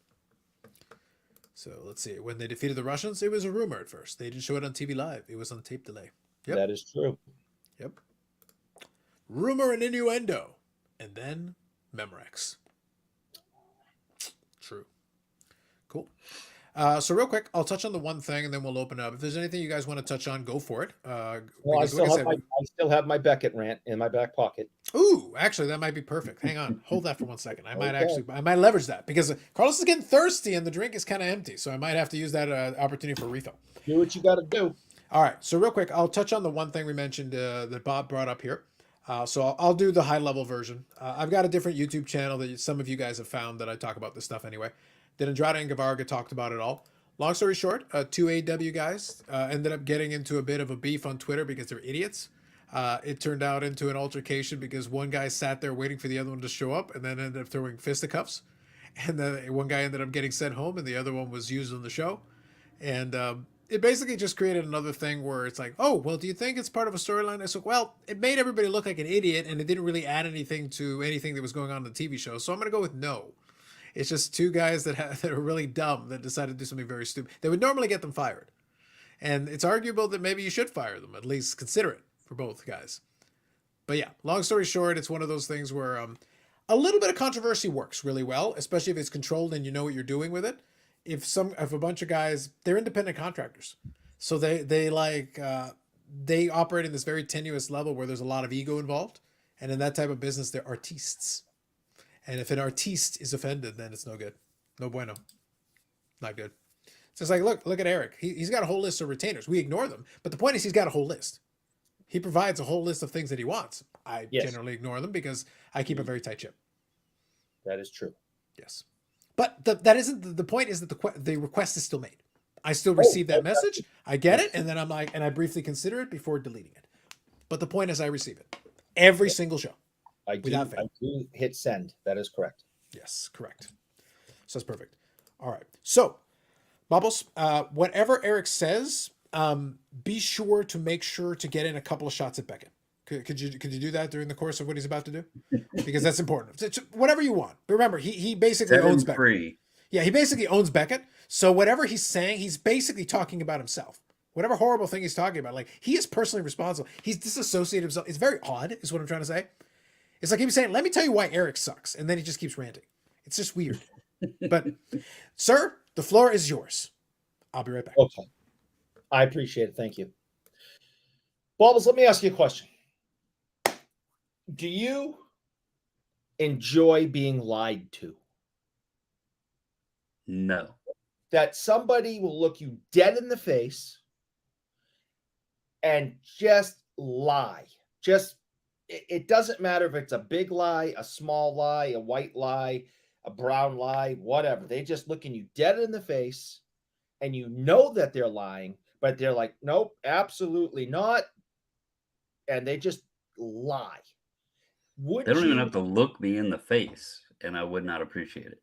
So let's see. When they defeated the Russians, it was a rumor at first. They didn't show it on TV live. It was on tape delay. Yep. That is true. Yep. Rumor and innuendo. And then Memorex. True. Cool. So real quick, I'll touch on the one thing and then we'll open up. If there's anything you guys want to touch on, go for it. Well, I still have my Beckett rant in my back pocket. Ooh, actually, that might be perfect. Hang on. Hold that for 1 second. I might leverage that because Carlos is getting thirsty and the drink is kind of empty. So I might have to use that opportunity for refill. Do what you got to do. All right. So real quick, I'll touch on the one thing we mentioned that Bob brought up here. So I'll do the high level version. I've got a different YouTube channel that some of you guys have found that I talk about this stuff anyway. That Andrade and Gavarga talked about it all. Long story short, two AW guys ended up getting into a bit of a beef on Twitter because they're idiots. It turned out into an altercation because one guy sat there waiting for the other one to show up and then ended up throwing fisticuffs. And then one guy ended up getting sent home and the other one was used on the show. And it basically just created another thing where it's like, oh, well, do you think it's part of a storyline? I said, well, it made everybody look like an idiot and it didn't really add anything to anything that was going on in the TV show. So I'm going to go with no. It's just two guys that are really dumb that decided to do something very stupid. They would normally get them fired. And it's arguable that maybe you should fire them, at least consider it for both guys. But yeah, long story short, it's one of those things where a little bit of controversy works really well, especially if it's controlled and you know what you're doing with it. If a bunch of guys, they're independent contractors. So they operate in this very tenuous level where there's a lot of ego involved. And in that type of business, they're artistes. And if an artiste is offended, then it's no good. No bueno. Not good. It's just like, look at Eric. He's got a whole list of retainers. We ignore them. But the point is he's got a whole list. He provides a whole list of things that he wants. I generally ignore them because I keep a very tight ship. That is true. Yes. But that isn't the point is that the request is still made. I still receive that message. I get it. And then I'm like, and I briefly consider it before deleting it. But the point is I receive it. Every single show. I do hit send. That is correct. Yes, correct. So that's perfect. All right. So, Bubbles, whatever Eric says, be sure to get in a couple of shots at Beckett. Could you do that during the course of what he's about to do? Because that's important. It's whatever you want. But remember, he basically owns Beckett. Yeah, he basically owns Beckett. So whatever he's saying, he's basically talking about himself. Whatever horrible thing he's talking about, like he is personally responsible. He's disassociated himself. It's very odd, is what I'm trying to say. It's like he was saying, let me tell you why Eric sucks. And then he just keeps ranting. It's just weird. But, sir, the floor is yours. I'll be right back. Okay. I appreciate it. Thank you. Bubbles, let me ask you a question. Do you enjoy being lied to? No. That somebody will look you dead in the face and just lie. It doesn't matter if it's a big lie, a small lie, a white lie, a brown lie, whatever. They just looking you dead in the face and you know that they're lying, but they're like, nope, absolutely not. And they just lie. They don't even have to look me in the face, and I would not appreciate it.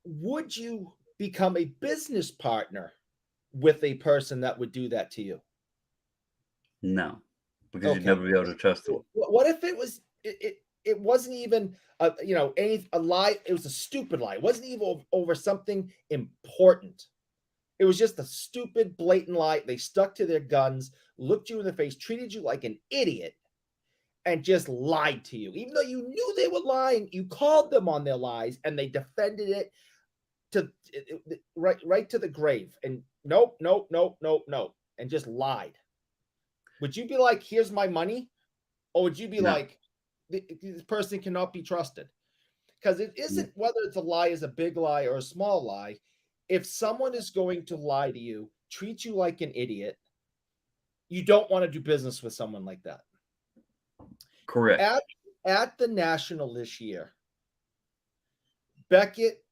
Would you become a business partner with a person that would do that to you? No, because you'd never be able to trust them. What if it was it wasn't even a lie? It was a stupid lie. It wasn't even over something important. It was just a stupid, blatant lie. They stuck to their guns, looked you in the face, treated you like an idiot, and just lied to you. Even though you knew they were lying, you called them on their lies and they defended it to right to the grave. And nope, and just lied. Would you be like, here's my money? Or would you be No. like, this person cannot be trusted? Because it isn't whether it's a lie is a big lie or a small lie. If someone is going to lie to you, treat you like an idiot, you don't want to do business with someone like that. Correct. At the National this year, Beckett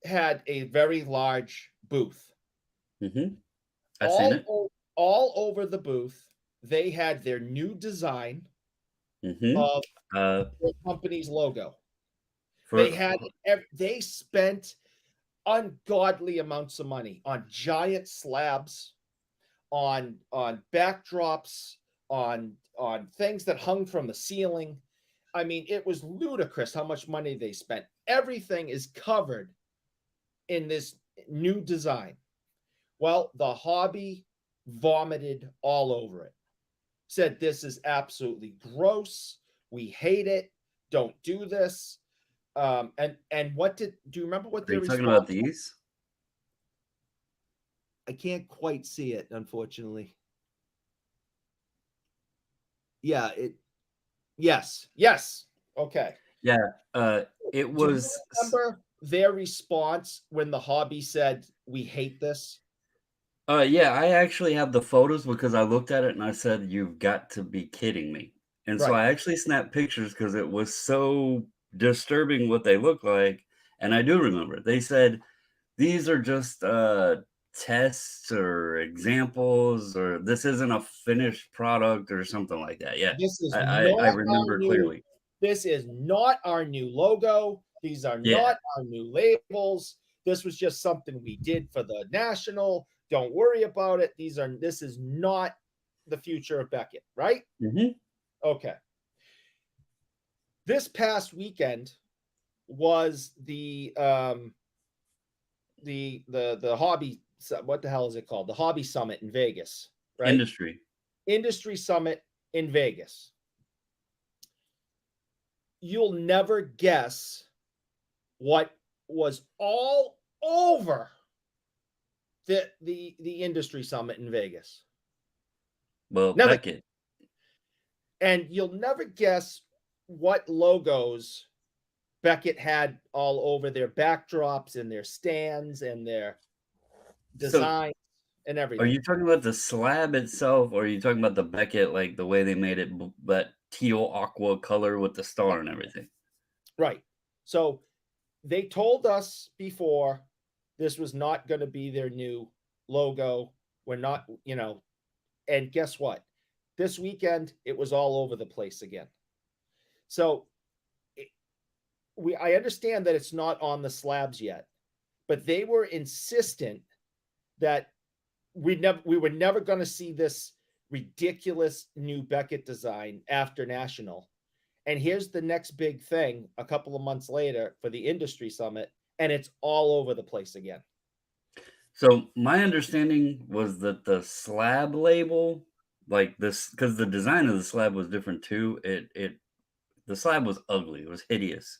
had a very large booth. Mm-hmm. I've seen it. All over the booth, they had their new design Mm-hmm. of the company's logo. They spent ungodly amounts of money on giant slabs, on backdrops, on things that hung from the ceiling. I mean, it was ludicrous how much money they spent. Everything is covered in this new design. Well, the hobby vomited all over it. Said this is absolutely gross. We hate it. Don't do this. And what do you remember what Are their you response talking about these? I can't quite see it, unfortunately. Yeah, yes. Okay. Yeah. It Do you was. remember their response when the hobby said, we hate this? Yeah, I actually have the photos because I looked at it and I said, "You've got to be kidding me." And so Right. I actually snapped pictures because it was so disturbing what they look like. And I do remember they said these are just tests or examples, or this isn't a finished product or something like that. Yeah, This is I not remember clearly. This is not our new logo. These are Yeah. not our new labels. This was just something we did for the National. Don't worry about it. This is not the future of Beckett, right? Mm-hmm. Okay. This past weekend was the hobby, what the hell is it called? The Hobby Summit in Vegas, right? Industry Summit in Vegas. You'll never guess what was all over the Industry Summit in Vegas. Well, Never. Beckett. And you'll never guess what logos Beckett had all over their backdrops and their stands and their designs and everything. Are you talking about the slab itself, or are you talking about the Beckett, like the way they made it, that teal aqua color with the star and everything? Right. So they told us before this was not going to be their new logo. We're not, and guess what? This weekend, it was all over the place again. So I understand that it's not on the slabs yet, but they were insistent that we were never going to see this ridiculous new Beckett design after National. And here's the next big thing a couple of months later for the Industry Summit, and it's all over the place again. So my understanding was that the slab label, like this, because the design of the slab was different too. The slab was ugly. It was hideous.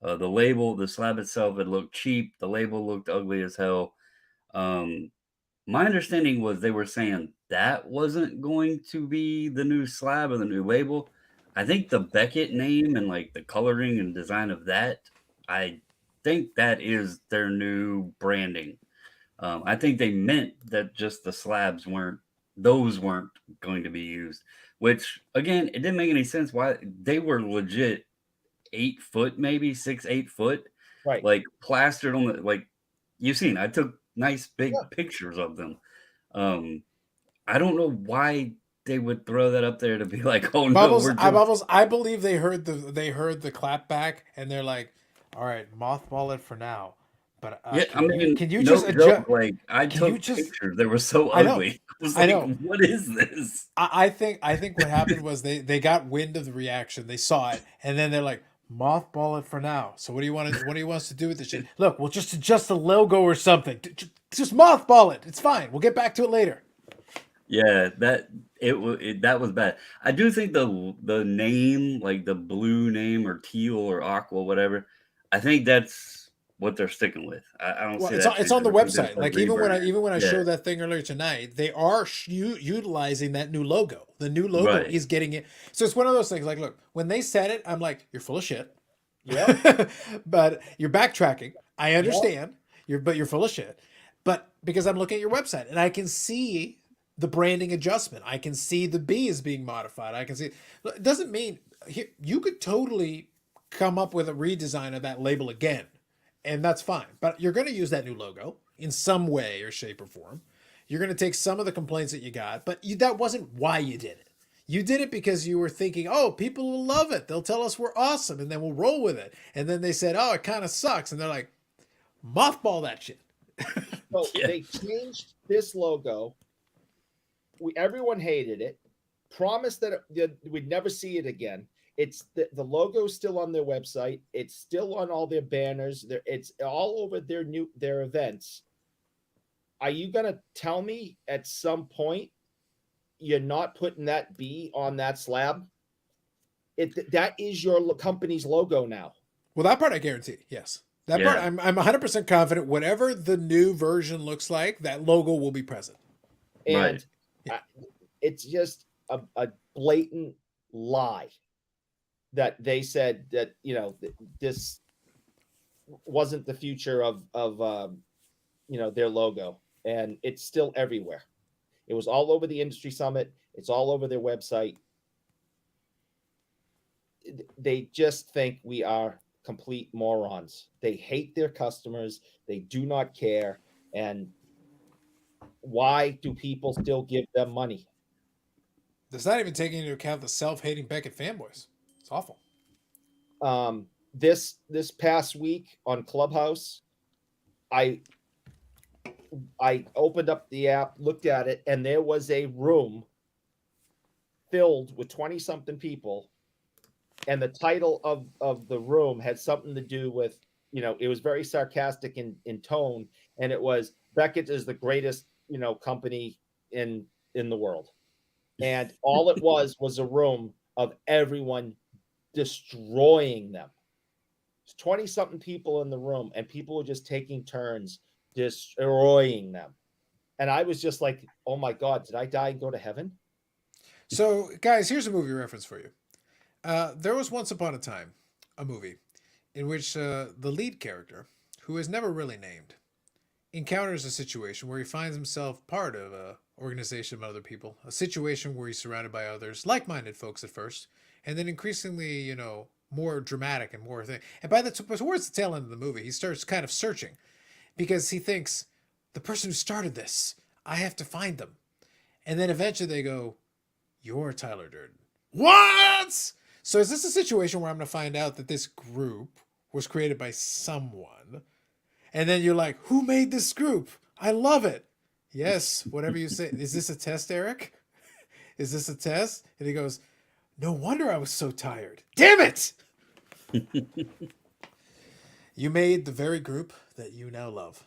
The slab itself, it looked cheap. The label looked ugly as hell. My understanding was they were saying that wasn't going to be the new slab or the new label. I think the Beckett name and like the coloring and design of that, I think that is their new branding. I think they meant that just the slabs weren't going to be used, which again, it didn't make any sense why they were legit 8 foot, maybe 6, 8 foot, Right. like plastered on the, like you've seen, I took nice big pictures of them. I don't know why they would throw that up there to be like, oh Bubbles, no, we're just... Bubbles, I believe they heard the clap back and they're like, all right, mothball it for now. But can you just adjust? Like I took pictures, they were so ugly. I was like, what is this? I think what happened was they got wind of the reaction, they saw it, and then they're like, mothball it for now. So what do you want us to do with this shit? Look, we'll just adjust the logo or something. Just mothball it. It's fine. We'll get back to it later. Yeah, That was bad. I do think the name, like the blue name or teal or aqua, whatever, I think that's what they're sticking with. I don't Well, see that it's on changing. the I think that's website. a Like even when I rebrand. Yeah, showed that thing earlier tonight, they are utilizing that new logo. The new logo right. is getting it. So it's one of those things. Like, look, when they said it, I'm like, you're full of shit. Yep. But you're backtracking. I Yep. understand. You're full of shit. But because I'm looking at your website and I can see the branding adjustment, I can see the B is being modified. I can see it doesn't mean you could totally come up with a redesign of that label again, and that's fine. But you're going to use that new logo in some way or shape or form. You're going to take some of the complaints that you got, but that wasn't why you did it. You did it because you were thinking, oh, people will love it. They'll tell us we're awesome, and then we'll roll with it. And then they said, oh, it kind of sucks. And they're like, mothball that shit. So Yeah. they changed this logo. Everyone hated it. Promised that we'd never see it again. It's the logo's still on their website. It's still on all their banners. It's all over their events. Are you gonna tell me at some point you're not putting that B on that slab? That is your company's logo now. Well, that part I guarantee. Yes. That part, Yeah. I'm 100% confident. Whatever the new version looks like, that logo will be present. And Right. it's just a blatant lie that they said that this wasn't the future of their logo, and it's still everywhere. It was all over the industry summit. It's all over their website. They just think we are complete morons. They hate their customers. They do not care. And why do people still give them money? That's not even taking into account the self-hating Beckett fanboys. It's awful. This past week on Clubhouse, I opened up the app, looked at it, and there was a room filled with 20 something people, and the title of the room had something to do with, it was very sarcastic in tone, and it was Beckett is the greatest company in the world. And all it was a room of everyone destroying them. 20 something people in the room, and people were just taking turns destroying them. And I was just like, oh my God, did I die and go to heaven? So, guys, here's a movie reference for you. There was once upon a time a movie in which the lead character, who is never really named, encounters a situation where he finds himself part of an organization of other people, a situation where he's surrounded by others, like-minded folks at first, and then increasingly, more dramatic and more thing. And towards the tail end of the movie, he starts kind of searching because he thinks the person who started this, I have to find them. And then eventually they go, you're Tyler Durden. What? So is this a situation where I'm going to find out that this group was created by someone? And then you're like, who made this group? I love it. Yes, whatever you say. Is this a test, Eric? Is this a test? And he goes, no wonder I was so tired. Damn it! You made the very group that you now love.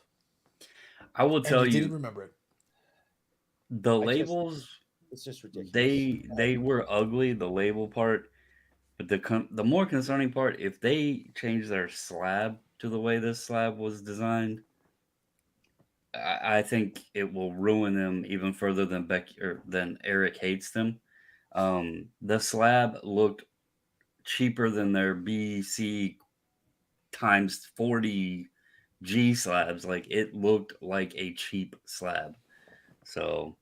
I will And tell you you, didn't remember it. the labels, It's just ridiculous. they were ugly, the label part. But the more concerning part, if they change their slab to the way this slab was designed, I think it will ruin them even further than Eric hates them. The slab looked cheaper than their BC times 40 G slabs. Like, it looked like a cheap slab. So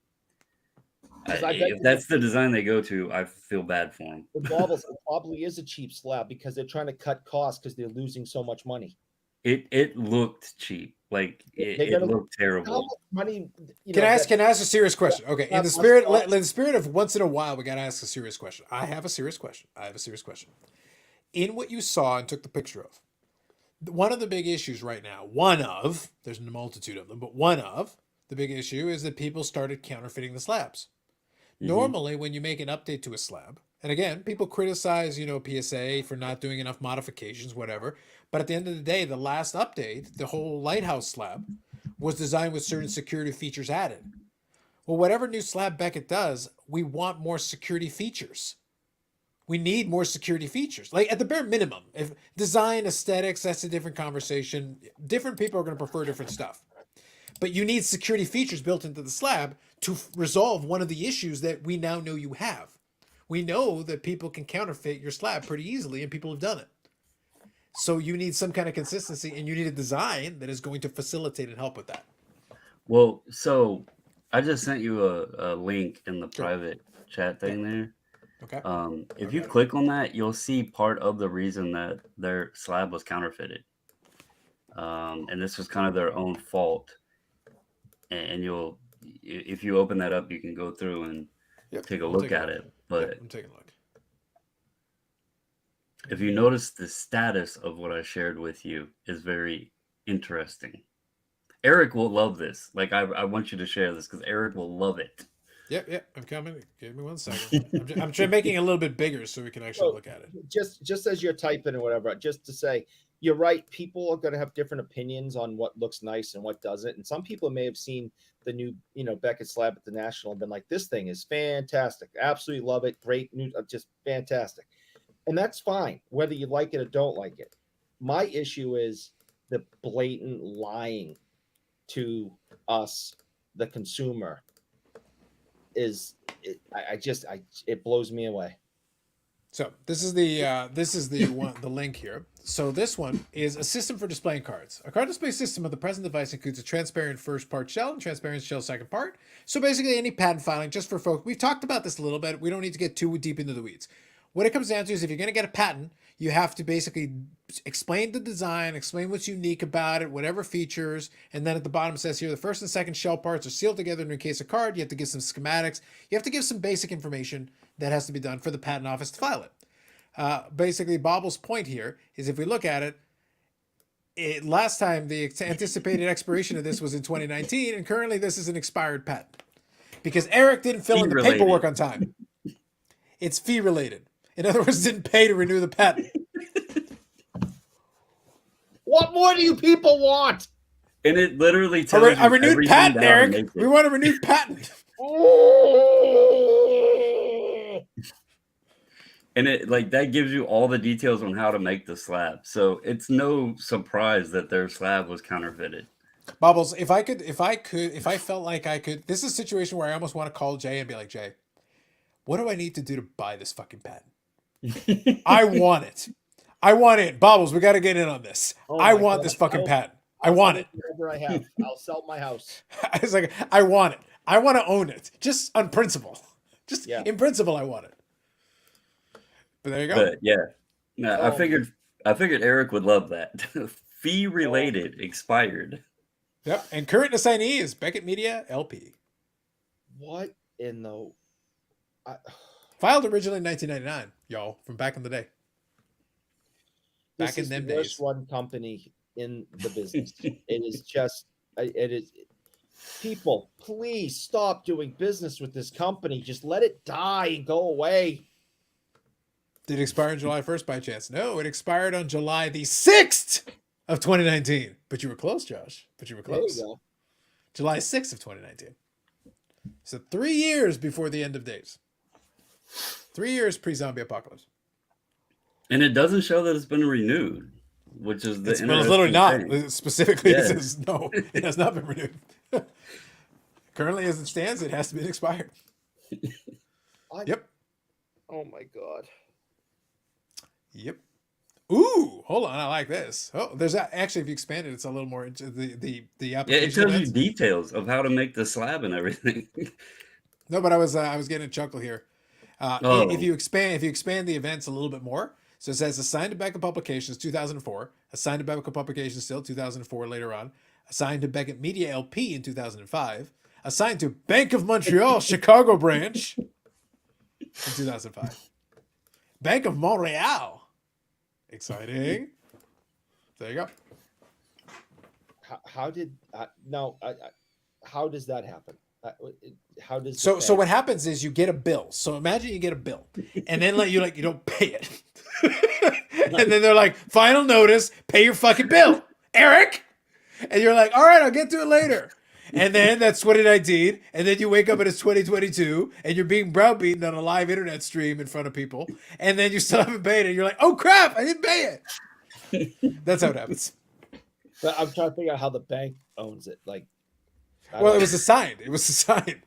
if that's the design they go to, I feel bad for them. It probably is a cheap slab because they're trying to cut costs because they're losing so much money. It looked cheap. Like, it looked How terrible. much money? Can I ask a serious question? Okay, in the spirit of once in a while, we gotta ask a serious question. I have a serious question. In what you saw and took the picture of, one of the big issues right now, there's a multitude of them, but one of the big issue is that people started counterfeiting the slabs. Mhm. Normally, when you make an update to a slab, and again, people criticize, PSA for not doing enough modifications, whatever. But at the end of the day, the last update, the whole lighthouse slab, was designed with certain security features added. Well, whatever new slab Beckett does, we want more security features. We need more security features. Like at the bare minimum, if design, aesthetics, that's a different conversation. Different people are going to prefer different stuff. But you need security features built into the slab to resolve one of the issues that we now know you have. We know that people can counterfeit your slab pretty easily, and people have done it. So you need some kind of consistency, and you need a design that is going to facilitate and help with that. Well, so I just sent you a link in the Sure. private chat thing there. Okay. If you click on that, you'll see part of the reason that their slab was counterfeited. And this was kind of their own fault. And you'll, if you open that up, you can go through and take a look at it. But I'm taking a look. if you notice, the status of what I shared with you is very interesting. Eric will love this. Like, I want you to share this because Eric will love it. Yep. I'm coming. Give me 1 second. I'm trying making it a little bit bigger so we can actually look at it. Just as you're typing or whatever, just to say, you're right. People are going to have different opinions on what looks nice and what doesn't. And some people may have seen the new, Beckett slab at the National and been like, this thing is fantastic. Absolutely love it. Great new, just fantastic. And that's fine, whether you like it or don't like it. My issue is the blatant lying to us, the consumer. It blows me away. So this is the one, the link here. So this one is a system for displaying cards. A card display system of the present device includes a transparent first part shell and transparent shell second part. So basically any patent filing, just for folks, we've talked about this a little bit. We don't need to get too deep into the weeds. What it comes down to is if you're going to get a patent, you have to basically explain the design, explain what's unique about it, whatever features, and then at the bottom it says here the first and second shell parts are sealed together in a case of card. You have to give some schematics. You have to give some basic information that has to be done for the patent office to file it. Basically, Bobble's point here is if we look at it, last time the anticipated expiration of this was in 2019, and currently this is an expired patent because Eric didn't fill in the paperwork on time. It's fee related. In other words, didn't pay to renew the patent. What more do you people want? And it literally tells you a renewed everything patent, down to Eric. make it. We want a renewed patent. And it that gives you all the details on how to make the slab. So it's no surprise that their slab was counterfeited. Bubbles, if I felt like I could, this is a situation where I almost want to call Jay and be like, Jay, what do I need to do to buy this fucking patent? I want it. I want it. Bobbles, we got to get in on this. I want this fucking patent. I want it. Whatever I have, I'll sell my house. I was like, I want it. I want to own it. Just on principle. Just in principle, I want it. But there you go. But yeah. No, I figured Eric would love that. Fee related, expired. Yep. And current assignee is Beckett Media LP. What in the Filed originally in 1999, y'all, from back in the day. This Back in is them the days. worst run company in the business. It is just, it is. People, please stop doing business with this company. Just let it die and go away. Did it expire on July 1st by chance? No, it expired on July the 6th of 2019. But you were close, Josh. But you were close. There you go. July 6th of 2019. So 3 years before the end of days. 3 years pre-zombie apocalypse. And it doesn't show that it's been renewed, which is the It's literally not. thing. Specifically, it says no, it has not been renewed. Currently, as it stands, it has to be expired. Yep. Oh my God. Yep. Ooh, hold on. I like this. Oh, there's actually, if you expand it, it's a little more into the Yeah, application. it tells you events. details of how to make the slab and everything. No, but I was getting a chuckle here. If you expand the events a little bit more, so it says assigned to Beckett Publications 2004, assigned to Beckett Publications still 2004 later on, assigned to Beckett Media LP in 2005, assigned to Bank of Montreal Chicago branch in 2005, Bank of Montreal. Exciting. There you go. How did how does that happen? How does So what happens is you get a bill. So imagine you get a bill, and then you don't pay it, and then they're like, final notice, pay your fucking bill, Eric, and you're like, all right, I'll get to it later, And then that's what it ID'd. And then you wake up and it's 2022 and you're being browbeaten on a live internet stream in front of people. And then you still haven't paid it. And you're like, oh crap, I didn't pay it. That's how it happens. But I'm trying to figure out how the bank owns it. Like, Well, it was assigned. It was assigned.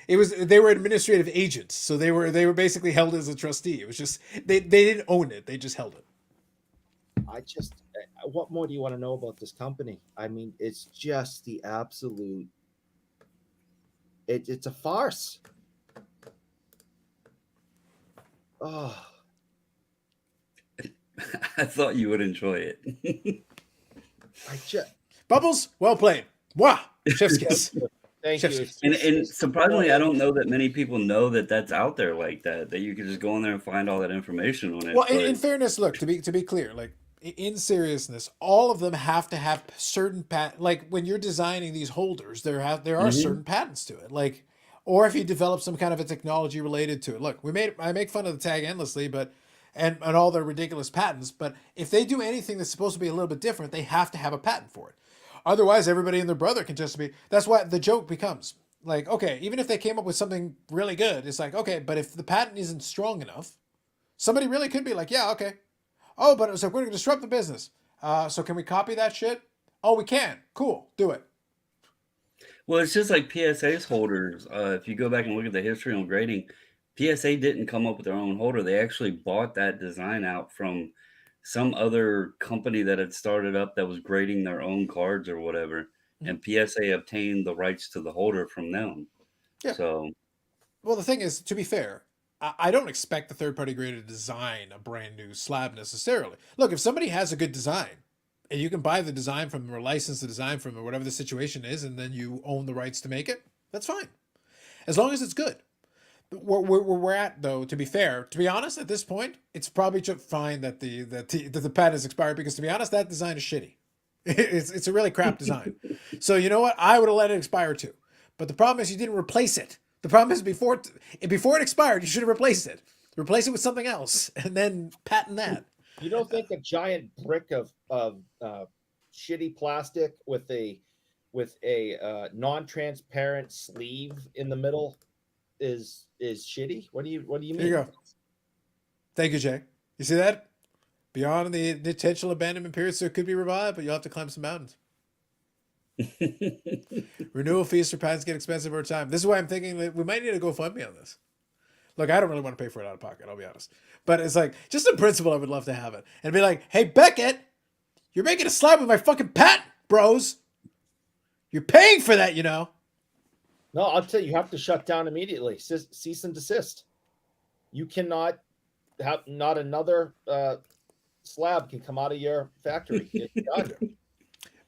They were administrative agents. So they were basically held as a trustee. It was just, they didn't own it. They just held it. What more do you want to know about this company? I mean, it's just the absolute. It's a farce. Oh, I thought you would enjoy it. Bubbles, well played. Wow. Chef's kiss. Thank Chef's you. kiss. And surprisingly, I don't know that many people know that that's out there like that. That you can just go in there and find all that information on it. Well, but- in fairness, look, to be clear, like in seriousness, all of them have to have certain like when you're designing these holders, there are certain patents to it. Like, or if you develop some kind of a technology related to it. Look, I make fun of the tag endlessly, but and all their ridiculous patents, but if they do anything that's supposed to be a little bit different, they have to have a patent for it. Otherwise, everybody and their brother can just be. That's why the joke becomes like, okay, even if they came up with something really good, it's like, okay, but if the patent isn't strong enough, somebody really could be like, yeah, okay. Oh, but it was like, we're going to disrupt the business. So can we copy that shit? Oh, we can. Cool. Do it. Well, it's just like PSA's holders. If you go back and look at the history on grading, PSA didn't come up with their own holder. They actually bought that design out from some other company that had started up that was grading their own cards or whatever. And PSA obtained the rights to the holder from them. Yeah. So, well, the thing is, to be fair, I don't expect the third-party grader to design a brand new slab necessarily. Look, if somebody has a good design, and you can buy the design from them or license the design from them or whatever the situation is, and then you own the rights to make it, that's fine. As long as it's good. Where we're at, though, to be fair, to be honest, at this point, it's probably just fine that the patent is expired because, to be honest, that design is shitty. It's a really crap design. So you know what? I would have let it expire too. But the problem is you didn't replace it. The problem is before it expired, you should have replaced it. Replace it with something else, and then patent that. You don't think a giant brick of shitty plastic with a non-transparent sleeve in the middle is shitty? What do you mean? There you go. Thank you, Jay. You see that? Beyond the intentional abandonment period, so it could be revived, but you'll have to climb some mountains. Renewal fees for patents get expensive over time. This is why I'm thinking that we might need a GoFundMe on this. Look, I don't really want to pay for it out of pocket, I'll be honest. But it's like, just in principle, I would love to have it. And be like, hey, Beckett, you're making a slab with my fucking patent, bros. You're paying for that, you know. No, I'll tell you, you have to shut down immediately. Cease and desist. You cannot have, not another slab can come out of your factory.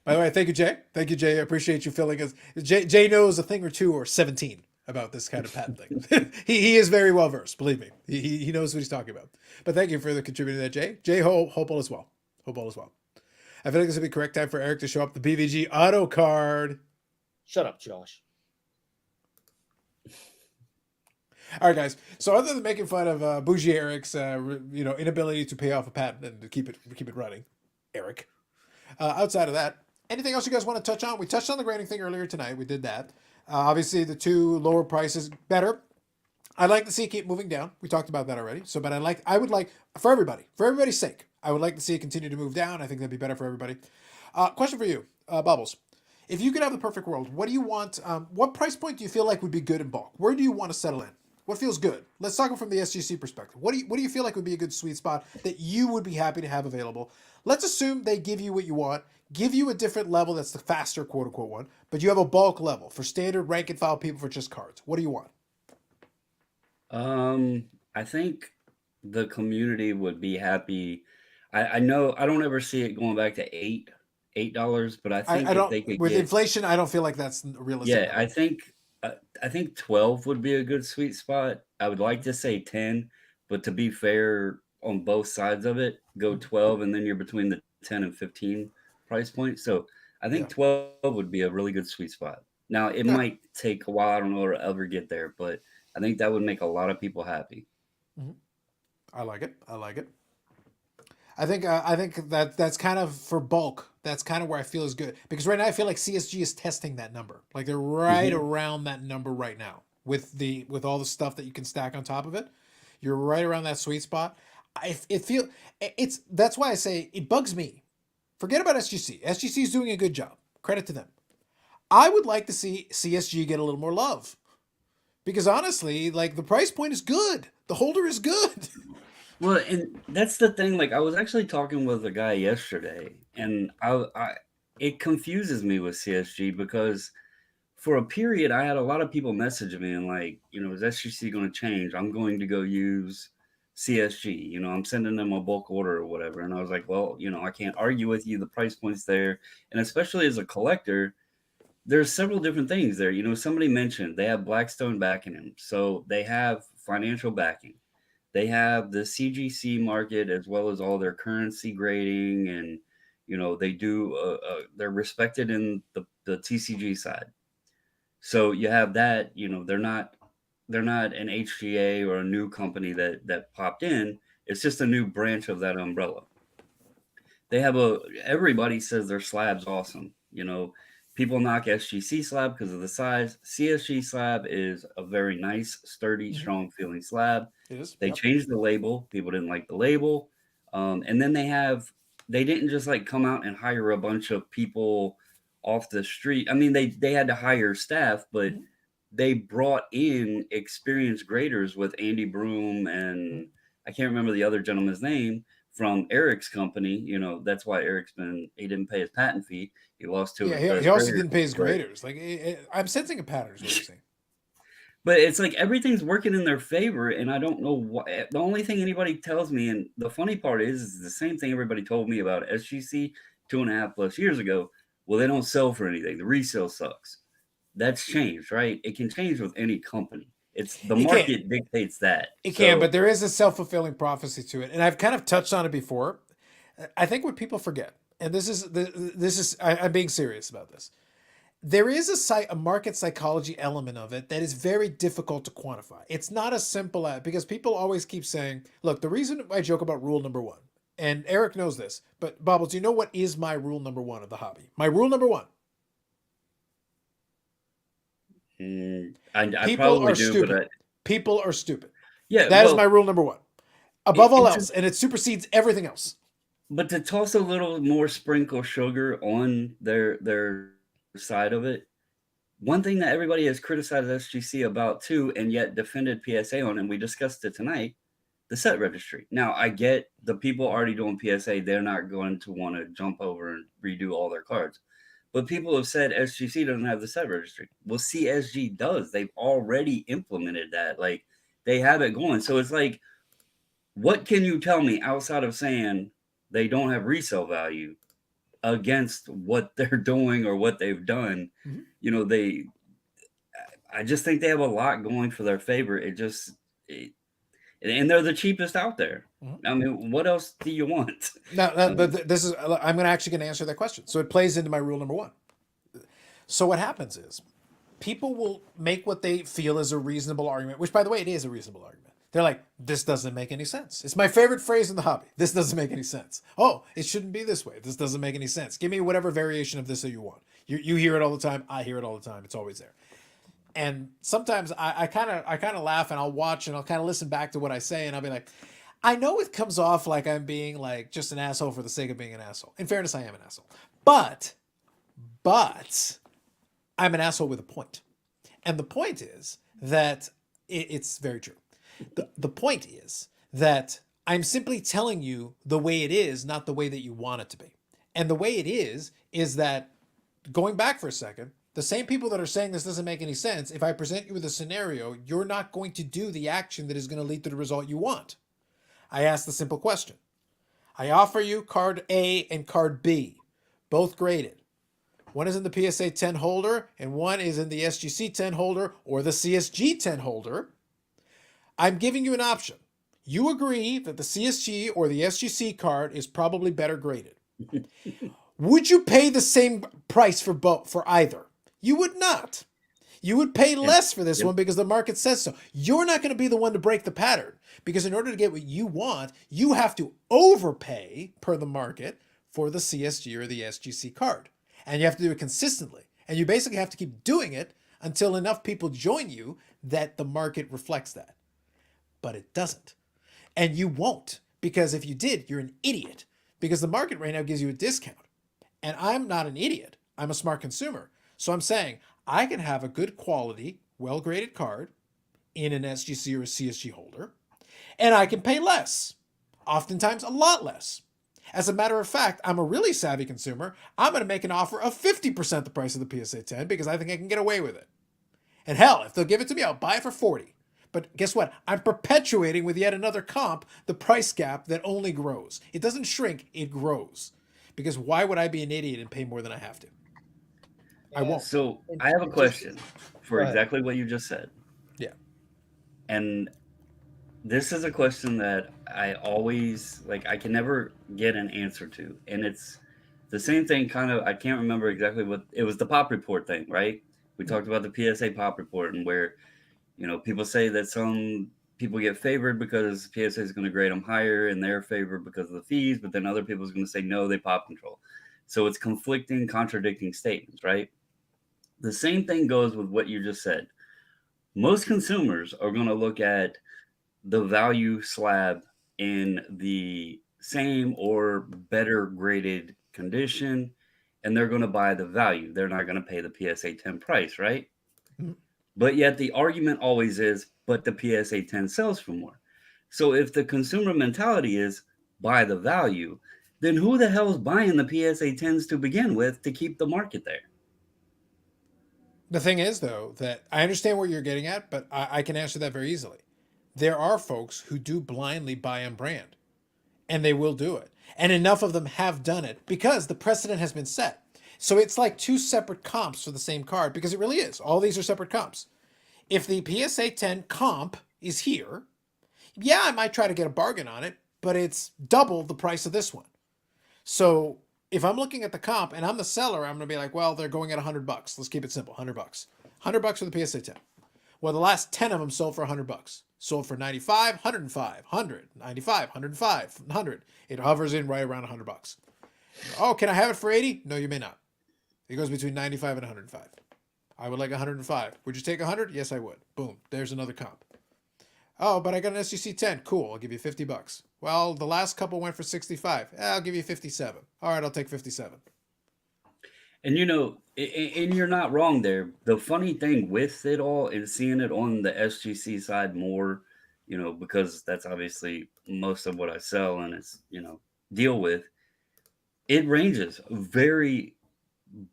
By the way, thank you, Jay. Thank you, Jay. I appreciate you filling us. Jay knows a thing or two or 17 about this kind of patent thing. he is very well versed, believe me. He knows what he's talking about. But thank you for the contributing to that, Jay. Jay, hope all is well. Hope all is well. I feel like this would be correct time for Eric to show up the BVG auto card. Shut up, Josh. All right, guys. So other than making fun of Bougie Eric's inability to pay off a patent and to keep it running, Eric. Outside of that, anything else you guys want to touch on? We touched on the grading thing earlier tonight. We did that. Obviously, the two lower prices better. I'd like to see it keep moving down. We talked about that already. So, but I would like for everybody's sake, I would like to see it continue to move down. I think that'd be better for everybody. Question for you, Bubbles. If you could have the perfect world, what do you want? What price point do you feel like would be good in bulk? Where do you want to settle in? What feels good? Let's talk from the SGC perspective. What do you feel like would be a good sweet spot that you would be happy to have available? Let's assume they give you what you want, give you a different level that's the faster quote unquote one, but you have a bulk level for standard rank and file people for just cards. What do you want? I think the community would be happy. I know I don't ever see it going back to $8, but I think I don't. if they could With get, inflation, I don't feel like that's realistic. yeah, I think 12 would be a good sweet spot. I would like to say 10, but to be fair on both sides of it, go 12 and then you're between the 10 and 15 price point. So I think 12 would be a really good sweet spot. Now it might take a while. I don't know to ever get there, but I think that would make a lot of people happy. Mm-hmm. I like it. I think that's kind of for bulk. that's kind of where I feel is good. Because right now I feel like CSG is testing that number. Like they're right around that number right now with all the stuff that you can stack on top of it. You're right around that sweet spot. That's why I say it bugs me. Forget about SGC. SGC is doing a good job. Credit to them. I would like to see CSG get a little more love. Because honestly, like the price point is good. The holder is good. Well, and that's the thing. Like, I was actually talking with a guy yesterday, and it confuses me with CSG because for a period, I had a lot of people messaging me and like, is SGC going to change? I'm going to go use CSG. I'm sending them a bulk order or whatever. And I was like, well, I can't argue with you. The price point's there, and especially as a collector, there's several different things there. Somebody mentioned they have Blackstone backing them, so they have financial backing. They have the CGC market as well as all their currency grading, and they do. They're respected in the TCG side. So you have that. They're not an HGA or a new company that popped in. It's just a new branch of that umbrella. They have everybody says their slab's awesome. People knock SGC slab because of the size. CSG slab is a very nice, sturdy, strong feeling slab. It is. They changed the label. People didn't like the label. And then they didn't just like come out and hire a bunch of people off the street. I mean, they had to hire staff, but they brought in experienced graders with Andy Broom and I can't remember the other gentleman's name from Eric's company. That's why he didn't pay his patent fee. He lost to it. Yeah, he also didn't pay his graders. Like I'm sensing a pattern is what you're saying. But it's like everything's working in their favor, and I don't know why. The only thing anybody tells me, and the funny part is the same thing everybody told me about SGC 2.5+ years ago. Well, they don't sell for anything. The resale sucks. That's changed, right? It can change with any company. It's the market dictates that. It can, but there is a self-fulfilling prophecy to it, and I've kind of touched on it before. I think what people forget, and this is I'm being serious about this. There is a market psychology element of it that is very difficult to quantify. It's not as simple as, because people always keep saying, look, the reason I joke about rule number one, and Eric knows this, but Bobbles, do you know what is my rule number one of the hobby? My rule number one. I probably do, stupid. but people are stupid. Yeah, that is my rule number one. Above all else, and it supersedes everything else. But to toss a little more sprinkle sugar on their side of it, one thing that everybody has criticized SGC about too, and yet defended PSA on, and we discussed it tonight, the set registry. Now, I get the people already doing PSA, they're not going to want to jump over and redo all their cards. But people have said SGC doesn't have the set registry. Well, CSG does. They've already implemented that. Like, they have it going. So it's like, what can you tell me outside of saying they don't have resale value against what they're doing or what they've done? I just think they have a lot going for their favor. And they're the cheapest out there. I mean, what else do you want? But this is, I'm actually going to answer that question. So it plays into my rule number one. So what happens is people will make what they feel is a reasonable argument, which by the way, it is a reasonable argument. They're like, this doesn't make any sense. It's my favorite phrase in the hobby. This doesn't make any sense. Oh, it shouldn't be this way. This doesn't make any sense. Give me whatever variation of this that you want. You hear it all the time. I hear it all the time. It's always there. And sometimes I kind of laugh and I'll watch and I'll kind of listen back to what I say and I'll be like, I know it comes off like I'm being like just an asshole for the sake of being an asshole. In fairness, I am an asshole. But I'm an asshole with a point. And the point is that it's very true. The point is that I'm simply telling you the way it is, not the way that you want it to be. And the way it is that, going back for a second, the same people that are saying this doesn't make any sense, if I present you with a scenario, you're not going to do the action that is going to lead to the result you want. I ask the simple question. I offer you card A and card B, both graded. One is in the PSA 10 holder and one is in the SGC 10 holder or the CSG 10 holder. I'm giving you an option. You agree that the CSG or the SGC card is probably better graded. Would you pay the same price for either? You would not. You would pay less for this one because the market says so. You're not going to be the one to break the pattern because in order to get what you want, you have to overpay per the market for the CSG or the SGC card. And you have to do it consistently. And you basically have to keep doing it until enough people join you that the market reflects that. But it doesn't. And you won't, because if you did, you're an idiot. Because the market right now gives you a discount. And I'm not an idiot. I'm a smart consumer. So I'm saying I can have a good quality, well-graded card in an SGC or a CSG holder, and I can pay less, oftentimes a lot less. As a matter of fact, I'm a really savvy consumer. I'm going to make an offer of 50% the price of the PSA 10 because I think I can get away with it. And hell, if they'll give it to me, I'll buy it for 40. But guess what? I'm perpetuating with yet another comp the price gap that only grows. It doesn't shrink, it grows. Because why would I be an idiot and pay more than I have to? I won't. So I have a question for Go ahead. exactly what you just said. Yeah. And this is a question that I always, like, I can never get an answer to. And it's the same thing, kind of, I can't remember exactly what, it was the pop report thing, right? We talked about the PSA pop report and where, you know, people say that some people get favored because PSA is going to grade them higher and they're favored because of the fees, but then other people are going to say, no, they pop control. So it's conflicting, contradicting statements, right? The same thing goes with what you just said. Most consumers are going to look at the value slab in the same or better graded condition, and they're going to buy the value. They're not going to pay the PSA 10 price, right? Mhm. But yet the argument always is, but the PSA 10 sells for more. So if the consumer mentality is buy the value, then who the hell is buying the PSA 10s to begin with to keep the market there? The thing is, though, that I understand where you're getting at, but I can answer that very easily. There are folks who do blindly buy on brand, and they will do it. And enough of them have done it because the precedent has been set. So it's like two separate comps for the same card because it really is. All these are separate comps. If the PSA 10 comp is here, yeah, I might try to get a bargain on it, but it's double the price of this one. So if I'm looking at the comp and I'm the seller, I'm going to be like, well, they're going at $100. Let's keep it simple, $100. $100 for the PSA 10. Well, the last 10 of them sold for $100. Sold for 95, 105, 100, 95, 105, 100. It hovers in right around $100. Oh, can I have it for 80? No, you may not. It goes between 95 and 105. I would like 105. Would you take 100? Yes, I would. Boom. There's another comp. Oh, but I got an SGC 10. Cool. I'll give you $50. Well, the last couple went for 65. I'll give you 57. All right, I'll take 57. And you know, and you're not wrong there. The funny thing with it all is seeing it on the SGC side more, you know, because that's obviously most of what I sell and it's, you know, deal with. It ranges very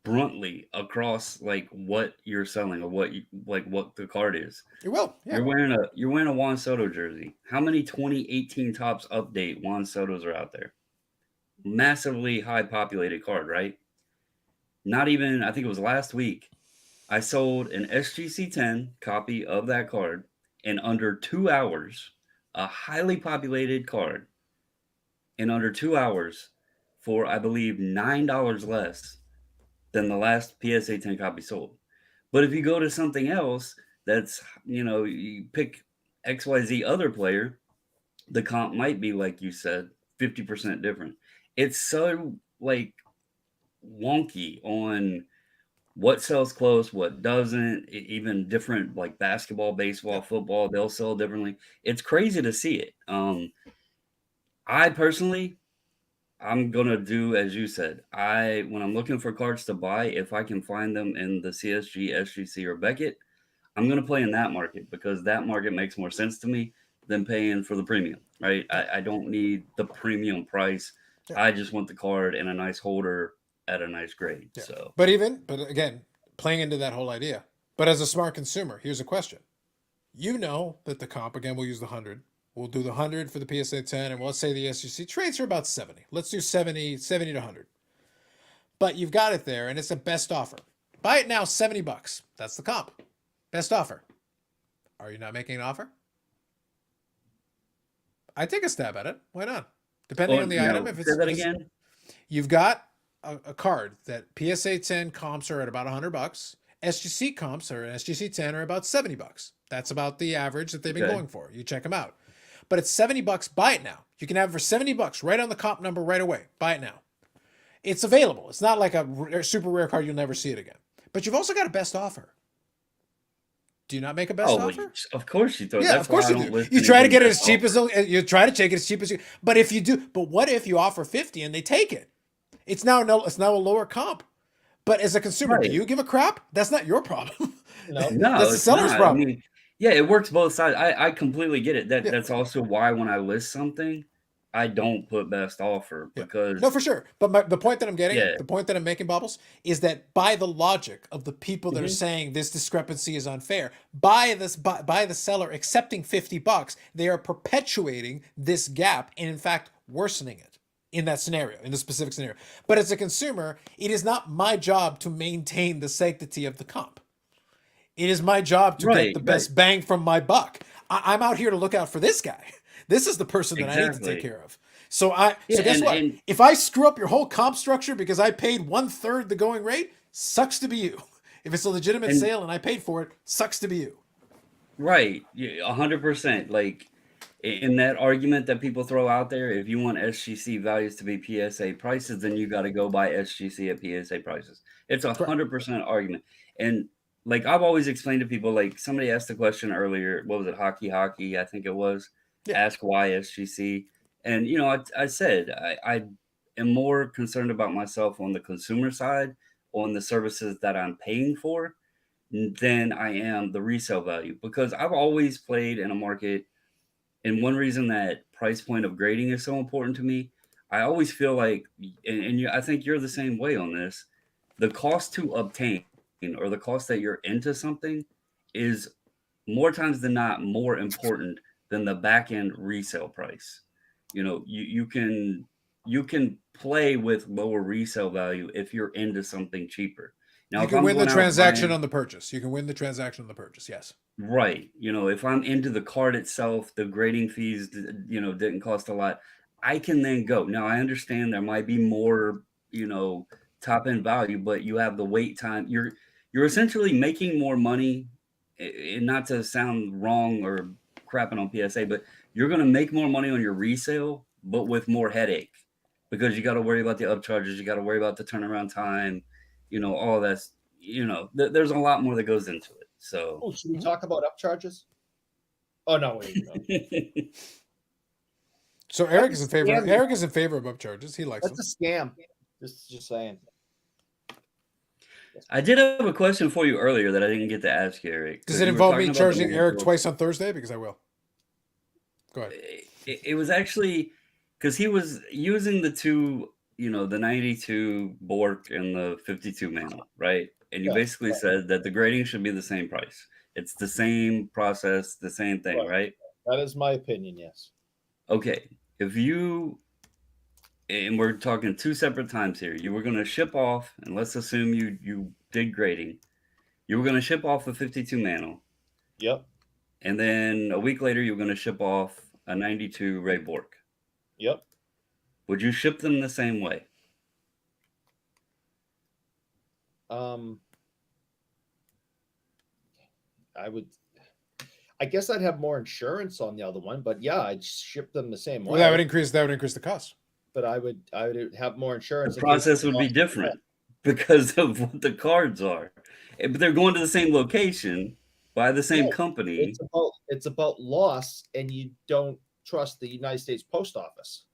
bluntly across like what you're selling or what you like what the card is. It will. Yeah. You're wearing a Juan Soto jersey. How many 2018 Topps update Juan Sotos are out there? Massively high populated card, right? Not even, I think it was last week, I sold an SGC 10 copy of that card in under 2 hours, a highly populated card in under 2 hours for, I believe, $9 less than the last PSA 10 copy sold. But if you go to something else that's, you know, you pick XYZ other player, the comp might be, like you said, 50% different. It's so, like, wonky on what sells close, what doesn't, even different like basketball, baseball, football, they'll sell differently. It's crazy to see it. I personally, I'm gonna do as you said. When I'm looking for cards to buy, if I can find them in the CSG, SGC, or Beckett, I'm gonna play in that market because that market makes more sense to me than paying for the premium, right? I don't need the premium price. Yeah. I just want the card in a nice holder at a nice grade. Yeah. So, But again, playing into that whole idea. But as a smart consumer, here's a question. You know that the comp, again, we'll use the 100. We'll do the 100 for the PSA 10, and let's say the SGC trades are about 70. Let's do 70 to 100. But you've got it there, and it's a best offer. Buy it now, $70. That's the comp. Best offer. Are you not making an offer? I take a stab at it. Why not? Depending on the item. If it's say that again. You've got a card that PSA 10 comps are at about $100. SGC comps or SGC 10 are about $70. That's about the average that they've been going for. You check them out. But it's $70. Buy it now. You can have it for $70 right on the comp number right away. Buy it now. It's available. It's not like a super rare card. You'll never see it again. But you've also got a best offer. Do you not make a best Oh, well, offer? of course you throw. Yeah, That's of course why I you don't do. list You try to anything get it best as cheap offer. as you try to take it as cheap as you. But if you do, but what if you offer 50 and they take it? It's now a lower comp. But as a consumer, do Right. you give a crap? That's not your problem. No. No, That's the it's seller's not. I problem. mean, yeah, it works both sides. I completely get it. Yeah. That's also why when I list something, I don't put best offer Yeah. because No, for sure. But the point that I'm getting yeah, at, the point that I'm making, Bubbles, is that by the logic of the people that are Mhm. saying this discrepancy is unfair, by the seller accepting $50, they are perpetuating this gap and in fact worsening it in that scenario, in the specific scenario. But as a consumer, it is not my job to maintain the sanctity of the comp. It is my job to get right, the right, best bang from my buck. I'm out here to look out for this guy. This is the person that I need to take exactly. care of. So Yeah, guess what? and If I screw up your whole comp structure because I paid 1/3 the going rate, sucks to be you. If it's a legitimate and sale and I paid for it, sucks to be you. right, 100%. Like in that argument that people throw out there, if you want SGC values to be PSA prices, then you got to go buy SGC at PSA prices. It's Correct. 100% argument. And like I've always explained to people, like somebody asked the question earlier, what was it, hockey? I think it was. Yeah. Ask why SGC. And I said I am more concerned about myself on the consumer side, on the services that I'm paying for, than I am the resale value because I've always played in a market. And one reason that price point of grading is so important to me, I always feel like, I think you're the same way on this, the cost to obtain or the cost that you're into something is more times than not more important than the back end resale price. You can play with lower resale value if you're into something cheaper. Now, You if can I'm win the going out transaction buying on the purchase. You can win the transaction on the purchase. Yes. right, if I'm into the card itself, the grading fees, didn't cost a lot, I can then go. Now, I understand there might be more, top end value, but you have the wait time. You're essentially making more money, and not to sound wrong or crapping on PSA, but you're going to make more money on your resale, but with more headache because you got to worry about the upcharges, you got to worry about the turnaround time, all that's, there's a lot more that goes into it. So Oh, should we talk about upcharges? Oh no, wait, no. So Eric That's is a in favor. scam. Eric is in favor of upcharges. He likes them. That's a scam. Just saying. I did have a question for you earlier that I didn't get to ask you, Eric. Does 'cause it you were involve talking me about the charging Eric manifold. twice on Thursday? Because I will. Go ahead. It was actually because he was using the two, the 92 Bork and the 52 manual, right? And you Yeah, basically said that the grading should be the same price. It's the same process, the same thing, Right. right? that is my opinion. Yes. Okay. And we're talking two separate times here. You were going to ship off, and let's assume you did grading. You were going to ship off the 52 manual. Yep. And then a week later, you were going to ship off a 92 Ray Bork. Yep. Would you ship them the same way? I would. I guess I'd have more insurance on the other one, but yeah, I'd ship them the same way. Well, that would increase the cost. But I would have more insurance. The in case process it would be costs- different because of what the cards are. But they're going to the same location by the same Yeah, company. It's about loss, and you don't trust the United States Post Office.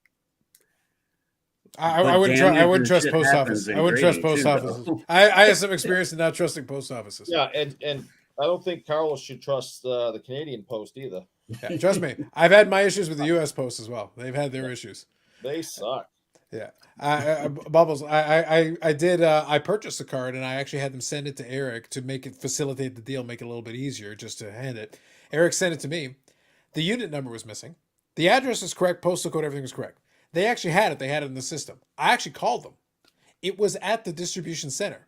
I But wouldn't. damn I near wouldn't the trust shit post happens office. in I wouldn't trust grading post too, offices. though. I have some experience in not trusting post offices. Yeah, and I don't think Carlos should trust the Canadian Post either. Yeah, trust me, I've had my issues with the U.S. Post as well. They've had their issues. They suck. Yeah, Bubbles. I did. I purchased a card and I actually had them send it to Eric to make it facilitate the deal, make it a little bit easier, just to hand it. Eric sent it to me. The unit number was missing. The address is correct. Postal code, everything was correct. They actually had it. They had it in the system. I actually called them. It was at the distribution center,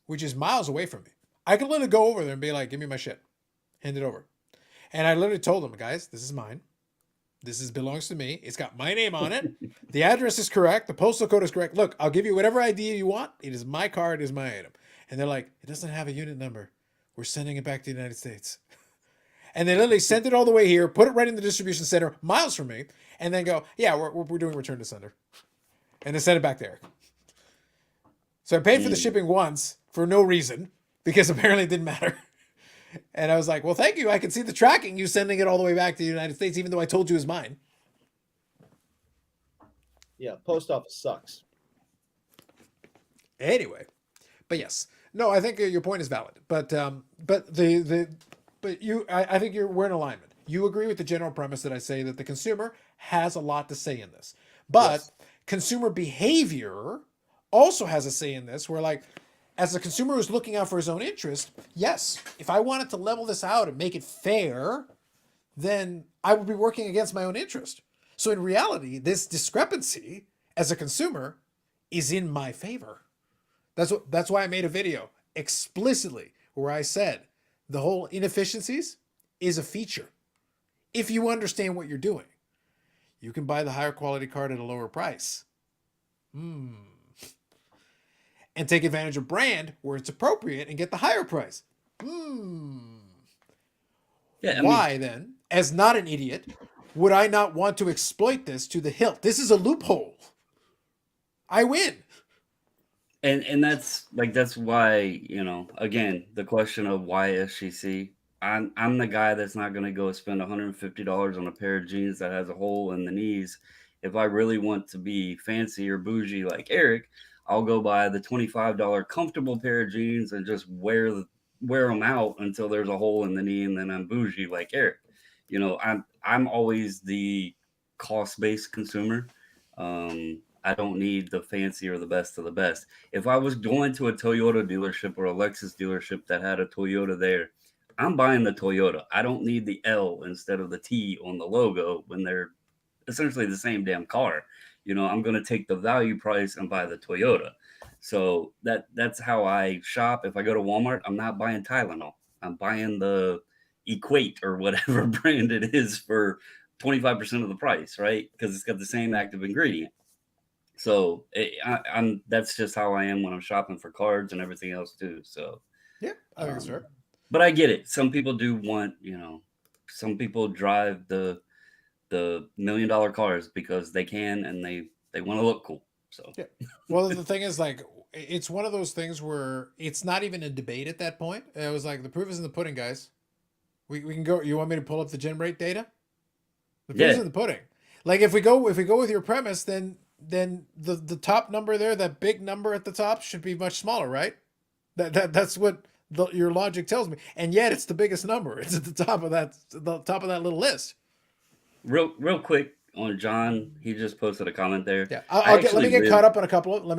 which is miles away from me. I could literally go over there and be like, "Give me my shit, hand it over." And I literally told them, "Guys, this is mine. This belongs to me. It's got my name on it. The address is correct. The postal code is correct. Look, I'll give you whatever ID you want. It is my card, it is my item." And they're like, "It doesn't have a unit number. We're sending it back to the United States." And they literally sent it all the way here, put it right in the distribution center, miles from me, and then go, "Yeah, we're doing return to sender." And then send it back there. So I paid for the shipping once for no reason because apparently it didn't matter. And I was like, well, thank you. I can see the tracking, you sending it all the way back to the United States, even though I told you it was mine. Yeah, post office sucks. Anyway, but yes, no, I think your point is valid. But I think we're in alignment. You agree with the general premise that I say that the consumer has a lot to say in this, but Yes. consumer behavior also has a say in this. Where like, as a consumer who's looking out for his own interest, yes, if I wanted to level this out and make it fair, then I would be working against my own interest. So in reality, this discrepancy as a consumer is in my favor. That's why I made a video explicitly where I said the whole inefficiencies is a feature. If you understand what you're doing, you can buy the higher quality card at a lower price. And take advantage of brand where it's appropriate and get the higher price. Yeah, Why then, as not an idiot, would I not want to exploit this to the hilt? This is a loophole. I win. And that's why, again, the question of why SGC. I'm the guy that's not going to go spend $150 on a pair of jeans that has a hole in the knees. If I really want to be fancy or bougie like Eric, I'll go buy the $25 comfortable pair of jeans and just wear them out until there's a hole in the knee, and then I'm bougie like Eric. I'm always the cost-based consumer. I don't need the fancy or the best of the best. If I was going to a Toyota dealership or a Lexus dealership that had a Toyota there, I'm buying the Toyota. I don't need the L instead of the T on the logo when they're essentially the same damn car. I'm going to take the value price and buy the Toyota. So that's how I shop. If I go to Walmart, I'm not buying Tylenol. I'm buying the Equate or whatever brand it is for 25% of the price, right? Because it's got the same active ingredient. So that's just how I am when I'm shopping for cards and everything else too. So yeah, I think it's fair. But I get it. Some people do want, some people drive the $1 million cars because they can and they want to look cool. So yeah. Well, the thing is, like, it's one of those things where it's not even a debate at that point. It was like the proof is in the pudding, guys. We can go. You want me to pull up the gen rate data? The proof is in the pudding. Like if we go with your premise, then the top number there, that big number at the top, should be much smaller, right? That's what your logic tells me, and yet it's the biggest number. It's at the top of that little list. Real quick on John, he just posted a comment there. Yeah, let me get caught up on a couple of them,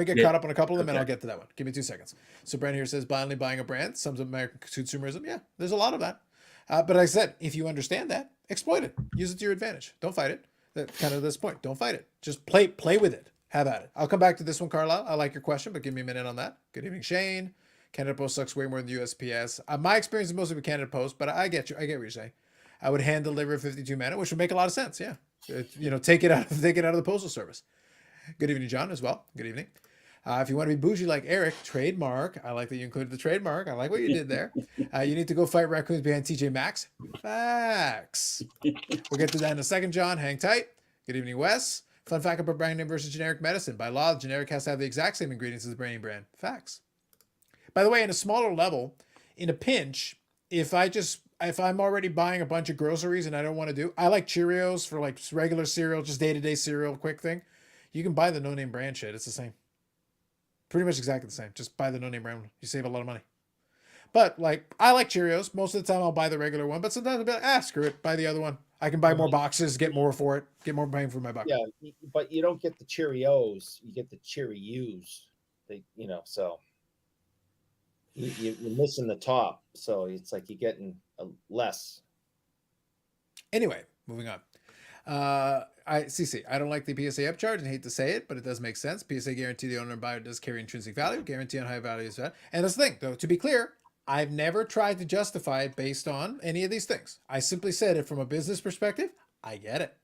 and I'll get to that one. Give me 2 seconds. So Brand here says blindly buying a brand sums up American consumerism. Yeah, there's a lot of that. But like I said, if you understand that, exploit it. Use it to your advantage. Don't fight it. That's kind of this point. Don't fight it. Just play with it. Have at it. I'll come back to this one, Carlisle. I like your question, but give me a minute on that. Good evening, Shane. Canada Post sucks way more than the USPS. My experience is mostly with Canada Post, but I get you. I get what you're saying. I would hand deliver 52 minute, which would make a lot of sense. Yeah, take it out of the postal service. Good evening, John, as well. Good evening. If you want to be bougie like Eric, trademark. I like that you included the trademark. I like what you did there. You need to go fight raccoons behind TJ Maxx. Facts. We'll get to that in a second, John. Hang tight. Good evening, Wes. Fun fact about brand name versus generic medicine. By law, the generic has to have the exact same ingredients as the brand. Facts. By the way, in a smaller level, in a pinch, if I'm already buying a bunch of groceries and I don't want to do, I like Cheerios for like regular cereal, just day-to-day cereal, quick thing. You can buy the no-name brand shit. It's the same. Pretty much exactly the same. Just buy the no-name brand one. You save a lot of money. But like, I like Cheerios. Most of the time I'll buy the regular one, but sometimes I'll be like, screw it. Buy the other one. I can buy more boxes, get more for it, get more bang for my buck. Yeah, but you don't get the Cheerios. You get the Cheerios. So you're missing the top. So it's like you're getting less. Anyway, moving on. CC, I don't like the PSA upcharge and hate to say it, but it does make sense. PSA guarantee the owner and buyer does carry intrinsic value, guarantee on high values. And that's the thing, though, to be clear, I've never tried to justify it based on any of these things. I simply said it from a business perspective. I get it.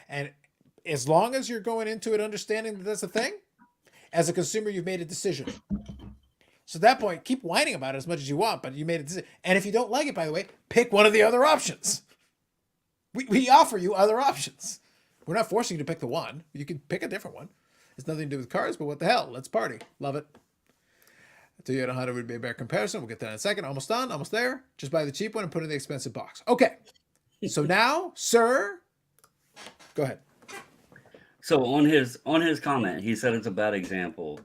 And as long as you're going into it understanding that that's a thing, as a consumer, you've made a decision. So at that point, keep whining about it as much as you want, but you made a decision. And if you don't like it, by the way, pick one of the other options. We offer you other options. We're not forcing you to pick the one. You can pick a different one. It's nothing to do with cars, but what the hell? Let's party. Love it. Toyota Honda would be a better comparison. We'll get that in a second. Almost done. Almost there. Just buy the cheap one and put it in the expensive box. Okay. So now, sir, go ahead. So on his comment, he said it's a bad example.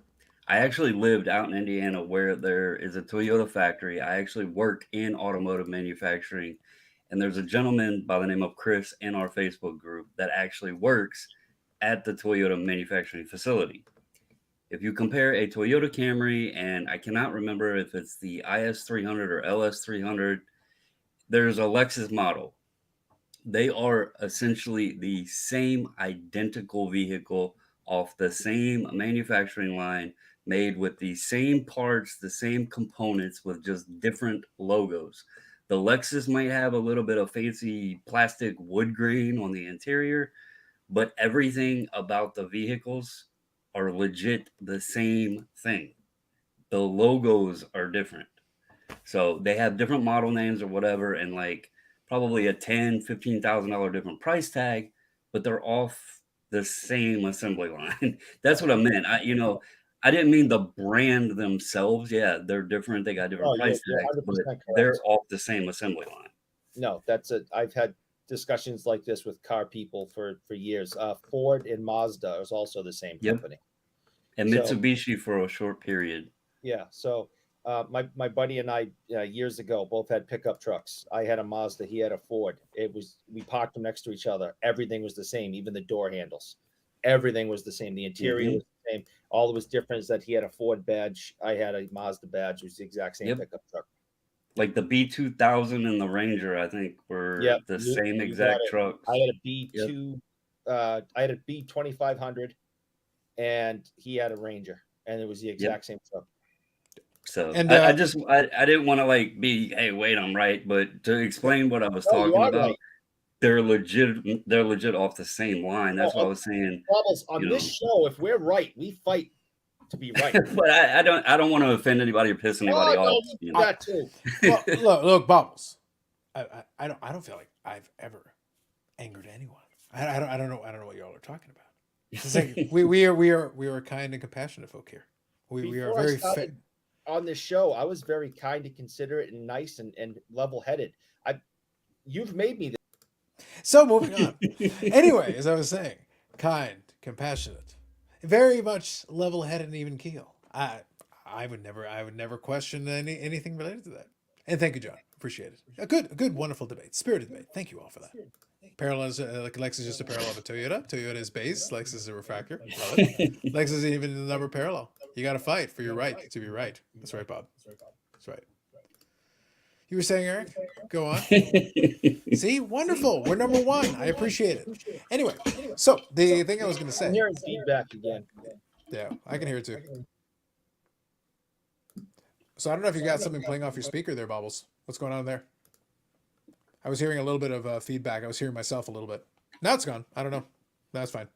I actually lived out in Indiana where there is a Toyota factory. I actually work in automotive manufacturing, and there's a gentleman by the name of Chris in our Facebook group that actually works at the Toyota manufacturing facility. If you compare a Toyota Camry, and I cannot remember if it's the IS300 or LS300, there's a Lexus model. They are essentially the same identical vehicle off the same manufacturing line, made with the same parts, the same components, with just different logos. The Lexus might have a little bit of fancy plastic wood grain on the interior, but everything about the vehicles are legit the same thing. The logos are different. So they have different model names or whatever, and like probably a $10,000-$15,000 different price tag, but they're off the same assembly line. That's what I meant. I didn't mean the brand themselves. Yeah, they're different. They got different No, price you're tags, 100% but correct. they're off the same assembly line. No, I've had discussions like this with car people for years. Ford and Mazda is also the same Yep. company. And So- Mitsubishi for a short period. Yeah. So my buddy and I years ago both had pickup trucks. I had a Mazda, he had a Ford. We parked them next to each other. Everything was the same, even the door handles. Everything was the same. The interior was the same. All that was different is that he had a Ford badge. I had a Mazda badge. It was the exact same pickup truck. Like the B2000 and the Ranger, I think, were the same exact trucks. I had a B2. I had a B2500, and he had a Ranger, and it was the exact same truck. So And, I didn't want to like be, hey, wait, I'm right, but to explain what I was talking about, right. they're legit off the same line. That's what I was saying. Bubbles, on this show, if we're right, we fight to be right. But I don't want to offend anybody or piss anybody off. No, that too. Well, look, Bubbles. I don't feel like I've ever angered anyone. I don't know what y'all are talking about. It's like we are kind and compassionate folk here. We are very on this show. I was very kind and considerate and nice and level headed. You've made me this. So moving on. Anyway, as I was saying, kind, compassionate, very much level-headed and even keel. I would never question anything related to that. And thank you, John. Appreciate it. A good, wonderful debate, spirited debate. Thank you all for that. Parallel is like Lexus is just a parallel of a Toyota. Toyota is base. Lexus is a refractor. Love it. Lexus is even in the number parallel. You got to fight for your right to be right. That's right, Bob. That's right. You were saying, Eric? Go on. See, wonderful. We're number one. I appreciate it. Anyway, so the thing I was going to say. I'm hearing feedback again. Yeah, I can hear it too. So I don't know if you got something playing off your speaker there, Bubbles. What's going on there? I was hearing a little bit of feedback. I was hearing myself a little bit. Now it's gone. I don't know. That's fine.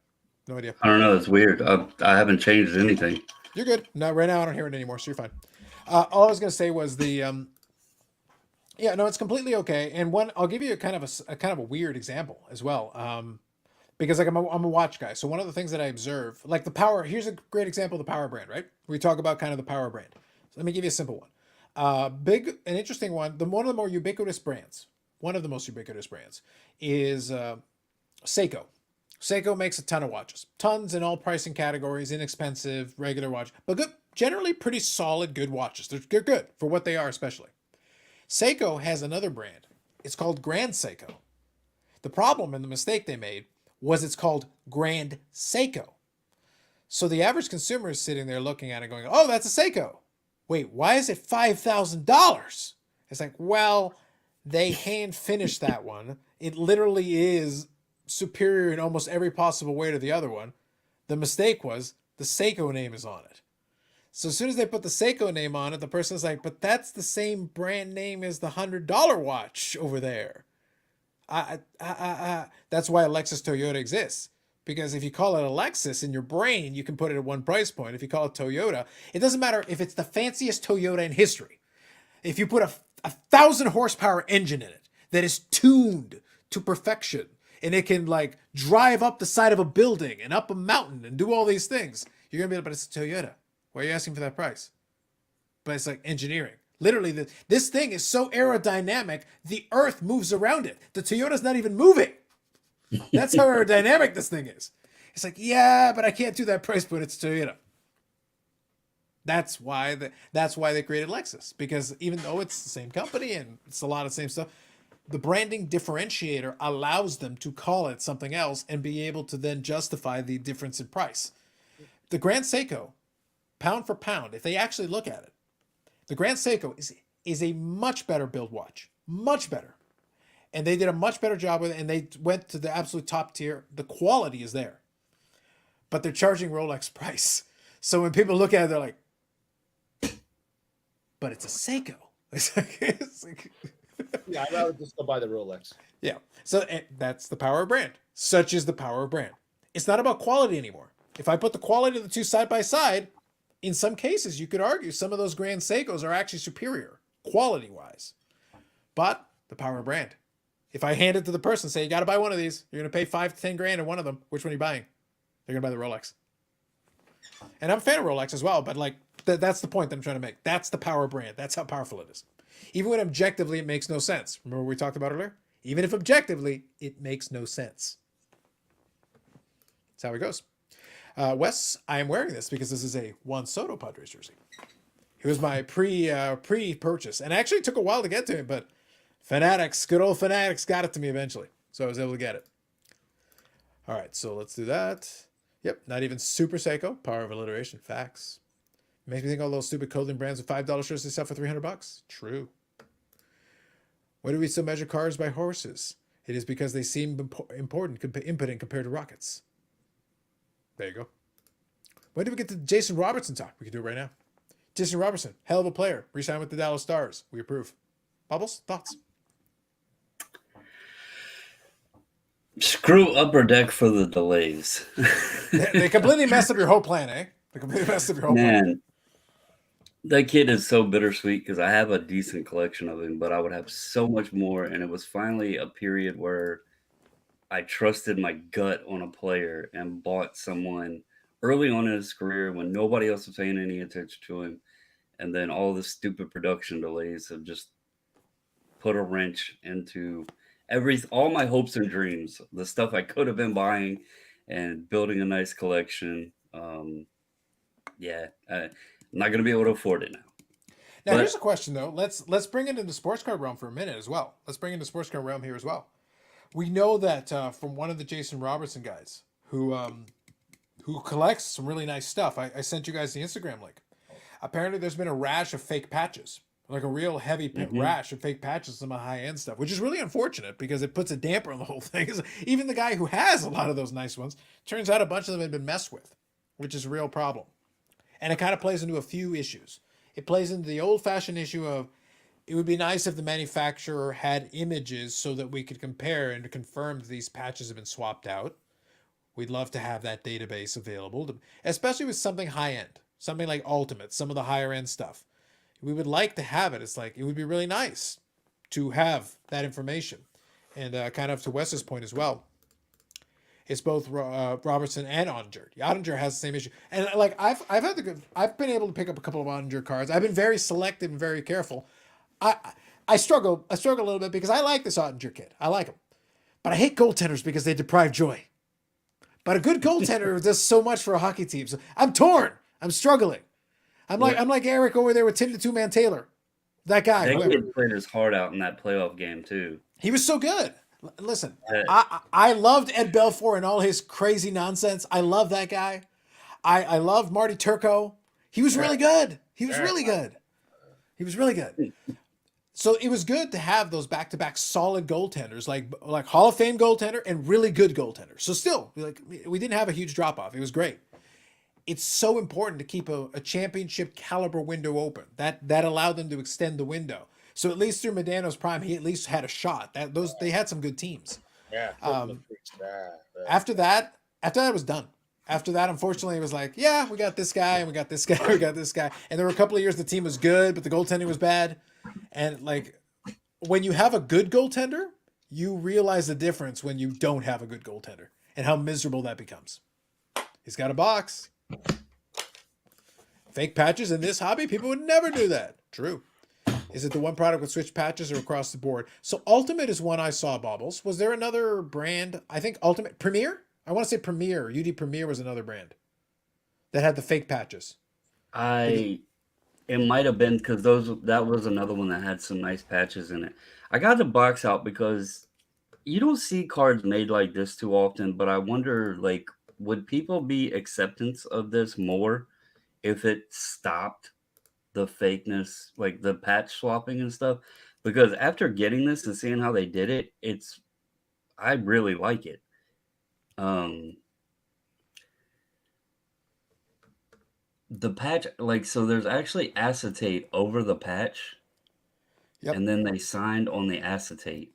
No idea. I don't know. It's weird. I haven't changed anything. You're good. No, right now I don't hear it anymore, so you're fine. All I was going to say was yeah, no, it's completely okay. And I'll give you a kind of a weird example as well, because like I'm a watch guy. So one of the things that I observe, like the Power. Here's a great example of the Power brand, right? We talk about kind of the Power brand. So let me give you a simple one. Big and interesting one. One of the more ubiquitous brands. One of the most ubiquitous brands is Seiko. Seiko makes a ton of watches, tons in all pricing categories, inexpensive, regular watch, but good, generally pretty solid, good watches. They're good for what they are, especially. Seiko has another brand. It's called Grand Seiko. The problem and the mistake they made was it's called Grand Seiko. So the average consumer is sitting there looking at it going, oh, that's a Seiko. Wait, why is it $5,000? It's like, well, they hand finished that one. It literally is superior in almost every possible way to the other one. The mistake was the Seiko name is on it. So as soon as they put the Seiko name on it, the person's like, but that's the same brand name as the $100 watch over there. That's why Lexus Toyota exists. Because if you call it a Lexus in your brain, you can put it at one price point. If you call it Toyota, it doesn't matter if it's the fanciest Toyota in history. If you put a 1,000 horsepower engine in it that is tuned to perfection, and it can like drive up the side of a building and up a mountain and do all these things. You're gonna be like, but it's a Toyota. Why are you asking for that price? But it's like engineering. Literally, this thing is so aerodynamic, the earth moves around it. The Toyota's not even moving. That's how aerodynamic this thing is. It's like, yeah, but I can't do that price point. It's Toyota. That's why they created Lexus, because even though it's the same company and it's a lot of the same stuff, the branding differentiator allows them to call it something else and be able to then justify the difference in price. The Grand Seiko, pound for pound, if they actually look at it, the Grand Seiko is a much better build watch, much better. And they did a much better job with it, and they went to the absolute top tier. The quality is there, but they're charging Rolex price. So when people look at it, they're like, but it's a Seiko. It's like Yeah, I'd rather just go buy the Rolex. yeah. So that's the power of brand. Such is the power of brand. It's not about quality anymore. If I put the quality of the two side by side, in some cases, you could argue some of those Grand Seikos are actually superior quality-wise. But the power of brand. If I hand it to the person and say, you got to buy one of these, you're going to pay 5 to 10 grand in one of them. Which one are you buying? They're going to buy the Rolex. And I'm a fan of Rolex as well, but like that's the point that I'm trying to make. That's the power of brand. That's how powerful it is. Even when objectively it makes no sense. Remember what we talked about earlier? Even if objectively it makes no sense. That's how it goes. Wes, I am wearing this because this is a Juan Soto Padres jersey. It was my pre-purchase, and it actually took a while to get to it, but Fanatics, good old Fanatics, got it to me eventually, so I was able to get it. All right, so let's do that. Yep, not even Super Seiko, power of alliteration, facts. Makes me think all those stupid clothing brands with $5 shirts they sell for $300. True. Why do we still measure cars by horses? It is because they seem impotent compared to rockets. There you go. When do we get to Jason Robertson talk? We can do it right now. Jason Robertson, hell of a player. Re-signed with the Dallas Stars. We approve. Bubbles, thoughts? Screw Upper Deck for the delays. They completely messed up your whole plan, eh? They completely messed up your whole plan. Man, that kid is so bittersweet because I have a decent collection of him, but I would have so much more. And it was finally a period where I trusted my gut on a player and bought someone early on in his career when nobody else was paying any attention to him. And then all the stupid production delays have just put a wrench into all my hopes and dreams, the stuff I could have been buying and building a nice collection. I'm not going to be able to afford it now. Now, here's a question, though. Let's bring it into sports card realm for a minute as well. Let's bring it into sports card realm here as well. We know that from one of the Jason Robertson guys who collects some really nice stuff. I sent you guys the Instagram link. Apparently, there's been a rash of fake patches, like a real heavy rash of fake patches, some of the high-end stuff, which is really unfortunate because it puts a damper on the whole thing. Even the guy who has a lot of those nice ones, turns out a bunch of them have been messed with, which is a real problem. And it kind of plays into a few issues. It plays into the old-fashioned issue of it would be nice if the manufacturer had images so that we could compare and confirm that these patches have been swapped out. We'd love to have that database available, especially with something high-end, something like Ultimate, some of the higher-end stuff. We would like to have it. It's like, it would be really nice to have that information. And kind of to Wes's point as well, it's both Robertson and Ottinger. Ottinger has the same issue. And like I've been able to pick up a couple of Ottinger cards. I've been very selective and very careful. I struggle a little bit because I like this Ottinger kid. I like him. But I hate goaltenders because they deprive joy. But a good goaltender does so much for a hockey team. So I'm torn. I'm struggling. I'm like Eric over there with Tim the Two-Man Taylor. That guy. That kid played his heart out in that playoff game too. He was so good. Listen, I loved Ed Belfour and all his crazy nonsense. I love that guy. I loved Marty Turco. He was really good. He was really good. So it was good to have those back-to-back solid goaltenders, like Hall of Fame goaltender and really good goaltenders. So still, we didn't have a huge drop-off. It was great. It's so important to keep a championship caliber window open. That allowed them to extend the window. So at least through Medano's prime, he at least had a shot. They had some good teams. Yeah. After that it was done. After that, unfortunately, it was like, yeah, we got this guy and we got this guy, we got this guy. And there were a couple of years the team was good, but the goaltending was bad. And like when you have a good goaltender, you realize the difference when you don't have a good goaltender and how miserable that becomes. He's got a box. Fake patches in this hobby, people would never do that. True. Is it the one product with switch patches or across the board? So Ultimate is one I saw, Bobbles. Was there another brand? I think Ultimate Premier? I want to say Premier. UD Premier was another brand that had the fake patches. It might have been because that was another one that had some nice patches in it. I got the box out because you don't see cards made like this too often, but I wonder, like, would people be acceptance of this more if it stopped the fakeness, like the patch swapping and stuff? Because after getting this and seeing how they did it, I really like it. The patch, like, so there's actually acetate over the patch, Yep. and then they signed on the acetate.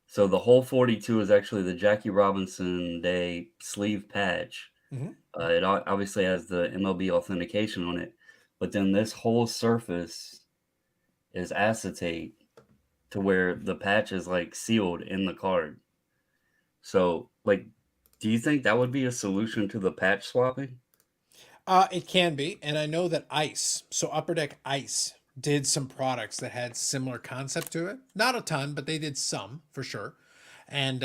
So the whole 42 is actually the Jackie Robinson Day sleeve patch. Mm-hmm. It obviously has the MLB authentication on it, but then this whole surface is acetate to where the patch is like sealed in the card. So, like, do you think that would be a solution to the patch swapping? It can be, and I know that Ice, so Upper Deck Ice, did some products that had similar concept to it. Not a ton, but they did some for sure. And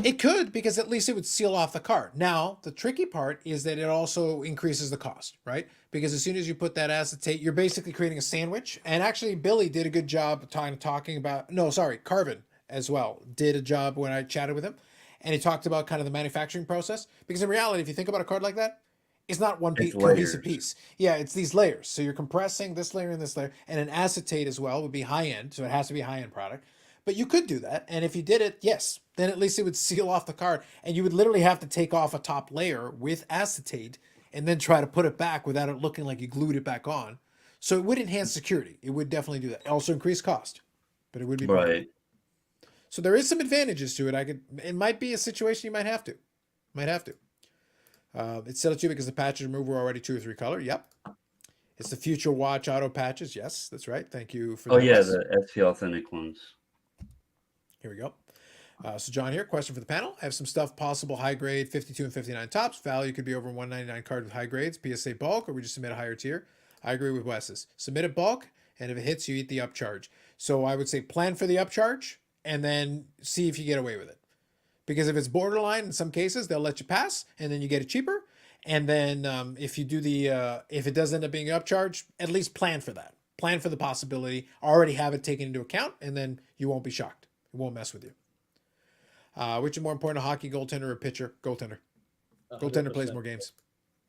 it could, because at least it would seal off the card. Now, the tricky part is that it also increases the cost, right? Because as soon as you put that acetate, you're basically creating a sandwich. And actually, Billy did a good job talking about, no, sorry, Carvin as well did a job when I chatted with him. And he talked about kind of the manufacturing process. Because in reality, if you think about a card like that, it's not one It's cohesive layers. piece. Yeah, it's these layers. So you're compressing this layer and this layer, and an acetate as well would be high end. So it has to be a high end product. But you could do that, and if you did it, yes, then at least it would seal off the card, and you would literally have to take off a top layer with acetate and then try to put it back without it looking like you glued it back on. So it would enhance security. It would definitely do that. Also increase cost, but it would be better. Right. So there is some advantages to it. It might be a situation you might have to. It's still too because the patches removed were already 2 or 3 color. Yep. It's the Future Watch auto patches. Yes, that's right. Thank you for Oh, yeah, those. the SP authentic ones. Here we go. So John here, question for the panel. I have some stuff possible high grade 52 and 59 tops. Value could be over 199 card with high grades. PSA bulk, or we just submit a higher tier. I agree with Wes's. Submit a bulk, and if it hits, you eat the upcharge. So I would say plan for the upcharge and then see if you get away with it. Because if it's borderline, in some cases, they'll let you pass, and then you get it cheaper. And then if you do if it does end up being an upcharge, at least plan for that. Plan for the possibility. Already have it taken into account, and then you won't be shocked. It won't mess with you. Which is more important, a hockey goaltender or a pitcher? Goaltender. Goaltender plays more games.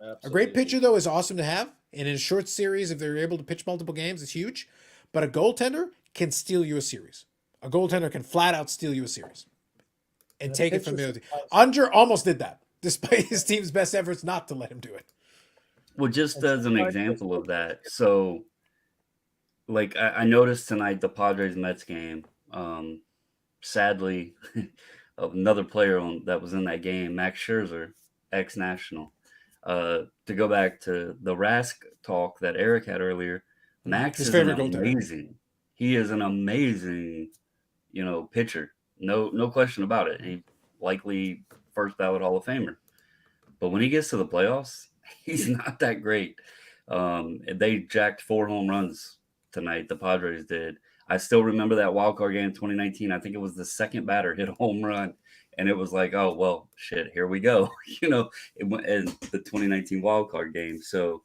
Absolutely. A great pitcher, though, is awesome to have. And in a short series, if they're able to pitch multiple games, it's huge. But a goaltender can steal you a series. A goaltender can flat out steal you a series and take it from the other. Unger almost did that, despite his team's best efforts not to let him do it. Well, just as an example of that, so like I noticed tonight the Padres Mets game. Sadly, another player that was in that game, Max Scherzer, ex-national. To go back to the Rask talk that Eric had earlier, Max His is favorite an goaltender. amazing. He is an amazing, pitcher. No question about it. He likely first ballot Hall of Famer. But when he gets to the playoffs, he's not that great. They jacked 4 home runs tonight. The Padres did. I still remember that wild card game in 2019. I think it was the second batter hit a home run, and it was like, oh well, shit, here we go. It went in the 2019 wild card game. So,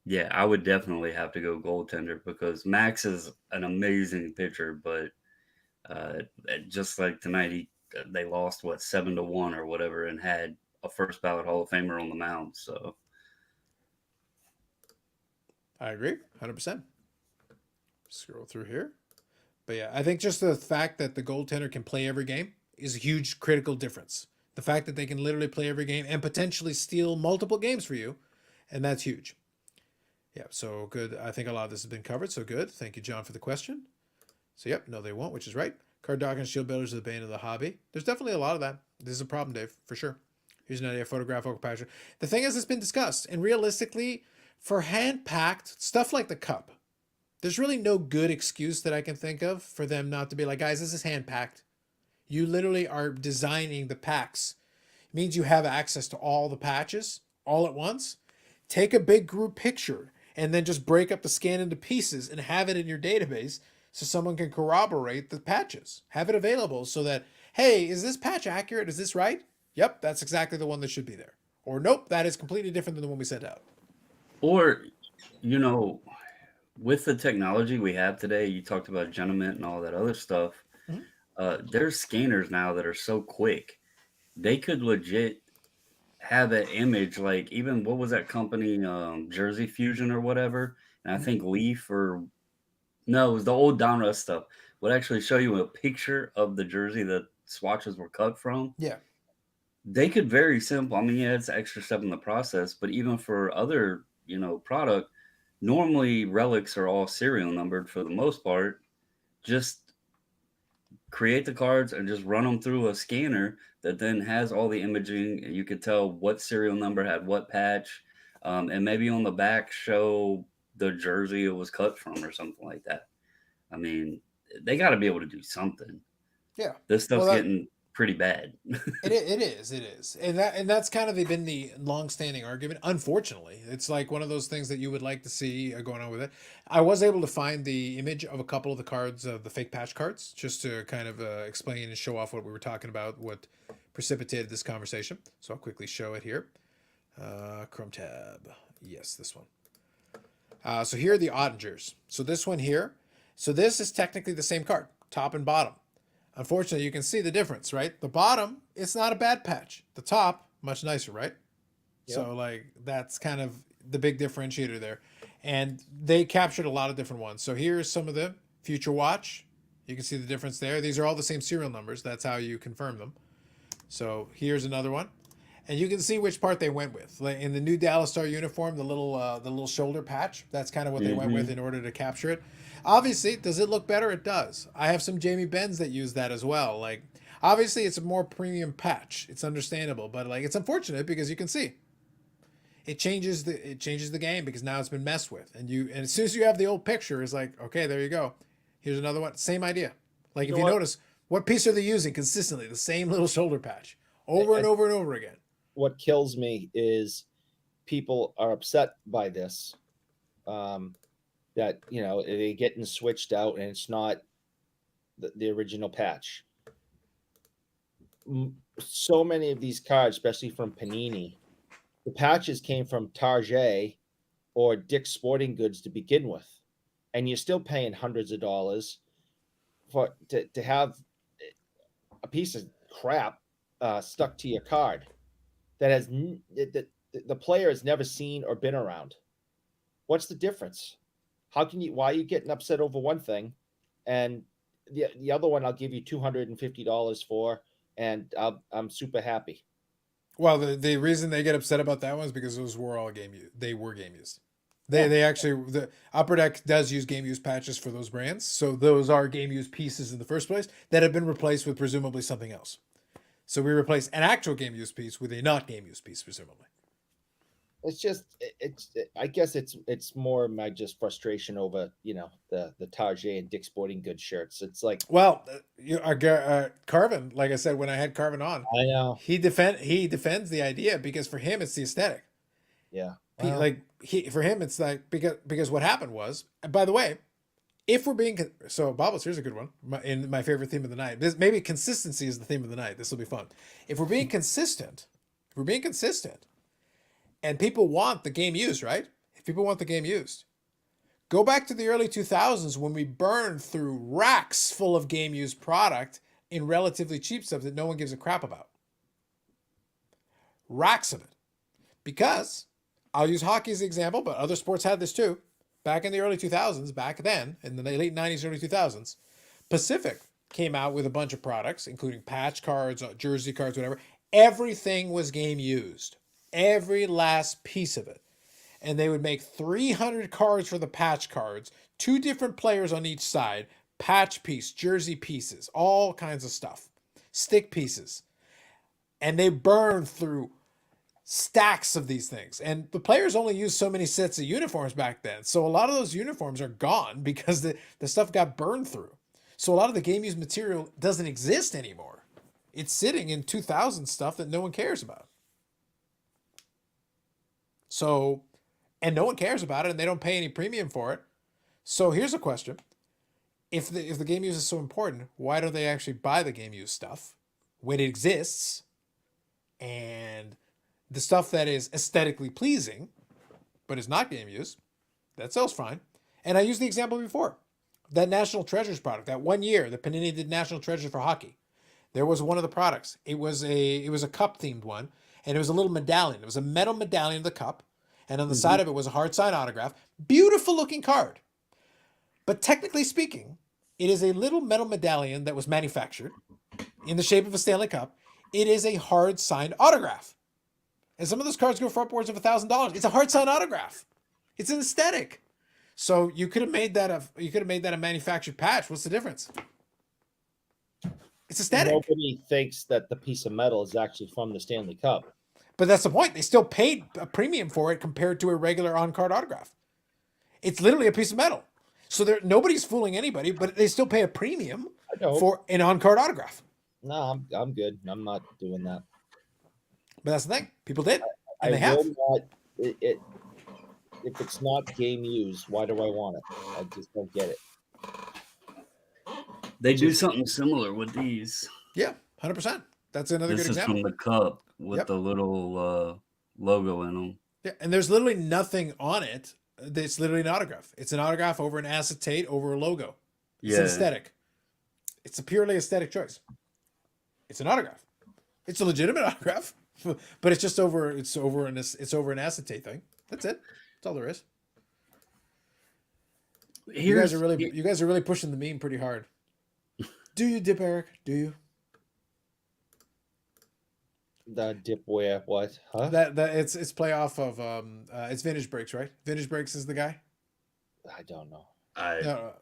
yeah, I would definitely have to go goaltender because Max is an amazing pitcher, but just like tonight, they lost 7-1 or whatever, and had a first ballot Hall of Famer on the mound. So I agree, 100%. Scroll through here. But yeah, I think just the fact that the goaltender can play every game is a huge critical difference. The fact that they can literally play every game and potentially steal multiple games for you, and that's huge. Yeah, so good. I think a lot of this has been covered, so good. Thank you, John, for the question. So yep, no, they won't, which is right. Card dock and shield builders are the bane of the hobby. There's definitely a lot of that. This is a problem, Dave, for sure. Here's an idea, photograph patcher. The thing is, it's been discussed, and realistically, for hand-packed stuff like the cup, there's really no good excuse that I can think of for them not to be like, guys, this is hand packed. You literally are designing the packs. It means you have access to all the patches all at once. Take a big group picture and then just break up the scan into pieces and have it in your database so someone can corroborate the patches. Have it available so that, hey, is this patch accurate? Is this right? Yep, that's exactly the one that should be there. Or nope, that is completely different than the one we sent out. Or, you know, with the technology we have today, you talked about Genament and all that other stuff. Mhm. There's scanners now that are so quick. They could legit have an image like even what was that company, Jersey Fusion or whatever, and I think Leaf or no, it was the old Donruss stuff. Would actually show you a picture of the jersey that swatches were cut from. Yeah. They could very simple. I mean, yeah, it's an extra step in the process, but even for other, product, normally relics are all serial numbered for the most part. Just create the cards and just run them through a scanner that then has all the imaging. And you could tell what serial number had what patch, and maybe on the back show the jersey it was cut from or something like that. I mean, they got to be able to do something. Yeah. This stuff's Well, getting pretty bad. It is, and that's kind of been the long-standing argument. Unfortunately, it's like one of those things that you would like to see going on with it. I was able to find the image of a couple of the cards, the fake patch cards, just to kind of explain and show off what we were talking about, what precipitated this conversation. So I'll quickly show it here. Chrome tab, yes, this one. So here are the Ottingers. So this one here. So this is technically the same card, top and bottom. Unfortunately, you can see the difference, right? The bottom, it's not a bad patch. The top, much nicer, right? Yep. So like that's kind of the big differentiator there. And they captured a lot of different ones. So here's some of the Future Watch. You can see the difference there. These are all the same serial numbers. That's how you confirm them. So here's another one. And you can see which part they went with. Like in the new Dallas Star uniform, the little shoulder patch, that's kind of what they went with in order to capture it. Obviously, does it look better? It does. I have some Jamie Benns that use that as well. Like, obviously, it's a more premium patch. It's understandable, but like, it's unfortunate because you can see it changes the game because now it's been messed with, and as soon as you have the old picture, it's like, okay, there you go. Here's another one. Same idea. Like, if you notice, what piece are they using consistently? The same little shoulder patch over and over and over again. What kills me is people are upset by this. That they're getting switched out and it's not the original patch. So many of these cards, especially from Panini, the patches came from Target or Dick's Sporting Goods to begin with, and you're still paying hundreds of dollars to have a piece of crap stuck to your card that has the player has never seen or been around. What's the difference? Why are you getting upset over one thing and the other one I'll give you $250 for and I'm super happy? Well, the reason they get upset about that one is because those were all they were game used. They actually, the Upper Deck does use game use patches for those brands. So those are game use pieces in the first place that have been replaced with presumably something else. So we replace an actual game use piece with a not game use piece, presumably. It's just I guess it's more my just frustration over the Target and Dick's Sporting Goods shirts. It's like, well, Carvin, like I said when I had Carvin on, I know he defends the idea because for him it's the aesthetic. Yeah, For him it's like because what happened was, and by the way, if we're being Bobbles, here's a good one in my favorite theme of the night. Maybe consistency is the theme of the night. This will be fun. If we're being consistent, and people want the game used, right? If people want the game used, go back to the early 2000s when we burned through racks full of game used product in relatively cheap stuff that no one gives a crap about. Racks of it. Because, I'll use hockey as an example, but other sports had this too. Back in the early 2000s, back then, in the late 90s, early 2000s, Pacific came out with a bunch of products, including patch cards, jersey cards, whatever. Everything was game used. Every last piece of it. And they would make 300 cards for the patch cards, 2 different players on each side, patch piece, jersey pieces, all kinds of stuff, stick pieces. And they burned through stacks of these things. And the players only used so many sets of uniforms back then. So a lot of those uniforms are gone because the stuff got burned through. So a lot of the game used material doesn't exist anymore. It's sitting in 2000 stuff that no one cares about. So, and no one cares about it, and they don't pay any premium for it. So here's a question. If the game use is so important, why don't they actually buy the game use stuff when it exists? And the stuff that is aesthetically pleasing, but is not game use, that sells fine. And I used the example before. That National Treasures product, that 1 year that Panini did National Treasures for hockey. There was one of the products. It was a cup themed one, and it was a little medallion. It was a metal medallion of the cup, and on the side of it was a hard signed autograph. Beautiful looking card. But technically speaking, it is a little metal medallion that was manufactured in the shape of a Stanley Cup. It is a hard signed autograph. And some of those cards go for upwards of $1,000. It's a hard signed autograph. It's an aesthetic. So you could have made that a manufactured patch. What's the difference? It's aesthetic. Nobody thinks that the piece of metal is actually from the Stanley Cup. But that's the point. They still paid a premium for it compared to a regular on-card autograph. It's literally a piece of metal. So nobody's fooling anybody, but they still pay a premium for an on-card autograph. No, I'm good. I'm not doing that. But that's the thing. People did. And I they have. will not. If it's not game used, why do I want it? I just don't get it. They do something similar with these. Yeah, 100%. That's another good example. This is from the cup with the little logo in them. Yeah, and there's literally nothing on it. It's literally an autograph. It's an autograph over an acetate over a logo. It's an aesthetic. It's a purely aesthetic choice. It's an autograph. It's a legitimate autograph, but it's just over. It's over an acetate thing. That's it. That's all there is. You guys are really pushing the meme pretty hard. Do you dip, Eric? Do you? The dip where what? Huh? That it's play off of it's Vintage Breaks, right? Vintage Breaks is the guy. I don't know.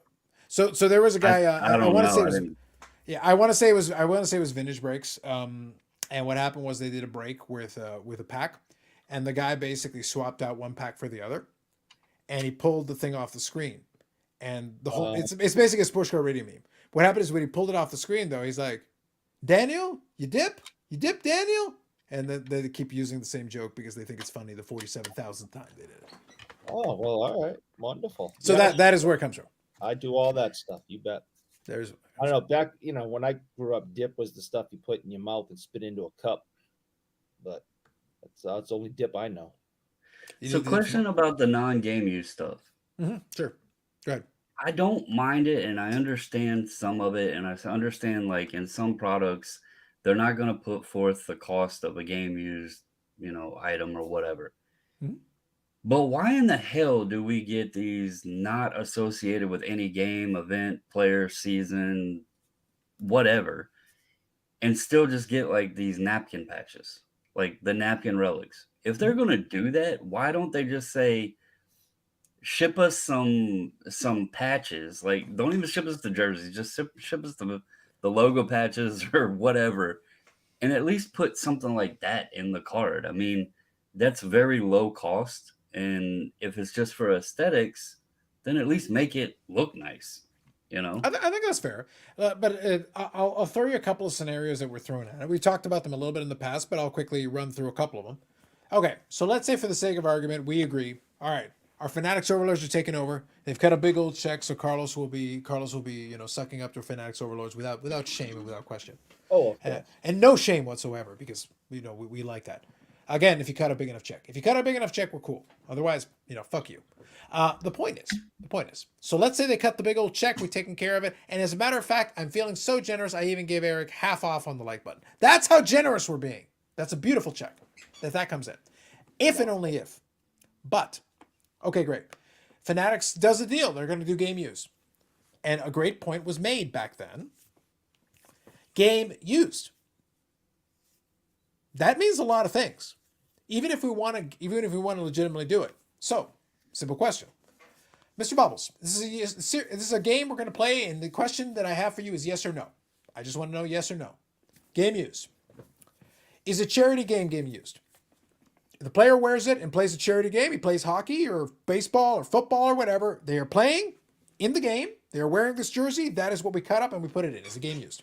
So there was a guy. I want to say it was. I want to say it was Vintage Breaks. And what happened was they did a break with a pack, and the guy basically swapped out one pack for the other, and he pulled the thing off the screen, and the whole it's basically a sports car radio meme. What happened is when he pulled it off the screen, though, he's like, "Daniel, you dip, Daniel," and then they keep using the same joke because they think it's funny. The 47,000th time they did it. Oh well, all right, wonderful. So that is where it comes from. I do all that stuff. You bet. I don't know. Back, when I grew up, dip was the stuff you put in your mouth and spit into a cup. But that's the only dip I know. So, question about the non-game use stuff. Mm-hmm. Sure. Go ahead. I don't mind it, and I understand some of it, and I understand, like, in some products, they're not going to put forth the cost of a game used, item or whatever. Mm-hmm. But why in the hell do we get these not associated with any game, event, player, season, whatever, and still just get, like, these napkin patches, like the napkin relics? If they're going to do that, why don't they just say, ship us some patches? Like, don't even ship us the jerseys, just ship us the logo patches or whatever, and at least put something like that in the card. I mean, that's very low cost, and if it's just for aesthetics, then at least make it look nice. I think that's fair, but I'll throw you a couple of scenarios that we're throwing at it. We talked about them a little bit in the past, but I'll quickly run through a couple of them. Okay, so let's say for the sake of argument, we agree. All right, our Fanatics Overlords are taking over. They've cut a big old check, so Carlos will be sucking up to Fanatics Overlords without shame and without question. Oh, and no shame whatsoever, because we like that. Again, if you cut a big enough check, we're cool. Otherwise, fuck you. The point is, so let's say they cut the big old check, we've taken care of it, and as a matter of fact, I'm feeling so generous, I even gave Eric half off on the like button. That's how generous we're being. That's a beautiful check that comes in. If and only if. But, okay, great. Fanatics does a deal. They're going to do game used. And a great point was made back then. Game used. That means a lot of things. Even if we want to legitimately do it. So, simple question. Mr. Bubbles, this is a game we're going to play, and the question that I have for you is yes or no. I just want to know yes or no. Game used. Is a charity game used? the player wears it and plays a charity game. He plays hockey or baseball or football or whatever. They are playing in the game. They are wearing this jersey. That is what we cut up and we put it in as a game used.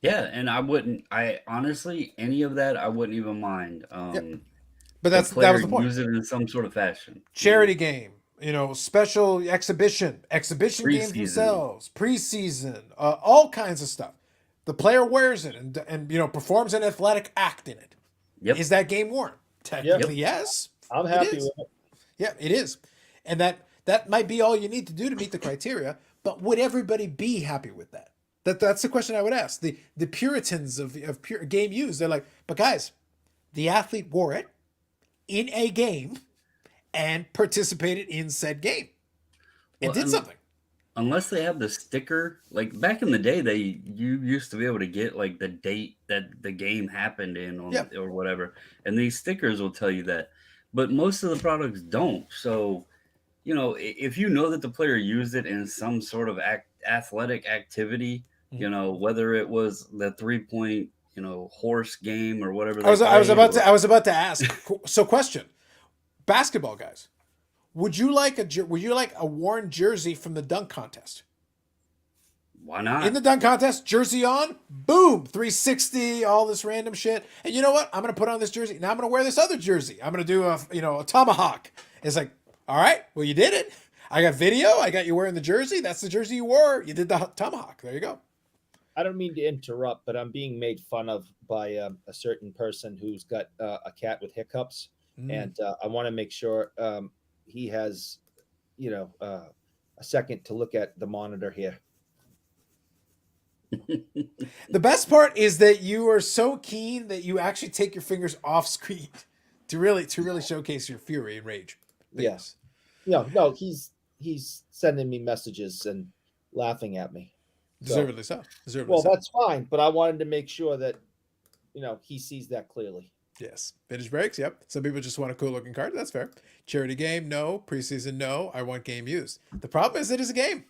Yeah, and I honestly, any of that, I wouldn't even mind. But The that was player the point. use it in some sort of fashion. Charity game, special exhibition games Preseason. themselves, preseason, all kinds of stuff. The player wears it and performs an athletic act in it. Yep. Is that game worn? Technically, yes. I'm It happy is. with it. Yeah, it is. And that might be all you need to do to meet the criteria, but would everybody be happy with that? That's the question I would ask. The Puritans of pure game use, they're like, but guys, the athlete wore it in a game and participated in said game. It Well, did and- something. Unless they have the sticker, like back in the day, you used to be able to get like the date that the game happened in on, Yep. or whatever, and these stickers will tell you that. But most of the products don't. So, if you know that the player used it in some sort of athletic activity, whether it was the 3-point, horse game or whatever. I was played, about to ask. So, question: basketball guys, would you like a worn jersey from the dunk contest? Why not? In the dunk contest, jersey on, boom, 360, all this random shit. And you know what? I'm gonna put on this jersey. Now I'm gonna wear this other jersey. I'm gonna do a tomahawk. It's like, all right, well you did it. I got video. I got you wearing the jersey. That's the jersey you wore. You did the tomahawk. There you go. I don't mean to interrupt, but I'm being made fun of by a certain person who's got a cat with hiccups, and I want to make sure he has, a second to look at the monitor here. The best part is that you are so keen that you actually take your fingers off screen to really showcase your fury and rage. But Yes. No, he's sending me messages and laughing at me. Deservedly so. Well, that's fine, but I wanted to make sure that he sees that clearly. Yes. Vintage breaks, yep. Some people just want a cool looking card. That's fair. Charity game, no. Preseason, no. I want game used. The problem is it is a game.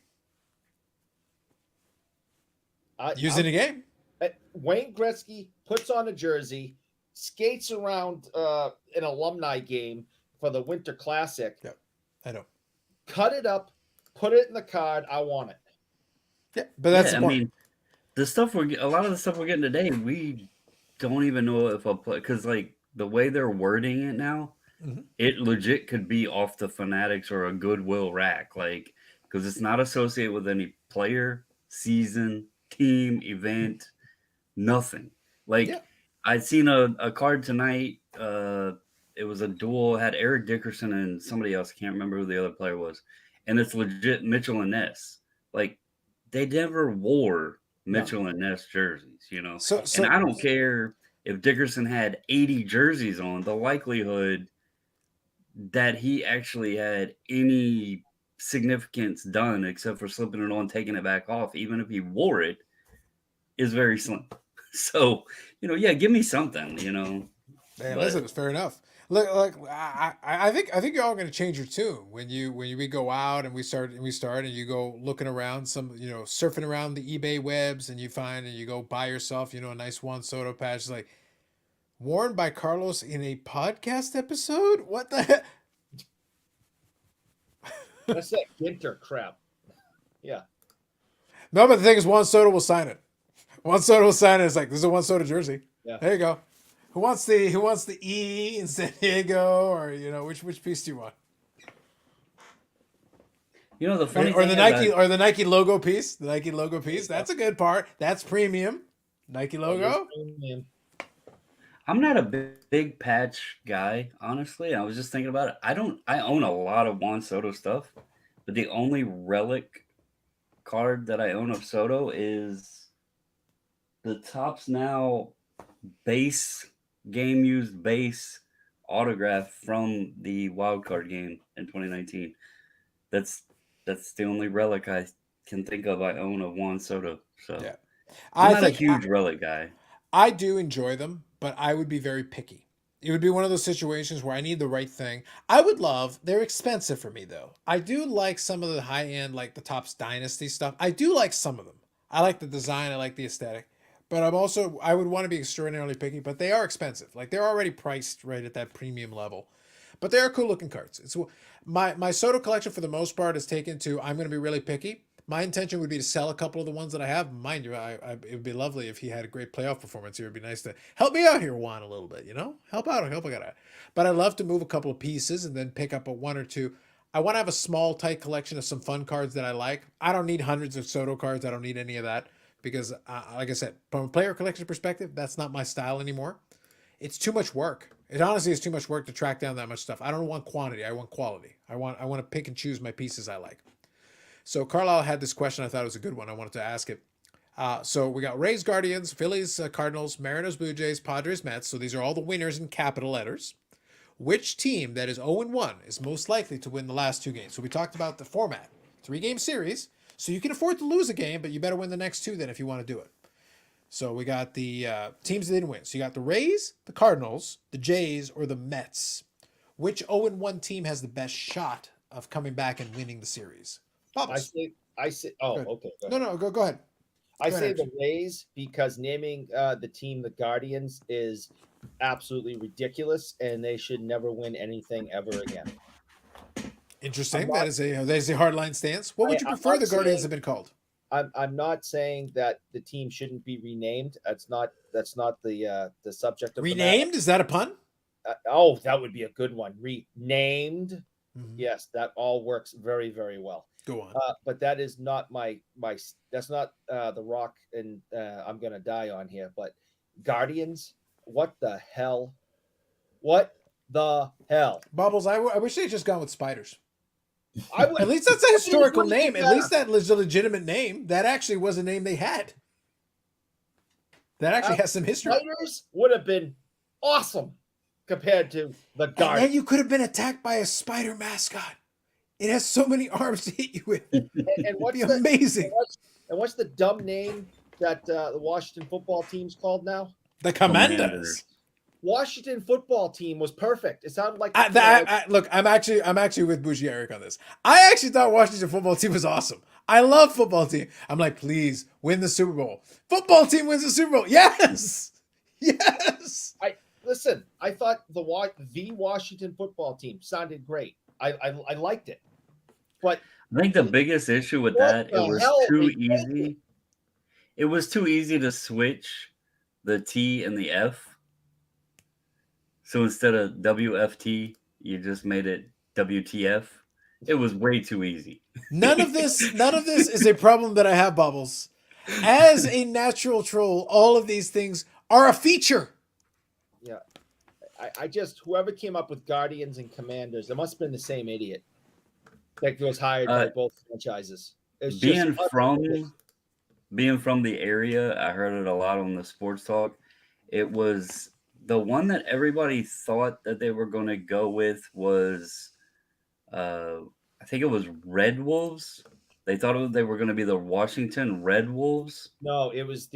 Used in a game. Wayne Gretzky puts on a jersey, skates around an alumni game for the Winter Classic. Yep. I know. Cut it up, put it in the card. I want it. Yeah, but that's Yeah, the I point. mean, a lot of the stuff we're getting today, we don't even know if I'll play, because like the way they're wording it now, Mhm. it legit could be off the Fanatics or a Goodwill rack, like, because it's not associated with any player, season, team, event, nothing. Like, Yeah. I'd seen a card tonight. It was a duel, had Eric Dickerson and somebody else. I can't remember who the other player was, and it's legit Mitchell and Ness. Like, they never wore Mitchell and Ness jerseys, So and I don't care if Dickerson had 80 jerseys on, the likelihood that he actually had any significance done except for slipping it on, taking it back off, even if he wore it, is very slim. So, yeah, give me something, Man, but- listen, it's fair enough. Look, I think you're all going to change your tune when we go out and we start and you go looking around surfing around the eBay webs and you find and you go buy yourself a nice Juan Soto patch. It's like worn by Carlos in a podcast episode. What the heck? That's that Ginter crap. Yeah. No, but the thing is, Juan Soto will sign it. Juan Soto will sign it. It's like, this is a Juan Soto jersey. Yeah. There you go. Who wants the E in San Diego, or which piece do you want? The funny Or thing the is Nike that- or the Nike logo piece. The Nike logo piece. That's a good part. That's premium. Nike logo. I'm not a big patch guy, honestly. I was just thinking about it. I own a lot of Juan Soto stuff, but the only relic card that I own of Soto is the Topps Now base game used base autograph from the wild card game in 2019. That's the only relic I can think of I own of Juan Soto. So Yeah. I'm I not a think huge relic guy. I do enjoy them, but I would be very picky. It would be one of those situations where I need the right thing. They're expensive for me though. I do like some of the high end, like the Topps Dynasty stuff. I do like some of them. I like the design. I like the aesthetic. but I would want to be extraordinarily picky, but they are expensive. Like they're already priced right at that premium level. But they are cool looking cards. It's my Soto collection for the most part is taken to I'm going to be really picky. My intention would be to sell a couple of the ones that I have. Mind you, it would be lovely if he had a great playoff performance here. It'd be nice to help me out here, Juan, a little bit. Help out, help out. But I'd love to move a couple of pieces and then pick up a one or two. I want to have a small, tight collection of some fun cards that I like. I don't need hundreds of Soto cards. I don't need any of that because, like I said, from a player collection perspective, that's not my style anymore. It's too much work. It honestly is too much work to track down that much stuff. I don't want quantity. I want quality. I want to pick and choose my pieces I like. So Carlisle had this question. I thought it was a good one. I wanted to ask it. So we got Rays, Guardians, Phillies, Cardinals, Mariners, Blue Jays, Padres, Mets. So these are all the winners in capital letters. Which team that is 0-1 is most likely to win the last two games? So we talked about the format. 3-game series. So you can afford to lose a game, but you better win the next two then if you want to do it. So we got the teams that didn't win. So you got the Rays, the Cardinals, the Jays, or the Mets. Which 0-1 team has the best shot of coming back and winning the series? Bubbles. I say. Oh, Good. okay. No, go ahead. I Go say ahead, the Rays because naming the team the Guardians is absolutely ridiculous, and they should never win anything ever again. Interesting. That is a hardline stance. What would you prefer the Guardians have been called? I'm not saying that the team shouldn't be renamed. That's not the subject of Renamed? Is that a pun? Oh, that would be a good one. Renamed. Mm-hmm. Yes, that all works very, very well. Go on. But that is not my that's not the rock and I'm gonna die on here. But Guardians, what the hell? What the hell? Bubbles, I wish they had just gone with spiders. At At least that's a historical name. At least that was a legitimate name. That actually was a name they had. That actually has some history. Spiders would have been awesome compared to the Guardians. And then you could have been attacked by a spider mascot. It has so many arms to hit you with. And what's It'd be amazing. What's the dumb name that the Washington football team's called now? The Commanders. Washington football team was perfect. It sounded like look. I'm actually with Bougie Eric on this. I actually thought Washington football team was awesome. I love football team. I'm like, please win the Super Bowl. Football team wins the Super Bowl. Yes. Listen. I thought the Washington football team sounded great. I liked it, but I think the biggest issue with that it was too easy. It was too easy to switch the T and the F. So instead of WFT, you just made it WTF. It was way too easy. None of this is a problem that I have, Bubbles. As a natural troll, all of these things are a feature. Yeah. I just whoever came up with Guardians and Commanders, it must have been the same idiot that was hired by both franchises. Being from the area, I heard it a lot on the sports talk. It was the one that everybody thought that they were going to go with was, I think it was Red Wolves. They thought they were going to be the Washington Red Wolves. No, it was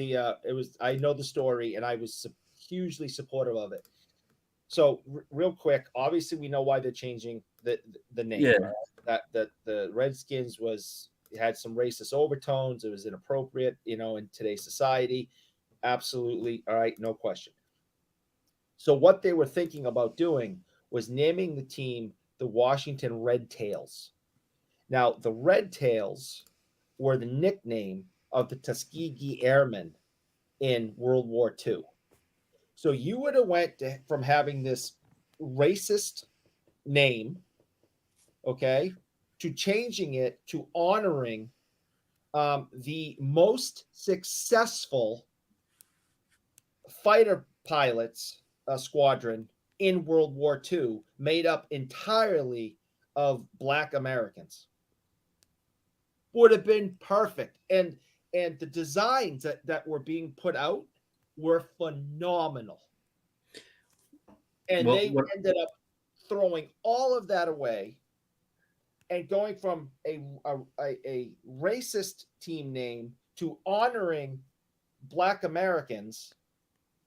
I know the story, and I was hugely supportive of it. So real quick, obviously we know why they're changing the name. Yeah. Right? That the Redskins had some racist overtones. It was inappropriate, in today's society. Absolutely. All right. No question. So what they were thinking about doing was naming the team the Washington Red Tails. Now, the Red Tails were the nickname of the Tuskegee Airmen in World War II. So you would have went from having this racist name, okay, to changing it to honoring the most successful fighter pilots squadron in World War II, made up entirely of Black Americans. Would have been perfect. And the designs that were being put out were phenomenal. And they ended up throwing all of that away and going from a racist team name to honoring Black Americans.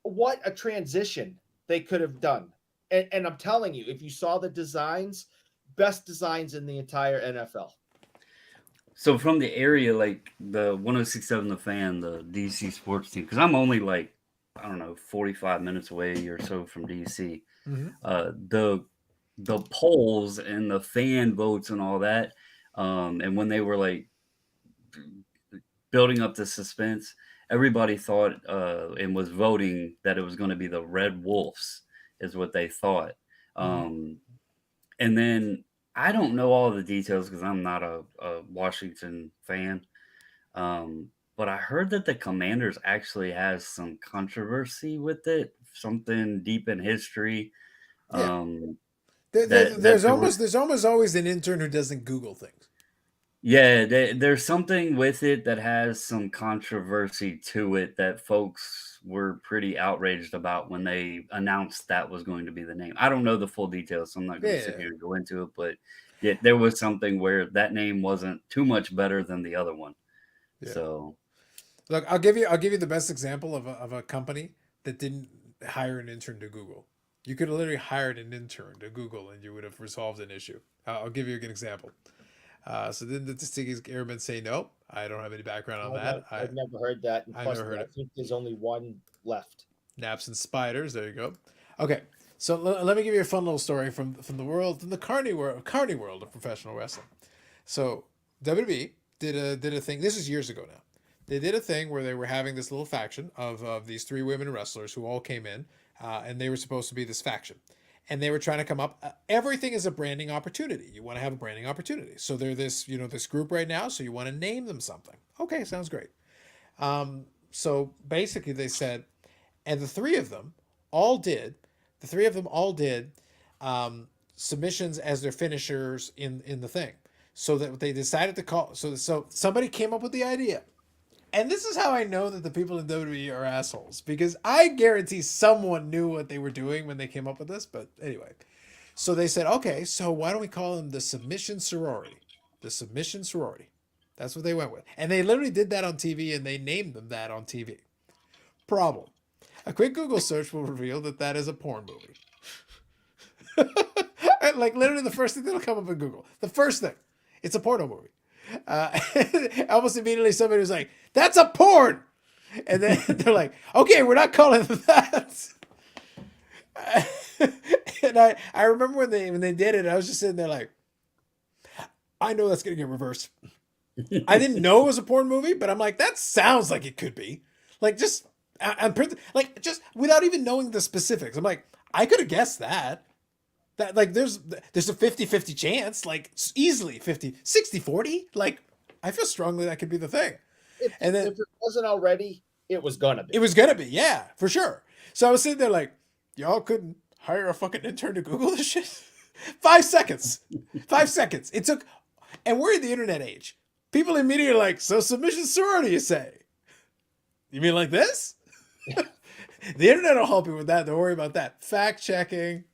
What a transition they could have done. And I'm telling you, if you saw the designs, best designs in the entire NFL. So from the area, like the 106.7 The Fan, the DC sports team, because I'm only like, I don't know, 45 minutes away or so from DC. Mm-hmm. The polls and the fan votes and all that, and when they were like building up the suspense, everybody thought and was voting that it was going to be the Red Wolves, is what they thought. Um, and then I don't know all the details because I'm not a Washington fan. But I heard that the Commanders actually has some controversy with it, something deep in history. Yeah. Um, There's, that there was there's almost always an intern who doesn't Google things. Yeah, there's something with it that has some controversy to it that folks were pretty outraged about when they announced that was going to be the name. I don't know the full details, so I'm not going to sit Yeah. here and go into it, but there was something where that name wasn't too much better than the other one. Yeah. So, Look, I'll give you the best example of a company that didn't hire an intern to Google. You could have literally hired an intern to Google and you would have resolved an issue. I'll give you an example. So then the distinguished airmen say, nope, I don't have any background on that. I've never heard that. And I plus, never heard I it. think there's only one left. Naps and spiders. There you go. Okay, so let me give you a fun little story from the world, from the carny world of professional wrestling. So WWE did a thing. This is years ago now. They did a thing where they were having this little faction of these 3 women wrestlers who all came in, and they were supposed to be this faction. And they were trying to come up. Everything is a branding opportunity. You want to have a branding opportunity. So they're this, this group right now. So you want to name them something. Okay, sounds great. So basically, they said, and the three of them all did submissions as their finishers in the thing. So that they decided to call. So somebody came up with the idea. And this is how I know that the people in WWE are assholes, because I guarantee someone knew what they were doing when they came up with this. But anyway, so they said, okay, so why don't we call them the Submission Sorority? The Submission Sorority. That's what they went with. And they literally did that on TV, and they named them that on TV. Problem. A quick Google search will reveal that that is a porn movie. Like literally the first thing that'll come up in Google. The first thing. It's a porno movie. Almost immediately somebody was like, that's a porn. And then they're like, okay, we're not calling them that. And I remember when they did it, I was just sitting there like, I know that's going to get reversed. I didn't know it was a porn movie, but I'm like, that sounds like it could be. Like just without even knowing the specifics. I'm like, I could have guessed that. That like there's a 50-50 chance, like easily 60-40. Like I feel strongly that could be the thing. If it wasn't already, it was gonna be. It was gonna be, yeah, for sure. So I was sitting there like, y'all couldn't hire a fucking intern to Google this shit? 5 seconds. 5 seconds. It took, and we're in the internet age. People immediately are like, so submission sorority, you say? You mean like this? The internet will help you with that. Don't worry about that. Fact checking.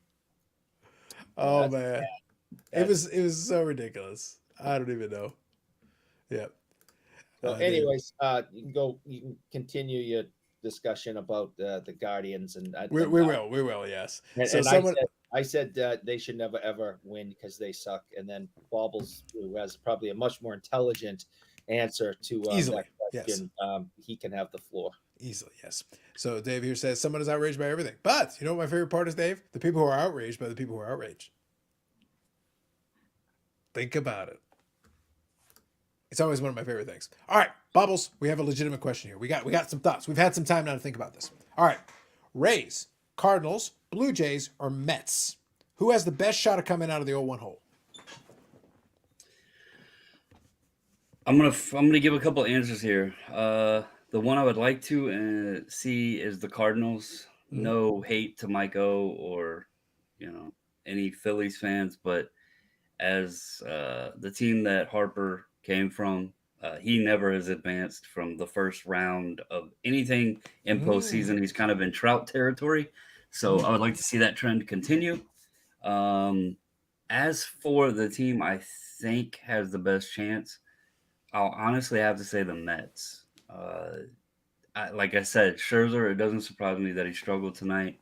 Oh man, it was so ridiculous. I don't even know. Yeah. So, anyways, you can continue your discussion about the Guardians, and we will, yes. And, so and I said that they should never ever win because they suck. And then Bobbles, who has probably a much more intelligent answer to easily, that question, yes. He can have the floor. Easily, yes. So Dave here says someone is outraged by everything. But you know what my favorite part is, Dave? The people who are outraged by the people who are outraged. Think about it. It's always one of my favorite things. All right, Bubbles, we have a legitimate question here. We got some thoughts. We've had some time now to think about this. All right. Rays, Cardinals, Blue Jays, or Mets? Who has the best shot of coming out of the 0-1 hole? I'm gonna give a couple answers here. The one I would like to see is the Cardinals. Mm-hmm. No hate to Mike O or any Phillies fans, but as the team that Harper came from, he never has advanced from the first round of anything in postseason. He's kind of in Trout territory, so I would like to see that trend continue. As for the team I think has the best chance, I'll honestly have to say the Mets. Like I said, Scherzer, it doesn't surprise me that he struggled tonight,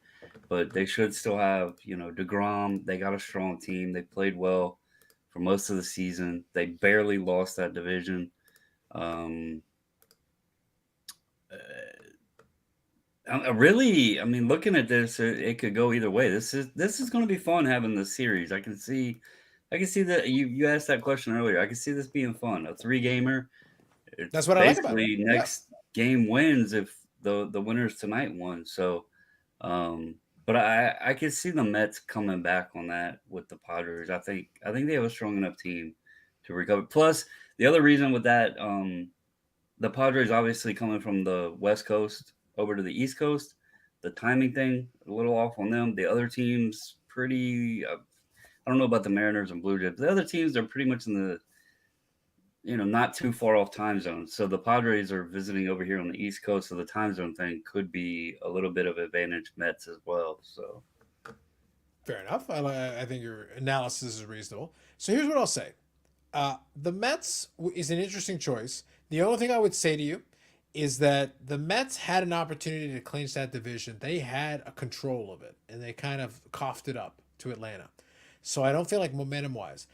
but they should still have, DeGrom. They got a strong team. They played well for most of the season. They barely lost that division. Really, I mean, looking at this, it could go either way. This is going to be fun having this series. I can see that you asked that question earlier. I can see this being fun. A 3-gamer. It's That's what I like about it. basically next game wins if the winners tonight won. So, but I can see the Mets coming back on that with the Padres. I think they have a strong enough team to recover. Plus, the other reason with that, the Padres obviously coming from the West Coast over to the East Coast, the timing thing a little off on them. The other teams pretty. I don't know about the Mariners and Blue Jays. The other teams are pretty much in the not too far off time zones. So the Padres are visiting over here on the East Coast, so the time zone thing could be a little bit of advantage Mets as well. So Fair enough. I think your analysis is reasonable. So here's what I'll say. The Mets is an interesting choice. The only thing I would say to you is that the Mets had an opportunity to clinch that division. They had a control of it, and they kind of coughed it up to Atlanta. So I don't feel like momentum-wise.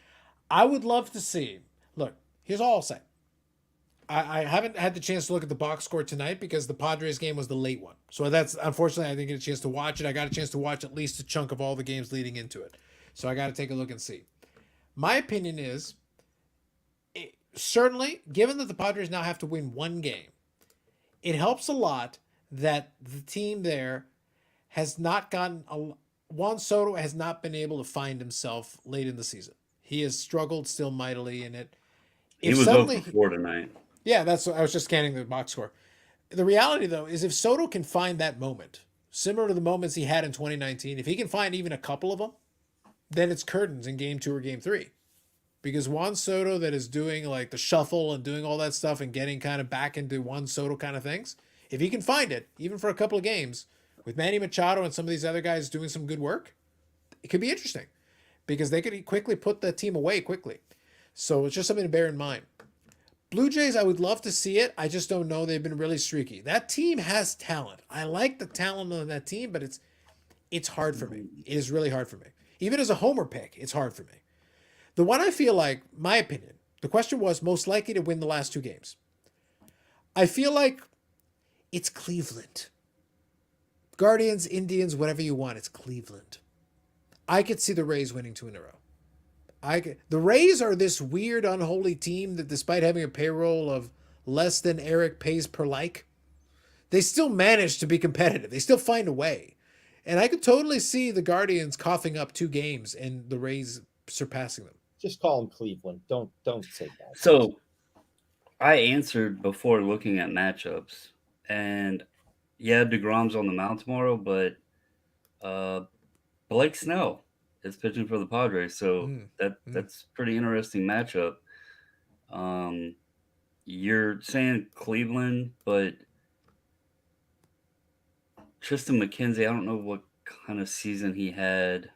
I would love to see. Look, here's all I'll say. I haven't had the chance to look at the box score tonight because the Padres game was the late one. So that's unfortunately I didn't get a chance to watch it. I got a chance to watch at least a chunk of all the games leading into it. So I got to take a look and see. My opinion is, certainly, given that the Padres now have to win one game, it helps a lot that the team there has not gotten Juan Soto has not been able to find himself late in the season. He has struggled still mightily in it. he was 0-4 tonight. Yeah, I was just scanning the box score. The reality, though, is if Soto can find that moment, similar to the moments he had in 2019, if he can find even a couple of them, then it's curtains in game 2 or game 3. Because Juan Soto that is doing like the shuffle and doing all that stuff and getting kind of back into Juan Soto kind of things, if he can find it, even for a couple of games, with Manny Machado and some of these other guys doing some good work, it could be interesting. Because they could quickly put the team away quickly. So it's just something to bear in mind. Blue Jays, I would love to see it. I just don't know. They've been really streaky. That team has talent. I like the talent on that team, but it's hard for me. It is really hard for me. Even as a homer pick, it's hard for me. The one I feel like, my opinion, the question was most likely to win the last 2 games. I feel like it's Cleveland. Guardians, Indians, whatever you want, it's Cleveland. I could see the Rays winning 2 in a row. The Rays are this weird, unholy team that despite having a payroll of less than Eric pays per like, they still manage to be competitive. They still find a way. And I could totally see the Guardians coughing up 2 games and the Rays surpassing them. Just call them Cleveland. Don't say that. So I answered before looking at matchups, and yeah, DeGrom's on the mound tomorrow, but Blake Snell is pitching for the Padres, so that's pretty interesting matchup. You're saying Cleveland, but Tristan McKenzie, I don't know what kind of season he had.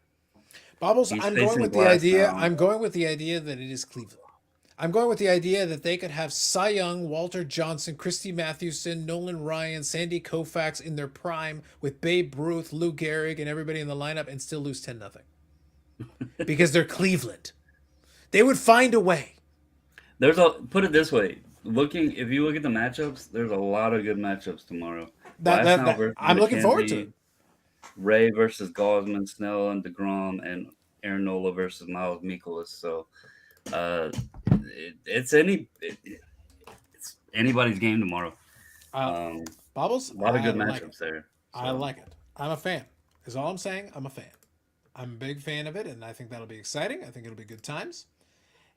Bobbles, I'm going with the idea that it is Cleveland. I'm going with the idea that they could have Cy Young, Walter Johnson, Christy Mathewson, Nolan Ryan, Sandy Koufax in their prime with Babe Ruth, Lou Gehrig, and everybody in the lineup and still lose 10-0. Because they're Cleveland. They would find a way. Put it this way. If you look at the matchups, there's a lot of good matchups tomorrow. I'm looking forward to it. Ray versus Gosman, Snell and DeGrom, and Aaron Nola versus Miles Mikolas. So it's anybody's game tomorrow. Bobbles, a lot of good matchups there. So. I like it. I'm a fan. Is all I'm saying. I'm a fan. I'm a big fan of it, and I think that'll be exciting. I think it'll be good times.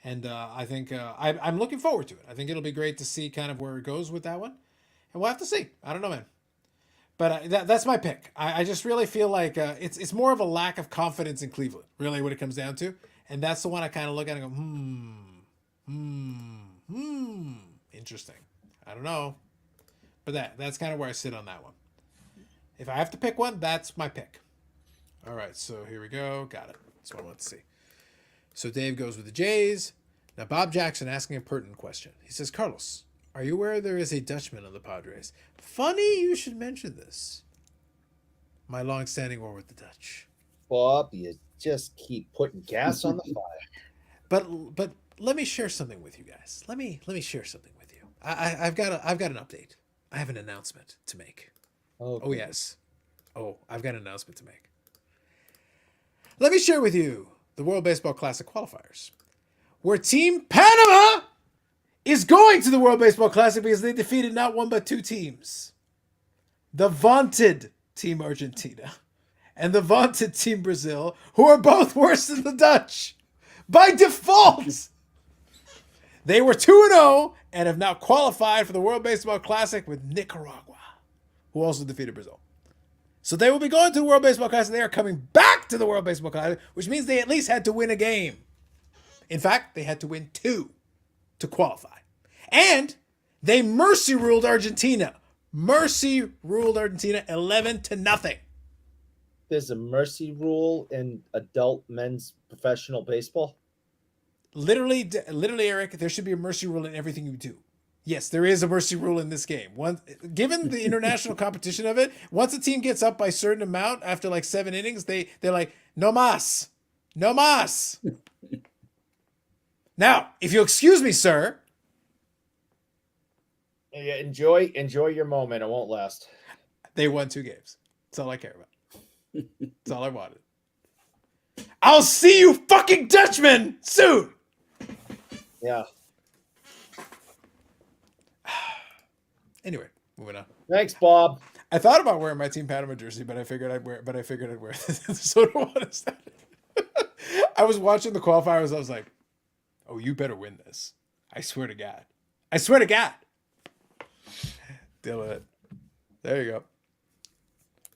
And I think I'm looking forward to it. I think it'll be great to see kind of where it goes with that one. And we'll have to see. I don't know, man. But that's my pick. I just really feel like it's more of a lack of confidence in Cleveland, really, what it comes down to. And that's the one I kind of look at and go, interesting. I don't know. But that's kind of where I sit on that one. If I have to pick one, that's my pick. All right, so here we go. Got it. That's what I want to see. So Dave goes with the Jays. Now Bob Jackson asking a pertinent question. He says, Carlos, are you aware there is a Dutchman on the Padres? Funny you should mention this. My long-standing war with the Dutch. Bob, you just keep putting gas on the fire. But let me share something with you guys. Let me share something with you. I've got an update. I have an announcement to make. Oh yes. Oh, I've got an announcement to make. Let me share with you the World Baseball Classic qualifiers, where Team Panama is going to the World Baseball Classic because they defeated not one but two teams. The vaunted Team Argentina and the vaunted Team Brazil, who are both worse than the Dutch. By default! They were 2-0 and have now qualified for the World Baseball Classic with Nicaragua, who also defeated Brazil. So they will be going to the World Baseball Classic. They are coming back to the World Baseball Classic, which means they at least had to win a game. In fact, they had to win 2 to qualify. And they mercy ruled Argentina. Mercy ruled Argentina 11-0. There's a mercy rule in adult men's professional baseball. Literally, Eric, there should be a mercy rule in everything you do. Yes, there is a mercy rule in this game. Given the international competition of it, once a team gets up by a certain amount after like 7 innings, they're like, no mas. No mas. Now, if you'll excuse me, sir. Yeah, enjoy your moment. It won't last. They won 2 games. That's all I care about. That's all I wanted. I'll see you fucking Dutchmen soon. Yeah. Anyway, moving on. Thanks, Bob. I thought about wearing my Team Panama jersey, but I figured I'd wear this. So what is that? I was watching the qualifiers. I was like, "Oh, you better win this! I swear to God! I swear to God!" Deal with it. There you go.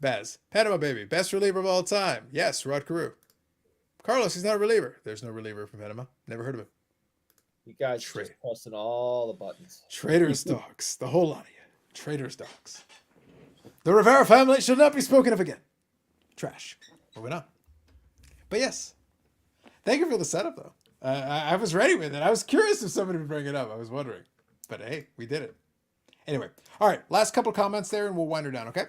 Baz, Panama baby, best reliever of all time. Yes, Rod Carew. Carlos, he's not a reliever. There's no reliever from Panama. Never heard of him. You guys just pressing all the buttons. Traitors dogs. The whole lot of you. Traitors dogs. The Rivera family shall not be spoken of again. Trash. Moving on. But yes. Thank you for the setup, though. I was ready with it. I was curious if somebody would bring it up. I was wondering. But hey, we did it. Anyway. All right. Last couple of comments there, and we'll wind her down, okay?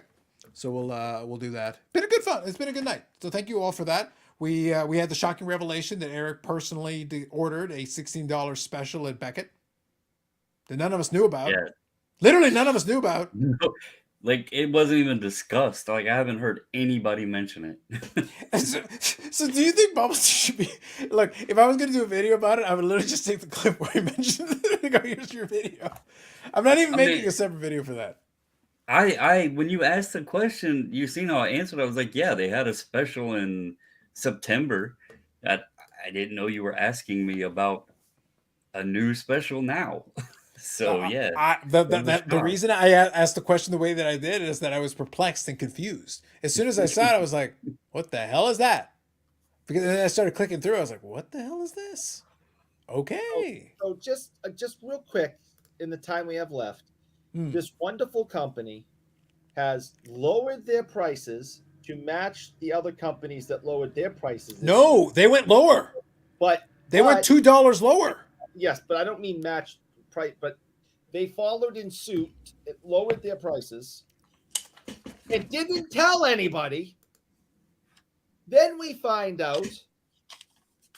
So we'll do that. Been a good fun. It's been a good night. So thank you all for that. We had the shocking revelation that Eric personally ordered a $16 special at Beckett that none of us knew about. Yeah. Literally none of us knew about. No, like it wasn't even discussed. Like I haven't heard anybody mention it. So do you think Bubbles should be like? If I was going to do a video about it, I would literally just take the clip where he mentioned it and go, "Here's your video." I'm not even making a separate video for that. I when you asked the question, you seen how I answered. I was like, yeah, they had a special in September. That I didn't know you were asking me about a new special now. So yeah, the reason I asked the question the way that I did is that I was perplexed and confused. As soon as I saw it, I was like, "What the hell is that?" Because then I started clicking through. I was like, "What the hell is this?" Okay. So just real quick, in the time we have left, this wonderful company has lowered their prices to match the other companies that lowered their prices. No, they went lower. But they went $2 lower. Yes, but I don't mean match price, but they followed in suit. It lowered their prices. It didn't tell anybody. Then we find out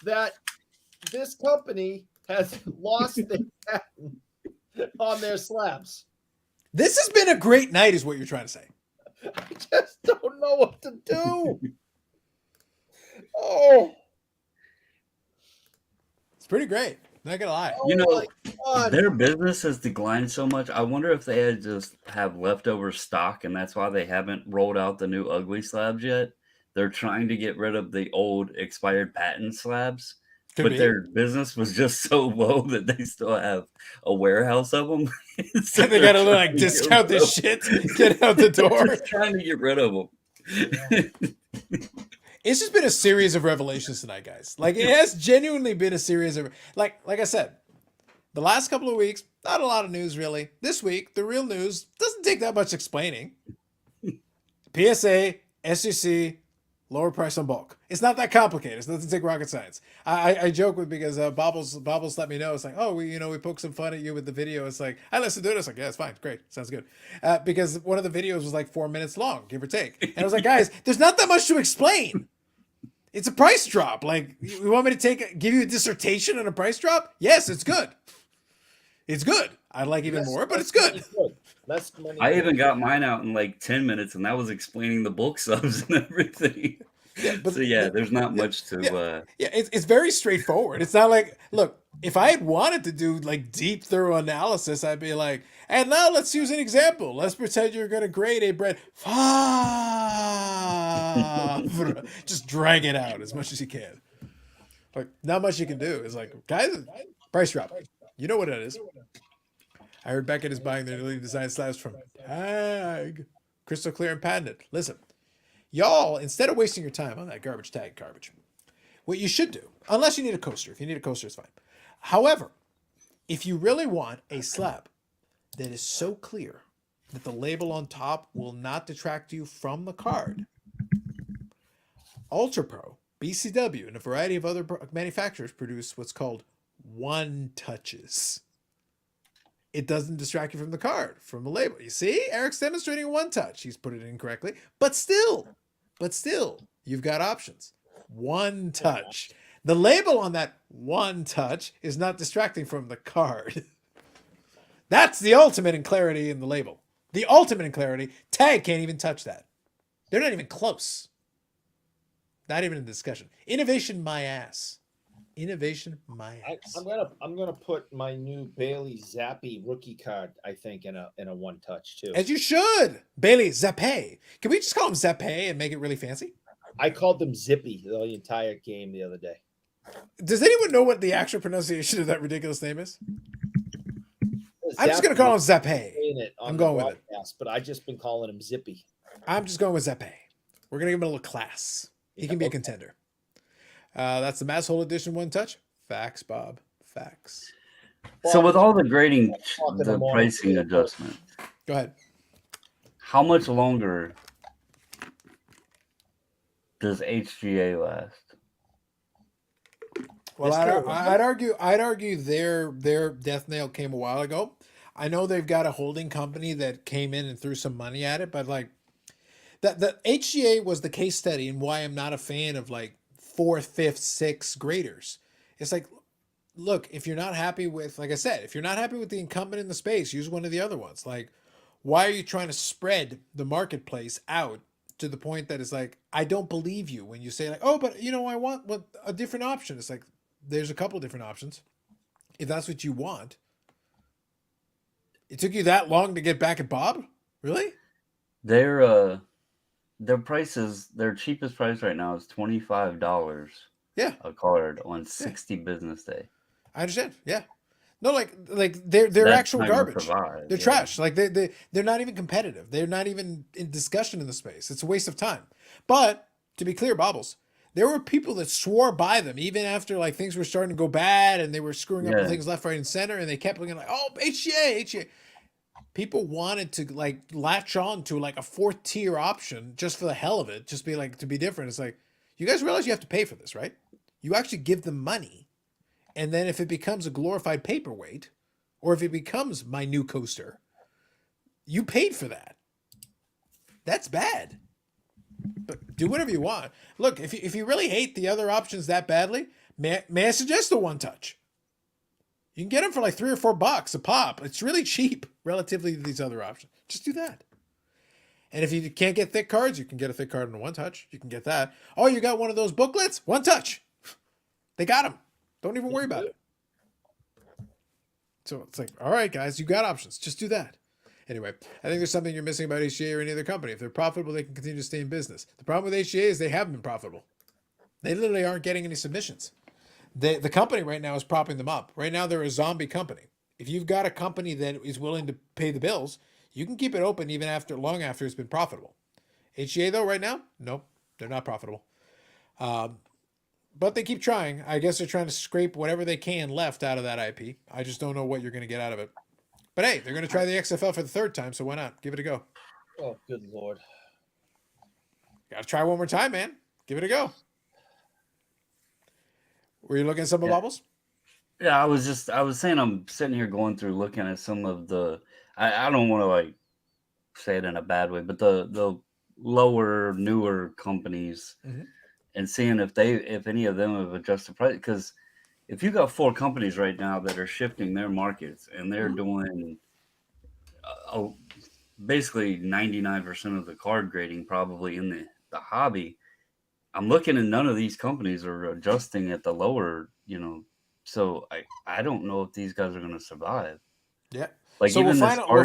that this company has lost their patent on their slabs. This has been a great night, is what you're trying to say. I just don't know what to do. Oh, it's pretty great. Not gonna lie. You know, their business has declined so much. I wonder if they just have leftover stock, and that's why they haven't rolled out the new ugly slabs yet. They're trying to get rid of the old expired patent slabs, but their business was just so low that they still have a warehouse of them. So they gotta like discount this shit, get out the door. Just trying to get rid of them. It's just been a series of revelations tonight, guys. Like it has genuinely been a series of like I said, the last couple of weeks, not a lot of news really. This week, the real news doesn't take that much explaining. PSA, SEC, lower price on bulk. It's not that complicated. It doesn't take rocket science. I joke with because Bobbles let me know. It's like, oh, we poked some fun at you with the video. It's like, I listened to it. It's like, yeah, it's fine. Great. Sounds good. Because one of the videos was like 4 minutes long, give or take. And I was like, guys, there's not that much to explain. It's a price drop. Like, you want me to give you a dissertation on a price drop? Yes, it's good. It's good. I'd like even more, but it's good. Less money. I even got mine out in like 10 minutes, and that was explaining the bulk subs and everything. Yeah, but So yeah, there's not much to. Yeah, it's very straightforward. It's not like, look, if I had wanted to do like deep, thorough analysis, I'd be like, and now let's use an example. Let's pretend you're going to grade a bread. Just drag it out as much as you can. Like, not much you can do. It's like, guys, price drop. You know what it is. I heard Beckett is buying their newly designed slabs from Tag. Crystal clear and patented. Listen, y'all, instead of wasting your time on that garbage, what you should do, unless you need a coaster. If you need a coaster, it's fine. However, if you really want a slab that is so clear that the label on top will not detract you from the card, Ultra Pro, BCW, and a variety of other manufacturers produce what's called one touches. It doesn't distract you from the card, from the label. You see, Eric's demonstrating a one touch. He's put it in correctly, but still, you've got options. One touch. The label on that one touch is not distracting from the card. That's the ultimate in clarity in the label. The ultimate in clarity. Tag can't even touch that. They're not even close. Not even in discussion. Innovation, my ass. Innovation, my ass. I'm gonna put my new Bailey Zappi rookie card, I think, in a one touch too. As you should. Bailey Zappe. Can we just call him Zappe and make it really fancy? I called them Zippy the entire game the other day. Does anyone know what the actual pronunciation of that ridiculous name is? I'm just Zappy going to call him was Zappe. saying it on I'm the going with it. broadcast, but I've just been calling him Zippy. I'm just going with Zappe. We're going to give him a little class. He can be a contender. That's the Mass Hole Edition one touch. Facts, Bob. Facts. So with all the grading, the pricing adjustment, Go ahead. how much longer does HGA last? Well, I'd argue their death nail came a while ago. I know they've got a holding company that came in and threw some money at it, but like the HGA was the case study and why I'm not a fan of like 4th, 5th, 6th graders. It's like, look, if you're not happy with, like I said, if you're not happy with the incumbent in the space, use one of the other ones. Like, why are you trying to spread the marketplace out to the point that it's like, I don't believe you when you say like, oh, but I want a different option. It's like, there's a couple different options. If that's what you want. It took you that long to get back at Bob? Really? Their prices, their cheapest price right now is $25. Yeah. A card on 60 business day. I understand. Yeah. No, like they're actual garbage. They're trash. Like they're not even competitive. They're not even in discussion in the space. It's a waste of time. But to be clear, Bobbles, there were people that swore by them even after like things were starting to go bad and they were screwing up things left, right, and center, and they kept looking like, oh, HGA. People wanted to like latch on to like a 4th tier option just for the hell of it, just be like to be different. It's like, you guys realize you have to pay for this, right? You actually give them money. And then if it becomes a glorified paperweight, or if it becomes my new coaster, you paid for that. That's bad. But do whatever you want. Look, if you really hate the other options that badly, may I suggest a one touch? You can get them for like $3 or $4 a pop. It's really cheap relatively to these other options. Just do that. And if you can't get thick cards, you can get a thick card in a one touch. You can get that. Oh, you got one of those booklets? One touch. They got them. Don't even worry about it. So it's like, all right, guys, you got options. Just do that. Anyway, I think there's something you're missing about HGA or any other company. If they're profitable, they can continue to stay in business. The problem with HGA is they haven't been profitable. They literally aren't getting any submissions. The company right now is propping them up. Right now, they're a zombie company. If you've got a company that is willing to pay the bills, you can keep it open even long after it's been profitable. HGA, though, right now, nope, they're not profitable. But they keep trying. I guess they're trying to scrape whatever they can left out of that IP. I just don't know what you're going to get out of it. But hey, they're going to try the XFL for the 3rd time, so why not? Give it a go. Oh, good Lord. Got to try one more time, man. Give it a go. Were you looking at some of Bubbles? Yeah, I was saying I'm sitting here going through looking at some of the, I don't want to like say it in a bad way, but the lower, newer companies. Mm-hmm. and seeing if any of them have adjusted price. Because if you got 4 companies right now that are shifting their markets and they're doing basically 99% of the card grading probably in the hobby, I'm looking and none of these companies are adjusting at the lower, so I don't know if these guys are going to survive. Yeah. Like So even this we'll RCG or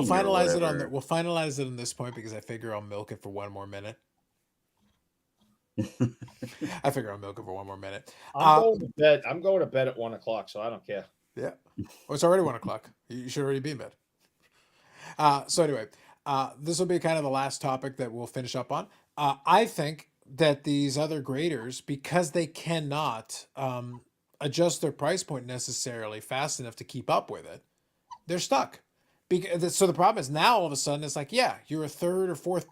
finalize it on whatever. we'll finalize it on this point because I figure I'll milk it for one more minute. I figure I'll milk it for one more minute. I'm going to bed. I'm going to bed at 1 o'clock, so I don't care. Yeah. Oh, it's already 1 o'clock. You should already be in bed. So anyway, this will be kind of the last topic that we'll finish up on. I think that these other graders, because they cannot adjust their price point necessarily fast enough to keep up with it, they're stuck. So the problem is now all of a sudden it's like, yeah, you're a third or fourth,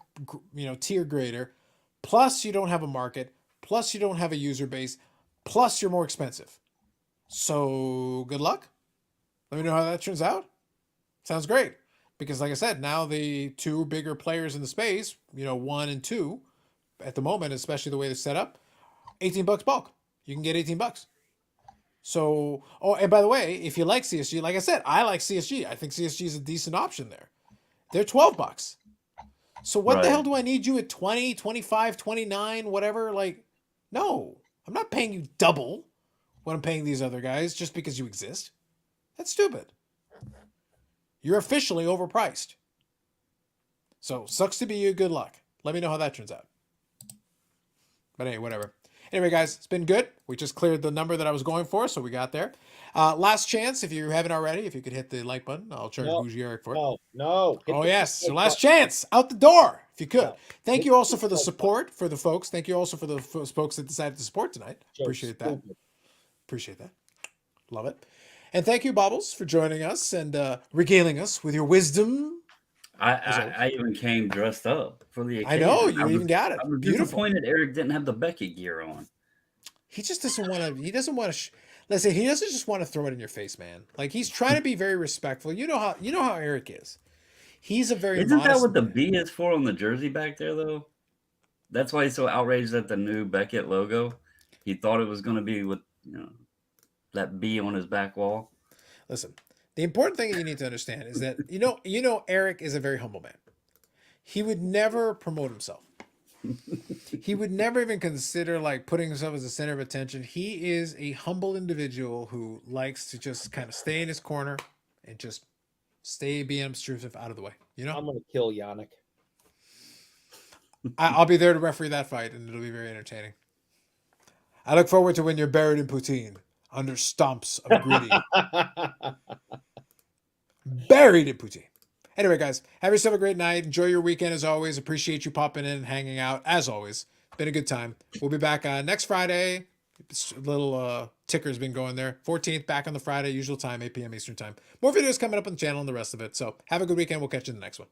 tier grader, plus you don't have a market, plus you don't have a user base, plus you're more expensive. So good luck. Let me know how that turns out. Sounds great. Because like I said, now the 2 bigger players in the space, 1 and 2, at the moment, especially the way they're set up, $18 bulk. You can get $18. So, and by the way, if you like CSG, like I said, I like CSG. I think CSG is a decent option there. They're $12. So what the hell do I need you at 20, 25, 29, whatever? Like, no, I'm not paying you double what I'm paying these other guys just because you exist. That's stupid. You're officially overpriced. So sucks to be you. Good luck. Let me know how that turns out. But anyway, whatever. Anyway, guys, it's been good. We just cleared the number that I was going for, so we got there. Last chance, if you haven't already, if you could hit the like button, I'll charge Bougie Eric for it. No. Oh, yes. Your last chance. Out the door, if you could. No. Thank you also for the support for the folks. Thank you also for the folks that decided to support tonight. Appreciate that. Appreciate that. Love it. And thank you, Bobbles, for joining us and regaling us with your wisdom. I even came dressed up for the occasion. I know, you even got it. I was Beautiful. disappointed Eric didn't have the Beckett gear on. He just doesn't want to. He doesn't want to. Listen, he doesn't just want to throw it in your face, man. Like he's trying to be very respectful. You know how Eric is. He's a very. Isn't that what the B is for on the jersey back there, though? That's why he's so outraged at the new Beckett logo. He thought it was going to be with that B on his back wall. Listen, the important thing that you need to understand is that Eric is a very humble man. He would never promote himself. He would never even consider like putting himself as the center of attention. He is a humble individual who likes to just kind of stay in his corner and just stay being obtrusive out of the way. I'm gonna kill Yannick. I'll be there to referee that fight, and it'll be very entertaining. I look forward to when you're buried in poutine under stumps of greedy. Buried in poutine. Anyway, guys, have yourself a great night. Enjoy your weekend as always. Appreciate you popping in and hanging out as always. Been a good time. We'll be back next Friday. Little ticker's been going there. 14th, back on the Friday, usual time, 8 p.m. Eastern time. More videos coming up on the channel and the rest of it. So have a good weekend. We'll catch you in the next one.